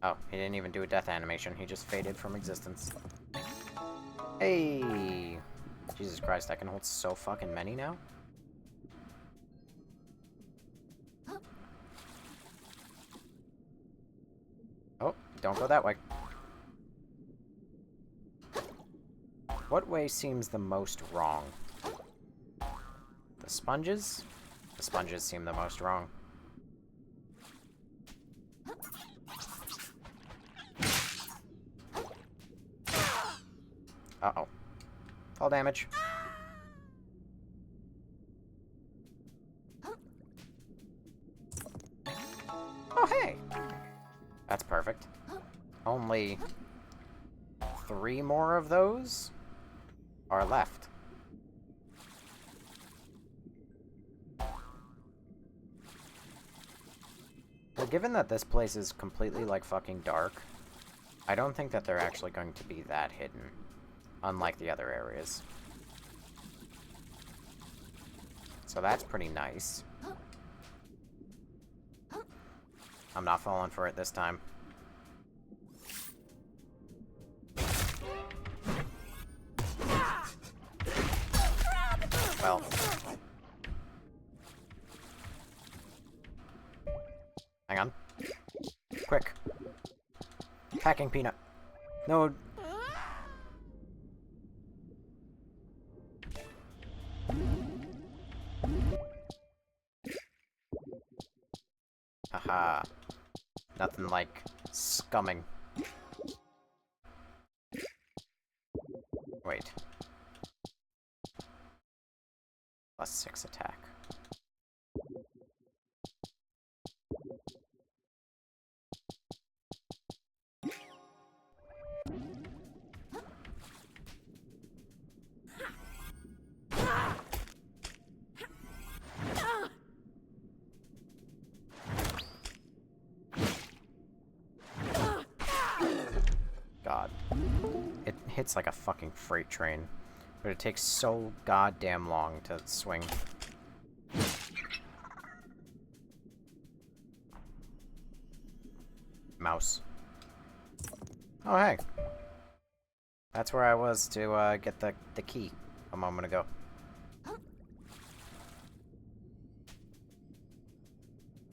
Oh, he didn't even do a death animation. He just faded from existence. Hey! Jesus Christ, I can hold so fucking many now? Oh, don't go that way. What way seems the most wrong? The sponges? The sponges seem the most wrong. Uh-oh. Fall damage. Oh, hey! That's perfect. Only 3 more of those are left. Well, given that this place is completely, like, fucking dark, I don't think that they're actually going to be that hidden, unlike the other areas. So that's pretty nice. I'm not falling for it this time. Well. Hang on. Quick. Packing peanut. No. Haha. Nothing like scumming. Wait. +6 attack. God. It hits like a fucking freight train. But it takes so goddamn long to swing. Mouse. Oh, hey. That's where I was to get the key a moment ago.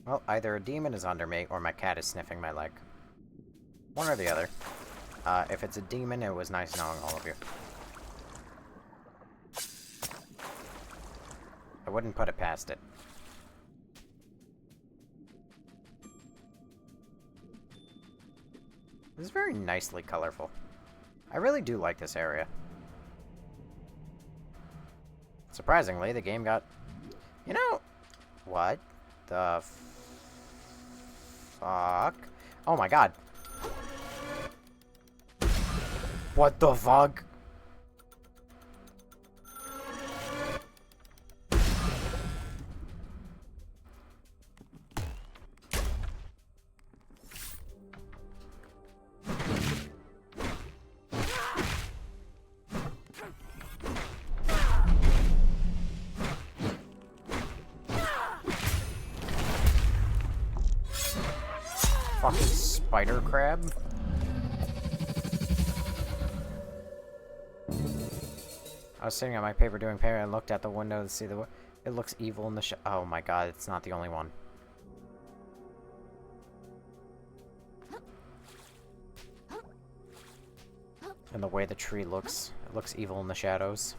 Well, either a demon is under me, or my cat is sniffing my leg. One or the other. If it's a demon, it was nice knowing all of you. I wouldn't put it past it. This is very nicely colorful. I really do like this area. Surprisingly, the game got... You know... What the fuck? Oh my god. What the fuck? Fucking spider crab? I was sitting at my paper doing paper and looked out the window to see the... It looks evil in the oh my god, it's not the only one. And the way the tree looks, it looks evil in the shadows.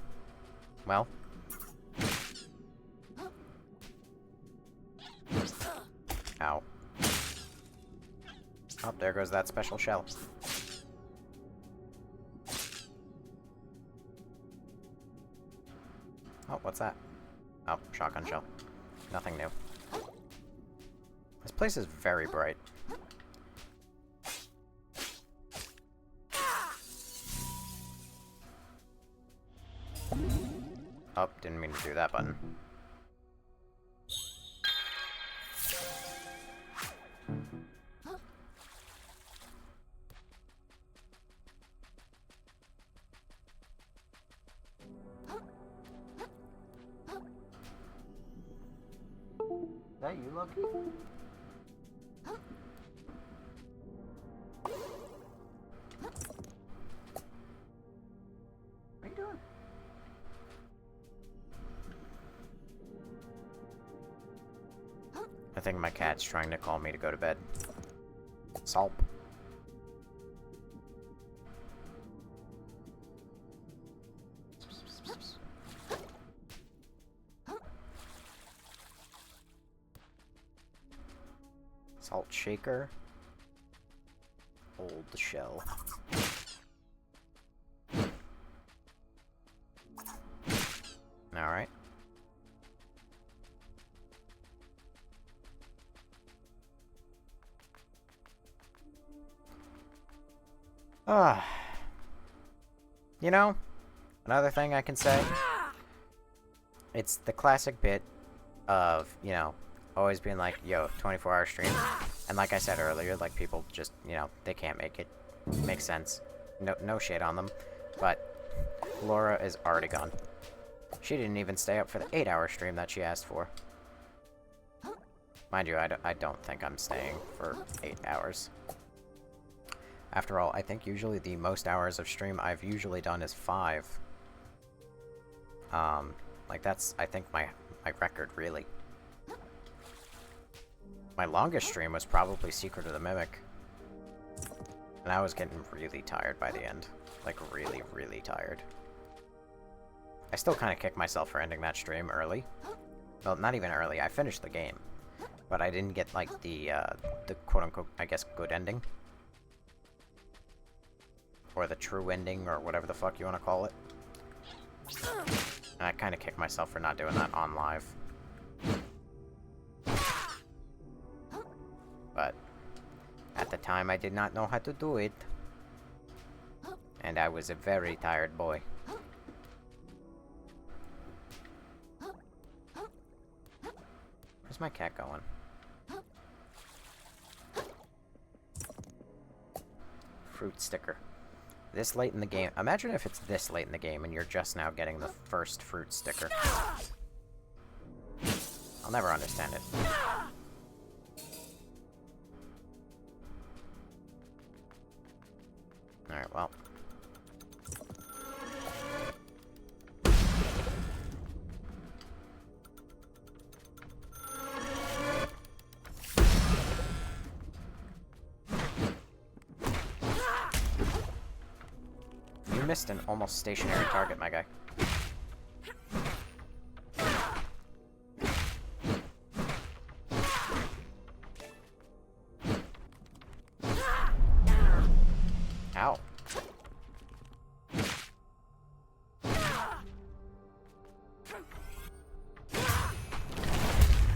Well. Ow. Oh, there goes that special shell. Oh, what's that? Oh, shotgun shell. Nothing new. This place is very bright. Oh, didn't mean to do that button. Is that you, Loki? What are you doing? I think my cat's trying to call me to go to bed. Salt. Salt shaker. Hold the shell. Alright. You know, another thing I can say, it's the classic bit of, you know, always being like, yo, 24-hour stream. And like I said earlier, like, people just, you know, they can't make it. Makes sense. No shade on them. But Laura is already gone. She didn't even stay up for the 8-hour stream that she asked for. Mind you, I don't think I'm staying for 8 hours. After all, I think usually the most hours of stream I've usually done is 5. Like that's, I think, my record, really. My longest stream was probably Secret of the Mimic. And I was getting really tired by the end. Like, really, really tired. I still kind of kick myself for ending that stream early. Well, not even early, I finished the game. But I didn't get, like, the quote-unquote, I guess, good ending. Or the true ending, or whatever the fuck you want to call it. And I kind of kick myself for not doing that on live. But at the time, I did not know how to do it. And I was a very tired boy. Where's my cat going? Fruit sticker. This late in the game. Imagine if it's this late in the game and you're just now getting the first fruit sticker. I'll never understand it. Alright, well. You missed an almost stationary target, my guy. Ow.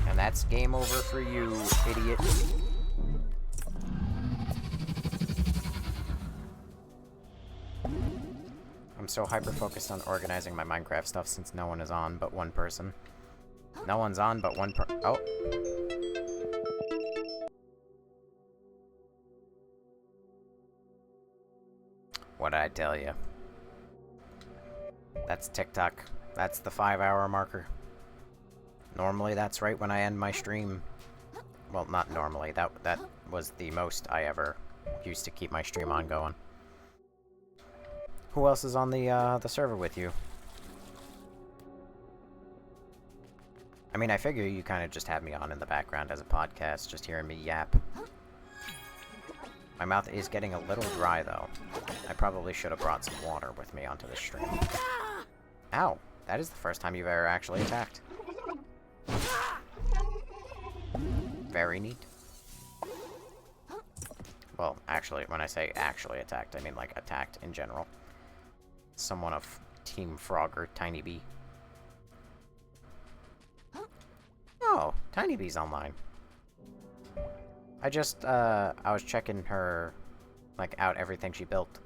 And that's game over for you, idiot. I'm so hyper-focused on organizing my Minecraft stuff since no one is on but one person. No one's on but one oh. What did I tell you? That's TikTok. That's the 5-hour marker. Normally that's right when I end my stream. Well, not normally. That was the most I ever used to keep my stream on going. Who else is on the server with you? I mean, I figure you kind of just have me on in the background as a podcast, just hearing me yap. My mouth is getting a little dry, though. I probably should have brought some water with me onto the stream. Ow! That is the first time you've ever actually attacked. Very neat. Well, actually, when I say actually attacked, I mean, like, attacked in general. Someone of Team Frogger, Tiny Bee. Oh, Tiny Bee's online. I was checking her, like, out everything she built.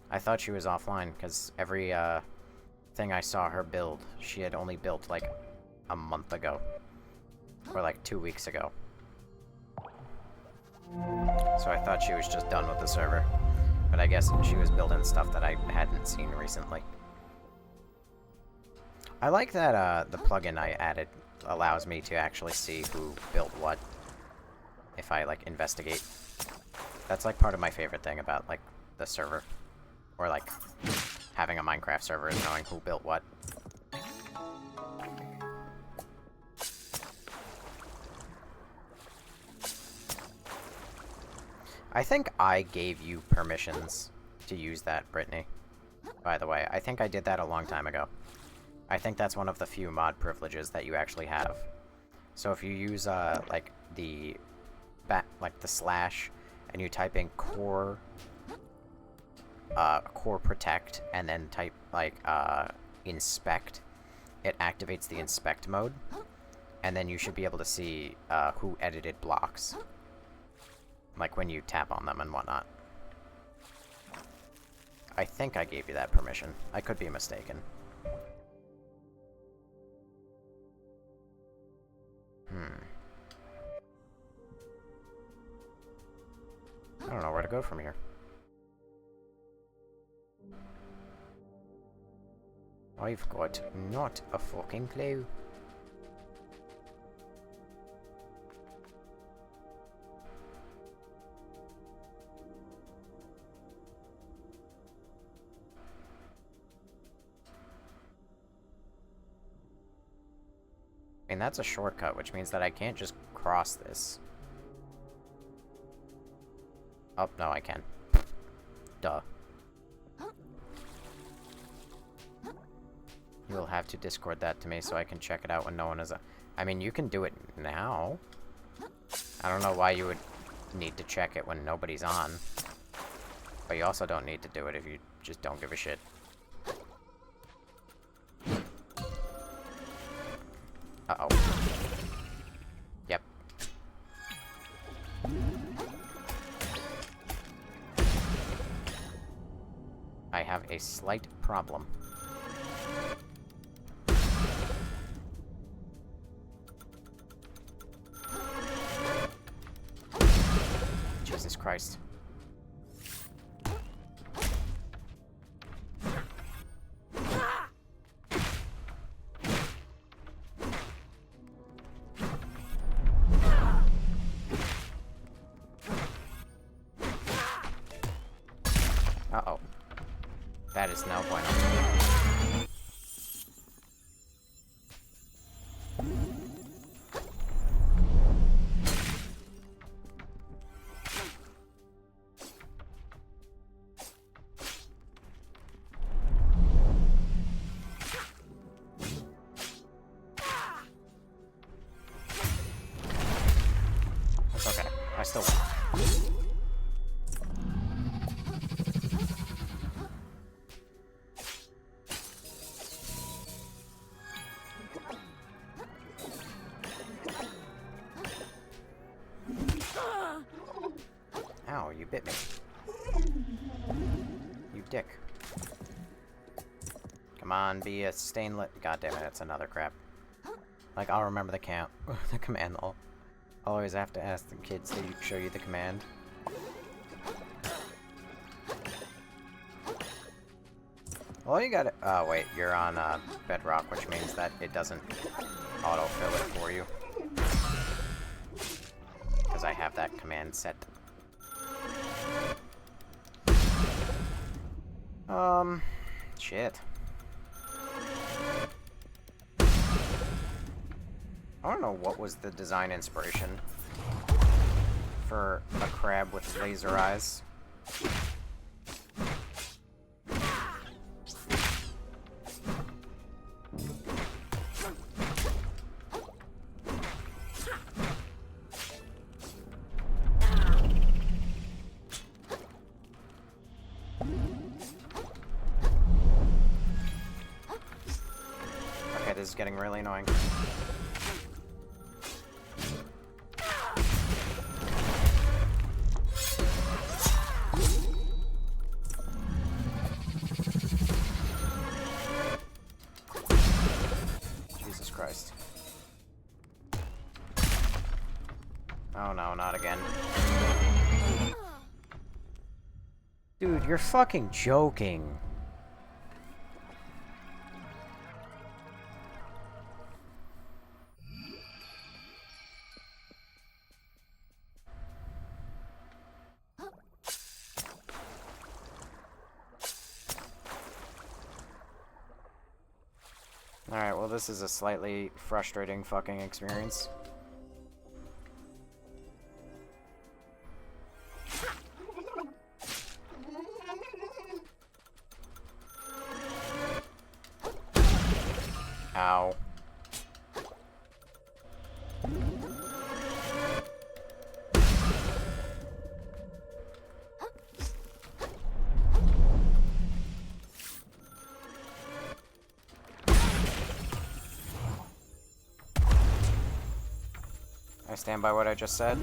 I thought she was offline, because every, thing I saw her build, she had only built, like, a month ago. Or, like, 2 weeks ago. So I thought she was just done with the server. But I guess she was building stuff that I hadn't seen recently. I like that, the plugin I added allows me to actually see who built what. If I, like, investigate. That's, like, part of my favorite thing about, like, the server. Or, like, having a Minecraft server is knowing who built what. I think I gave you permissions to use that, Brittany. By the way, I think I did that a long time ago. I think that's one of the few mod privileges that you actually have. So if you use, like, the slash, and you type in core protect, and then type, like, inspect, it activates the inspect mode, and then you should be able to see, who edited blocks. Like, when you tap on them and whatnot. I think I gave you that permission. I could be mistaken. I don't know where to go from here. I've got not a fucking clue. I mean, that's a shortcut, which means that I can't just cross this. Oh, no, I can. Duh. You'll have to Discord that to me so I can check it out when no one is... I mean, you can do it now. I don't know why you would need to check it when nobody's on. But you also don't need to do it if you just don't give a shit. Uh-oh. Yep. I have a slight problem. Jesus Christ. Uh-oh. That is no bueno. That's okay. I still win. Ow, you bit me. You dick. Come on, be a stainless... God damn it, that's another crap. Like, I'll remember the count. The command. I'll always have to ask the kids to show you the command. Well, you gotta... Oh, wait, you're on, Bedrock, which means that it doesn't autofill it for you. Because I have that command set. Shit. I don't know what was the design inspiration for a crab with laser eyes. Okay, this is getting really annoying. Jesus Christ. Oh no, not again. Dude, you're fucking joking. Alright, well this is a slightly frustrating fucking experience. Ow. I stand by what I just said.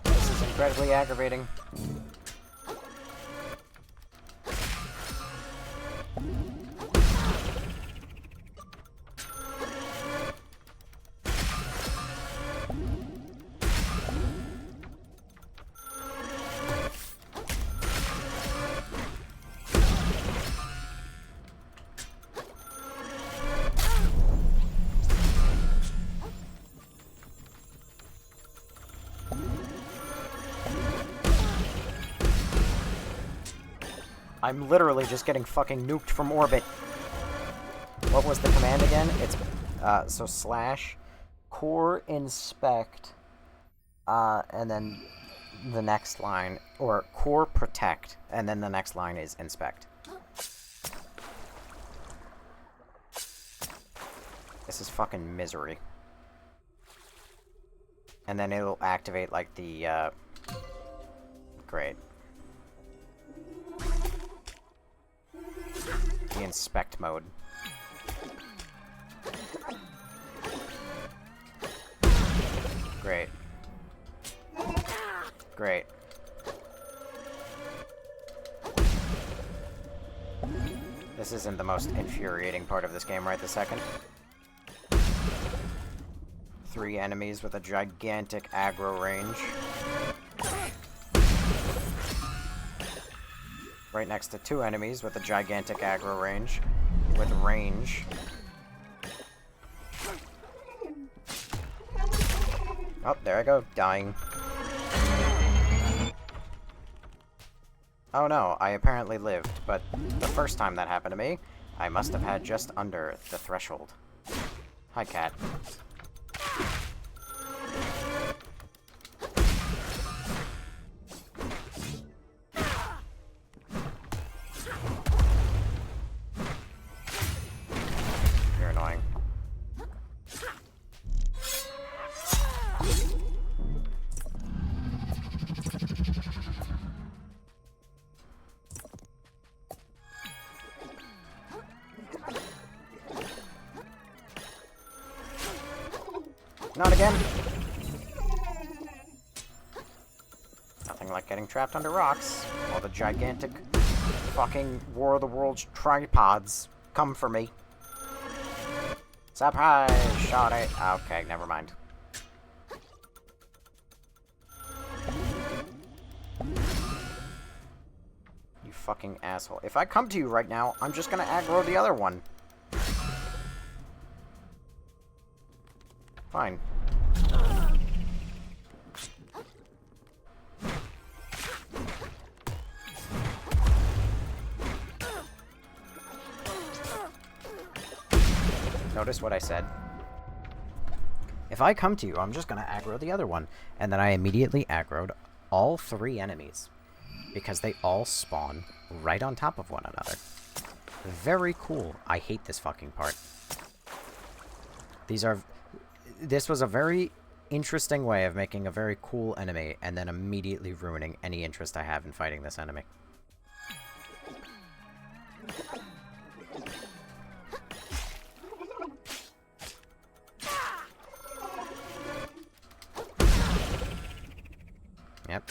This is incredibly aggravating. I'm literally just getting fucking nuked from orbit. What was the command again? It's, so slash core inspect, and then the next line, or core protect, and then the next line is inspect. This is fucking misery. And then it'll activate, like, the, great. The inspect mode. Great. Great. This isn't the most infuriating part of this game right this second. 3 enemies with a gigantic aggro range. Right next to 2 enemies with a gigantic aggro range. With range. Oh, there I go, dying. Oh no, I apparently lived, but the first time that happened to me, I must have had just under the threshold. Hi, cat. You're annoying. Not again. Nothing like getting trapped under rocks while the gigantic fucking War of the Worlds tripods come for me. Surprise! Shot it. Okay, never mind. You fucking asshole. If I come to you right now, I'm just gonna aggro the other one. Fine. Notice what I said. If I come to you, I'm just gonna aggro the other one. And then I immediately aggroed all 3 enemies. Because they all spawn right on top of one another. Very cool. I hate this fucking part. This was a very interesting way of making a very cool enemy, and then immediately ruining any interest I have in fighting this enemy. Yep.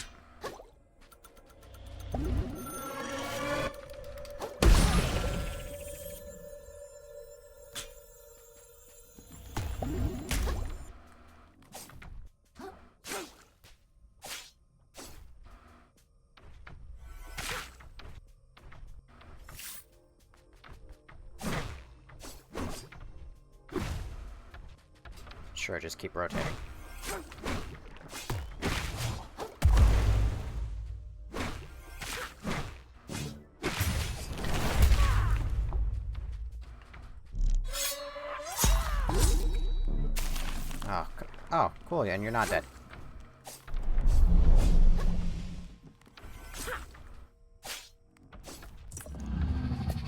Sure, just keep rotating. Oh, cool, and you're not dead.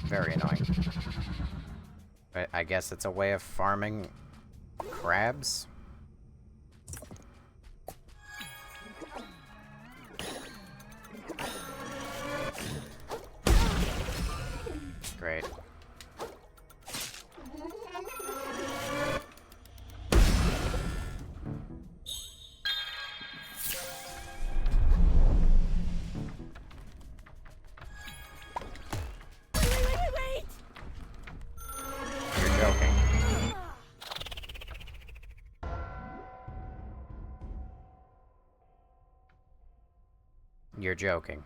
Very annoying. But I guess it's a way of farming crabs? Great. Wait! You're joking. You're joking.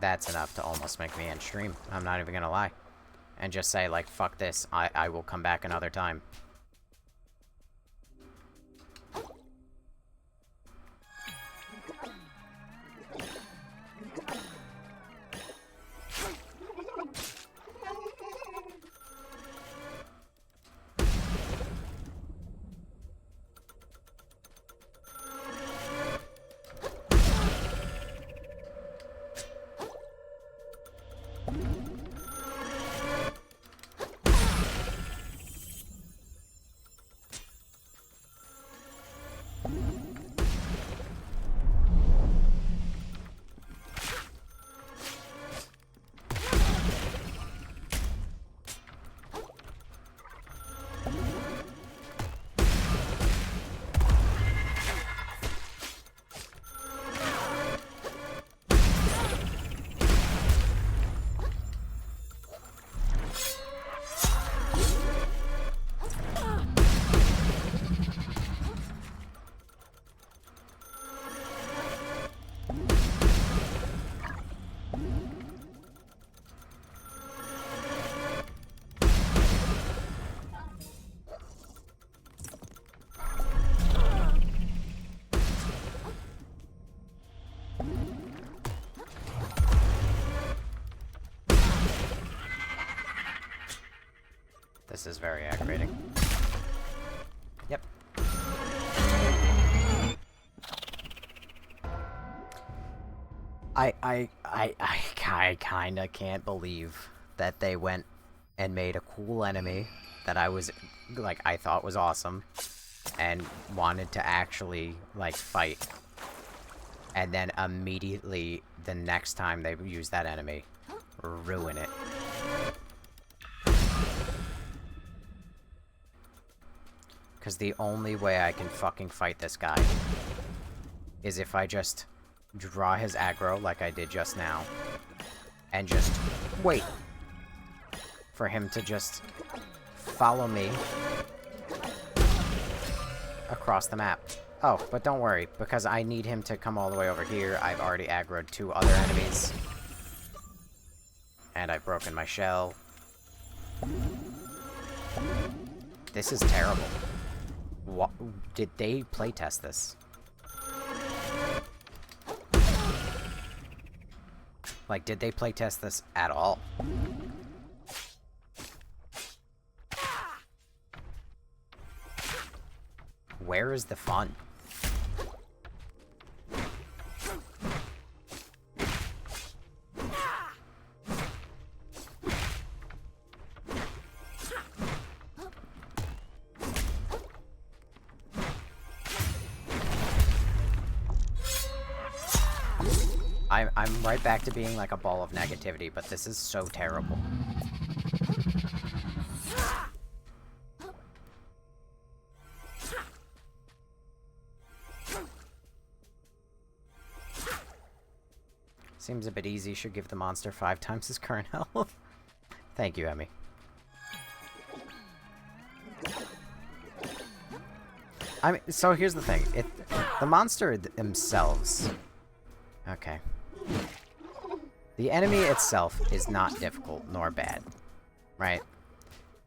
That's enough to almost make me end stream. I'm not even gonna lie. And just say, like, fuck this, I will come back another time. This is very aggravating. Yep. I kinda can't believe that they went and made a cool enemy that I thought was awesome and wanted to actually, like, fight. And then immediately, the next time they use that enemy, ruin it. Because the only way I can fucking fight this guy is if I just draw his aggro like I did just now. And just wait for him to just follow me across the map. Oh, but don't worry, because I need him to come all the way over here. I've already aggroed 2 other enemies. And I've broken my shell. This is terrible. What? Did they playtest this? Like, did they playtest this at all? Where is the fun? I'm right back to being like a ball of negativity, but this is so terrible. Seems a bit easy. Should give the monster 5 times his current health. Thank you, Emmy. I mean, so here's the thing. The monster themselves... Okay. The enemy itself is not difficult nor bad, right?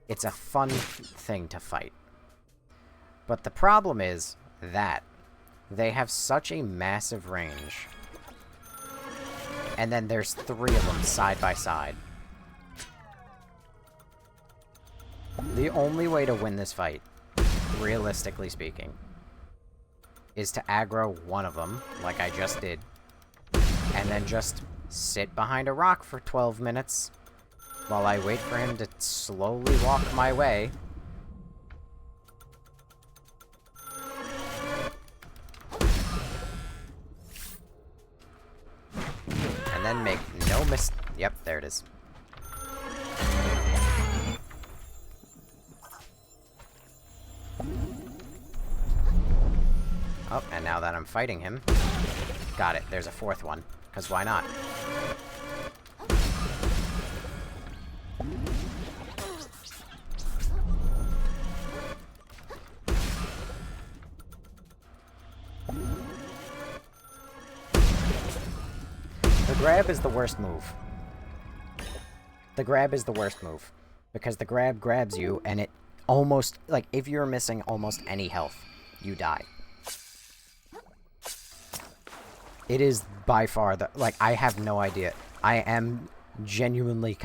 It's a fun thing to fight. But the problem is that they have such a massive range. And then there's 3 of them side by side. The only way to win this fight, realistically speaking, is to aggro one of them, like I just did, and then just sit behind a rock for 12 minutes while I wait for him to slowly walk my way. And then make no Yep, there it is. Oh, and now that I'm fighting him... Got it, there's a 4th one. Because why not? The grab is the worst move. The grab is the worst move. Because the grab grabs you, and it almost... Like, if you're missing almost any health, you die. It is by far the... Like, I have no idea. I am genuinely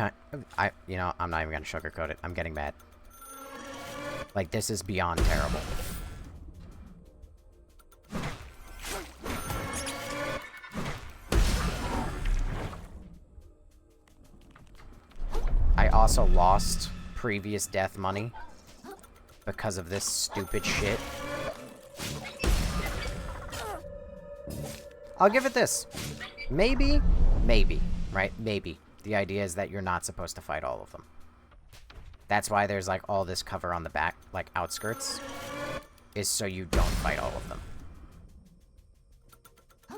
you know, I'm not even gonna sugarcoat it. I'm getting mad. Like, this is beyond terrible. I also lost previous death money because of this stupid shit. I'll give it this. Maybe, right? Maybe. The idea is that you're not supposed to fight all of them. That's why there's, like, all this cover on the back, like, outskirts, is so you don't fight all of them.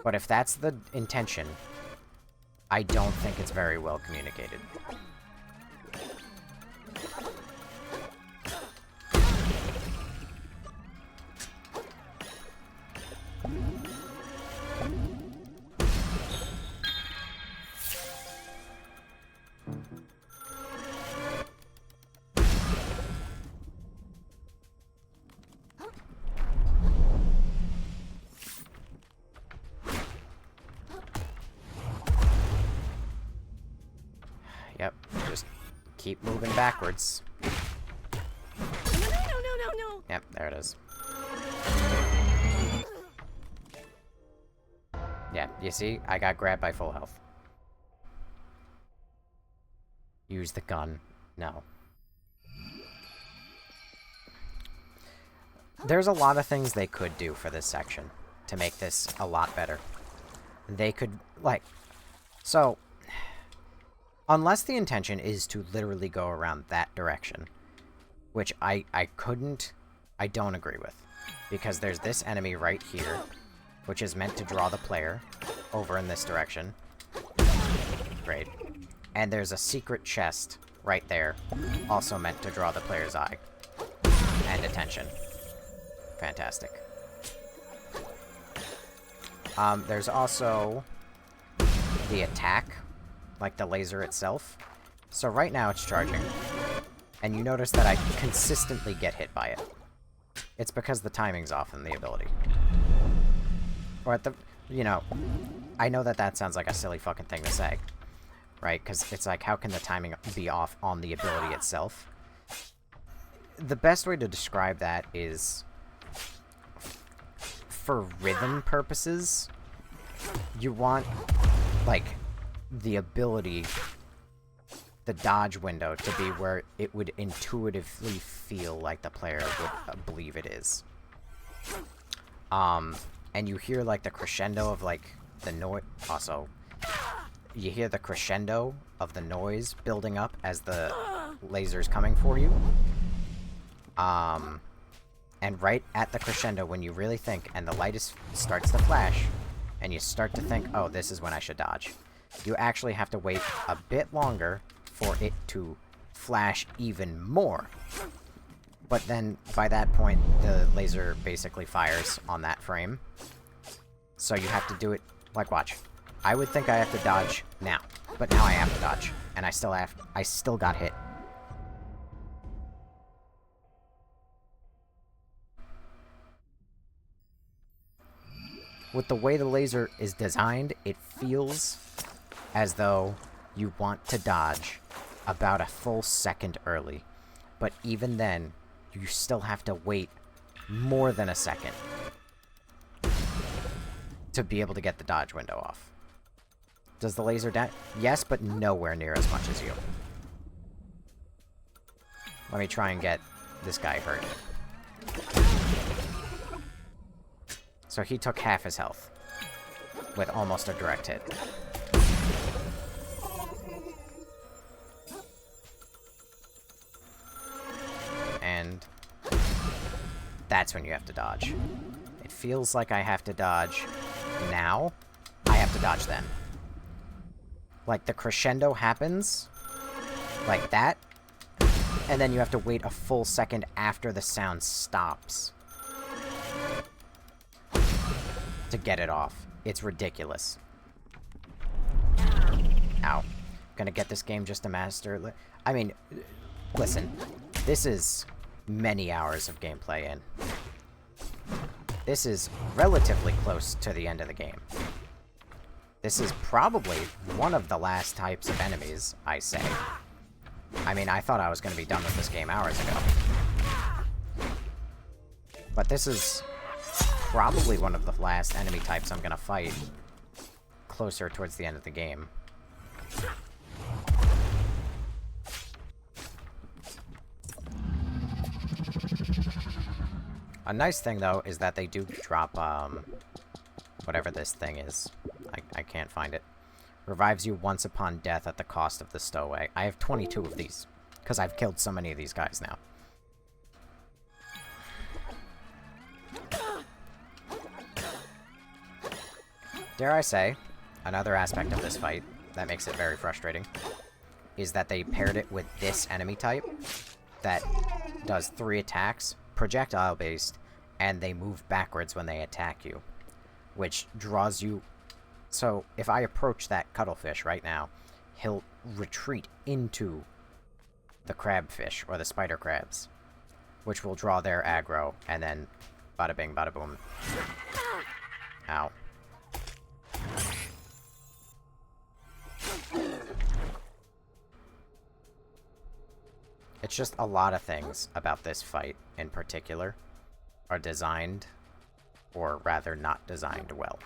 But if that's the intention, I don't think it's very well communicated. Yep, just keep moving backwards. No. Yep, there it is. Yeah, you see? I got grabbed by full health. Use the gun. No. There's a lot of things they could do for this section to make this a lot better. They could, like... So... Unless the intention is to literally go around that direction, which I don't agree with. Because there's this enemy right here, which is meant to draw the player over in this direction. Great. And there's a secret chest right there, also meant to draw the player's eye and attention. Fantastic. There's also the attack, like the laser itself, So right now it's charging. And you notice that I consistently get hit by it. It's because the timing's off in the ability. Or at the... You know, I know that that sounds like a silly fucking thing to say. Right? Because it's like, how can the timing be off on the ability itself? The best way to describe that is... For rhythm purposes, you want, like, the ability, the dodge window, to be where it would intuitively feel like the player would believe it is. And you hear, like, the crescendo of, like, the noise. Also, you hear the crescendo of the noise building up as the laser's coming for you. And right at the crescendo, when you really think, and the light starts to flash, and you start to think, oh, this is when I should dodge, you actually have to wait a bit longer for it to flash even more. But then, by that point, the laser basically fires on that frame. So you have to do it, like, watch. I would think I have to dodge now, but now I have to dodge, and I still got hit. With the way the laser is designed, it feels as though you want to dodge about a full second early. But even then, you still have to wait more than a second to be able to get the dodge window off. Does the laser die? Yes, but nowhere near as much as you. Let me try and get this guy hurt. So he took half his health with almost a direct hit. And that's when you have to dodge. It feels like I have to dodge now. I have to dodge then. Like, the crescendo happens like that, and then you have to wait a full second after the sound stops to get it off. It's ridiculous. Ow. Gonna get this game just to master... I mean, listen. This is many hours of gameplay in. This is relatively close to the end of the game. This is probably one of the last types of enemies, I say. I mean, I thought I was gonna be done with this game hours ago. But this is probably one of the last enemy types I'm gonna fight closer towards the end of the game. A nice thing, though, is that they do drop, whatever this thing is. I can't find it. Revives you once upon death at the cost of the stowaway. I have 22 of these, because I've killed so many of these guys now. Dare I say, another aspect of this fight that makes it very frustrating is that they paired it with this enemy type that does 3 attacks, projectile-based, and they move backwards when they attack you, which draws you... So, if I approach that cuttlefish right now, he'll retreat into the crabfish, or the spider crabs, which will draw their aggro, and then bada bing, bada boom. Ow. It's just a lot of things about this fight, in particular, are designed, or rather not designed well.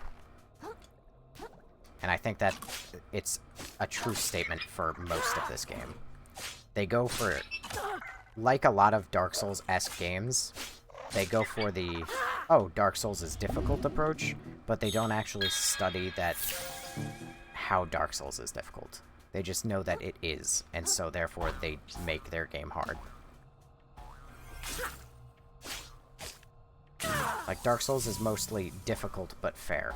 And I think that it's a true statement for most of this game. They go for, like a lot of Dark Souls-esque games, they go for the, oh, Dark Souls is difficult approach, but they don't actually study that how Dark Souls is difficult. They just know that it is, and so therefore they make their game hard. Like, Dark Souls is mostly difficult but fair.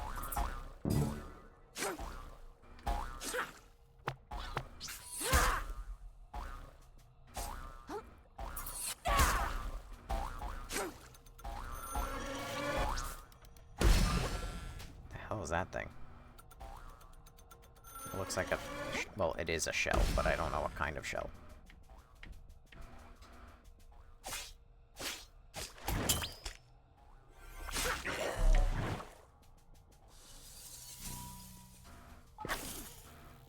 The hell is that thing? looks like a... Well, it is a shell, but I don't know what kind of shell.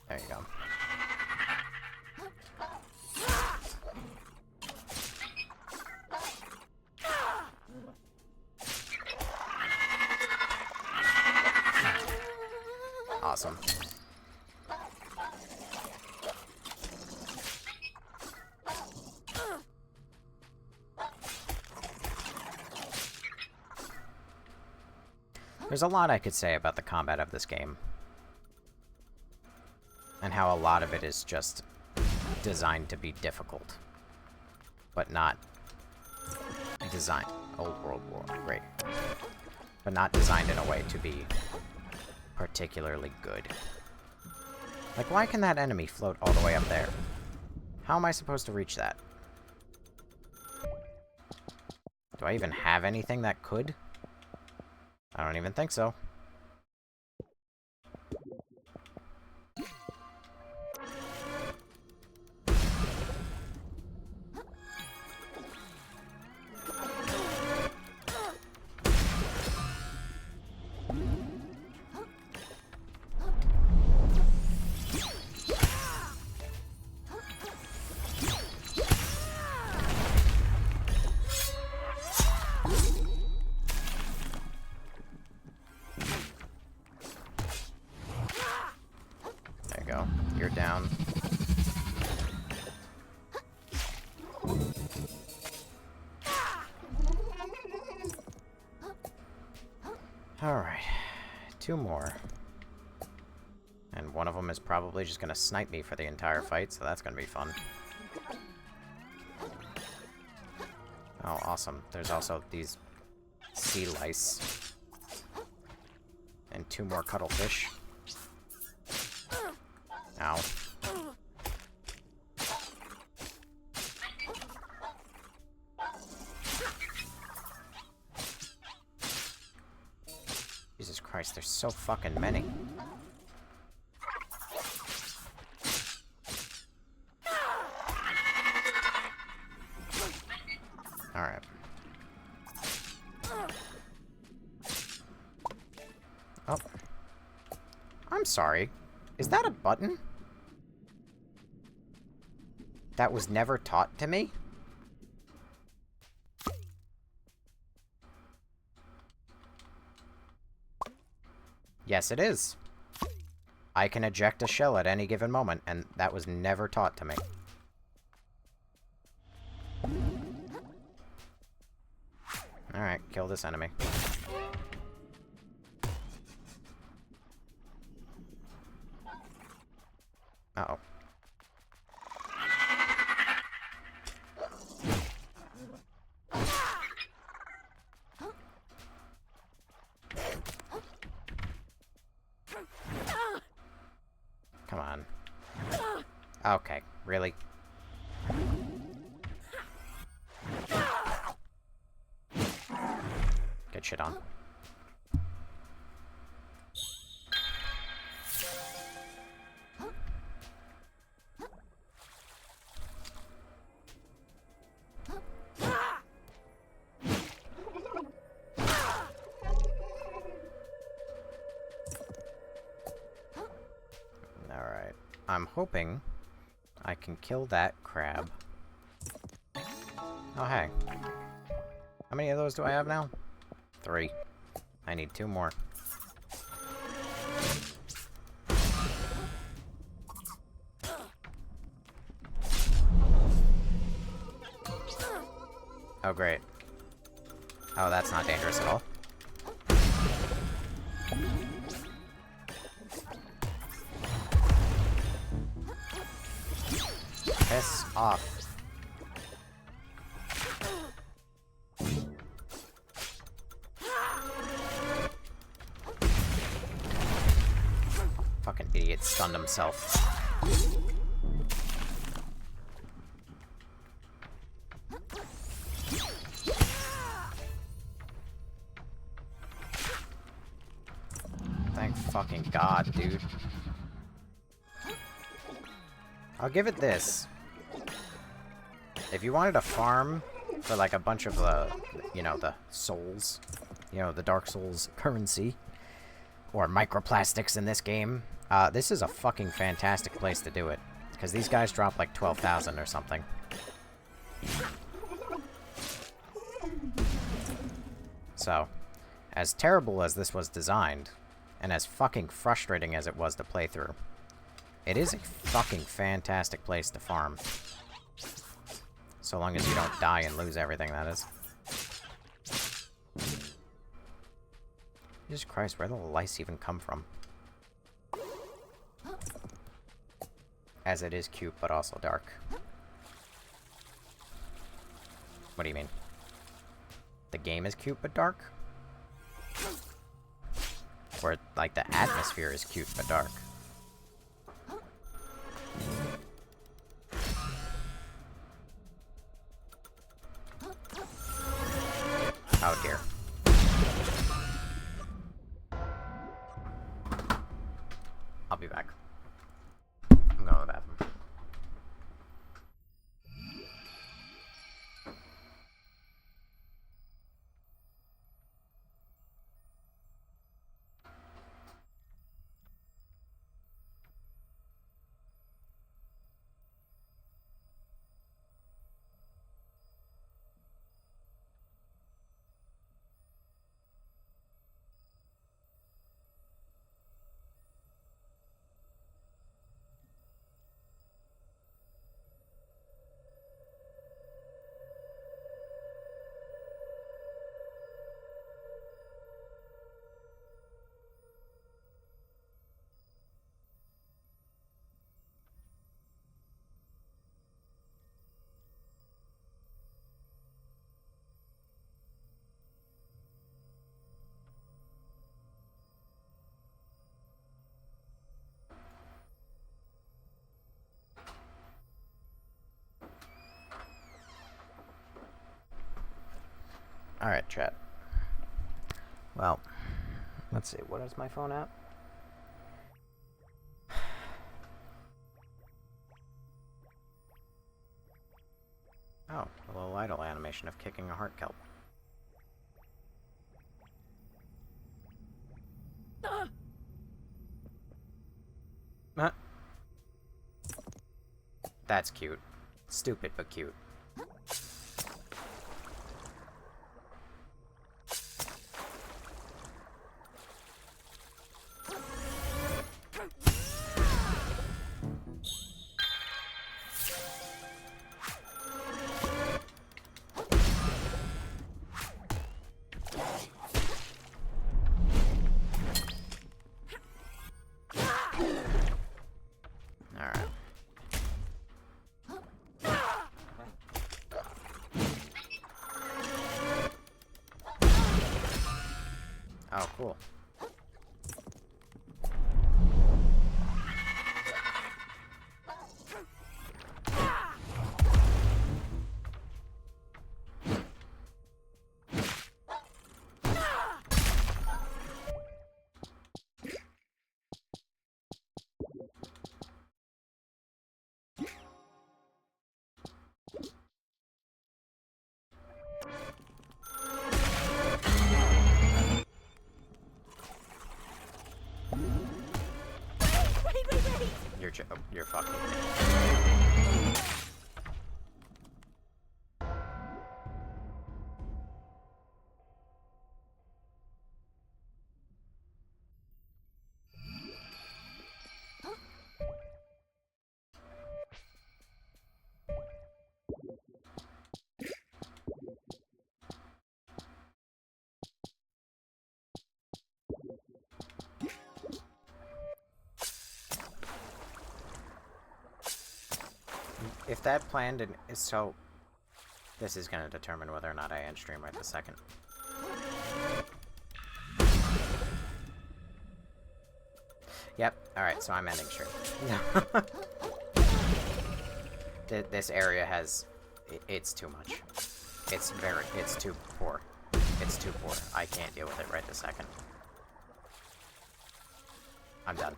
There you go. Awesome. There's a lot I could say about the combat of this game. And how a lot of it is just designed to be difficult. But not designed... Old World War, great. But not designed in a way to be particularly good. Like, why can that enemy float all the way up there? How am I supposed to reach that? Do I even have anything that could? I don't even think so. You're down. Alright. 2 more. And one of them is probably just gonna snipe me for the entire fight, so that's gonna be fun. Oh, awesome. There's also these sea lice. And 2 more cuttlefish. Ow. Jesus Christ, there's so fucking many. Alright. Oh. I'm sorry. Is that a button? That was never taught to me? Yes, it is. I can eject a shell at any given moment, and that was never taught to me. Alright, kill this enemy. Uh-oh. Come on. Okay, really? Get shit on. Alright. I'm hoping I can kill that crab. Oh, hey. How many of those do I have now? 3. I need 2 more. Oh, great. Oh, that's not dangerous at all. Piss off. Fucking idiot stunned himself. Thank fucking God, dude. I'll give it this. If you wanted a farm for like a bunch of you know, the souls, you know, the Dark Souls currency, or microplastics in this game, this is a fucking fantastic place to do it. Because these guys drop like 12,000 or something. So, as terrible as this was designed, and as fucking frustrating as it was to play through, it is a fucking fantastic place to farm. So long as you don't die and lose everything, that is. Jesus Christ, where the lice even come from? As it is cute, but also dark. What do you mean? The game is cute, but dark? Or, like, the atmosphere is cute, but dark? Oh dear. I'll be back. I'm going to the bathroom. Alright, chat. Well, let's see. What is my phone at? Oh, a little idle animation of kicking a heart kelp. Huh? That's cute. Stupid, but cute. Oh, cool. You're fucking. If that planned and is so, this is going to determine whether or not I end stream right this second. Yep. All right. So I'm ending stream. This area has, it's too much. It's too poor. It's too poor. I can't deal with it right this second. I'm done.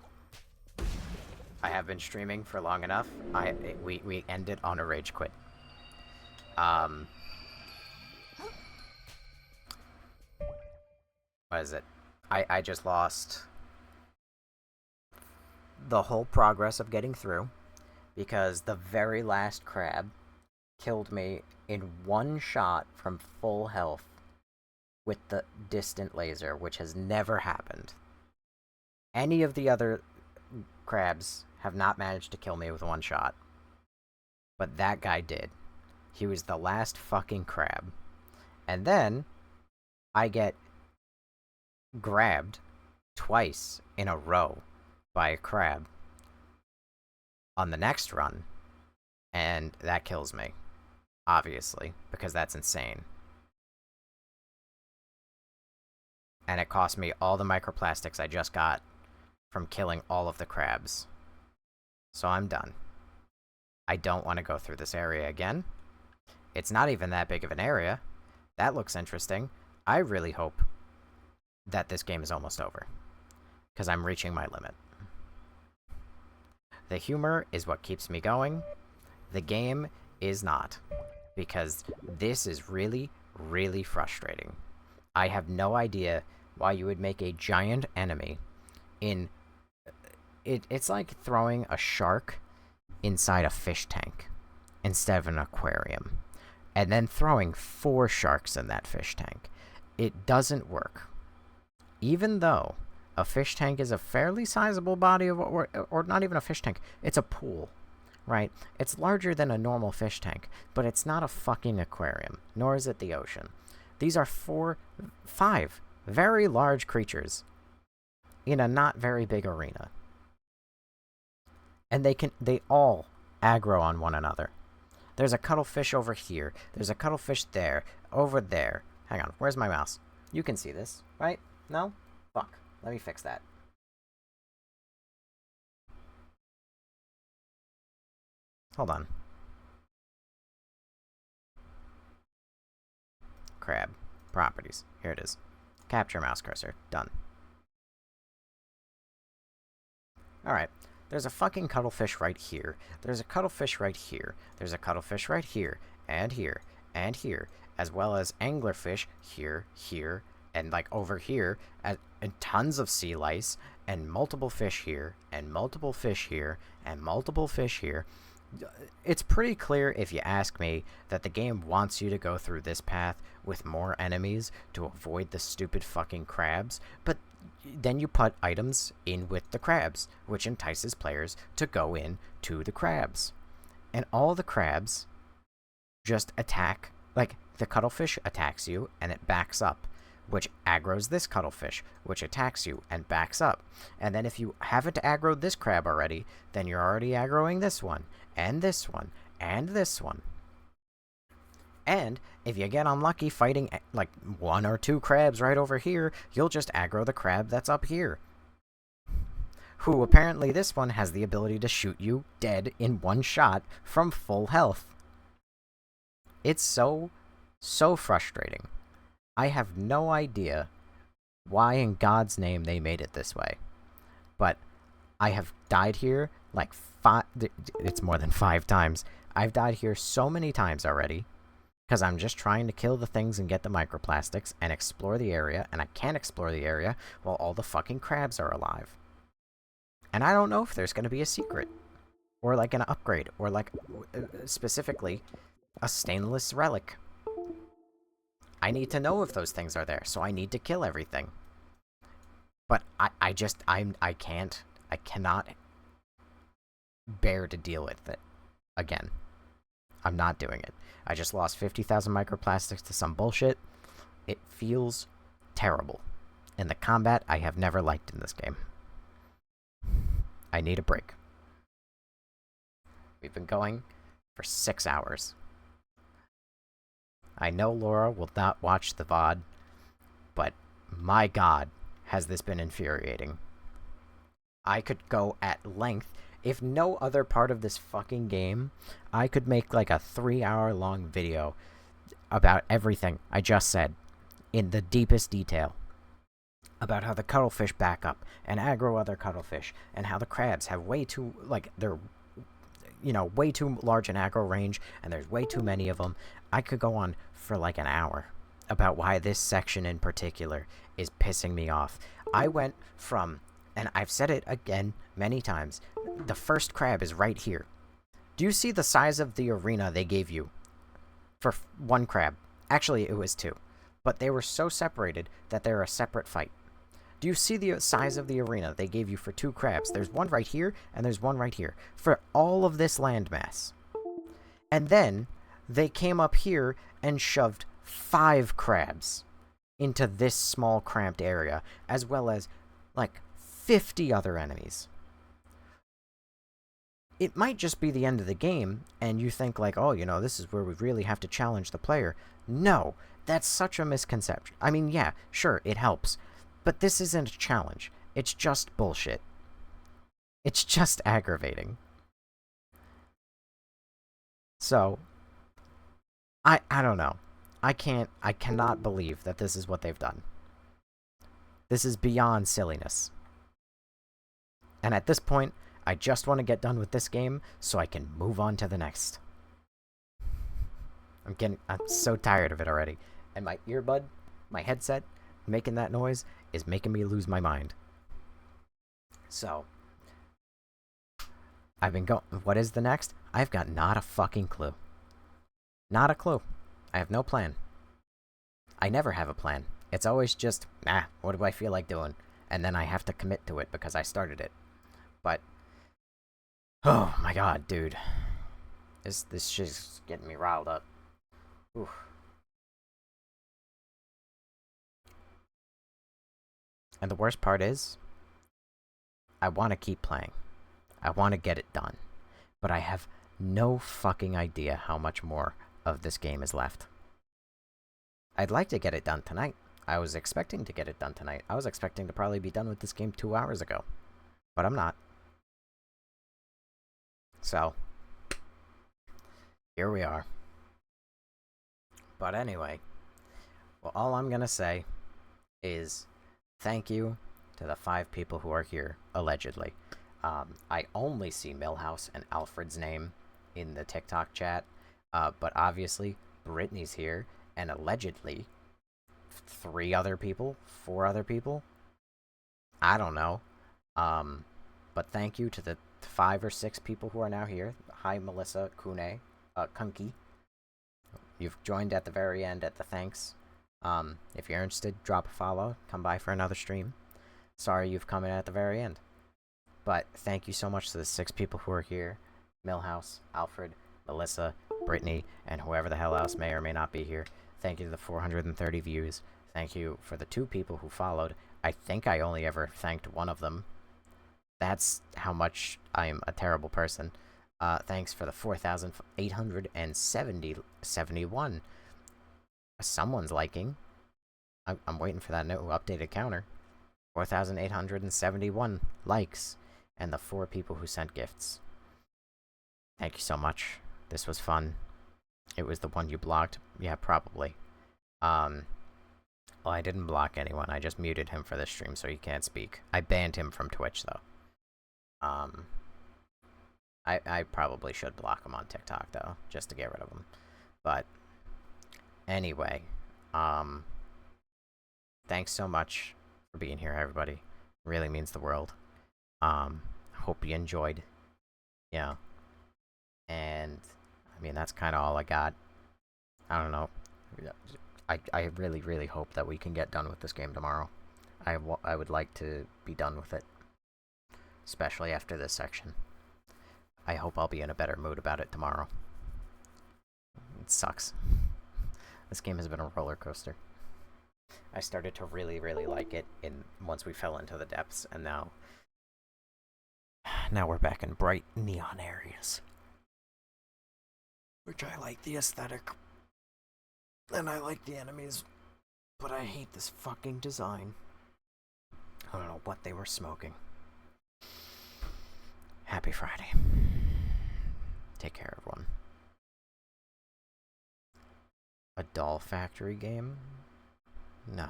I have been streaming for long enough. We ended on a rage quit. What is it? I just lost the whole progress of getting through because the very last crab killed me in one shot from full health with the distant laser, which has never happened. Any of the other crabs have not managed to kill me with one shot. But that guy did. He was the last fucking crab. And then I get grabbed twice in a row by a crab on the next run, and that kills me, obviously, because that's insane. And it cost me all the microplastics I just got from killing all of the crabs. So I'm done. I don't want to go through this area again. It's not even that big of an area. That looks interesting. I really hope that this game is almost over, because I'm reaching my limit. The humor is what keeps me going. The game is not, because this is really, really frustrating. I have no idea why you would make a giant enemy in... It's like throwing a shark inside a fish tank instead of an aquarium, and then throwing 4 sharks in that fish tank. It doesn't work. Even though a fish tank is a fairly sizable body of... or not even a fish tank. It's a pool, right? It's larger than a normal fish tank, but it's not a fucking aquarium, nor is it the ocean. These are 5 very large creatures in a not very big arena. And they all aggro on one another. There's a cuttlefish over here. There's a cuttlefish there. Over there. Hang on, where's my mouse? You can see this, right? No? Fuck. Let me fix that. Hold on. Crab. Properties. Here it is. Capture mouse cursor. Done. Alright. There's a fucking cuttlefish right here. There's a cuttlefish right here. There's a cuttlefish right here. And here. And here. As well as anglerfish here, here, and like over here. And tons of sea lice. And multiple fish here. And multiple fish here. And multiple fish here. It's pretty clear, if you ask me, that the game wants you to go through this path with more enemies to avoid the stupid fucking crabs, but then you put items in with the crabs, which entices players to go in to the crabs. And all the crabs just attack, like, the cuttlefish attacks you, and it backs up, which aggroes this cuttlefish, which attacks you and backs up. And then if you haven't aggroed this crab already, then you're already aggroing this one, and this one, and this one. And if you get unlucky fighting, like, 1 or 2 crabs right over here, you'll just aggro the crab that's up here. Who, apparently this one has the ability to shoot you dead in one shot from full health. It's so frustrating. I have no idea why in God's name they made it this way. But I have died here, like, it's more than 5 times. I've died here so many times already, because I'm just trying to kill the things and get the microplastics and explore the area, and I can't explore the area while all the fucking crabs are alive. And I don't know if there's going to be a secret, or like an upgrade, or like, specifically, a stainless relic. I need to know if those things are there, so I need to kill everything. But I cannot bear to deal with it again. I'm not doing it. I just lost 50,000 microplastics to some bullshit. It feels terrible. And the combat I have never liked in this game. I need a break. We've been going for 6 hours. I know Laura will not watch the VOD, but my god, has this been infuriating. I could go at length. If no other part of this fucking game, I could make like a 3-hour-long video about everything I just said, in the deepest detail. about how the cuttlefish back up and aggro other cuttlefish, and how the crabs have way too, like, they're, you know, way too large an aggro range, and there's way too many of them. I could go on for like an hour about why this section in particular is pissing me off. I went from, and I've said it again many times, the first crab is right here. Do you see the size of the arena they gave you for one crab? Actually, it was two. But they were so separated that they're a separate fight. Do you see the size of the arena they gave you for two crabs? There's one right here, and there's one right here. For all of this landmass. And then, they came up here and shoved 5 crabs into this small, cramped area, as well as, like, 50 other enemies. It might just be the end of the game, and you think, like, oh, you know, this is where we really have to challenge the player. No, that's such a misconception. I mean, yeah, sure, it helps. But this isn't a challenge. It's just bullshit. It's just aggravating. So, I don't know. I cannot believe that this is what they've done. This is beyond silliness. And at this point, I just want to get done with this game so I can move on to the next. I'm so tired of it already. And my earbud, my headset, making that noise is making me lose my mind. So, I've been going. What is the next? I've got not a fucking clue. Not a clue. I have no plan. I never have a plan. It's always just, what do I feel like doing? And then I have to commit to it because I started it. But, oh my god, dude. This shit's getting me riled up. Oof. And the worst part is, I want to keep playing. I want to get it done. But I have no fucking idea how much more of this game is left. I'd like to get it done tonight. I was expecting to get it done tonight. I was expecting to probably be done with this game 2 hours ago. But I'm not. So, here we are. But anyway, well, all I'm gonna say is thank you to the 5 people who are here, allegedly. I only see Millhouse and Alfred's name in the TikTok chat, but obviously Brittany's here, and allegedly 3 other people, 4 other people. I don't know. But thank you to the 5 or 6 people who are now here. Hi, Melissa, Kune, Kunki. You've joined at the very end at the thanks. If you're interested, drop a follow. Come by for another stream. Sorry you've come in at the very end. But thank you so much to the 6 people who are here. Millhouse, Alfred, Melissa, Brittany, and whoever the hell else may or may not be here. Thank you to the 430 views. Thank you for the 2 people who followed. I think I only ever thanked one of them. That's how much I'm a terrible person. Thanks for the 4,871. Someone's liking. I'm waiting for that new updated counter. 4,871 likes. And the 4 people who sent gifts. Thank you so much. This was fun. It was the one you blocked? Yeah, probably. Well, I didn't block anyone. I just muted him for this stream so he can't speak. I banned him from Twitch, though. I probably should block him on TikTok, though, just to get rid of him. But, anyway, thanks so much for being here, everybody. Really means the world. Hope you enjoyed. Yeah. And, I mean, that's kind of all I got. I don't know. I really, really hope that we can get done with this game tomorrow. I would like to be done with it. Especially after this section. I hope I'll be in a better mood about it tomorrow. It sucks. This game has been a roller coaster. I started to really, really like it once we fell into the depths, and now we're back in bright neon areas. Which I like the aesthetic. And I like the enemies. But I hate this fucking design. I don't know what they were smoking. Happy Friday. Take care, everyone. A doll factory game? No.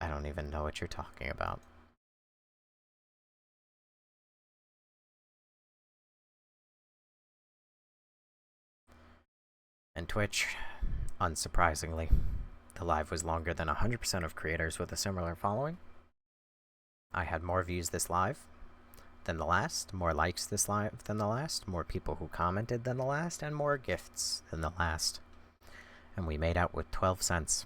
I don't even know what you're talking about. And Twitch, unsurprisingly, the live was longer than 100% of creators with a similar following. I had more views this live than the last, more likes this live than the last, more people who commented than the last, and more gifts than the last. And we made out with 12 cents.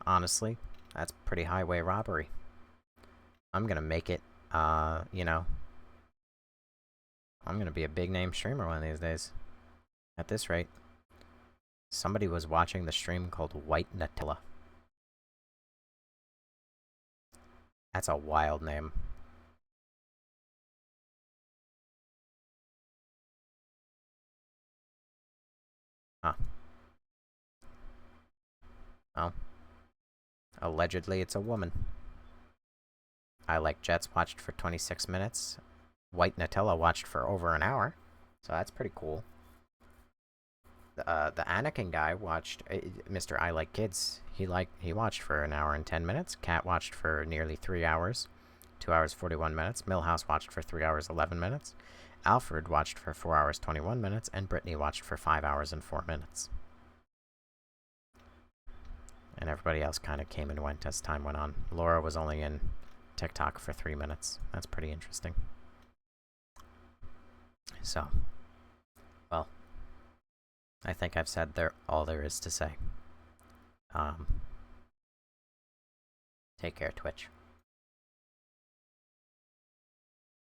Honestly, that's pretty highway robbery. I'm gonna make it, you know, I'm gonna be a big name streamer one of these days. At this rate. Somebody was watching the stream called White Nutella. That's a wild name. Huh. Well. Allegedly, it's a woman. I Like Jets watched for 26 minutes. White Nutella watched for over an hour. So that's pretty cool. The Anakin guy watched, Mr. I Like Kids, he watched for an hour and 10 minutes. Cat watched for nearly 3 hours, 2 hours 41 minutes. Millhouse watched for 3 hours 11 minutes. Alfred watched for 4 hours 21 minutes, and Brittany watched for 5 hours and 4 minutes. And everybody else kind of came and went as time went on. Laura was only in TikTok for 3 minutes. That's pretty interesting. So, well, I think I've said all there is to say. Take care, Twitch.